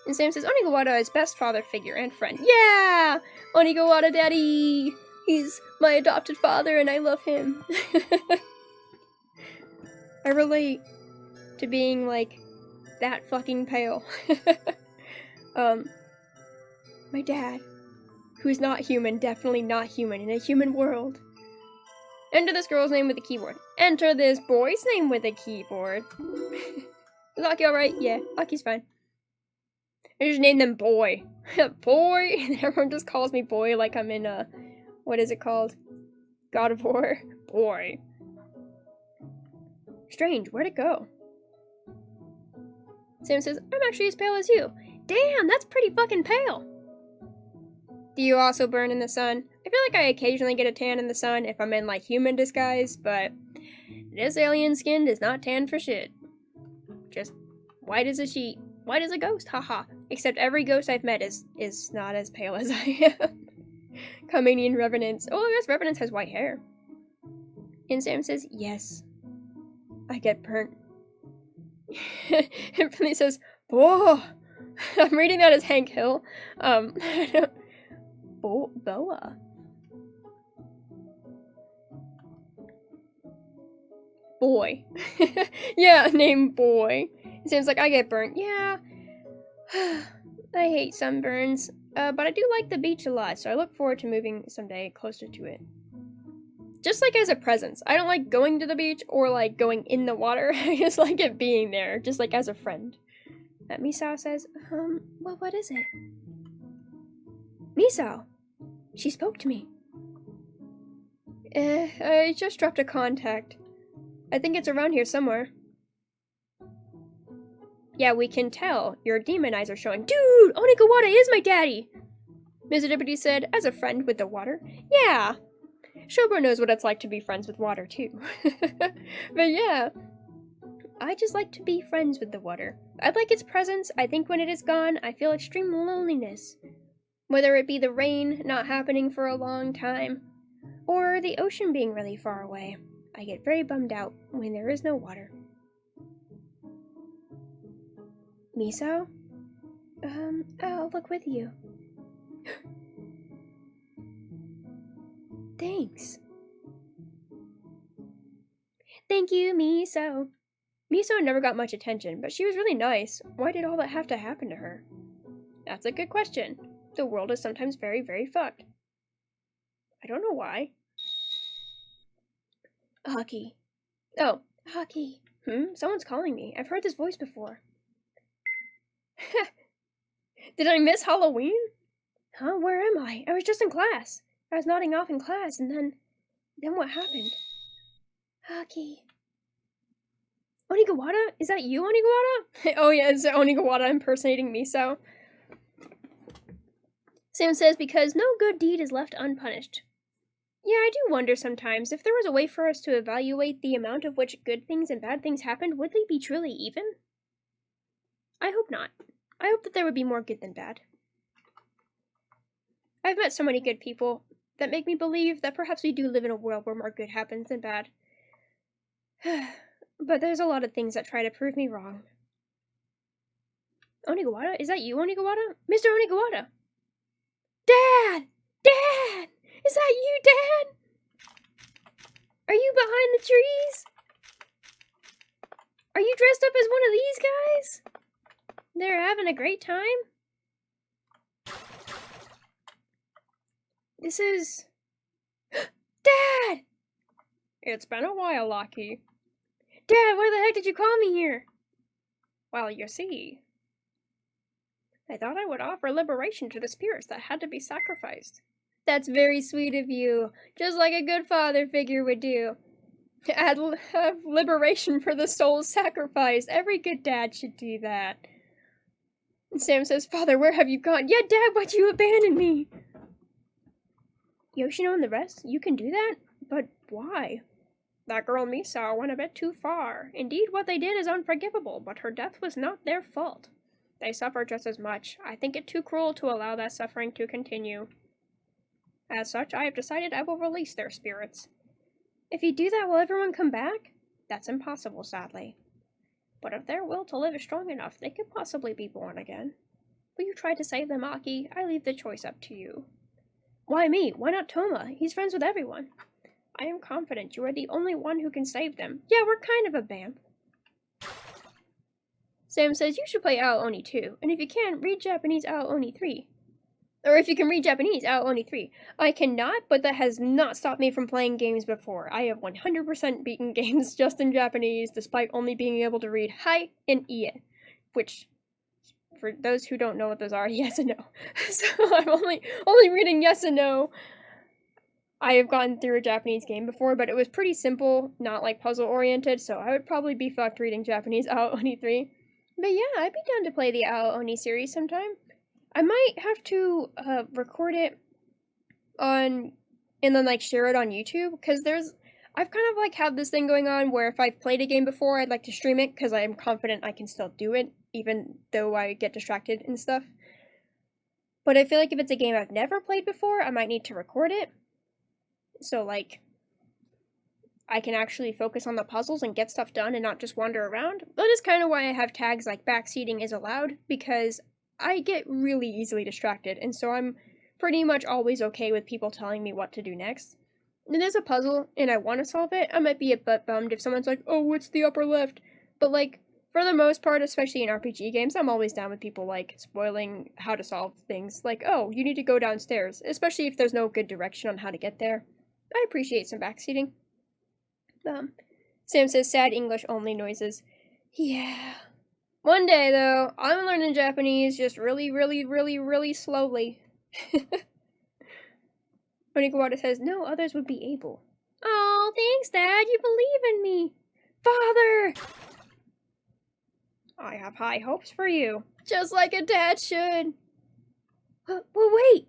And Sam says, Onigawara is best father figure and friend. Yeah! Onigawara daddy! He's my adopted father and I love him. I relate to being, like, that fucking pale. My dad, who's not human, definitely not human, in a human world. Enter this girl's name with a keyboard. Enter this boy's name with a keyboard. Is Aki alright? Yeah, Aki's fine. I just named them Boy. Boy! And everyone just calls me Boy like I'm in, what is it called? God of War. Boy. Strange, where'd it go? Sam says, I'm actually as pale as you. Damn, that's pretty fucking pale. Do you also burn in the sun? I feel like I occasionally get a tan in the sun if I'm in, like, human disguise, but this alien skin does not tan for shit. Just white as a sheet. White as a ghost, haha. Except every ghost I've met is not as pale as I am. Comedian Revenants. Oh, I guess Revenants has white hair. And Sam says, yes. I get burnt. And Finley says, whoa. I'm reading that as Hank Hill. I don't... Boa. Boy. Yeah, named Boy. It seems like I get burnt. Yeah. I hate sunburns. But I do like the beach a lot, so I look forward to moving someday closer to it. Just like as a presence. I don't like going to the beach or like going in the water. I just like it being there, just like as a friend. Misao says, well, what is it? Misao! She spoke to me. I just dropped a contact. I think it's around here somewhere. Yeah, we can tell. Your demon eyes are showing. Dude! Onigawara is my daddy! Mr. Deputy said, as a friend with the water. Yeah! Shobro knows what it's like to be friends with water, too. But yeah. I just like to be friends with the water. I like its presence. I think when it is gone, I feel extreme loneliness. Whether it be the rain not happening for a long time, or the ocean being really far away, I get very bummed out when there is no water. Misao? I'll look with you. Thanks. Thank you, Misao. Misao never got much attention, but she was really nice. Why did all that have to happen to her? That's a good question. The world is sometimes very, very fucked. I don't know why. Hockey. Oh, hockey. Someone's calling me. I've heard this voice before. Did I miss Halloween? Huh? Where am I? I was just in class. I was nodding off in class, and then what happened? Hockey. Onigawara? Is that you, Onigawara? Oh yeah, it's Onigawara impersonating Misao. Sam says, because no good deed is left unpunished. Yeah, I do wonder sometimes, if there was a way for us to evaluate the amount of which good things and bad things happened, would they be truly even? I hope not. I hope that there would be more good than bad. I've met so many good people that make me believe that perhaps we do live in a world where more good happens than bad. But there's a lot of things that try to prove me wrong. Onigawara? Is that you, Onigawara? Mr. Onigawara! Dad! Dad! Is that you, Dad? Are you behind the trees? Are you dressed up as one of these guys? They're having a great time? This is... Dad! It's been a while, Lucky. Dad, why the heck did you call me here? Well, you see, I thought I would offer liberation to the spirits that had to be sacrificed. That's very sweet of you, just like a good father figure would do. Have liberation for the souls sacrificed. Every good dad should do that. And Sam says, Father, where have you gone? Yeah, Dad, why'd you abandon me? Yoshino and the rest, you can do that? But why? That girl Misao went a bit too far. Indeed, what they did is unforgivable, but her death was not their fault. They suffered just as much. I think it too cruel to allow that suffering to continue. As such, I have decided I will release their spirits. If you do that, will everyone come back? That's impossible, sadly. But if their will to live is strong enough, they could possibly be born again. Will you try to save them, Aki? I leave the choice up to you. Why me? Why not Toma? He's friends with everyone. I am confident you are the only one who can save them. Yeah, we're kind of a band. Sam says you should play Ao Oni 2, and if you can, read Japanese Ao Oni 3. Or if you can read Japanese, Ao Oni 3. I cannot, but that has not stopped me from playing games before. I have 100% beaten games just in Japanese, despite only being able to read Hai and Ie, which, for those who don't know what those are, yes and no. So I'm only reading yes and no. I have gotten through a Japanese game before, but it was pretty simple, not like puzzle-oriented, so I would probably be fucked reading Japanese Ao Oni 3. But yeah, I'd be down to play the Ao Oni series sometime. I might have to record it on, and then like share it on YouTube, because I've kind of like had this thing going on where if I've played a game before, I'd like to stream it, because I am confident I can still do it, even though I get distracted and stuff. But I feel like if it's a game I've never played before, I might need to record it. So, like, I can actually focus on the puzzles and get stuff done and not just wander around. That is kind of why I have tags like backseating is allowed, because I get really easily distracted, and so I'm pretty much always okay with people telling me what to do next. and there's a puzzle and I want to solve it, I might be a bit bummed if someone's like, oh, what's the upper left? But like, for the most part, especially in RPG games, I'm always down with people like spoiling how to solve things. Like, oh, you need to go downstairs, especially if there's no good direction on how to get there. I appreciate some backseating. Sam says sad English only noises. Yeah. One day, though, I'm learning Japanese just really, really, really, really slowly. Onikawata says, no, others would be able. Oh, thanks, Dad. You believe in me. Father! I have high hopes for you. Just like a dad should. Well, wait.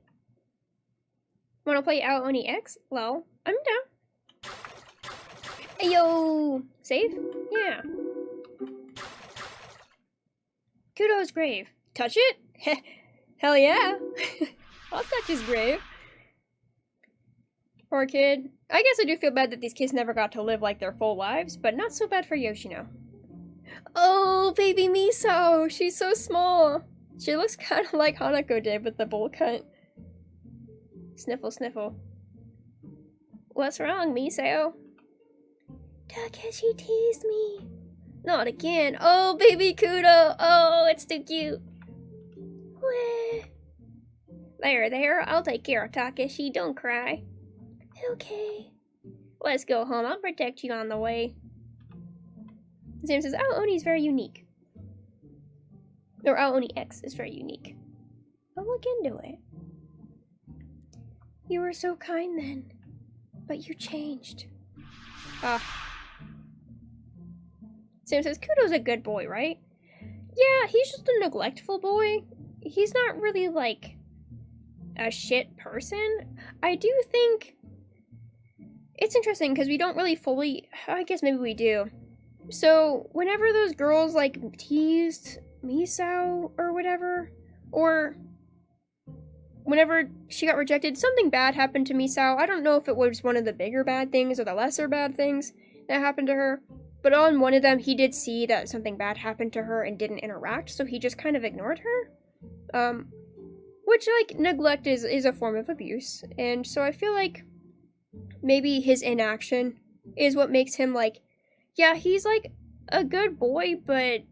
Wanna play Ao Oni X? Well, I'm down. Ayo! Save? Yeah. Kudo's grave. Touch it? Hell yeah. I'll touch his grave. Poor kid. I guess I do feel bad that these kids never got to live like their full lives, but not so bad for Yoshino. Oh, baby Misao! She's so small! She looks kind of like Hanako did with the bowl cut. Sniffle, sniffle. What's wrong, Misao? Takeshi teased me. Not again. Oh, baby Kudo! Oh, it's too cute. Wah. There, I'll take care of Takeshi. Don't cry. Okay. Let's go home. I'll protect you on the way. Sam says, Ao Oni's very unique. Or Ao Oni X is very unique. I'll look into it. You were so kind then, but you changed. Sam says, Kudo's a good boy, right? Yeah, he's just a neglectful boy. He's not really, like, a shit person. I do think it's interesting because we don't really fully, I guess maybe we do. So, whenever those girls, like, teased Misao or whatever, or whenever she got rejected, something bad happened to Misao. I don't know if it was one of the bigger bad things or the lesser bad things that happened to her, but on one of them, he did see that something bad happened to her and didn't interact, so he just kind of ignored her. Which, like, neglect is a form of abuse, and so I feel like maybe his inaction is what makes him, like, yeah, he's, like, a good boy, but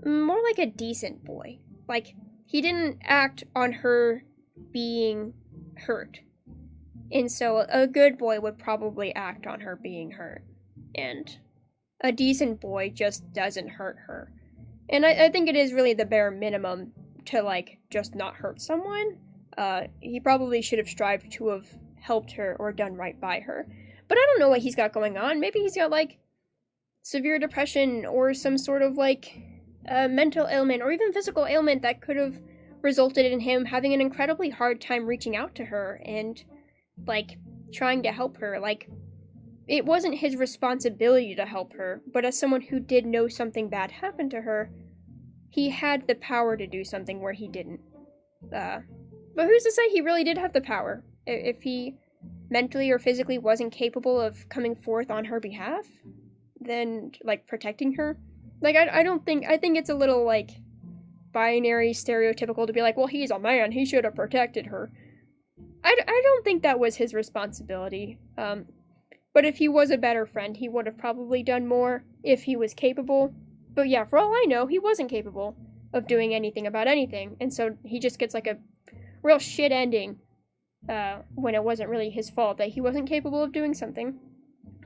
more like a decent boy. Like, he didn't act on her being hurt. And so a good boy would probably act on her being hurt. And a decent boy just doesn't hurt her. And I think it is really the bare minimum to, like, just not hurt someone. He probably should have strived to have helped her or done right by her. But I don't know what he's got going on. Maybe he's got, like, severe depression or some sort of, like, mental ailment or even physical ailment that could have resulted in him having an incredibly hard time reaching out to her and, like, trying to help her. Like, it wasn't his responsibility to help her, but as someone who did know something bad happened to her, he had the power to do something where he didn't. But who's to say he really did have the power? If he mentally or physically wasn't capable of coming forth on her behalf, then, like, protecting her? Like, I think it's a little, like, binary, stereotypical to be like, well, he's a man, he should have protected her. I don't think that was his responsibility. But if he was a better friend, he would have probably done more if he was capable. But yeah, for all I know, he wasn't capable of doing anything about anything, and so he just gets, like, a real shit ending when it wasn't really his fault that he wasn't capable of doing something.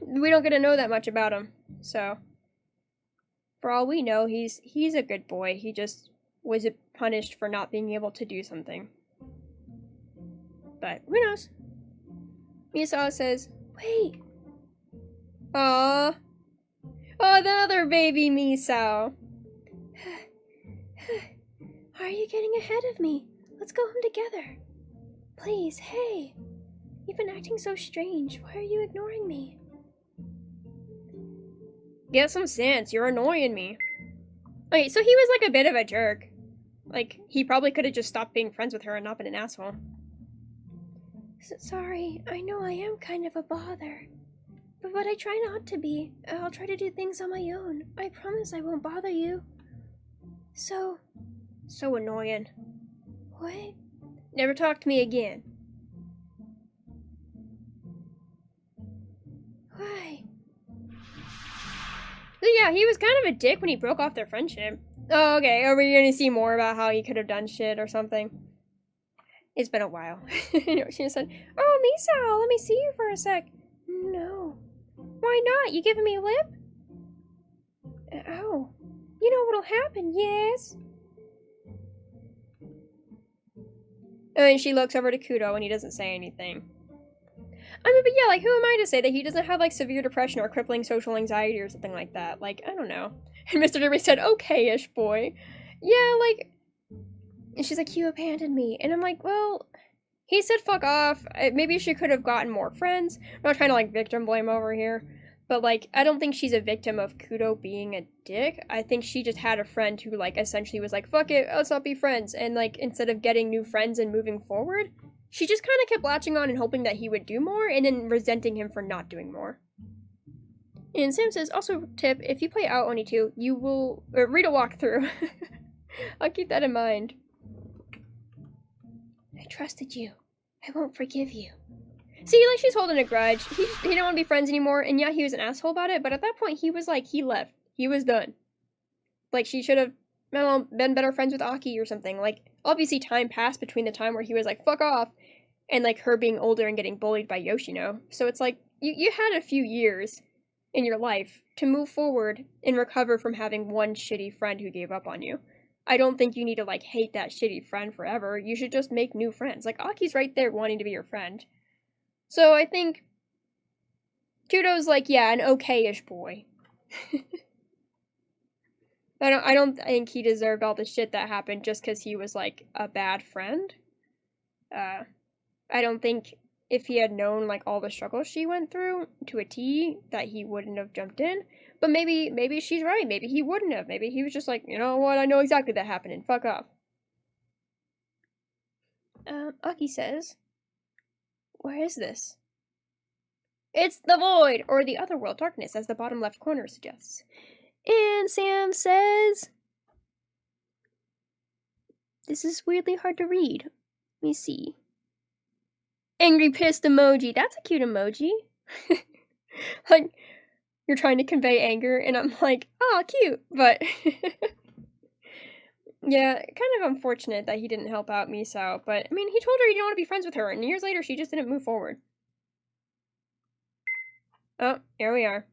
We don't get to know that much about him, so for all we know, he's a good boy. He just was punished for not being able to do something. But who knows? Misao says, wait. Aww. Oh, the other baby Misao. Are you getting ahead of me? Let's go home together. Please, hey. You've been acting so strange. Why are you ignoring me? Get some sense. You're annoying me. Okay, so he was, like, a bit of a jerk. Like, he probably could have just stopped being friends with her and not been an asshole. Sorry, I know I am kind of a bother. But I try not to be. I'll try to do things on my own. I promise I won't bother you. So annoying. What? Never talk to me again. Why? So yeah, he was kind of a dick when he broke off their friendship. Oh, okay. Are we gonna see more about how he could have done shit or something? It's been a while. She said, "Oh, Misao, let me see you for a sec." No. Why not? You giving me lip? Oh. You know what'll happen, yes? And then she looks over to Kudo and he doesn't say anything. I mean, but yeah, like, who am I to say that he doesn't have, like, severe depression or crippling social anxiety or something like that? Like, I don't know. And Mr. Derby said, okay-ish, boy. Yeah, like... And she's like, you abandoned me. And I'm like, well... He said fuck off. Maybe she could have gotten more friends. I'm not trying to, like, victim blame over here. But, like, I don't think she's a victim of Kudo being a dick. I think she just had a friend who, like, essentially was like, fuck it, let's not be friends. And, like, instead of getting new friends and moving forward... She just kind of kept latching on and hoping that he would do more, and then resenting him for not doing more. And Sam says, also, tip, if you play Out Oni 2, you will read a walkthrough. I'll keep that in mind. I trusted you. I won't forgive you. See, like, she's holding a grudge. He didn't want to be friends anymore, and yeah, he was an asshole about it, but at that point, he was like, he left. He was done. Like, she should have, I don't know, been better friends with Aki or something. Like, obviously time passed between the time where he was like, fuck off, and, like, her being older and getting bullied by Yoshino. So it's like, you had a few years in your life to move forward and recover from having one shitty friend who gave up on you. I don't think you need to, like, hate that shitty friend forever. You should just make new friends. Like, Aki's right there wanting to be your friend. So I think Kudo's, like, yeah, an okay-ish boy. I don't think he deserved all the shit that happened just because he was, like, a bad friend. I don't think if he had known, like, all the struggles she went through to a T, that he wouldn't have jumped in. But maybe she's right. Maybe he wouldn't have. Maybe he was just like, you know what, I know exactly that happened and fuck off. Aki says, where is this? It's the void, or the other world darkness, as the bottom left corner suggests. And Sam says, this is weirdly hard to read. Let me see. Angry pissed emoji. That's a cute emoji. Like, you're trying to convey anger, and I'm like, oh, cute. But, yeah, kind of unfortunate that he didn't help out Misao. But, I mean, he told her he didn't want to be friends with her, and years later, she just didn't move forward. Oh, here we are.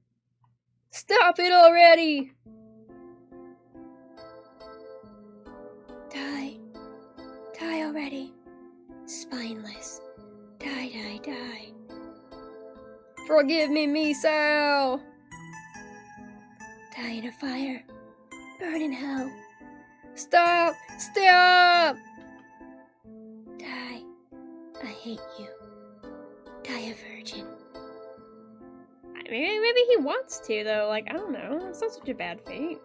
Stop it already! Die. Die already. Spineless. Die, die, die. Forgive me, Misao! Die in a fire. Burn in hell. Stop! Stop! Die. I hate you. Die a virgin. Maybe he wants to, though. Like, I don't know. It's not such a bad fate.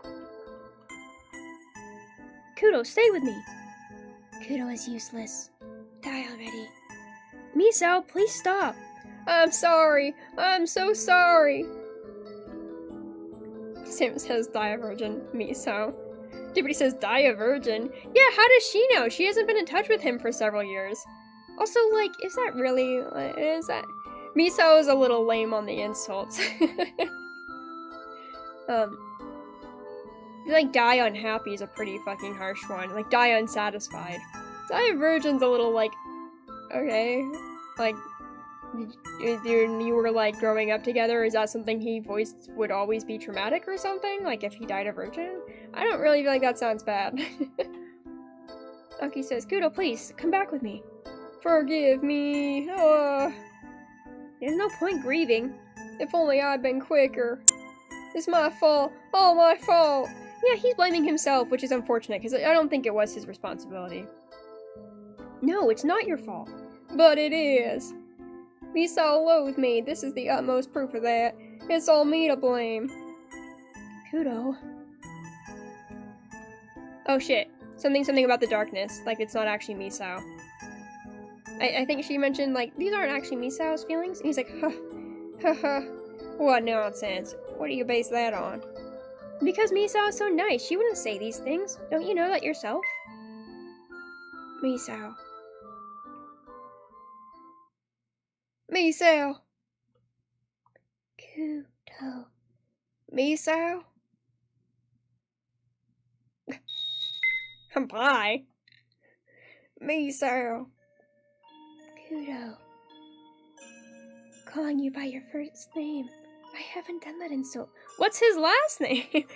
Kudo, stay with me. Kudo is useless. Die already. Misao, please stop. I'm sorry. I'm so sorry. Sam says, die a virgin. Misao. Deputy says, die a virgin. Yeah, how does she know? She hasn't been in touch with him for several years. Also, like, is that really... Is that... Misao is a little lame on the insults. Like, die unhappy is a pretty fucking harsh one. Like, die unsatisfied. Die a virgin's a little, like... Okay. Like... You were, like, growing up together, is that something he voiced would always be traumatic or something? Like, if he died a virgin? I don't really feel like that sounds bad. Aki says, Kudo, please, come back with me. Forgive me. There's no point grieving. If only I'd been quicker. It's my fault. All my fault. Yeah, he's blaming himself, which is unfortunate, because I don't think it was his responsibility. No, it's not your fault. But it is. Misao loathed me. This is the utmost proof of that. It's all me to blame. Kudo. Oh shit. Something about the darkness. Like, it's not actually Misao. I think she mentioned, like, these aren't actually Misao's feelings. And he's like, ha. What nonsense. What do you base that on? Because Misao is so nice. She wouldn't say these things. Don't you know that yourself? Misao. Kudo. Misao? Bye. Misao. Kudo. Calling you by your first name. I haven't done that in so... What's his last name? I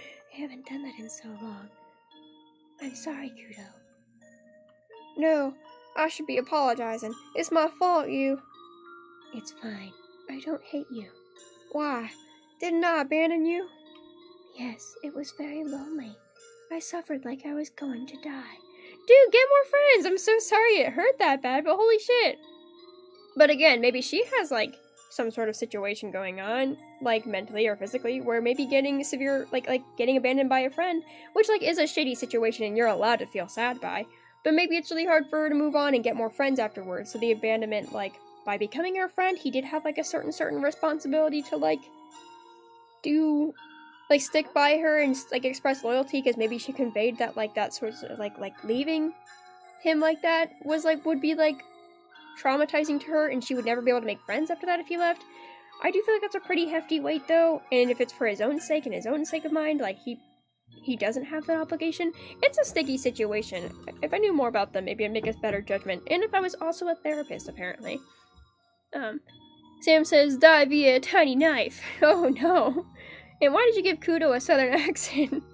haven't done that in so long. I'm sorry, Kudo. No, I should be apologizing. It's my fault, you... It's fine. I don't hate you. Why? Didn't I abandon you? Yes, it was very lonely. I suffered like I was going to die. Dude, get more friends! I'm so sorry it hurt that bad, but holy shit. But again, maybe she has, like, some sort of situation going on, like, mentally or physically, where maybe getting severe, like getting abandoned by a friend, which, like, is a shitty situation and you're allowed to feel sad by, but maybe it's really hard for her to move on and get more friends afterwards, so the abandonment, like, by becoming her friend, he did have, like, a certain responsibility to, like, do... like, stick by her and, like, express loyalty, because maybe she conveyed that, like, that sort of, like, leaving him like that was, like, would be, like, traumatizing to her, and she would never be able to make friends after that if he left. I do feel like that's a pretty hefty weight, though, and if it's for his own sake and his own sake of mind, like, he doesn't have that obligation, it's a sticky situation. If I knew more about them, maybe I'd make a better judgment, and if I was also a therapist, apparently. Sam says, die via a tiny knife. Oh, no. And why did you give Kudo a southern accent?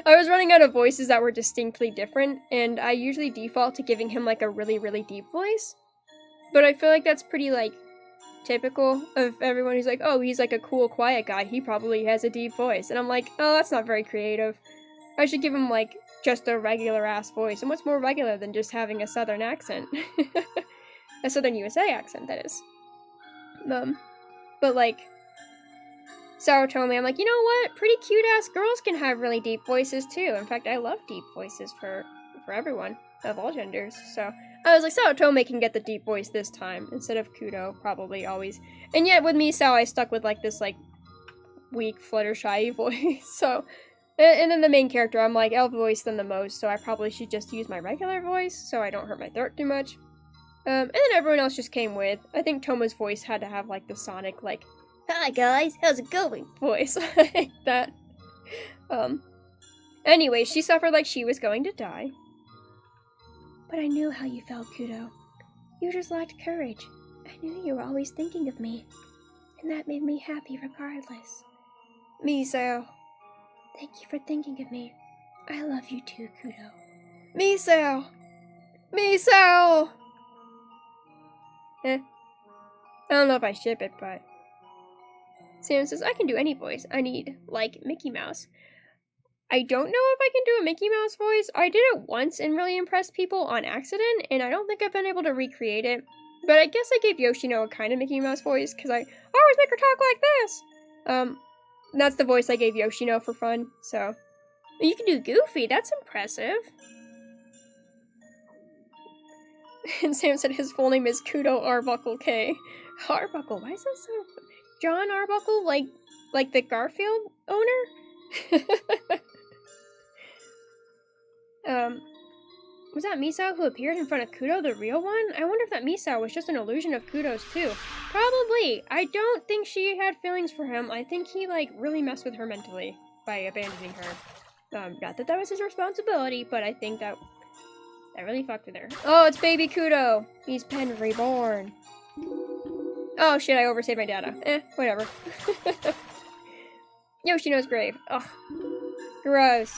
I was running out of voices that were distinctly different, and I usually default to giving him, like, a really, really deep voice. But I feel like that's pretty, like, typical of everyone who's like, oh, he's, like, a cool, quiet guy. He probably has a deep voice. And I'm like, oh, that's not very creative. I should give him, like, just a regular-ass voice. And what's more regular than just having a southern accent? A southern USA accent, that is. But, like, Sao told me, I'm like, you know what? Pretty cute-ass girls can have really deep voices, too. In fact, I love deep voices for everyone of all genders. So I was like, Sao Tome can get the deep voice this time, instead of Kudo, probably always. And yet, with Misao, I stuck with, like, this, like, weak, Fluttershy voice. So, and then the main character, I'm like, I'll voice them the most, so I probably should just use my regular voice, so I don't hurt my throat too much. And then everyone else just came with. I think Toma's voice had to have, like, the Sonic, like, hi guys, how's it going? Voice, like that. Anyway, she suffered like she was going to die. But I knew how you felt, Kudo. You just lacked courage. I knew you were always thinking of me. And that made me happy regardless. Misao. Thank you for thinking of me. I love you too, Kudo. Misao! Misao! I don't know if I ship it, but... Sam says, I can do any voice. I need, like, Mickey Mouse. I don't know if I can do a Mickey Mouse voice. I did it once and really impressed people on accident, and I don't think I've been able to recreate it. But I guess I gave Yoshino a kind of Mickey Mouse voice, because I always make her talk like this. That's the voice I gave Yoshino for fun, so... You can do Goofy, that's impressive. And Sam said his full name is Kudo Arbuckle K. Arbuckle, why is that so... John Arbuckle, like the Garfield owner? Was that Misao who appeared in front of Kudo, the real one? I wonder if that Misao was just an illusion of Kudo's too. Probably! I don't think she had feelings for him. I think he, like, really messed with her mentally by abandoning her. Not that that was his responsibility, but I think that really fucked with her. Oh, it's baby Kudo! He's been reborn. Oh shit, I overstayed my data. Whatever. Yoshino's grave. Ugh. Gross.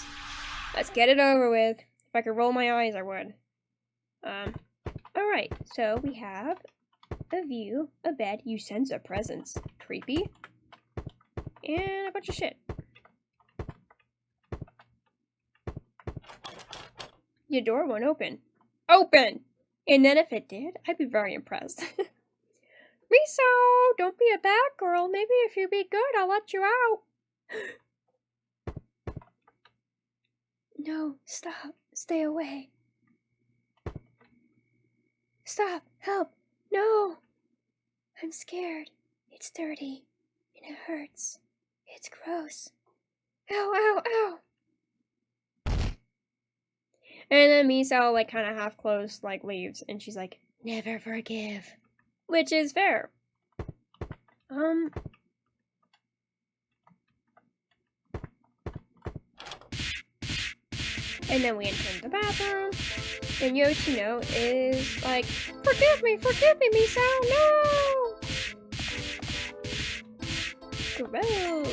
Let's get it over with. If I could roll my eyes, I would. Alright, so we have a view, a bed, you sense a presence. Creepy. And a bunch of shit. Your door won't open. Open! And then if it did, I'd be very impressed. Misao, don't be a bad girl. Maybe if you be good, I'll let you out. No, stop. Stay away. Stop. Help. No. I'm scared. It's dirty. And it hurts. It's gross. Ow, ow, ow. And then Misao, like, kind of half closed, like, leaves. And she's like, never forgive. Which is fair. And then we enter the bathroom. And Yoshino is like, forgive me, Misao, no! Gross.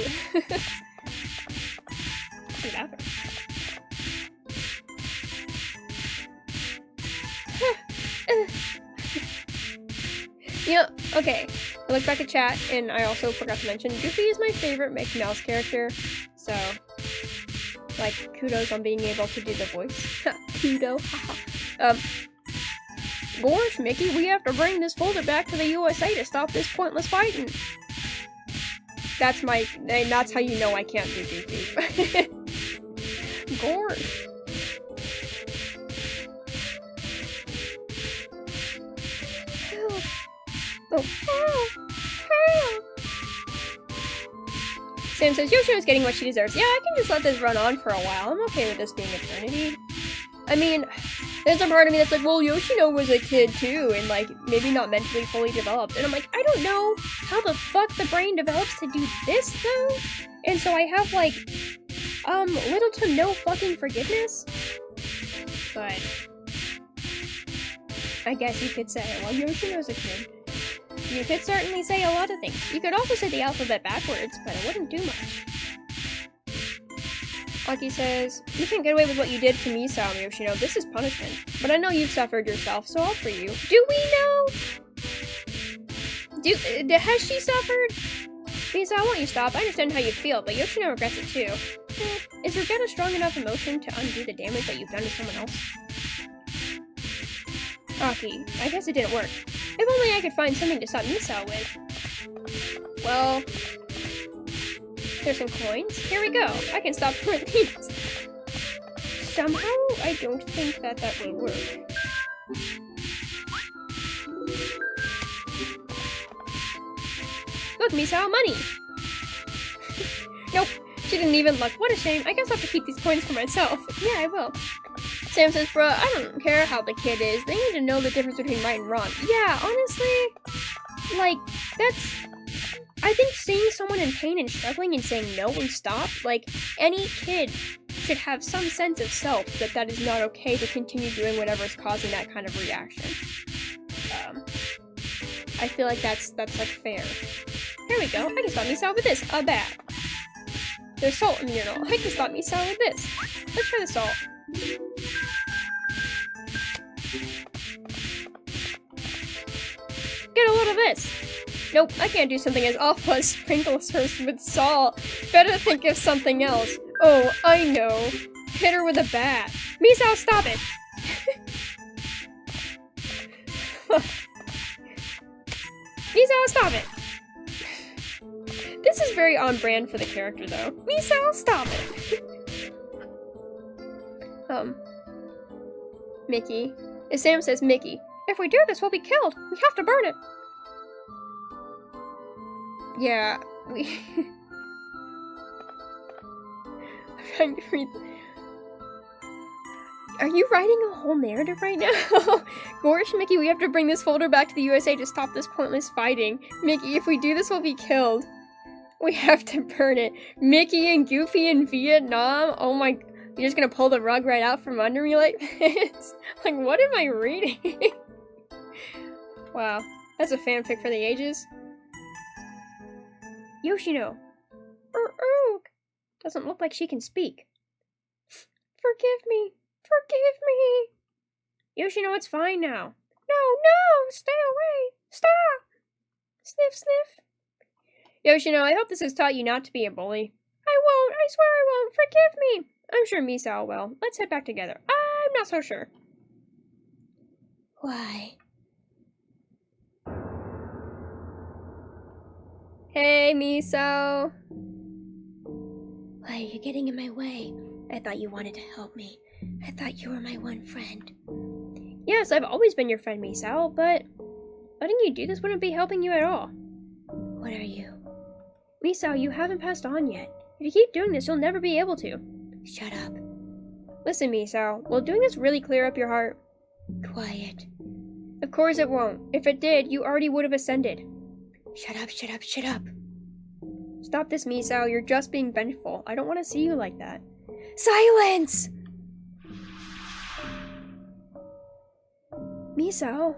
The bathroom. Yeah, okay. I looked back at chat, and I also forgot to mention, Goofy is my favorite Mickey Mouse character, so, like, kudos on being able to do the voice. Kudo, Gosh, Mickey, we have to bring this folder back to the USA to stop this pointless fighting. That's how you know I can't do Goofy. Gosh. Oh, help! Sam says, Yoshino's getting what she deserves. Yeah, I can just let this run on for a while. I'm okay with this being eternity. I mean, there's a part of me that's like, well, Yoshino was a kid too, and like, maybe not mentally fully developed. And I'm like, I don't know how the fuck the brain develops to do this though. And so I have like, little to no fucking forgiveness. But I guess you could say, well, Yoshino's a kid. You could certainly say a lot of things. You could also say the alphabet backwards, but it wouldn't do much. Aki says, you can't get away with what you did to me, Misao, Yoshino. This is punishment. But I know you've suffered yourself, so I'll free you. Do we know? Has she suffered? Misao, won't you stop? I understand how you feel, but Yoshino regrets it too. Is regret a strong enough emotion to undo the damage that you've done to someone else? Aki, I guess it didn't work. If only I could find something to stop Misao with. Well, there's some coins. Here we go. I can stop her things. Somehow, I don't think that will work. Look, Misao, money! Nope, she didn't even look. What a shame. I guess I'll have to keep these coins for myself. Yeah, I will. Sam says, bruh, I don't care how the kid is. They need to know the difference between right and wrong. Yeah, honestly, like, I think seeing someone in pain and struggling and saying no and stop, like, any kid should have some sense of self that is not okay to continue doing whatever is causing that kind of reaction. I feel like that's like, fair. Here we go. I can stop Misao with this. A bat. There's salt in the urinal. I can stop Misao with this. Let's try the salt. Get a load of this! Nope, I can't do something as awful as sprinkle her with salt. Better think of something else. Oh, I know. Hit her with a bat. Misao, stop it! Misao, stop it! This is very on brand for the character, though. Misao, stop it! Mickey. As Sam says, Mickey. If we do this, we'll be killed. We have to burn it. Yeah, I'm trying to read. Are you writing a whole narrative right now? Gosh, Mickey, we have to bring this folder back to the USA to stop this pointless fighting. Mickey, if we do this, we'll be killed. We have to burn it. Mickey and Goofy in Vietnam? Oh my... You're just gonna pull the rug right out from under me like this? Like, what am I reading? Wow, that's a fanfic for the ages. Yoshino. Doesn't look like she can speak. Forgive me. Forgive me. Yoshino, it's fine now. No, stay away. Stop. Sniff, sniff. Yoshino, I hope this has taught you not to be a bully. I won't. I swear I won't. Forgive me. I'm sure Misao will. Let's head back together. I'm not so sure. Why? Hey, Misao. Why are you getting in my way? I thought you wanted to help me. I thought you were my one friend. Yes, I've always been your friend, Misao, but letting you do this wouldn't be helping you at all. What are you? Misao, you haven't passed on yet. If you keep doing this, you'll never be able to. Shut up. Listen, Misao, will doing this really clear up your heart? Quiet. Of course it won't. If it did, you already would have ascended. Shut up, shut up, shut up. Stop this, Misao. You're just being vengeful. I don't want to see you like that. Silence! Misao.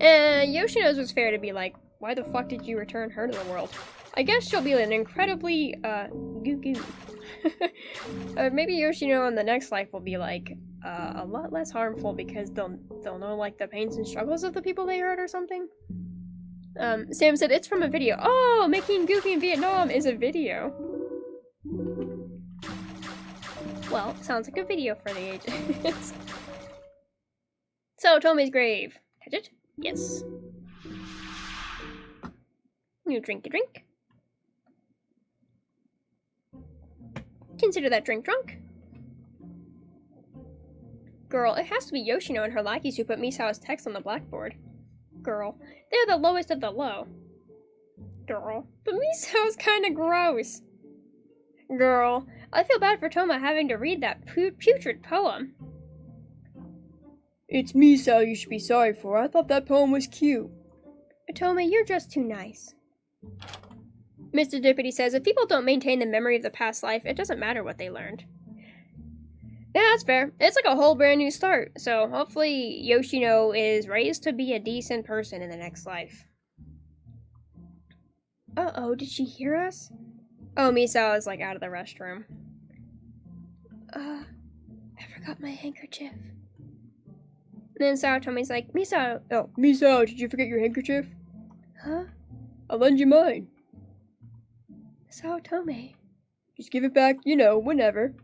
Yoshino's was fair to be like, why the fuck did you return her to the world? I guess she'll be an incredibly, goo-goo. Maybe Yoshino in the next life will be like, a lot less harmful because they'll know, like, the pains and struggles of the people they hurt or something. Sam said, it's from a video. Oh, making Goofy in Vietnam is a video. Well, sounds like a video for the ages. So, Tome's grave. Touch it? Yes. You drink a drink. Consider that drink drunk. Girl, it has to be Yoshino and her lackeys who put Misao's text on the blackboard. Girl, they're the lowest of the low. Girl, but Misao's kinda gross. Girl, I feel bad for Toma having to read that putrid poem. It's Misao you should be sorry for. I thought that poem was cute. Toma, you're just too nice. Mr. Deputy says if people don't maintain the memory of the past life, it doesn't matter what they learned. Yeah, that's fair. It's like a whole brand new start, so hopefully Yoshino is raised to be a decent person in the next life. Uh-oh, did she hear us? Oh, Misao is like out of the restroom. I forgot my handkerchief. And then Saotome's like, Misao. Oh, Misao, did you forget your handkerchief? Huh? I'll lend you mine. Saotome. Just give it back, you know, whenever.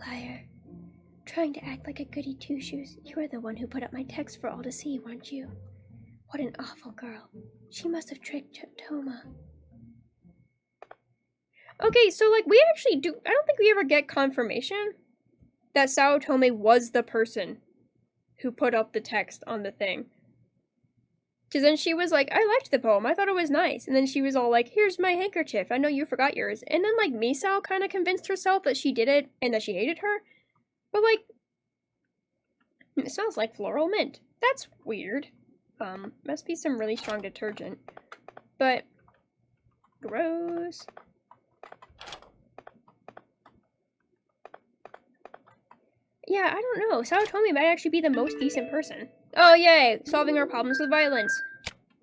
Liar. Trying to act like a goody two-shoes. You are the one who put up my text for all to see, weren't you? What an awful girl. She must have tricked Toma. Okay, so, like, we actually do... I don't think we ever get confirmation that Saotome was the person who put up the text on the thing. Because then she was like, I liked the poem. I thought it was nice. And then she was all like, here's my handkerchief. I know you forgot yours. And then, like, Misao kind of convinced herself that she did it and that she hated her. But, like, it smells like floral mint. That's weird. Must be some really strong detergent. But, gross. Yeah, I don't know. Saotome might actually be the most decent person. Oh, yay! Solving our problems with violence.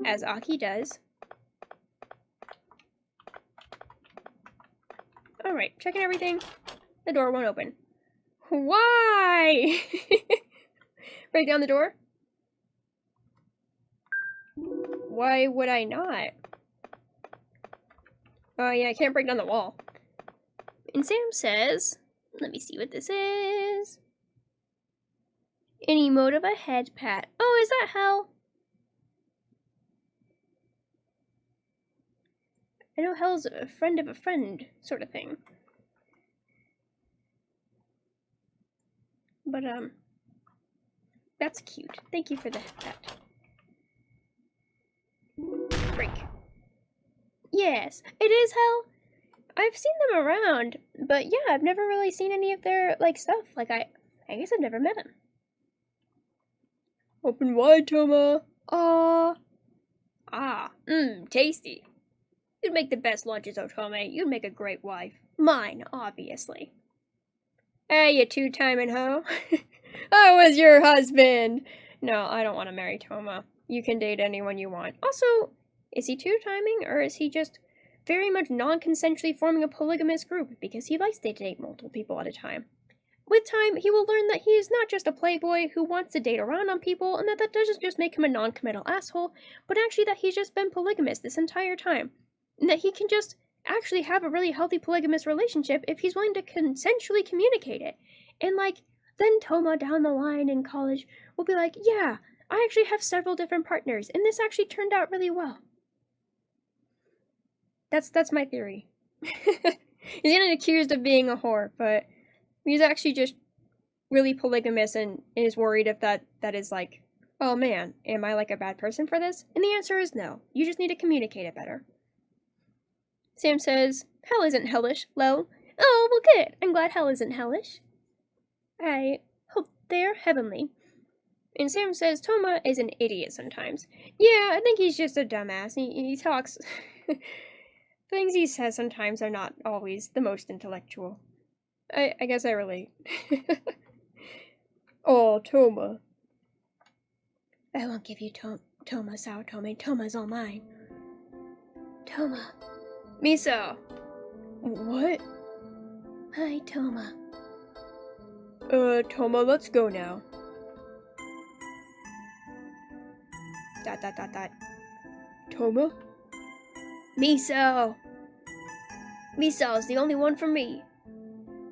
As Aki does. Alright, checking everything. The door won't open. Why? Break down the door? Why would I not? Oh, yeah, I can't break down the wall. And Sam says, let me see what this is. An emote of a head pat. Oh, is that hell? I know hell's a friend of a friend sort of thing. But, that's cute. Thank you for the head pat. Break. Yes, it is hell. I've seen them around, but yeah, I've never really seen any of their, like, stuff. Like, I guess I've never met them. Open wide, Toma. Aww. Ah, tasty. You'd make the best lunches, Otome. You'd make a great wife. Mine, obviously. Hey, you two-timing hoe. I was your husband. No, I don't want to marry Toma. You can date anyone you want. Also, is he two-timing, or is he just very much non-consensually forming a polygamous group because he likes to date multiple people at a time? With time, he will learn that he is not just a playboy who wants to date around on people, and that doesn't just make him a non-committal asshole, but actually that he's just been polygamous this entire time. And that he can just actually have a really healthy polygamous relationship if he's willing to consensually communicate it. And, like, then Toma down the line in college will be like, yeah, I actually have several different partners, and this actually turned out really well. That's my theory. He's getting accused of being a whore, but he's actually just really polygamous and is worried if that is like, oh man, am I like a bad person for this? And the answer is no. You just need to communicate it better. Sam says, hell isn't hellish, lol. Oh, well good. I'm glad hell isn't hellish. I hope they're heavenly. And Sam says Toma is an idiot sometimes. Yeah, I think he's just a dumbass. He talks things he says sometimes are not always the most intellectual. I guess I relate. Oh, Toma. I won't give you Toma, Sao Tome. Toma's all mine. Toma. Misao. What? Hi, Toma. Toma, let's go now. ... Toma? Misao! Misao's the only one for me.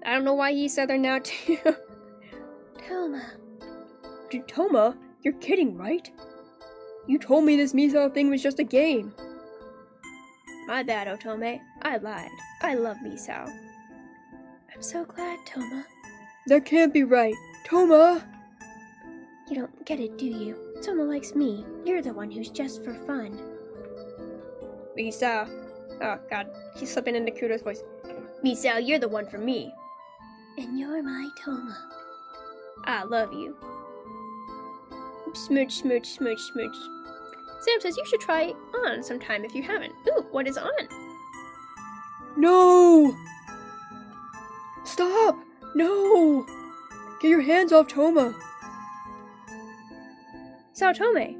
I don't know why he's southern now, too. Toma. Toma? You're kidding, right? You told me this Misao thing was just a game. My bad, Otome. I lied. I love Misao. I'm so glad, Toma. That can't be right. Toma! You don't get it, do you? Toma likes me. You're the one who's just for fun. Misao. Oh, God. He's slipping into Kudo's voice. Misao, you're the one for me. And you're my Toma. I love you. Smooch, smooch, smooch, smooch. Sam says you should try it on sometime if you haven't. Ooh, what is on? No! Stop! No! Get your hands off Toma! Sao Tome!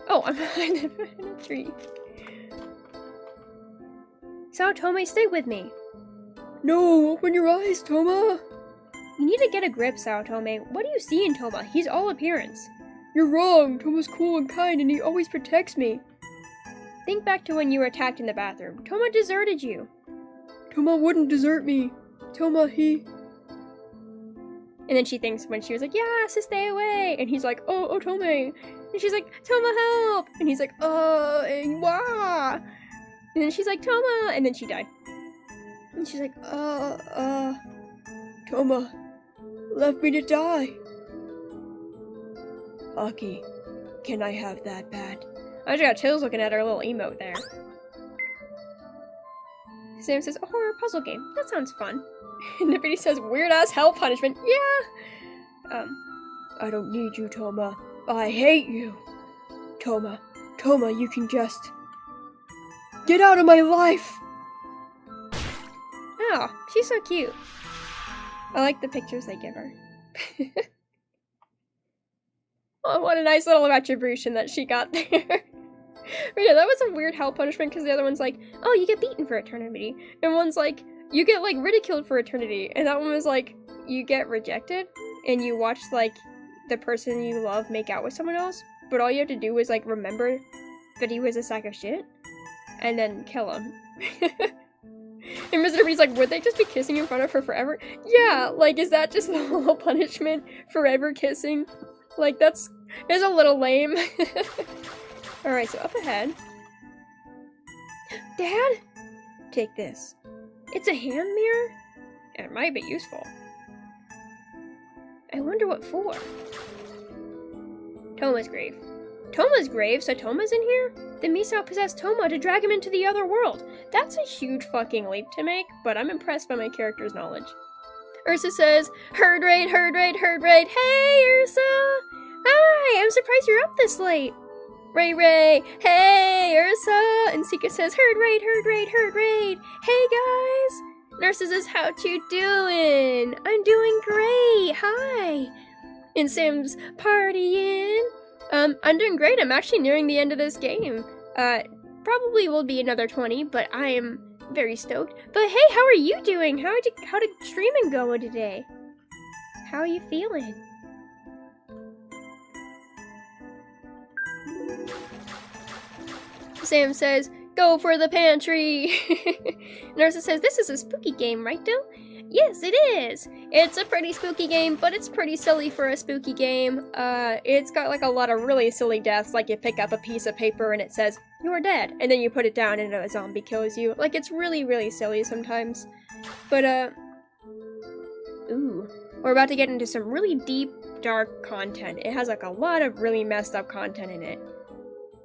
Oh, I'm behind the tree. Sao Tome, stay with me. No, open your eyes, Toma! You need to get a grip, Sao Tome. What do you see in Toma? He's all appearance. You're wrong. Toma's cool and kind, and he always protects me. Think back to when you were attacked in the bathroom. Toma deserted you. Toma wouldn't desert me. Toma, he... And then she thinks when she was like, yeah, so stay away. And he's like, oh, Tome. And she's like, Toma, help. And he's like, wah. And then she's like, Toma. And then she died. And she's like, Toma left me to die. Aki, can I have that bat? I just got chills looking at her little emote there. Sam says, a horror puzzle game. That sounds fun. And Nippity says, weird-ass hell punishment. Yeah! I don't need you, Toma. I hate you. Toma, you can just... get out of my life! Oh, she's so cute. I like the pictures they give her. Oh, what a nice little retribution that she got there. But yeah, that was a weird hell punishment because the other one's like, oh, you get beaten for eternity. And one's like, you get, like, ridiculed for eternity. And that one was like, you get rejected and you watch, like, the person you love make out with someone else. But all you have to do is, like, remember that he was a sack of shit and then kill him. And Mr. B's like, would they just be kissing in front of her forever? Yeah, like, is that just the whole punishment? Forever kissing? Like, it's a little lame. Alright, so up ahead. Dad? Take this. It's a hand mirror? It might be useful. I wonder what for. Toma's grave. Toma's grave? So Toma's in here? Then Misao possessed Toma to drag him into the other world. That's a huge fucking leap to make, but I'm impressed by my character's knowledge. Ursa says, herd raid, herd raid, herd raid. Hey, Ursa! Hi, I'm surprised you're up this late. Ray Ray, hey, Ursa! And Sika says, herd raid, herd raid, herd raid. Hey, guys! And Ursa says, how you doing? I'm doing great, hi! And Sam's partying. I'm doing great. I'm actually nearing the end of this game. Probably will be another 20, but I am very stoked. But hey, how are you doing? How did streaming go today? How are you feeling? Sam says, go for the pantry! Narissa says, this is a spooky game, right, Dill? Yes, it is! It's a pretty spooky game, but it's pretty silly for a spooky game. It's got like a lot of really silly deaths, like you pick up a piece of paper and it says, you're dead, and then you put it down and a zombie kills you. Like, it's really, really silly sometimes. But, ooh. We're about to get into some really deep, dark content. It has like a lot of really messed up content in it.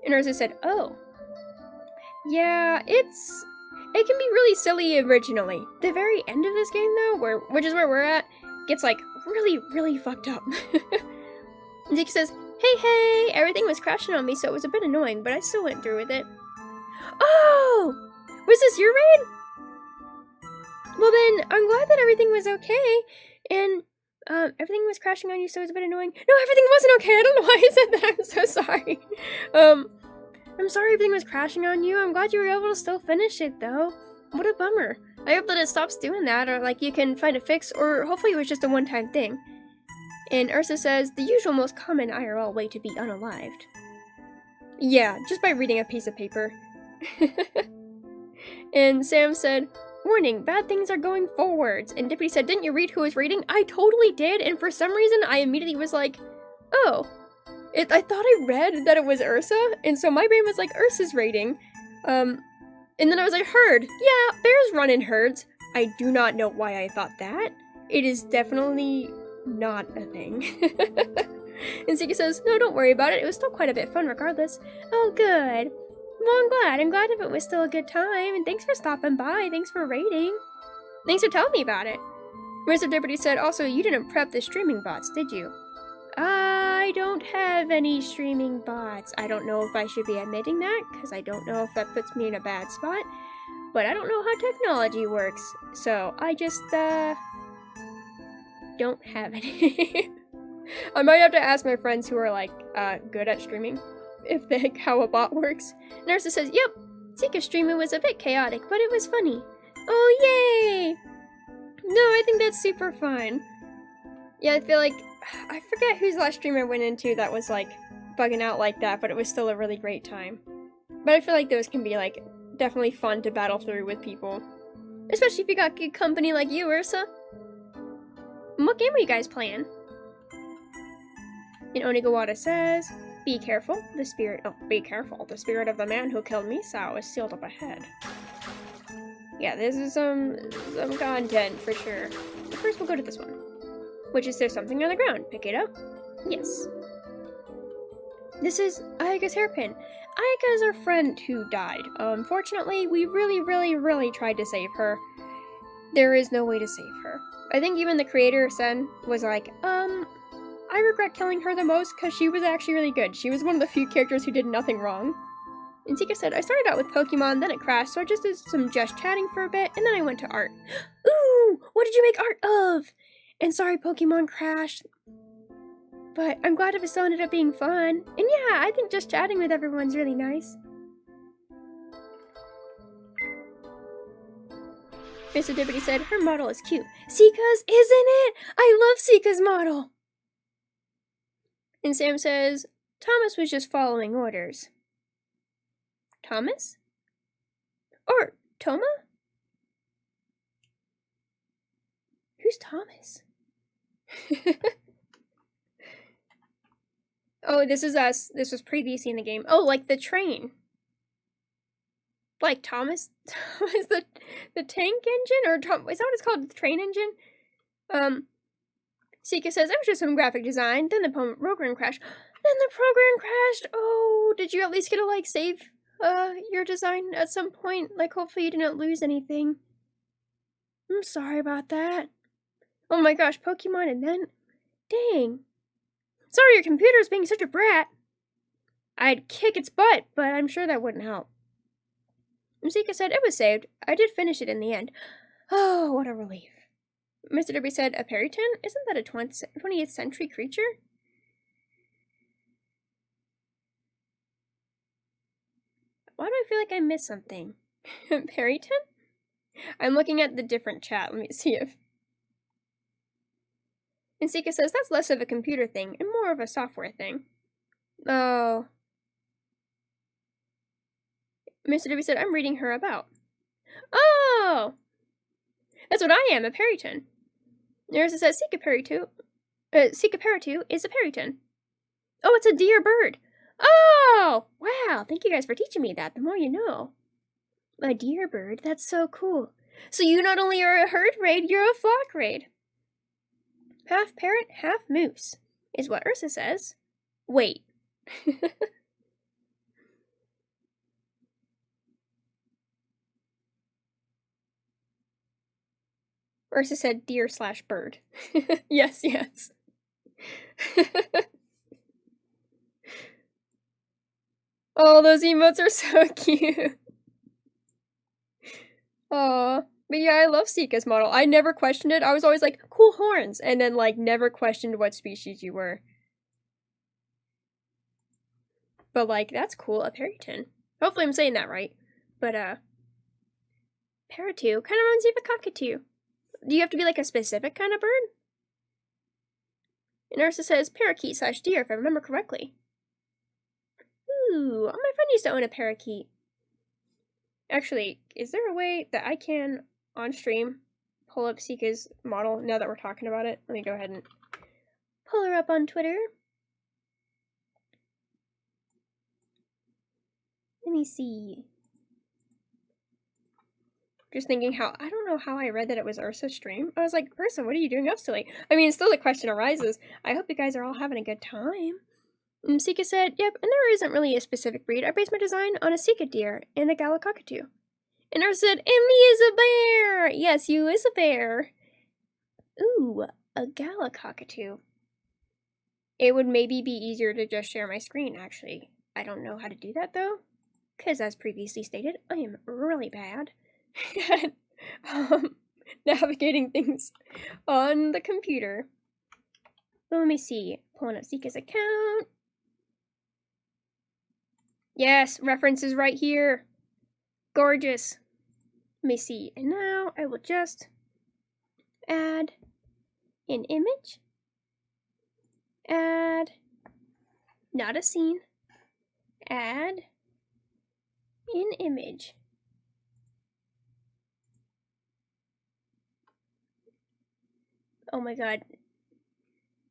And Narissa said, oh. Yeah, it can be really silly originally. The very end of this game, though, which is where we're at, gets, like, really, really fucked up. Zeke says, hey, everything was crashing on me, so it was a bit annoying, but I still went through with it. Oh! Was this your raid? Well then, I'm glad that everything was okay, and everything was crashing on you, so it was a bit annoying. No, everything wasn't okay. I don't know why I said that. I'm so sorry. I'm sorry everything was crashing on you. I'm glad you were able to still finish it, though. What a bummer. I hope that it stops doing that, or like you can find a fix, or hopefully it was just a one-time thing. And Ursa says, the usual most common IRL way to be unalived. Yeah, just by reading a piece of paper. And Sam said, warning, bad things are going forwards. And Dippity said, didn't you read who was reading? I totally did, and for some reason I immediately was like, oh. I thought I read that it was Ursa, and so my brain was like, Ursa's rating. And then I was like, herd. Yeah, bears run in herds. I do not know why I thought that. It is definitely not a thing. And Sika says, no, don't worry about it. It was still quite a bit fun regardless. Oh, good. Well, I'm glad. I'm glad if it was still a good time, and thanks for stopping by. Thanks for rating. Thanks for telling me about it. Mr. Deputy said, also, you didn't prep the streaming bots, did you? I don't have any streaming bots. I don't know if I should be admitting that, because I don't know if that puts me in a bad spot. But I don't know how technology works, so I just, don't have any. I might have to ask my friends who are, like, good at streaming, if they, how a bot works. Nurse says, yep, Sika's streaming was a bit chaotic, but it was funny. Oh, yay! No, I think that's super fun. Yeah, I feel like, I forget whose last stream I went into that was, like, bugging out like that, but it was still a really great time. But I feel like those can be, like, definitely fun to battle through with people. Especially if you got good company like you, Ursa. What game are you guys playing? And Onigawara says, be careful, the spirit of the man who killed Misao is sealed up ahead. Yeah, this is some content for sure. But first we'll go to this one. Which is there's something on the ground. Pick it up. Yes. This is Ayaka's hairpin. Ayaka is our friend who died. Unfortunately, we really tried to save her. There is no way to save her. I think even the creator, Sen, was like, I regret killing her the most because she was actually really good. She was one of the few characters who did nothing wrong. And Sika said, I started out with Pokemon, then it crashed, so I just did some just chatting for a bit, and then I went to art. Ooh, what did you make art of? And sorry Pokemon crashed, but I'm glad it still ended up being fun. And yeah, I think just chatting with everyone's really nice. Mr. Dippity said, her model is cute. Sika's, isn't it? I love Sika's model. And Sam says, Thomas was just following orders. Thomas? Or Toma? Who's Thomas? Oh, this is us. This was previously in the game. Oh, like the train. Like Thomas is the tank engine, or is that what it's called? The train engine? Sika says, it was just some graphic design, then the program crashed. Then the program crashed! Oh, did you at least get to, like, save, your design at some point? Like, hopefully you didn't lose anything. I'm sorry about that. Oh my gosh, Pokemon and then... Dang. Sorry your computer's being such a brat. I'd kick its butt, but I'm sure that wouldn't help. Sika said, it was saved. I did finish it in the end. Oh, what a relief. Mr. Derby said, a Periton? Isn't that a 20th century creature? Why do I feel like I missed something? Periton? I'm looking at the different chat. Let me see if... And Sika says, that's less of a computer thing and more of a software thing. Oh. Mr. Derby said, I'm reading her about. Oh! That's what I am, a Periton. Narissa says, Sika Peritu is a Periton. Oh, it's a deer bird. Oh! Wow, thank you guys for teaching me that. The more you know. A deer bird? That's so cool. So you not only are a herd raid, you're a flock raid. Half parrot, half moose, is what Ursa says. Wait. Ursa said deer/bird. Yes. Oh, those emotes are so cute. Aw. But yeah, I love Sika's model. I never questioned it. I was always like, cool horns, and then like never questioned what species you were. But like, that's cool, a Perryton. Hopefully I'm saying that right. But Parrotoo kind of reminds me of a cockatoo. Do you have to be like a specific kind of bird? And Ursa says parakeet / deer, if I remember correctly. Ooh, my friend used to own a parakeet. Actually, is there a way that I can, on stream, pull up Sika's model now that we're talking about it? Let me go ahead and pull her up on Twitter. Let me see. Just thinking how, I don't know how I read that it was Ursa's stream. I was like, Ursa, what are you doing up so late? I mean, still the question arises. I hope you guys are all having a good time. Sika said, yep, and there isn't really a specific breed. I based my design on a Sika deer and a Gala cockatoo. And Ursa said, and me is a bear! Yes, you is a bear. Ooh, a Gala cockatoo. It would maybe be easier to just share my screen, actually. I don't know how to do that, though. Because, as previously stated, I am really bad at navigating things on the computer. But let me see. Pulling up Sika's account. Yes, references right here. Gorgeous. Let me see. And now I will just add an image. Add, not a scene. Add an image. Oh my god.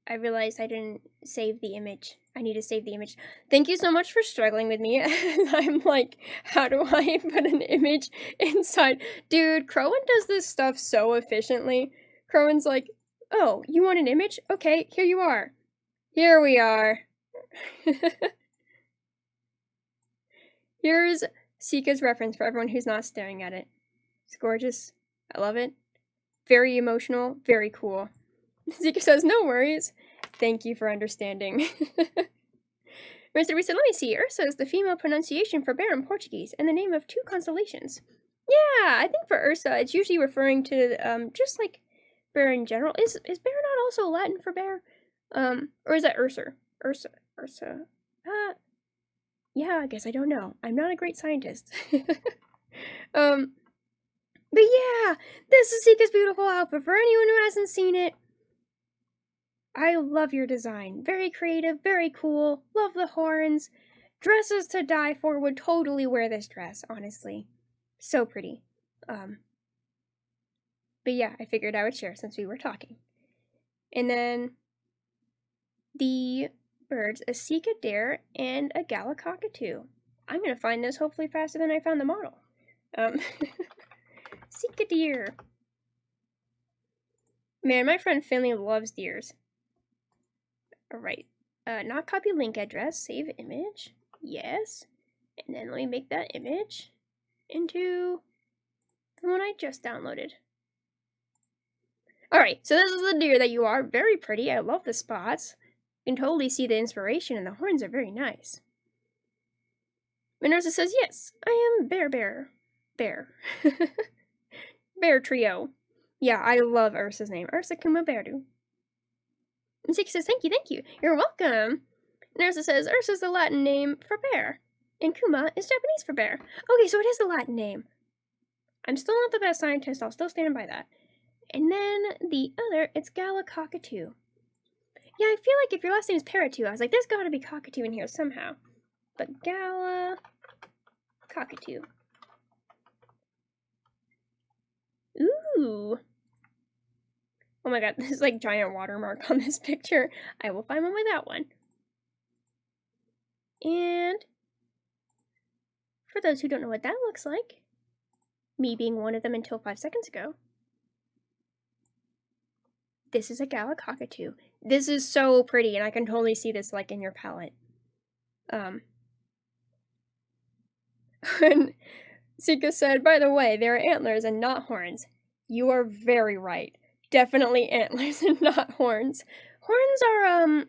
I realized I didn't save the image. I need to save the image. Thank you so much for struggling with me. I'm like, how do I put an image inside? Dude, Crowan does this stuff so efficiently. Crowan's like, oh, you want an image? Okay, here you are. Here we are. Here's Sika's reference for everyone who's not staring at it. It's gorgeous. I love it. Very emotional. Very cool. Sika says, no worries. Thank you for understanding. Mr. Reese said, let me see. Ursa is the female pronunciation for bear in Portuguese and the name of 2 constellations. Yeah, I think for Ursa, it's usually referring to just like bear in general. Is bear not also Latin for bear? Or is that Ursa? Ursa. Yeah, I guess I don't know. I'm not a great scientist. But yeah, this is Sika's beautiful outfit. For anyone who hasn't seen it, I love your design. Very creative, very cool. Love the horns. Dresses to die for. Would totally wear this dress, honestly. So pretty. But yeah, I figured I would share since we were talking. And then the birds, a Sika deer and a Gala cockatoo. I'm gonna find this hopefully faster than I found the model. Sika deer. Man, my friend Finley loves deers. Alright. Not copy link address. Save image. Yes. And then let me make that image into the one I just downloaded. Alright, so this is the deer that you are. Very pretty. I love the spots. You can totally see the inspiration, and the horns are very nice. Minerva says, yes, I am Bear. Bear Trio. Yeah, I love Ursa's name. Ursa Kuma Beardu. And Sika says, thank you. You're welcome. And Ursa says, Ursa's the Latin name for bear. And Kuma is Japanese for bear. Okay, so it is the Latin name. I'm still not the best scientist. I'll still stand by that. And then the other, it's Gala cockatoo. Yeah, I feel like if your last name is Parrotoo, I was like, there's gotta be cockatoo in here somehow. But Gala cockatoo. Ooh. Oh my god, there's like giant watermark on this picture. I will find one with that one. And for those who don't know what that looks like, me being one of them until 5 seconds ago, this is a Gala cockatoo. This is so pretty, and I can totally see this like in your palette. And Sika said, by the way, there are antlers and not horns. You are very right. Definitely antlers and not horns. Horns are,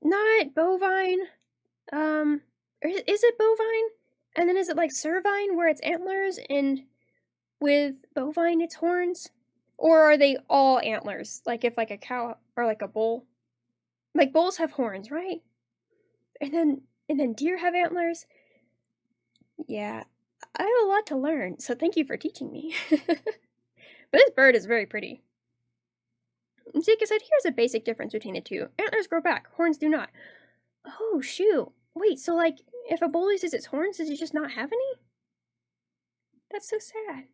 not bovine. Or is it bovine? And then is it like cervine where it's antlers and with bovine its horns? Or are they all antlers? Like if like a cow or like a bull? Like bulls have horns, right? And then deer have antlers? Yeah, I have a lot to learn, so thank you for teaching me. But this bird is very pretty. Zika said, here's a basic difference between the two. Antlers grow back, horns do not. Oh, shoot. Wait, so like, if a bull loses its horns, does it just not have any? That's so sad.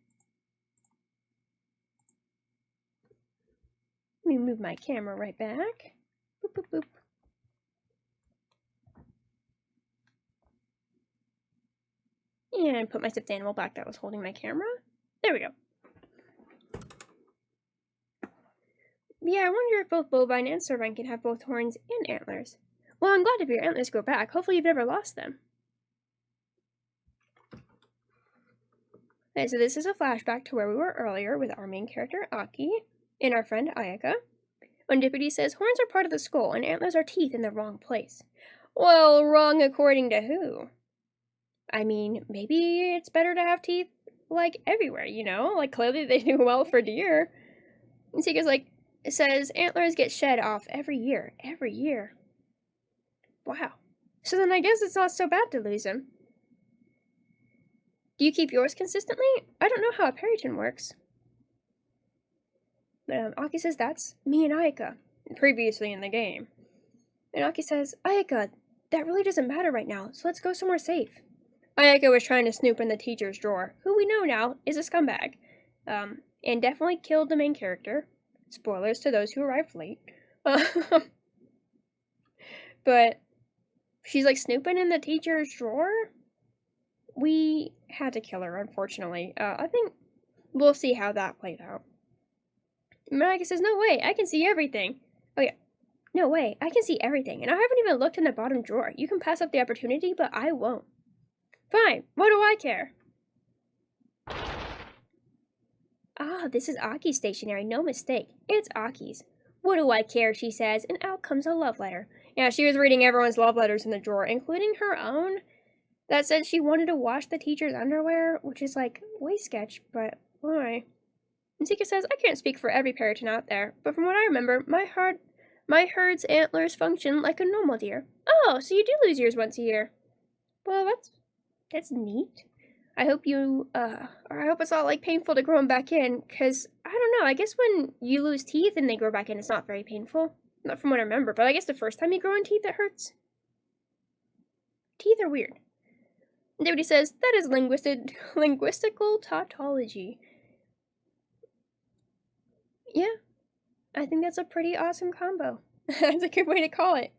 Let me move my camera right back. Boop, boop, boop. And put my stuffed animal back that was holding my camera. There we go. Yeah, I wonder if both bovine and cervine can have both horns and antlers. Well, I'm glad if your antlers grow back. Hopefully you've never lost them. Okay, so this is a flashback to where we were earlier with our main character, Aki, and our friend, Ayaka. When Deputy says, horns are part of the skull and antlers are teeth in the wrong place. Well, wrong according to who? I mean, maybe it's better to have teeth, like, everywhere, you know? Like, clearly they do well for deer. And Sika's like, it says antlers get shed off every year. Every year. Wow. So then I guess it's not so bad to lose them. Do you keep yours consistently? I don't know how a periton works. Aki says that's me and Ayaka, previously in the game. And Aki says, Ayaka, that really doesn't matter right now, so let's go somewhere safe. Ayaka was trying to snoop in the teacher's drawer, who we know now is a scumbag, and definitely killed the main character. Spoilers to those who arrived late. But she's like snooping in the teacher's drawer. We had to kill her, unfortunately. I think we'll see how that played out. Ayaka says, no way, I can see everything. Oh yeah, no way, I can see everything, and I haven't even looked in the bottom drawer. You can pass up the opportunity, but I won't. Fine, what do I care? Ah, this is Aki's stationery, no mistake. It's Aki's. What do I care, she says, and out comes a love letter. Yeah, she was reading everyone's love letters in the drawer, including her own, that said she wanted to wash the teacher's underwear, which is like, way sketch, but why? And Zika says, I can't speak for every periton out there, but from what I remember, my herd's antlers function like a normal deer. Oh, so you do lose yours once a year. Well, that's neat. I hope it's not like painful to grow them back in, because I don't know, I guess when you lose teeth and they grow back in, it's not very painful. Not from what I remember, but I guess the first time you grow in teeth, it hurts. Teeth are weird. And David says, that is linguistical tautology. Yeah, I think that's a pretty awesome combo. That's a good way to call it.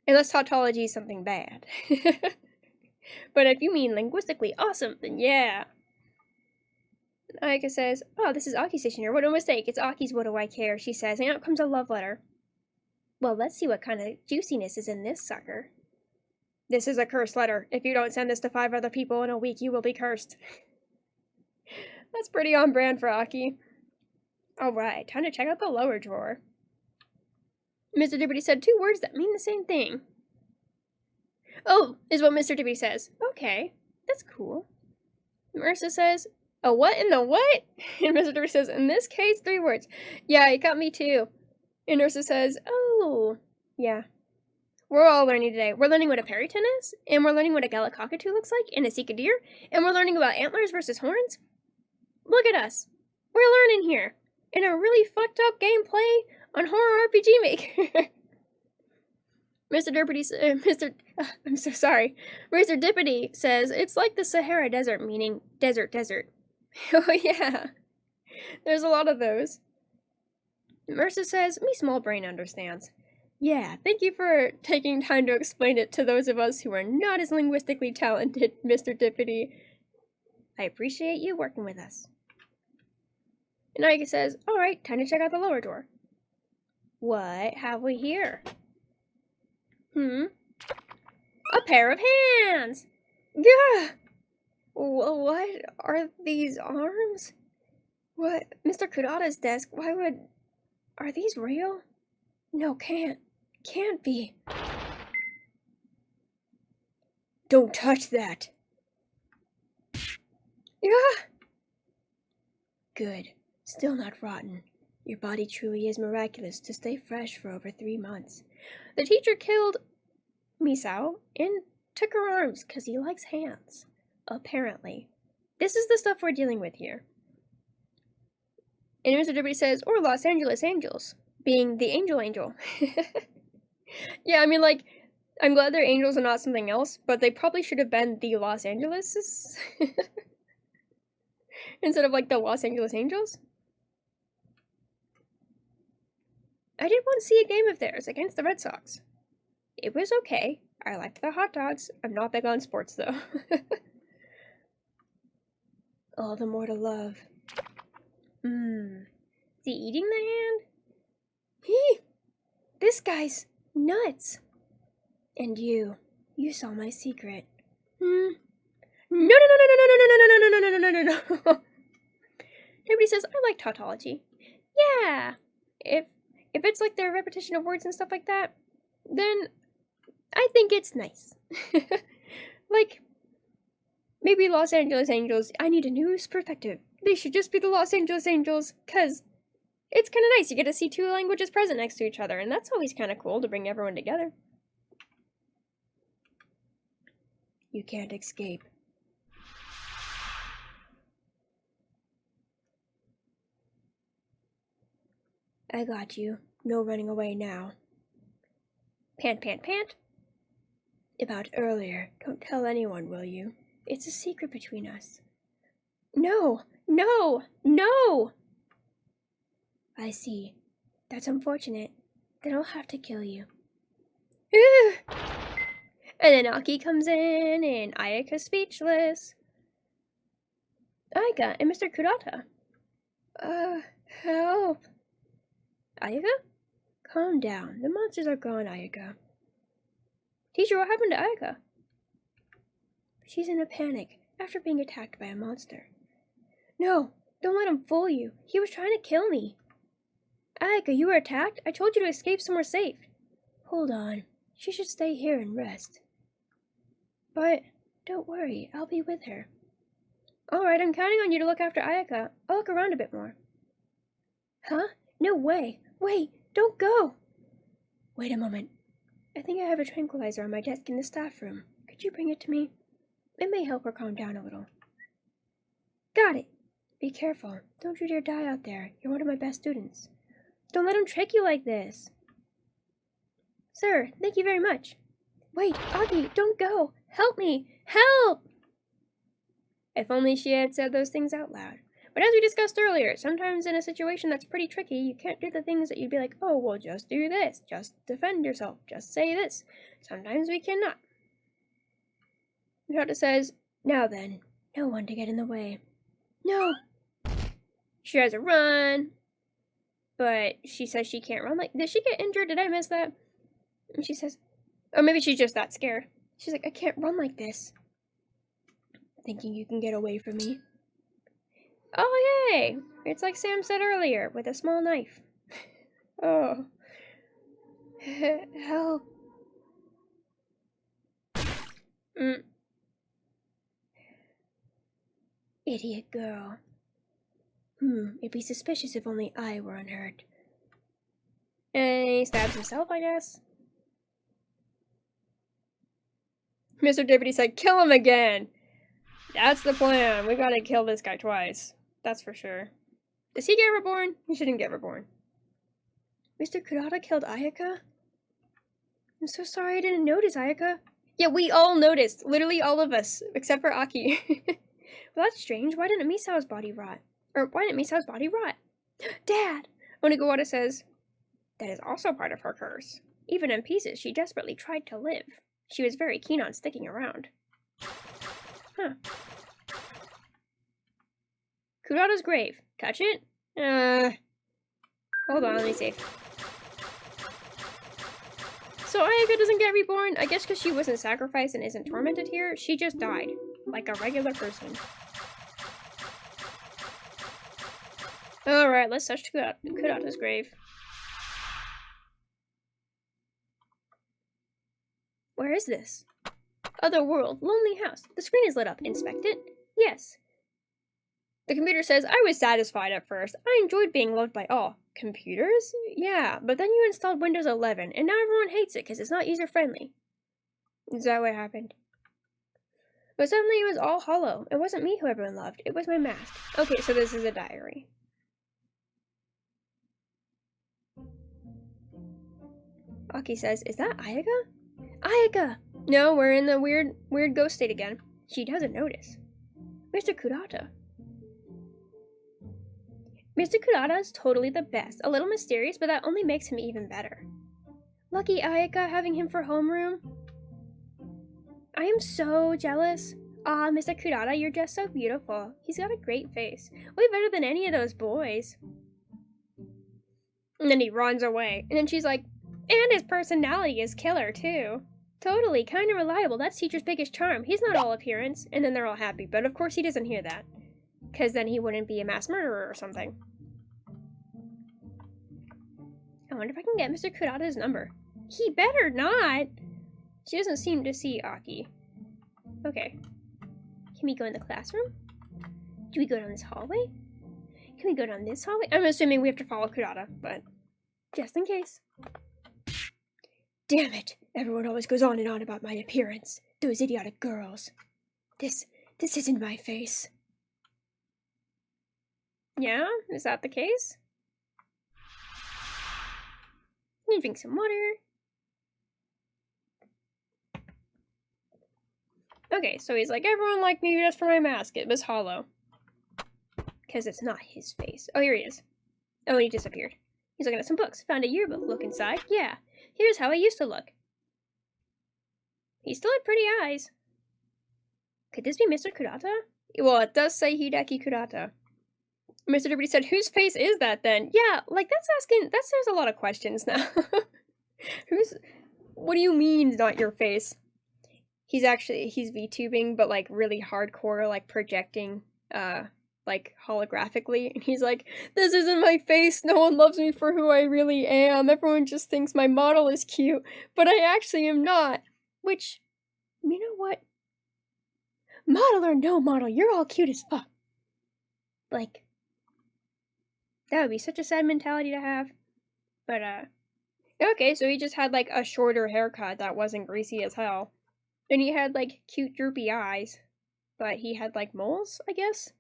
Unless tautology is something bad. But if you mean linguistically awesome, then yeah. Ayaka says, oh, this is Aki's stationery. What a mistake. It's Aki's what do I care, she says, and out comes a love letter. Well, let's see what kind of juiciness is in this sucker. This is a cursed letter. If you don't send this to 5 other people in a week, you will be cursed. That's pretty on brand for Aki. Alright, time to check out the lower drawer. Mr. Dibbity said 2 words that mean the same thing. Oh, is what Mr. Dibbity says. Okay, that's cool. Marissa says, a what in the what? And Mr. Dibbity says, in this case, 3 words. Yeah, it got me too. And Marissa says, oh, yeah. We're all learning today. We're learning what a periton is, and we're learning what a gallicockatoo looks like, and a sika deer, and we're learning about antlers versus horns. Look at us. We're learning here. In a really fucked up gameplay on Horror RPG Maker. Mr. Dippity says, it's like the Sahara Desert, meaning desert. Oh yeah, there's a lot of those. Mercer says, me small brain understands. Yeah, thank you for taking time to explain it to those of us who are not as linguistically talented, Mr. Dippity. I appreciate you working with us. And Ayaka says, alright, time to check out the lower drawer. What have we here? A pair of hands! Gah! What are these arms? What? Mr. Kurata's desk, are these real? No, can't be. Don't touch that. Yeah! Good. Still not rotten. Your body truly is miraculous to stay fresh for over 3 months. The teacher killed Misao and took her arms because he likes hands. Apparently. This is the stuff we're dealing with here. And Mr. W says, or Los Angeles Angels, being the angel. Yeah, I mean, like, I'm glad they're angels and not something else, but they probably should have been the Los Angeleses. Instead of, like, the Los Angeles Angels. I did once see a game of theirs against the Red Sox. It was okay. I liked the hot dogs. I'm not big on sports, though. All the more to love. Is he eating the hand? This guy's nuts. And you saw my secret. No. Nobody says, I like tautology. Yeah. If it's like the repetition of words and stuff like that, then I think it's nice. Like, maybe Los Angeles Angels, I need a new perspective. They should just be the Los Angeles Angels, because it's kind of nice. You get to see two languages present next to each other, and that's always kind of cool to bring everyone together. You can't escape. I got you. No running away now. Pant, pant, pant. About earlier. Don't tell anyone, will you? It's a secret between us. No! I see. That's unfortunate. Then I'll have to kill you. And then Aki comes in, and Ayaka's speechless. Ayaka and Mr. Kurata. Help. Ayaka? Calm down. The monsters are gone, Ayaka. Teacher, what happened to Ayaka? She's in a panic after being attacked by a monster. No, don't let him fool you. He was trying to kill me. Ayaka, you were attacked? I told you to escape somewhere safe. Hold on. She should stay here and rest. But don't worry, I'll be with her. Alright, I'm counting on you to look after Ayaka. I'll look around a bit more. Huh? No way. Wait, don't go. Wait a moment. I think I have a tranquilizer on my desk in the staff room. Could you bring it to me? It may help her calm down a little. Got it. Be careful. Don't you dare die out there. You're one of my best students. Don't let him trick you like this. Sir, thank you very much. Wait, Augie, don't go. Help me. Help! If only she had said those things out loud. But as we discussed earlier, sometimes in a situation that's pretty tricky, you can't do the things that you'd be like, oh, well, just do this. Just defend yourself. Just say this. Sometimes we cannot. Shota says, now then, no one to get in the way. No! She tries to run, but she says she can't run. Like, did she get injured? Did I miss that? And she says, or maybe she's just that scared. She's like, I can't run like this. Thinking you can get away from me. Oh, yay! It's like Sam said earlier, with a small knife. Oh. Help. Idiot girl. It'd be suspicious if only I were unhurt. And he stabs himself, I guess. Mr. Deputy said, kill him again! That's the plan. We gotta kill this guy twice. That's for sure. Does he get reborn? He shouldn't get reborn. Mr. Kurata killed Ayaka? I'm so sorry I didn't notice, Ayaka. Yeah, we all noticed. Literally all of us. Except for Aki. Well, that's strange. Why didn't Misao's body rot? Or why didn't Misao's body rot? Dad! Onigawara says, that is also part of her curse. Even in pieces, she desperately tried to live. She was very keen on sticking around. Huh. Kurata's grave. Touch it? Hold on, let me see. So Ayaka doesn't get reborn? I guess because she wasn't sacrificed and isn't tormented here, she just died. Like a regular person. Alright, let's touch Kurata's grave. Where is this? Other world, lonely house. The screen is lit up. Inspect it? Yes. The computer says, I was satisfied at first. I enjoyed being loved by all. Computers? Yeah, but then you installed Windows 11, and now everyone hates it because it's not user-friendly. Is that what happened? But suddenly it was all hollow. It wasn't me who everyone loved. It was my mask. Okay, so this is a diary. Aki says, is that Ayaka? Ayaka! No, we're in the weird ghost state again. She doesn't notice. Mr. Kurata. Mr. Kurata is totally the best. A little mysterious, but that only makes him even better. Lucky Ayaka having him for homeroom. I am so jealous. Ah, Mr. Kurata, you're just so beautiful. He's got a great face. Way better than any of those boys. And then he runs away. And then she's like, and his personality is killer, too. Totally, kind of reliable. That's teacher's biggest charm. He's not all appearance. And then they're all happy. But of course he doesn't hear that. Because then he wouldn't be a mass murderer or something. I wonder if I can get Mr. Kurata's number. He better not! She doesn't seem to see Aki. Okay. Can we go in the classroom? Do we go down this hallway? Can we go down this hallway? I'm assuming we have to follow Kurata, but just in case. Damn it! Everyone always goes on and on about my appearance. Those idiotic girls. This isn't my face. Yeah? Is that the case? I'm gonna drink some water. Okay, so he's like, everyone liked me just for my mask. It was hollow. Because it's not his face. Oh, here he is. Oh, and he disappeared. He's looking at some books. Found a yearbook. Look inside. Yeah, here's how I used to look. He still had pretty eyes. Could this be Mr. Kurata? Well, it does say Hideki Kurata. Mr. Liberty said, whose face is that then? Yeah, like there's a lot of questions now. What do you mean not your face? He's VTubing, but like really hardcore, like projecting, like holographically. And he's like, this isn't my face. No one loves me for who I really am. Everyone just thinks my model is cute, but I actually am not. Which, you know what? Model or no model, you're all cute as fuck. Like, that would be such a sad mentality to have. But, okay, so he just had, like, a shorter haircut that wasn't greasy as hell. And he had, like, cute droopy eyes. But he had, like, moles, I guess?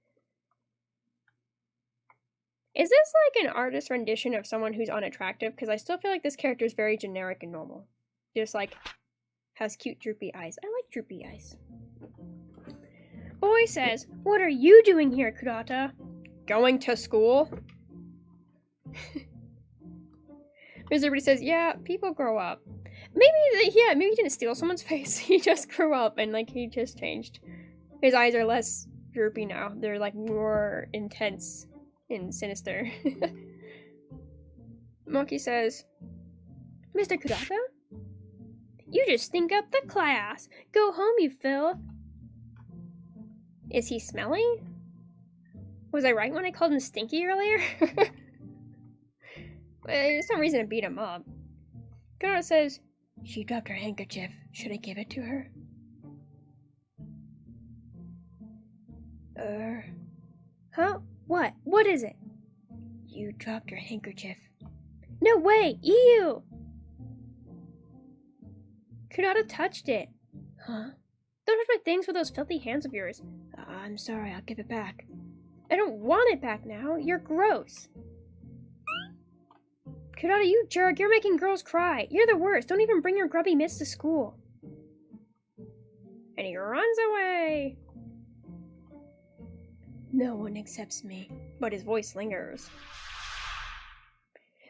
Is this, like, an artist rendition of someone who's unattractive? Because I still feel like this character is very generic and normal. Just, like, has cute droopy eyes. I like droopy eyes. Boy says, what are you doing here, Kurata? Going to school? Mr. Liberty says, yeah, people grow up. Maybe he didn't steal someone's face. He just grew up and, like, he just changed. His eyes are less droopy now. They're, like, more intense and sinister. Monkey says, Mr. Kurata? You just stink up the class. Go home, you Phil. Is he smelly? Was I right when I called him stinky earlier? There's no reason to beat him up. Kurata says, she dropped her handkerchief. Should I give it to her? Huh? What? What is it? You dropped your handkerchief. No way! Ew! Kurata touched it. Huh? Don't touch my things with those filthy hands of yours. I'm sorry, I'll give it back. I don't want it back now. You're gross. Kurata, you jerk. You're making girls cry. You're the worst. Don't even bring your grubby mitts to school. And he runs away. No one accepts me. But his voice lingers.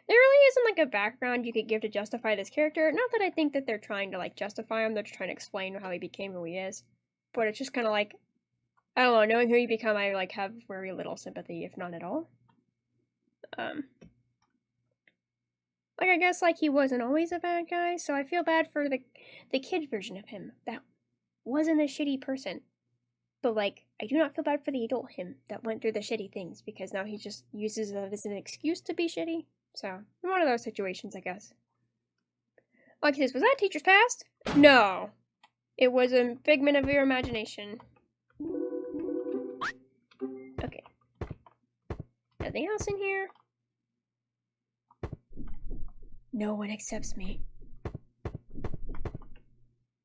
There really isn't, like, a background you could give to justify this character. Not that I think that they're trying to, like, justify him. They're just trying to explain how he became who he is. But it's just kind of like, I don't know, knowing who you become, I, like, have very little sympathy, if not at all. Like, I guess, like, he wasn't always a bad guy, so I feel bad for the kid version of him that wasn't a shitty person. But, like, I do not feel bad for the adult him that went through the shitty things, because now he just uses it as an excuse to be shitty. So, one of those situations, I guess. Okay, was that teacher's past? No. It was a figment of your imagination. Okay. Nothing else in here? No one accepts me.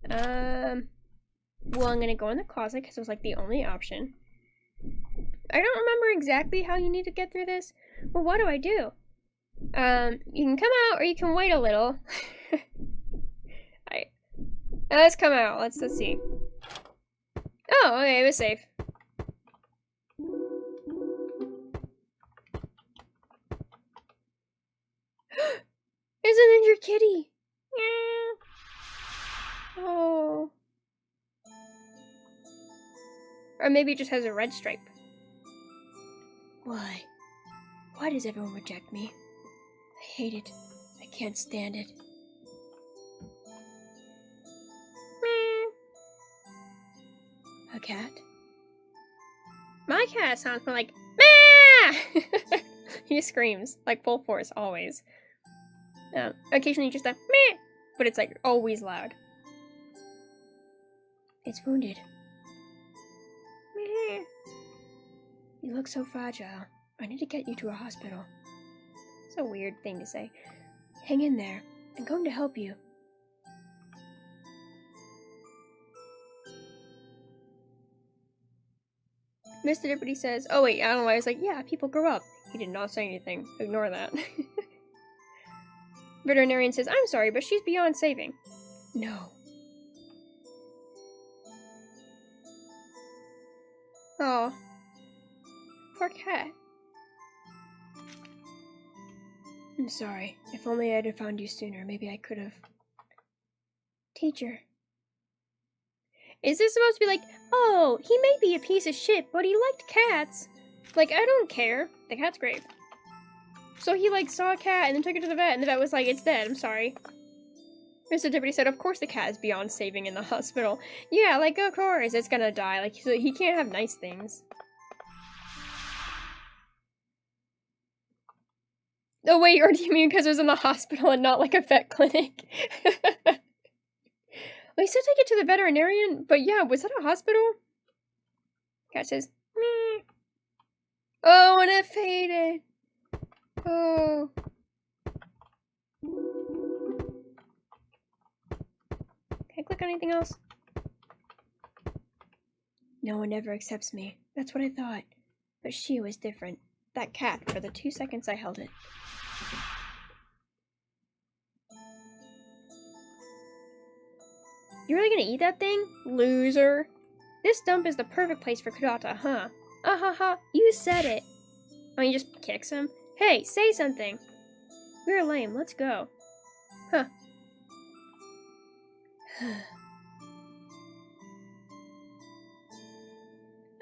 Well, I'm gonna go in the closet because it was like the only option. I don't remember exactly how you need to get through this. Well, what do I do? You can come out or you can wait a little. Let's come out. Let's see. Oh, okay, it was safe. There's an injured kitty. Yeah. Oh. Or maybe it just has a red stripe. Why? Why does everyone reject me? I hate it. I can't stand it. A cat? My cat sounds more like meh! He screams, like full force, always. Occasionally just a meh, but it's like always loud. It's wounded. Meh. You look so fragile. I need to get you to a hospital. It's a weird thing to say. Hang in there. I'm going to help you. Mr. Deputy says, oh wait, I don't know why. I was like, yeah, people grow up. He did not say anything. Ignore that. Veterinarian says, I'm sorry, but she's beyond saving. No. Oh. Poor cat. I'm sorry. If only I had found you sooner, maybe I could have. Teacher. Is this supposed to be like, oh, he may be a piece of shit, but he liked cats? Like, I don't care. The cat's great. So he, like, saw a cat and then took it to the vet, and the vet was like, it's dead, I'm sorry. Mr. Deputy said, of course the cat is beyond saving in the hospital. Yeah, like, of course, it's gonna die. Like, so he can't have nice things. Oh, wait, or do you mean because it was in the hospital and not, like, a vet clinic? Well, he said take it to the veterinarian, but yeah, was that a hospital? Cat says, meh. Oh, and it faded. Oh. Can I click on anything else? No one ever accepts me. That's what I thought. But she was different. That cat, for the 2 seconds I held it. You really gonna eat that thing? Loser. This dump is the perfect place for Kurata, huh? Ha, you said it. Oh, he just kicks him? Hey, say something. We're lame, let's go. Huh.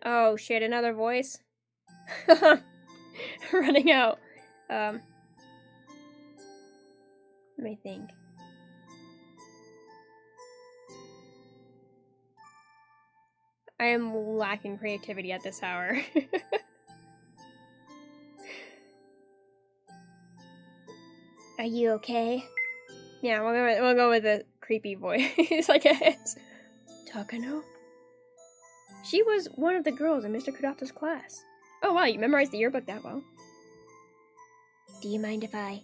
Oh shit, another voice? Running out. Let me think. I am lacking creativity at this hour. Are you okay? Yeah, we'll go with the creepy voice, I guess. Takano? She was one of the girls in Mr. Kurata's class. Oh wow, you memorized the yearbook that well. Do you mind if I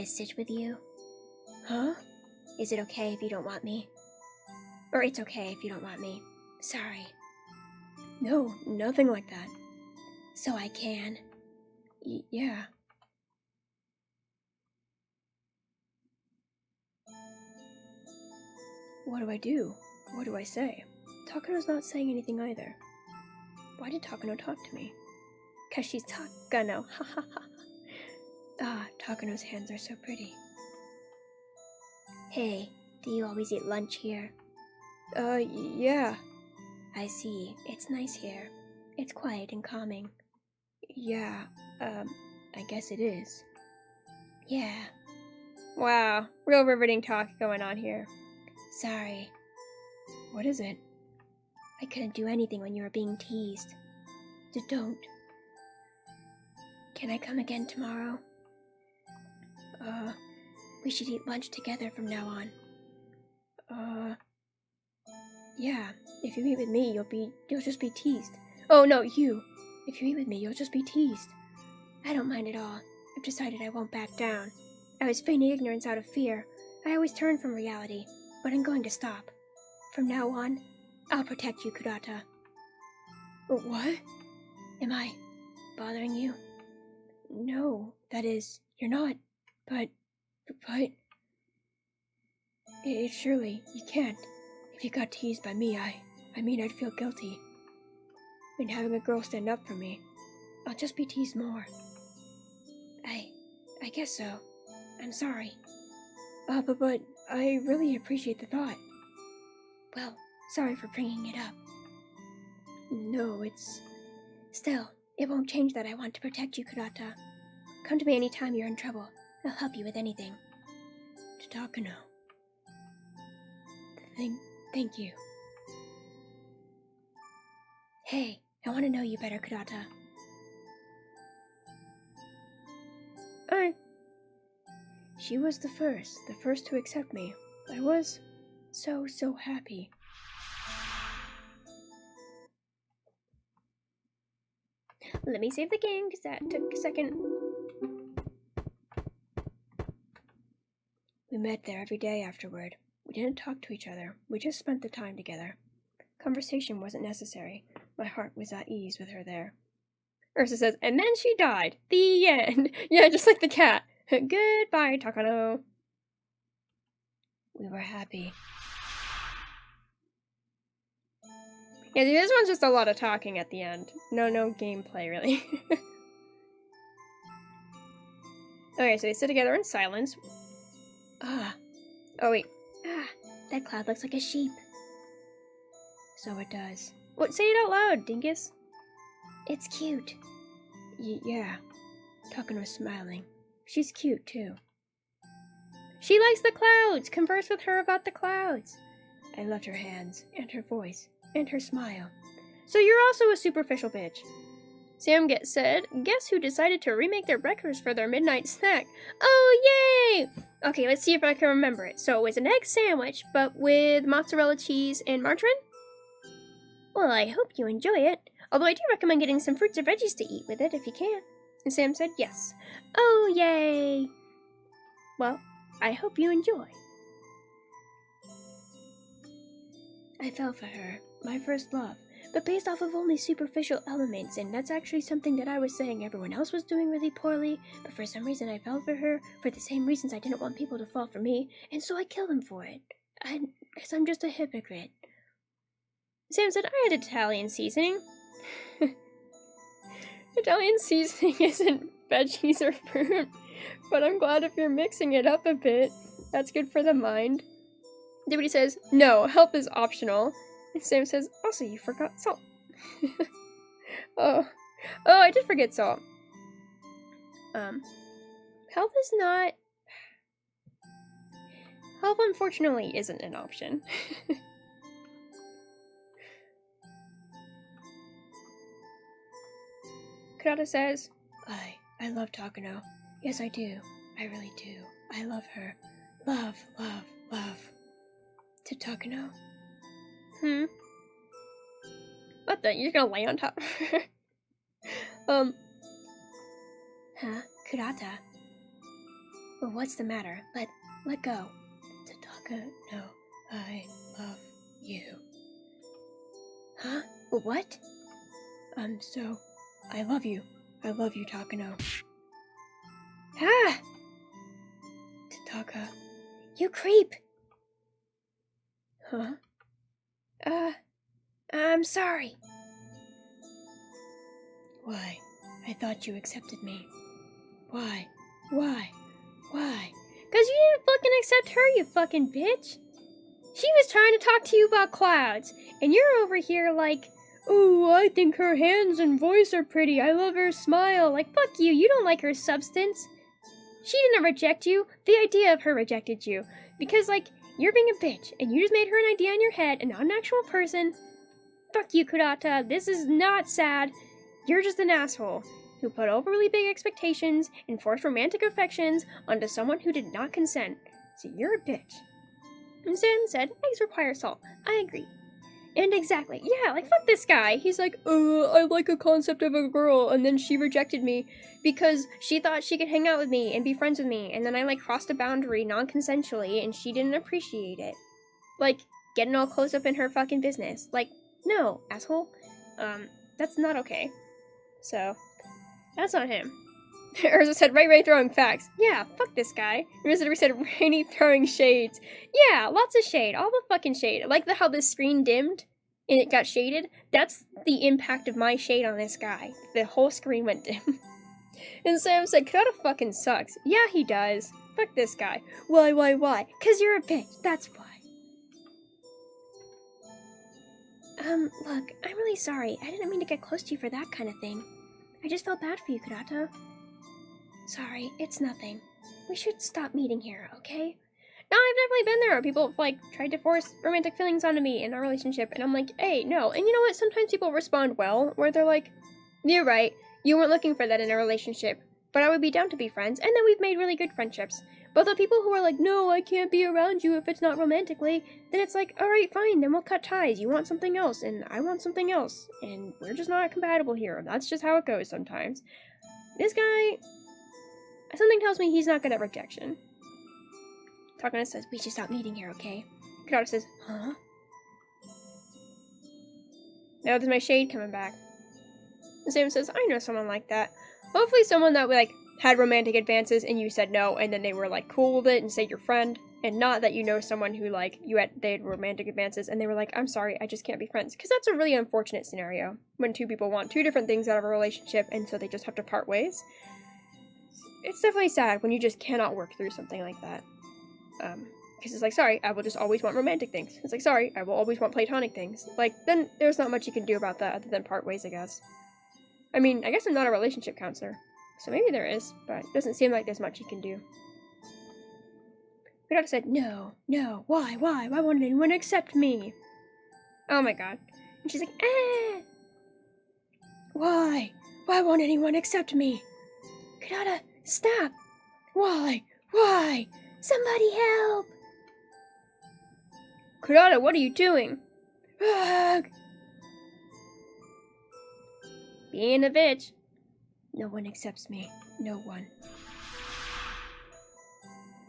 sit with you? Huh? Is it okay if you don't want me? Or it's okay if you don't want me. Sorry. No, nothing like that. So I can? Yeah. What do I do? What do I say? Takano's not saying anything either. Why did Takano talk to me? 'Cause she's Takano, ha ha ha. Ah, Takano's hands are so pretty. Hey, do you always eat lunch here? Yeah. I see. It's nice here. It's quiet and calming. Yeah, I guess it is. Yeah. Wow, real riveting talk going on here. Sorry. What is it? I couldn't do anything when you were being teased. Don't. Can I come again tomorrow? We should eat lunch together from now on. Yeah. If you eat with me, you'll just be teased. Oh no, you. If you eat with me, you'll just be teased. I don't mind at all. I've decided I won't back down. I was feigning ignorance out of fear. I always turn from reality, but I'm going to stop. From now on, I'll protect you, Kurata. What? Am I bothering you? No, that is, you're not. But... surely, you can't. If you got teased by me, I mean I'd feel guilty. And having a girl stand up for me, I'll just be teased more. I guess so. I'm sorry. But I really appreciate the thought. Well, sorry for bringing it up. No, it's... Still, it won't change that I want to protect you, Kurata. Come to me anytime you're in trouble. I'll help you with anything. To Takano. Thank you. Hey, I want to know you better, Kurata. She was the first to accept me. I was so happy. Let me save the game, because that took a second. We met there every day afterward. We didn't talk to each other. We just spent the time together. Conversation wasn't necessary. My heart was at ease with her there. Ursa says, and then she died. The end. Yeah, just like the cat. Goodbye, Takano. We were happy. Yeah, this one's just a lot of talking at the end. No gameplay, really. Okay, so they sit together in silence. Oh wait. That cloud looks like a sheep. So it does. What? Say it out loud, dingus. It's cute. Yeah. Takano was smiling. She's cute, too. She likes the clouds! Converse with her about the clouds. I loved her hands, and her voice, and her smile. So you're also a superficial bitch. Sam said, guess who decided to remake their breakfast for their midnight snack? Oh, yay! Okay, let's see if I can remember it. So it was an egg sandwich, but with mozzarella cheese and margarine? Well, I hope you enjoy it. Although I do recommend getting some fruits or veggies to eat with it if you can. And Sam said yes. Oh, yay! Well, I hope you enjoy. I fell for her, my first love, but based off of only superficial elements, and that's actually something that I was saying everyone else was doing really poorly, but for some reason I fell for her, for the same reasons I didn't want people to fall for me, and so I killed them for it. Because I'm just a hypocrite. Sam said I had Italian seasoning. Italian seasoning isn't veggies or fruit, but I'm glad if you're mixing it up a bit. That's good for the mind. Dibity says, no, help is optional. And Sam says, also you forgot salt. Oh, I did forget salt. Health is not... Health unfortunately isn't an option. Kurata says, I love Takano. Yes, I do. I really do. I love her. Love. To Takano. What the? You're gonna lay on top of her? Huh? Kurata? Well, what's the matter? Let go. To Takano, I love you. Huh? What? So... I love you. I love you, Takano. Tataka. You creep! Huh? I'm sorry. Why? I thought you accepted me. Why? 'Cause you didn't fucking accept her, you fucking bitch! She was trying to talk to you about clouds, and you're over here like... Oh, I think her hands and voice are pretty. I love her smile. Like, fuck you. You don't like her substance. She didn't reject you. The idea of her rejected you. Because, like, you're being a bitch, and you just made her an idea in your head and not an actual person. Fuck you, Kurata. This is not sad. You're just an asshole who put overly big expectations and forced romantic affections onto someone who did not consent. So you're a bitch. And Sam said, eggs require salt. I agree. And exactly, yeah, like, fuck this guy. He's like, I like a concept of a girl, and then she rejected me because she thought she could hang out with me and be friends with me, and then I, like, crossed a boundary non-consensually, and she didn't appreciate it. Like, getting all close up in her fucking business. Like, no, asshole. That's not okay. So, that's on him. Urza said, Ray throwing facts. Yeah, fuck this guy. Urza said, Rainy throwing shades. Yeah, lots of shade. All the fucking shade. I like how the screen dimmed and it got shaded. That's the impact of my shade on this guy. The whole screen went dim. And Sam said, Kata fucking sucks. Yeah, he does. Fuck this guy. Why? Cause you're a bitch. That's why. Look, I'm really sorry. I didn't mean to get close to you for that kind of thing. I just felt bad for you, Kurata. Sorry, it's nothing. We should stop meeting here, okay? No, I've definitely been there. People have, like, tried to force romantic feelings onto me in our relationship, and I'm like, hey, no. And you know what? Sometimes people respond well, where they're like, you're right, you weren't looking for that in a relationship, but I would be down to be friends, and then we've made really good friendships. But the people who are like, no, I can't be around you if it's not romantically, then it's like, alright, fine, then we'll cut ties. You want something else, and I want something else, and we're just not compatible here. That's just how it goes sometimes. This guy, something tells me he's not good at rejection. Takana says, we should stop meeting here, okay? Kurata says, huh? Now there's my shade coming back. And Sam says, I know someone like that. Hopefully someone that, like, had romantic advances and you said no, and then they were, like, cool with it and say your friend, and not that you know someone who, like, they had romantic advances and they were like, I'm sorry, I just can't be friends. Because that's a really unfortunate scenario, when two people want two different things out of a relationship and so they just have to part ways. It's definitely sad when you just cannot work through something like that. Because it's like, sorry, I will just always want romantic things. It's like, sorry, I will always want platonic things. Like, then there's not much you can do about that other than part ways, I guess. I mean, I guess I'm not a relationship counselor. So maybe there is, but it doesn't seem like there's much you can do. Kurata said, no, why won't anyone accept me? Oh my god. And she's like, why won't anyone accept me? Kurata, stop! Why? Somebody help! Kurata, what are you doing? Being a bitch. No one accepts me. No one.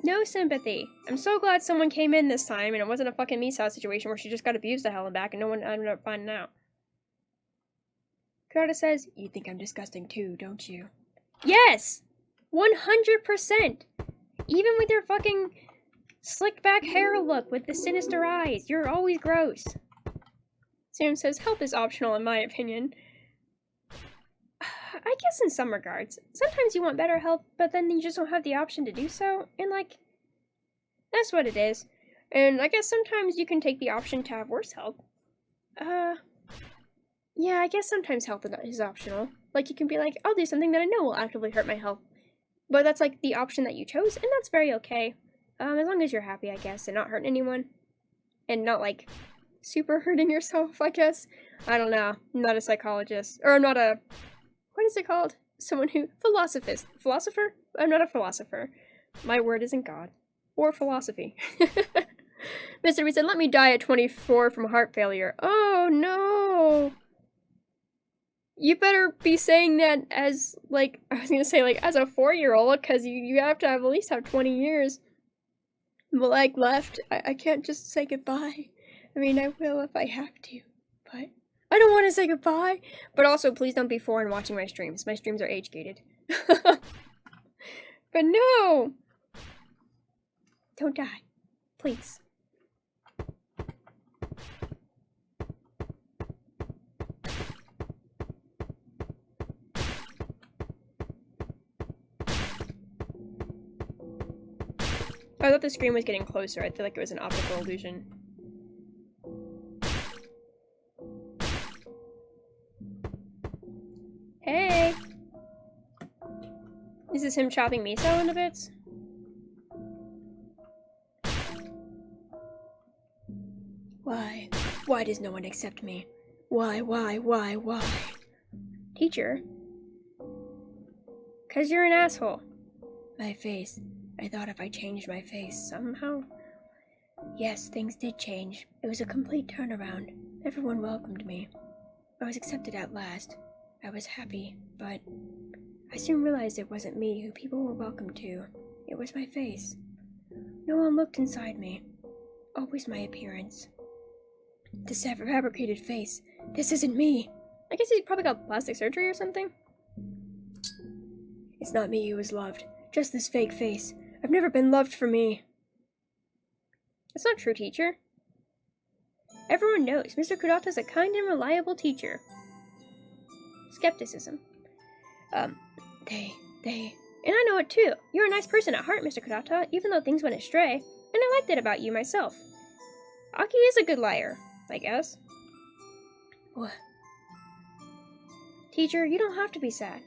No sympathy. I'm so glad someone came in this time and it wasn't a fucking Misao situation where she just got abused to hell and back and no one ended up finding out. Kurata says, you think I'm disgusting too, don't you? Yes! 100%! Even with your fucking slick back hair look with the sinister eyes, you're always gross. Sam says, help is optional in my opinion. I guess in some regards. Sometimes you want better help, but then you just don't have the option to do so, and like, that's what it is. And I guess sometimes you can take the option to have worse help. Yeah, I guess sometimes help is optional. Like, you can be like, I'll do something that I know will actively hurt my health. But that's like the option that you chose, and that's very okay. As long as you're happy, I guess, and not hurting anyone. And not like super hurting yourself, I guess. I don't know. I'm not a psychologist. Or I'm not a, what is it called? Someone who, philosopher? I'm not a philosopher. My word isn't God. Or philosophy. Mr. Reed said, let me die at 24 from heart failure. Oh no! You better be saying that as, like, I was gonna say, like, as a 4-year-old, because you have to have at least have 20 years, like, left. I can't just say goodbye. I mean, I will if I have to, but I don't want to say goodbye. But also, please don't be foreign watching my streams. My streams are age-gated. But no! Don't die. Please. I thought the screen was getting closer. I feel like it was an optical illusion. Hey! Is this him chopping Misao into bits? Why? Why does no one accept me? Why? Teacher? 'Cause you're an asshole. My face. I thought if I changed my face somehow. Yes, things did change. It was a complete turnaround. Everyone welcomed me. I was accepted at last. I was happy, but I soon realized it wasn't me who people were welcomed to. It was my face. No one looked inside me. Always my appearance. This fabricated face. This isn't me. I guess he probably got plastic surgery or something. It's not me who was loved. Just this fake face. I've never been loved for me. That's not true, teacher. Everyone knows Mr. Kurata's a kind and reliable teacher. Skepticism. And I know it too. You're a nice person at heart, Mr. Kurata, even though things went astray. And I like that about you myself. Aki is a good liar, I guess. What? Teacher, you don't have to be sad.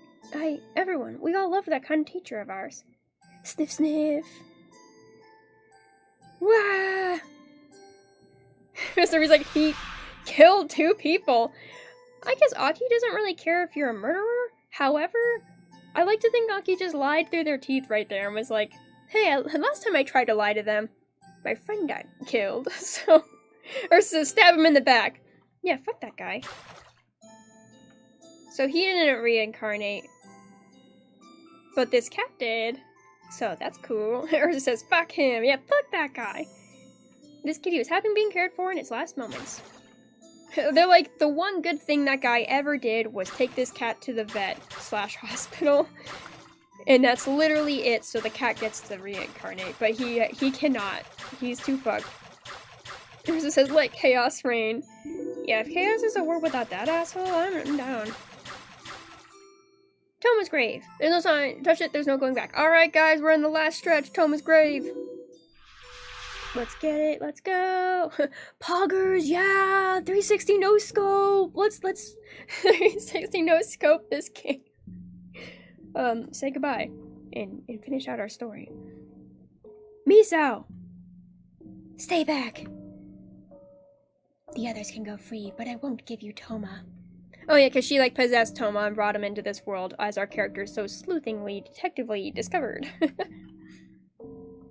Everyone, we all love that kind of teacher of ours. Sniff, sniff. Wah! Mr. B's like, he killed 2 people. I guess Aki doesn't really care if you're a murderer. However, I like to think Aki just lied through their teeth right there and was like, hey, last time I tried to lie to them, my friend got killed, or stab him in the back. Yeah, fuck that guy. So he didn't reincarnate, but this cat did, so that's cool. Or it says, fuck him, yeah, fuck that guy. This kitty was happy being cared for in its last moments. They're like, the one good thing that guy ever did was take this cat to the vet/hospital. And that's literally it, so the cat gets to reincarnate. But he cannot. He's too fucked. It says, let chaos reign. Yeah, if chaos is a word without that asshole, I'm down. Toma's grave. There's no sign. Touch it, there's no going back. Alright, guys, we're in the last stretch. Toma's grave. Let's get it. Let's go. Poggers, yeah. 360 no scope. Let's 360 no scope this game. Say goodbye and finish out our story. Misao, stay back. The others can go free, but I won't give you Toma. Oh yeah, because she like possessed Toma and brought him into this world, as our characters so sleuthingly, detectively discovered.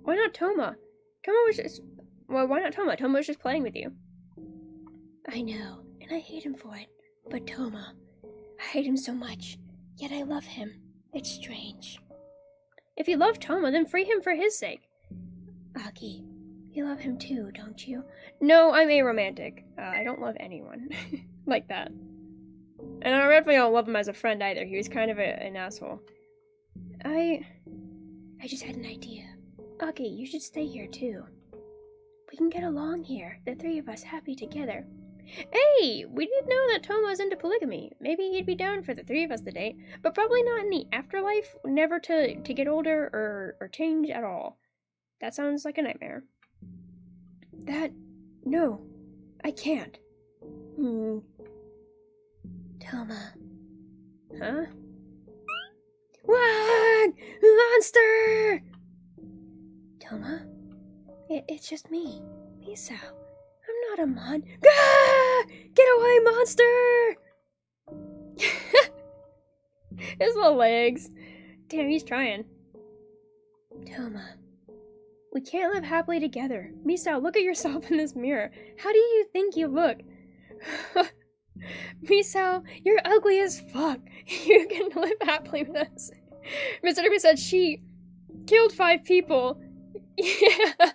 Why not Toma? Toma was just... Well, why not Toma? Toma was just playing with you. I know, and I hate him for it. But Toma, I hate him so much, yet I love him. It's strange. If you love Toma, then free him for his sake. Aki, you love him too, don't you? No, I'm aromantic. I don't love anyone like that. And I definitely don't love him as a friend either. He was kind of an asshole. I just had an idea. Aki, you should stay here too. We can get along here, the 3 of us happy together. Hey, we didn't know that Toma was into polygamy. Maybe he'd be down for the 3 of us to date, but probably not in the afterlife, never to get older or change at all. That sounds like a nightmare. No, I can't. Toma. Huh? What? Monster! Toma? It's just me, Misao. I'm not a mon- Ah! Get away, monster! His little legs. Damn, he's trying. Toma. We can't live happily together. Misao, look at yourself in this mirror. How do you think you look? Misao, you're ugly as fuck. You can live happily with us. Mr. Derby said she killed 5 people. Yeah.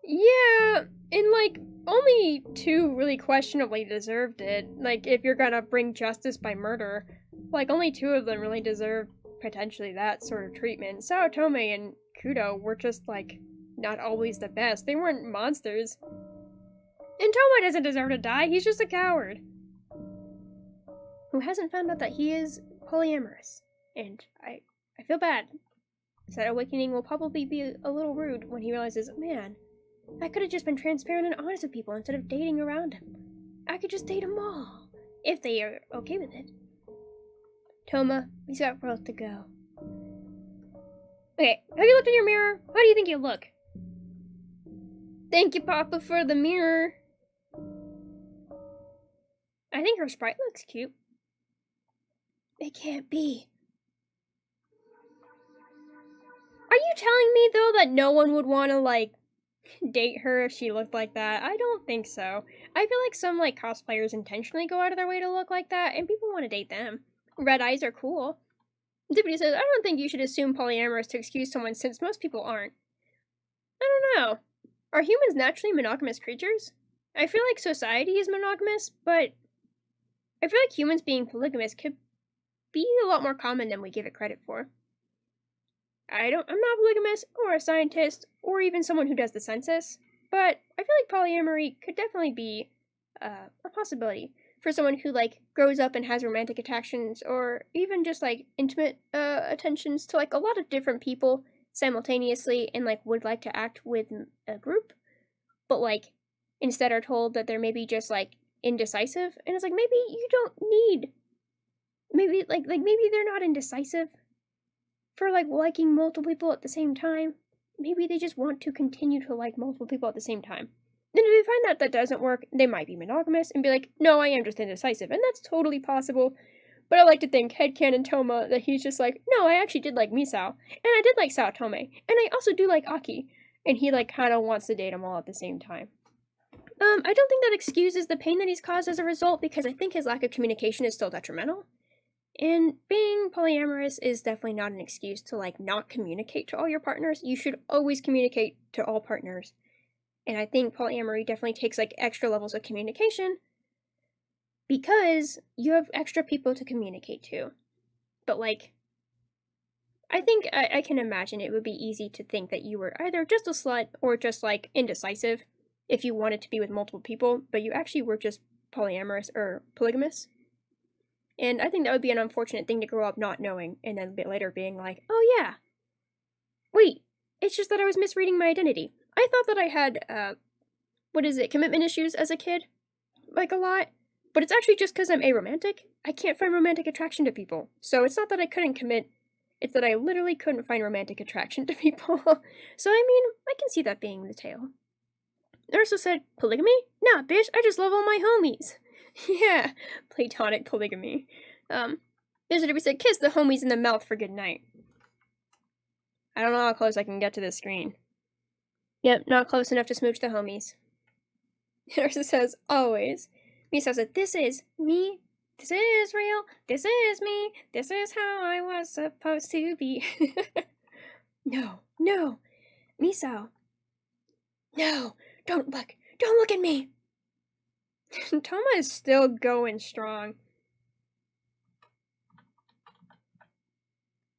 Yeah, and like, only 2 really questionably deserved it. Like, if you're gonna bring justice by murder, like, only 2 of them really deserve potentially that sort of treatment. Sao Tome and Kudo were just, like, not always the best. They weren't monsters. And Toma doesn't deserve to die, he's just a coward. Who hasn't found out that he is polyamorous. And I feel bad. That awakening will probably be a little rude when he realizes, man, I could have just been transparent and honest with people instead of dating around him. I could just date them all, if they are okay with it. Toma, we got growth to go. Okay, have you looked in your mirror? How do you think you look? Thank you, Papa, for the mirror. I think her sprite looks cute. It can't be. Are you telling me, though, that no one would want to, like, date her if she looked like that. I don't think so. I feel like some like cosplayers intentionally go out of their way to look like that, and people want to date them. Red eyes are cool. Deputy says, I don't think you should assume polyamorous to excuse someone since most people aren't. I don't know. Are humans naturally monogamous creatures? I feel like society is monogamous, but I feel like humans being polygamous could be a lot more common than we give it credit for. I'm not polygamous or a scientist or even someone who does the census, but I feel like polyamory could definitely be a possibility for someone who like grows up and has romantic attractions or even just like intimate attentions to like a lot of different people simultaneously and like would like to act with a group, but like instead are told that they're maybe just like indecisive, and it's like maybe you don't need maybe maybe they're not indecisive for like liking multiple people at the same time. Maybe they just want to continue to like multiple people at the same time. And if they find that that doesn't work, they might be monogamous and be like, no, I am just indecisive. And that's totally possible. But I like to think headcanon Toma that he's just like, no, I actually did like Misao. And I did like Saotome. And I also do like Aki. And he like kind of wants to date them all at the same time. I don't think that excuses the pain that he's caused as a result, because I think his lack of communication is still detrimental. And being polyamorous is definitely not an excuse to like not communicate to all your partners. You should always communicate to all partners. And I think polyamory definitely takes like extra levels of communication because you have extra people to communicate to. But like, I think I can imagine it would be easy to think that you were either just a slut or just like indecisive if you wanted to be with multiple people, but you actually were just polyamorous or polygamous. And I think that would be an unfortunate thing to grow up not knowing, and then a bit later being like, oh yeah, wait, it's just that I was misreading my identity. I thought that I had, commitment issues as a kid, like a lot, but it's actually just because I'm aromantic. I can't find romantic attraction to people. So it's not that I couldn't commit, it's that I literally couldn't find romantic attraction to people. So I mean, I can see that being the tale. Ursa said, polygamy? Nah, bitch, I just love all my homies. Yeah, platonic polygamy. Visitor said, kiss the homies in the mouth for good night. I don't know how close I can get to this screen. Yep, not close enough to smooch the homies. Ursa says, always. Misao said, this is me. This is real. This is me. This is how I was supposed to be. No. Misao. No, don't look at me. Toma is still going strong.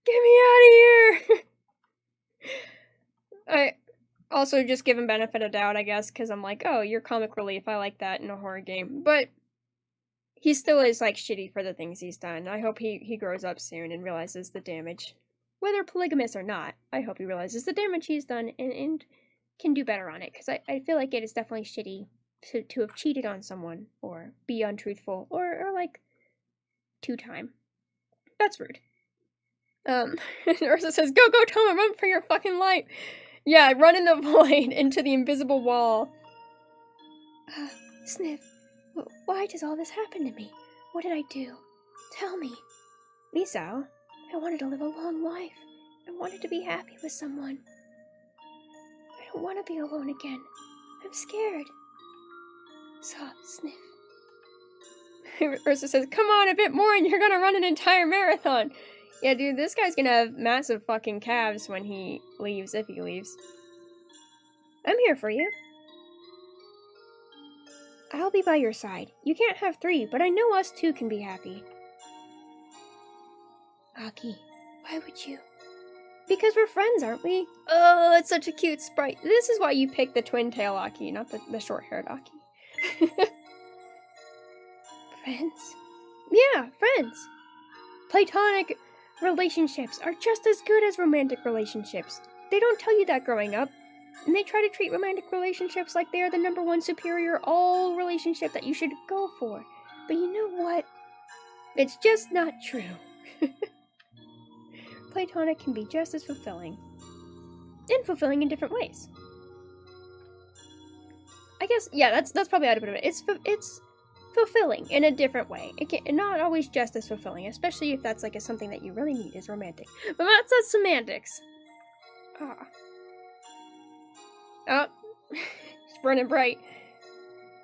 Get me out of here! I also just give him benefit of doubt, I guess, because I'm like, oh, you're comic relief. I like that in a horror game. But he still is, like, shitty for the things he's done. I hope he grows up soon and realizes the damage. Whether polygamous or not, I hope he realizes the damage he's done and can do better on it. Because I feel like it is definitely shitty to have cheated on someone, or be untruthful, or like, two-time. That's rude. Ursa says, go, Toma, run for your fucking life! Yeah, run in the void into the invisible wall. Sniff, why does all this happen to me? What did I do? Tell me. Misao, I wanted to live a long life. I wanted to be happy with someone. I don't want to be alone again. I'm scared. Sob, sniff. Ursa says, come on, a bit more and you're gonna run an entire marathon. Yeah, dude, this guy's gonna have massive fucking calves when he leaves, if he leaves. I'm here for you. I'll be by your side. You can't have 3, but I know us 2 can be happy. Aki, why would you? Because we're friends, aren't we? Oh, it's such a cute sprite. This is why you picked the twin-tail Aki, not the short-haired Aki. Friends? Yeah, friends. Platonic relationships are just as good as romantic relationships. They don't tell you that growing up. And they try to treat romantic relationships like they are the #1 superior all relationship that you should go for. But you know what? It's just not true. Platonic can be just as fulfilling. And fulfilling in different ways. I guess, yeah, that's probably how to put it. It's fulfilling in a different way. Not always just as fulfilling, especially if that's like something that you really need is romantic. But that's semantics. Oh, It's burning bright.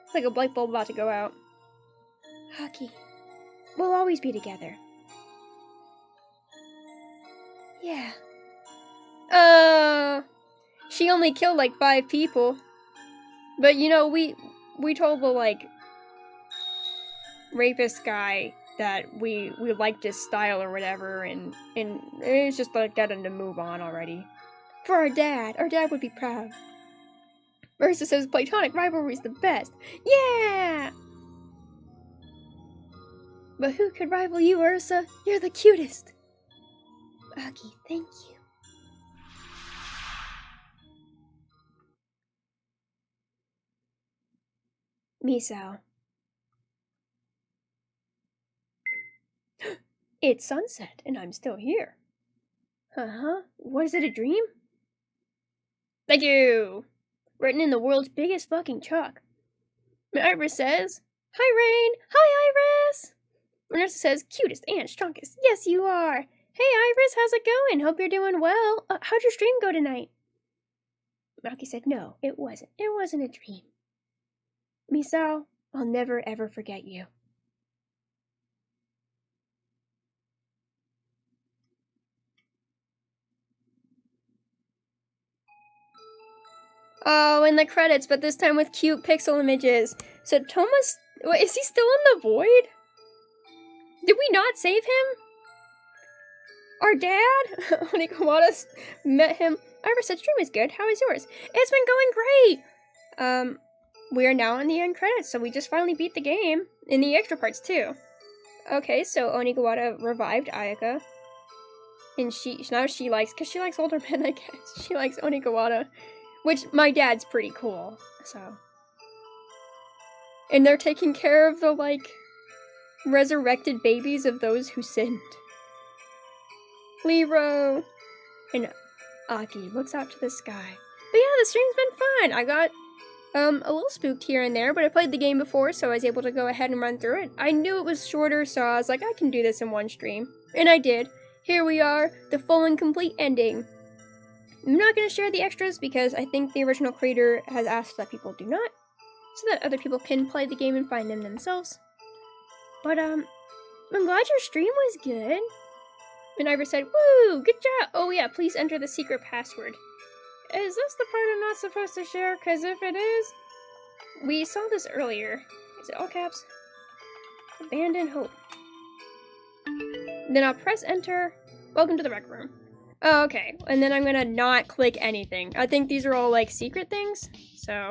It's like a light bulb about to go out. Hockey. We'll always be together. Yeah. She only killed like 5 people. But you know, we told the like rapist guy that we liked his style or whatever, and it's just like that and to move on already. For our dad would be proud. Ursa says platonic rivalry's the best. Yeah! But who could rival you, Ursa? You're the cutest. Aki, thank you. Misao. It's sunset, and I'm still here. Uh-huh. What is it, a dream? Thank you! Written in the world's biggest fucking chalk. Iris says, Hi, Rain! Hi, Iris! Vanessa says, cutest and strongest. Yes, you are. Hey, Iris, how's it going? Hope you're doing well. How'd your stream go tonight? Maki said, no, it wasn't. It wasn't a dream. Misao, I'll never ever forget you. Oh, in the credits, but this time with cute pixel images. So Thomas, wait, is he still in the void? Did we not save him? Our dad? Onikawada met him. Iris said stream is good. How is yours? It's been going great. We are now in the end credits, so we just finally beat the game. In the extra parts, too. Okay, so Onikawada revived Ayaka. And now she likes, because she likes older men, I guess. She likes Onikawada. Which, my dad's pretty cool, so. And they're taking care of the, like, resurrected babies of those who sinned. Lero! And Aki looks out to the sky. But yeah, the stream's been fun. I got a little spooked here and there, but I played the game before, so I was able to go ahead and run through it. I knew it was shorter, so I was like, I can do this in one stream. And I did. Here we are, the full and complete ending. I'm not going to share the extras because I think the original creator has asked that people do not, so that other people can play the game and find them themselves. But, I'm glad your stream was good. And Iris said, woo, good job. Oh yeah, please enter the secret password. Is this the part I'm not supposed to share? Because if it is, we saw this earlier. Is it all caps? Abandon hope. Then I'll press enter. Welcome to the rec room. Oh, okay, and then I'm gonna not click anything. I think these are all like secret things. So,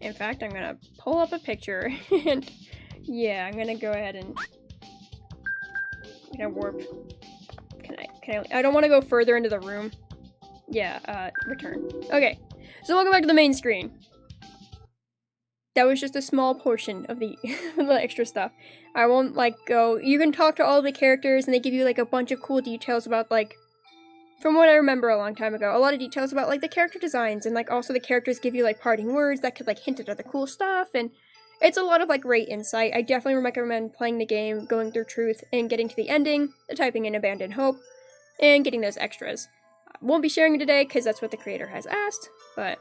in fact, I'm gonna pull up a picture and yeah, I'm gonna go ahead and I'm gonna warp. Can I don't want to go further into the room. Yeah, return. Okay, so welcome back to the main screen. That was just a small portion of the, the extra stuff. I won't, like, go. You can talk to all the characters and they give you, like, a bunch of cool details about, like, from what I remember a long time ago, a lot of details about, like, the character designs, and, like, also the characters give you, like, parting words that could, like, hint at other cool stuff, and it's a lot of, like, great insight. I definitely recommend playing the game, going through Truth, and getting to the ending, typing in Abandon Hope, and getting those extras. I won't be sharing it today, because that's what the creator has asked, but,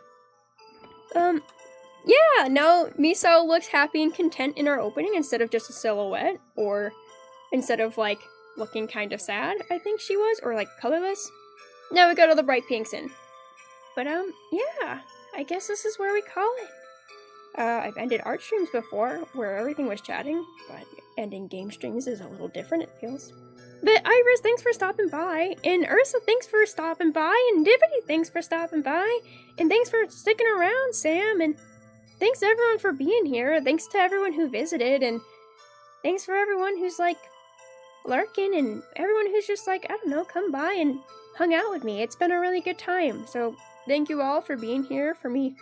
yeah, now Misao looks happy and content in our opening instead of just a silhouette, or instead of, like, looking kind of sad, I think she was, or, like, colorless. Now we got all the bright pinks in. But, yeah, I guess this is where we call it. I've ended art streams before, where everything was chatting, but ending game streams is a little different, it feels. But Iris, thanks for stopping by, and Ursa, thanks for stopping by, and Dibbity, thanks for stopping by, and thanks for sticking around, Sam, and thanks to everyone for being here, thanks to everyone who visited, and thanks for everyone who's, like, lurking, and everyone who's just, like, I don't know, come by and hung out with me. It's been a really good time, so thank you all for being here for me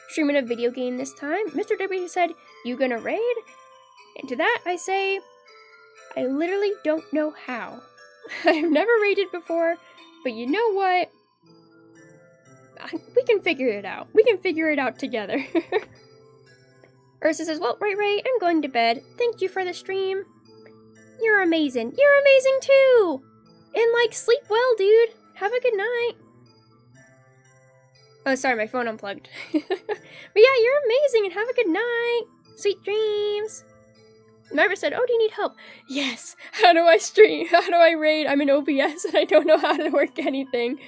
streaming a video game this time. Mr. W said, you gonna raid? And to that I say, I literally don't know how. I've never raided before, but you know what? We can figure it out. We can figure it out together. Ursa says, well, Ray, I'm going to bed. Thank you for the stream. You're amazing. You're amazing too! And, like, sleep well, dude. Have a good night. Oh, sorry, my phone unplugged. But yeah, you're amazing and have a good night. Sweet dreams. Myra said, oh, do you need help? Yes. How do I stream? How do I raid? I'm in OBS and I don't know how to work anything.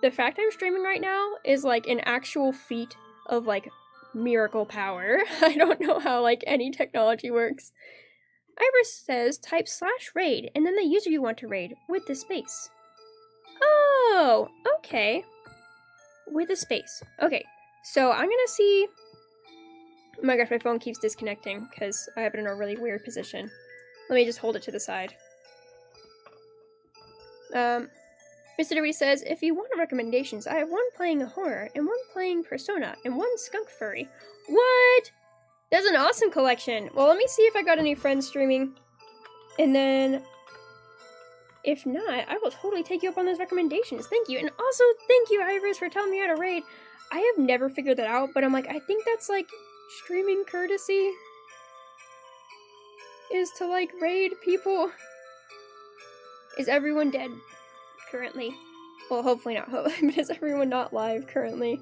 The fact I'm streaming right now is like an actual feat of like miracle power. I don't know how like any technology works. Iris says type /raid and then the user you want to raid with the space. Oh, okay. With a space. Okay, so I'm gonna see. Oh my gosh, my phone keeps disconnecting because I have it in a really weird position. Let me just hold it to the side. Mr. Dewey says, if you want recommendations, I have one playing a horror, and one playing Persona, and one skunk furry. What? That's an awesome collection. Well, let me see if I got any friends streaming. And then, if not, I will totally take you up on those recommendations. Thank you. And also, thank you, Iris, for telling me how to raid. I have never figured that out, but I'm like, I think that's like streaming courtesy. Is to like raid people. Is everyone dead currently? Well, hopefully not. But is everyone not live currently?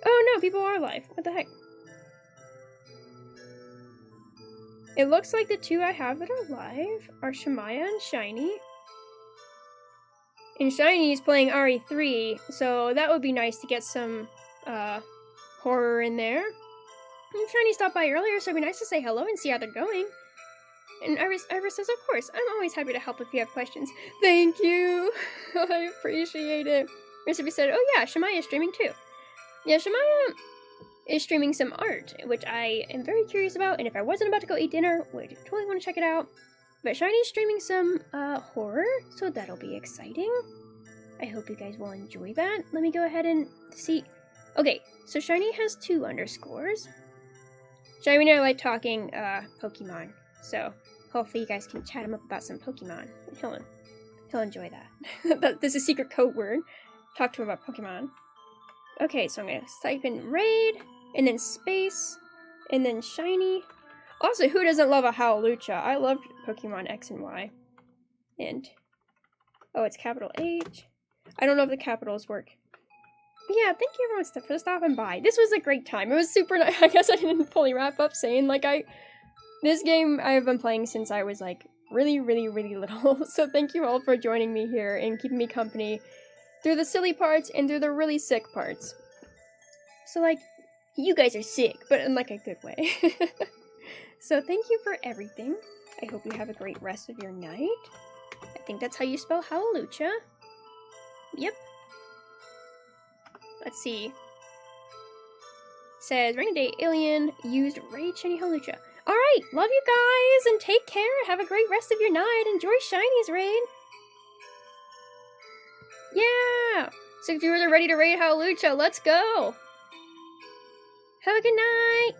Oh no, people are live. What the heck? It looks like the two I have that are live are Shemaya and Shiny. And Shiny is playing RE3, so that would be nice to get some horror in there. And Shiny stopped by earlier, so it'd be nice to say hello and see how they're going. And Iris says, of course, I'm always happy to help if you have questions. Thank you! I appreciate it. Recipe said, oh yeah, Shemaya is streaming too. Yeah, Shemaya is streaming some art, which I am very curious about, and if I wasn't about to go eat dinner, would totally want to check it out. But Shiny's streaming some horror, so that'll be exciting. I hope you guys will enjoy that. Let me go ahead and see. Okay, so Shiny has 2 underscores. Shiny and I like talking Pokemon, so hopefully you guys can chat him up about some Pokemon. He'll enjoy that. This is a secret code word. Talk to him about Pokemon. Okay, so I'm gonna type in raid, and then space, and then Shiny. Also, who doesn't love a Howlucha? I loved Pokemon X and Y. And, oh, it's capital H. I don't know if the capitals work. But yeah, thank you everyone for stopping by. This was a great time. It was super nice. I guess I didn't fully wrap up saying, like, this game I have been playing since I was, like, really, really, really little. So thank you all for joining me here and keeping me company through the silly parts and through the really sick parts. So, like, you guys are sick, but in, like, a good way. So thank you for everything. I hope you have a great rest of your night. I think that's how you spell Howlucha. Yep. Let's see. Says, rainy day alien used raid Shiny Howlucha. Alright, love you guys, and take care. Have a great rest of your night. Enjoy Shiny's raid. Yeah! So if you were ready to raid Howlucha, let's go! Have a good night!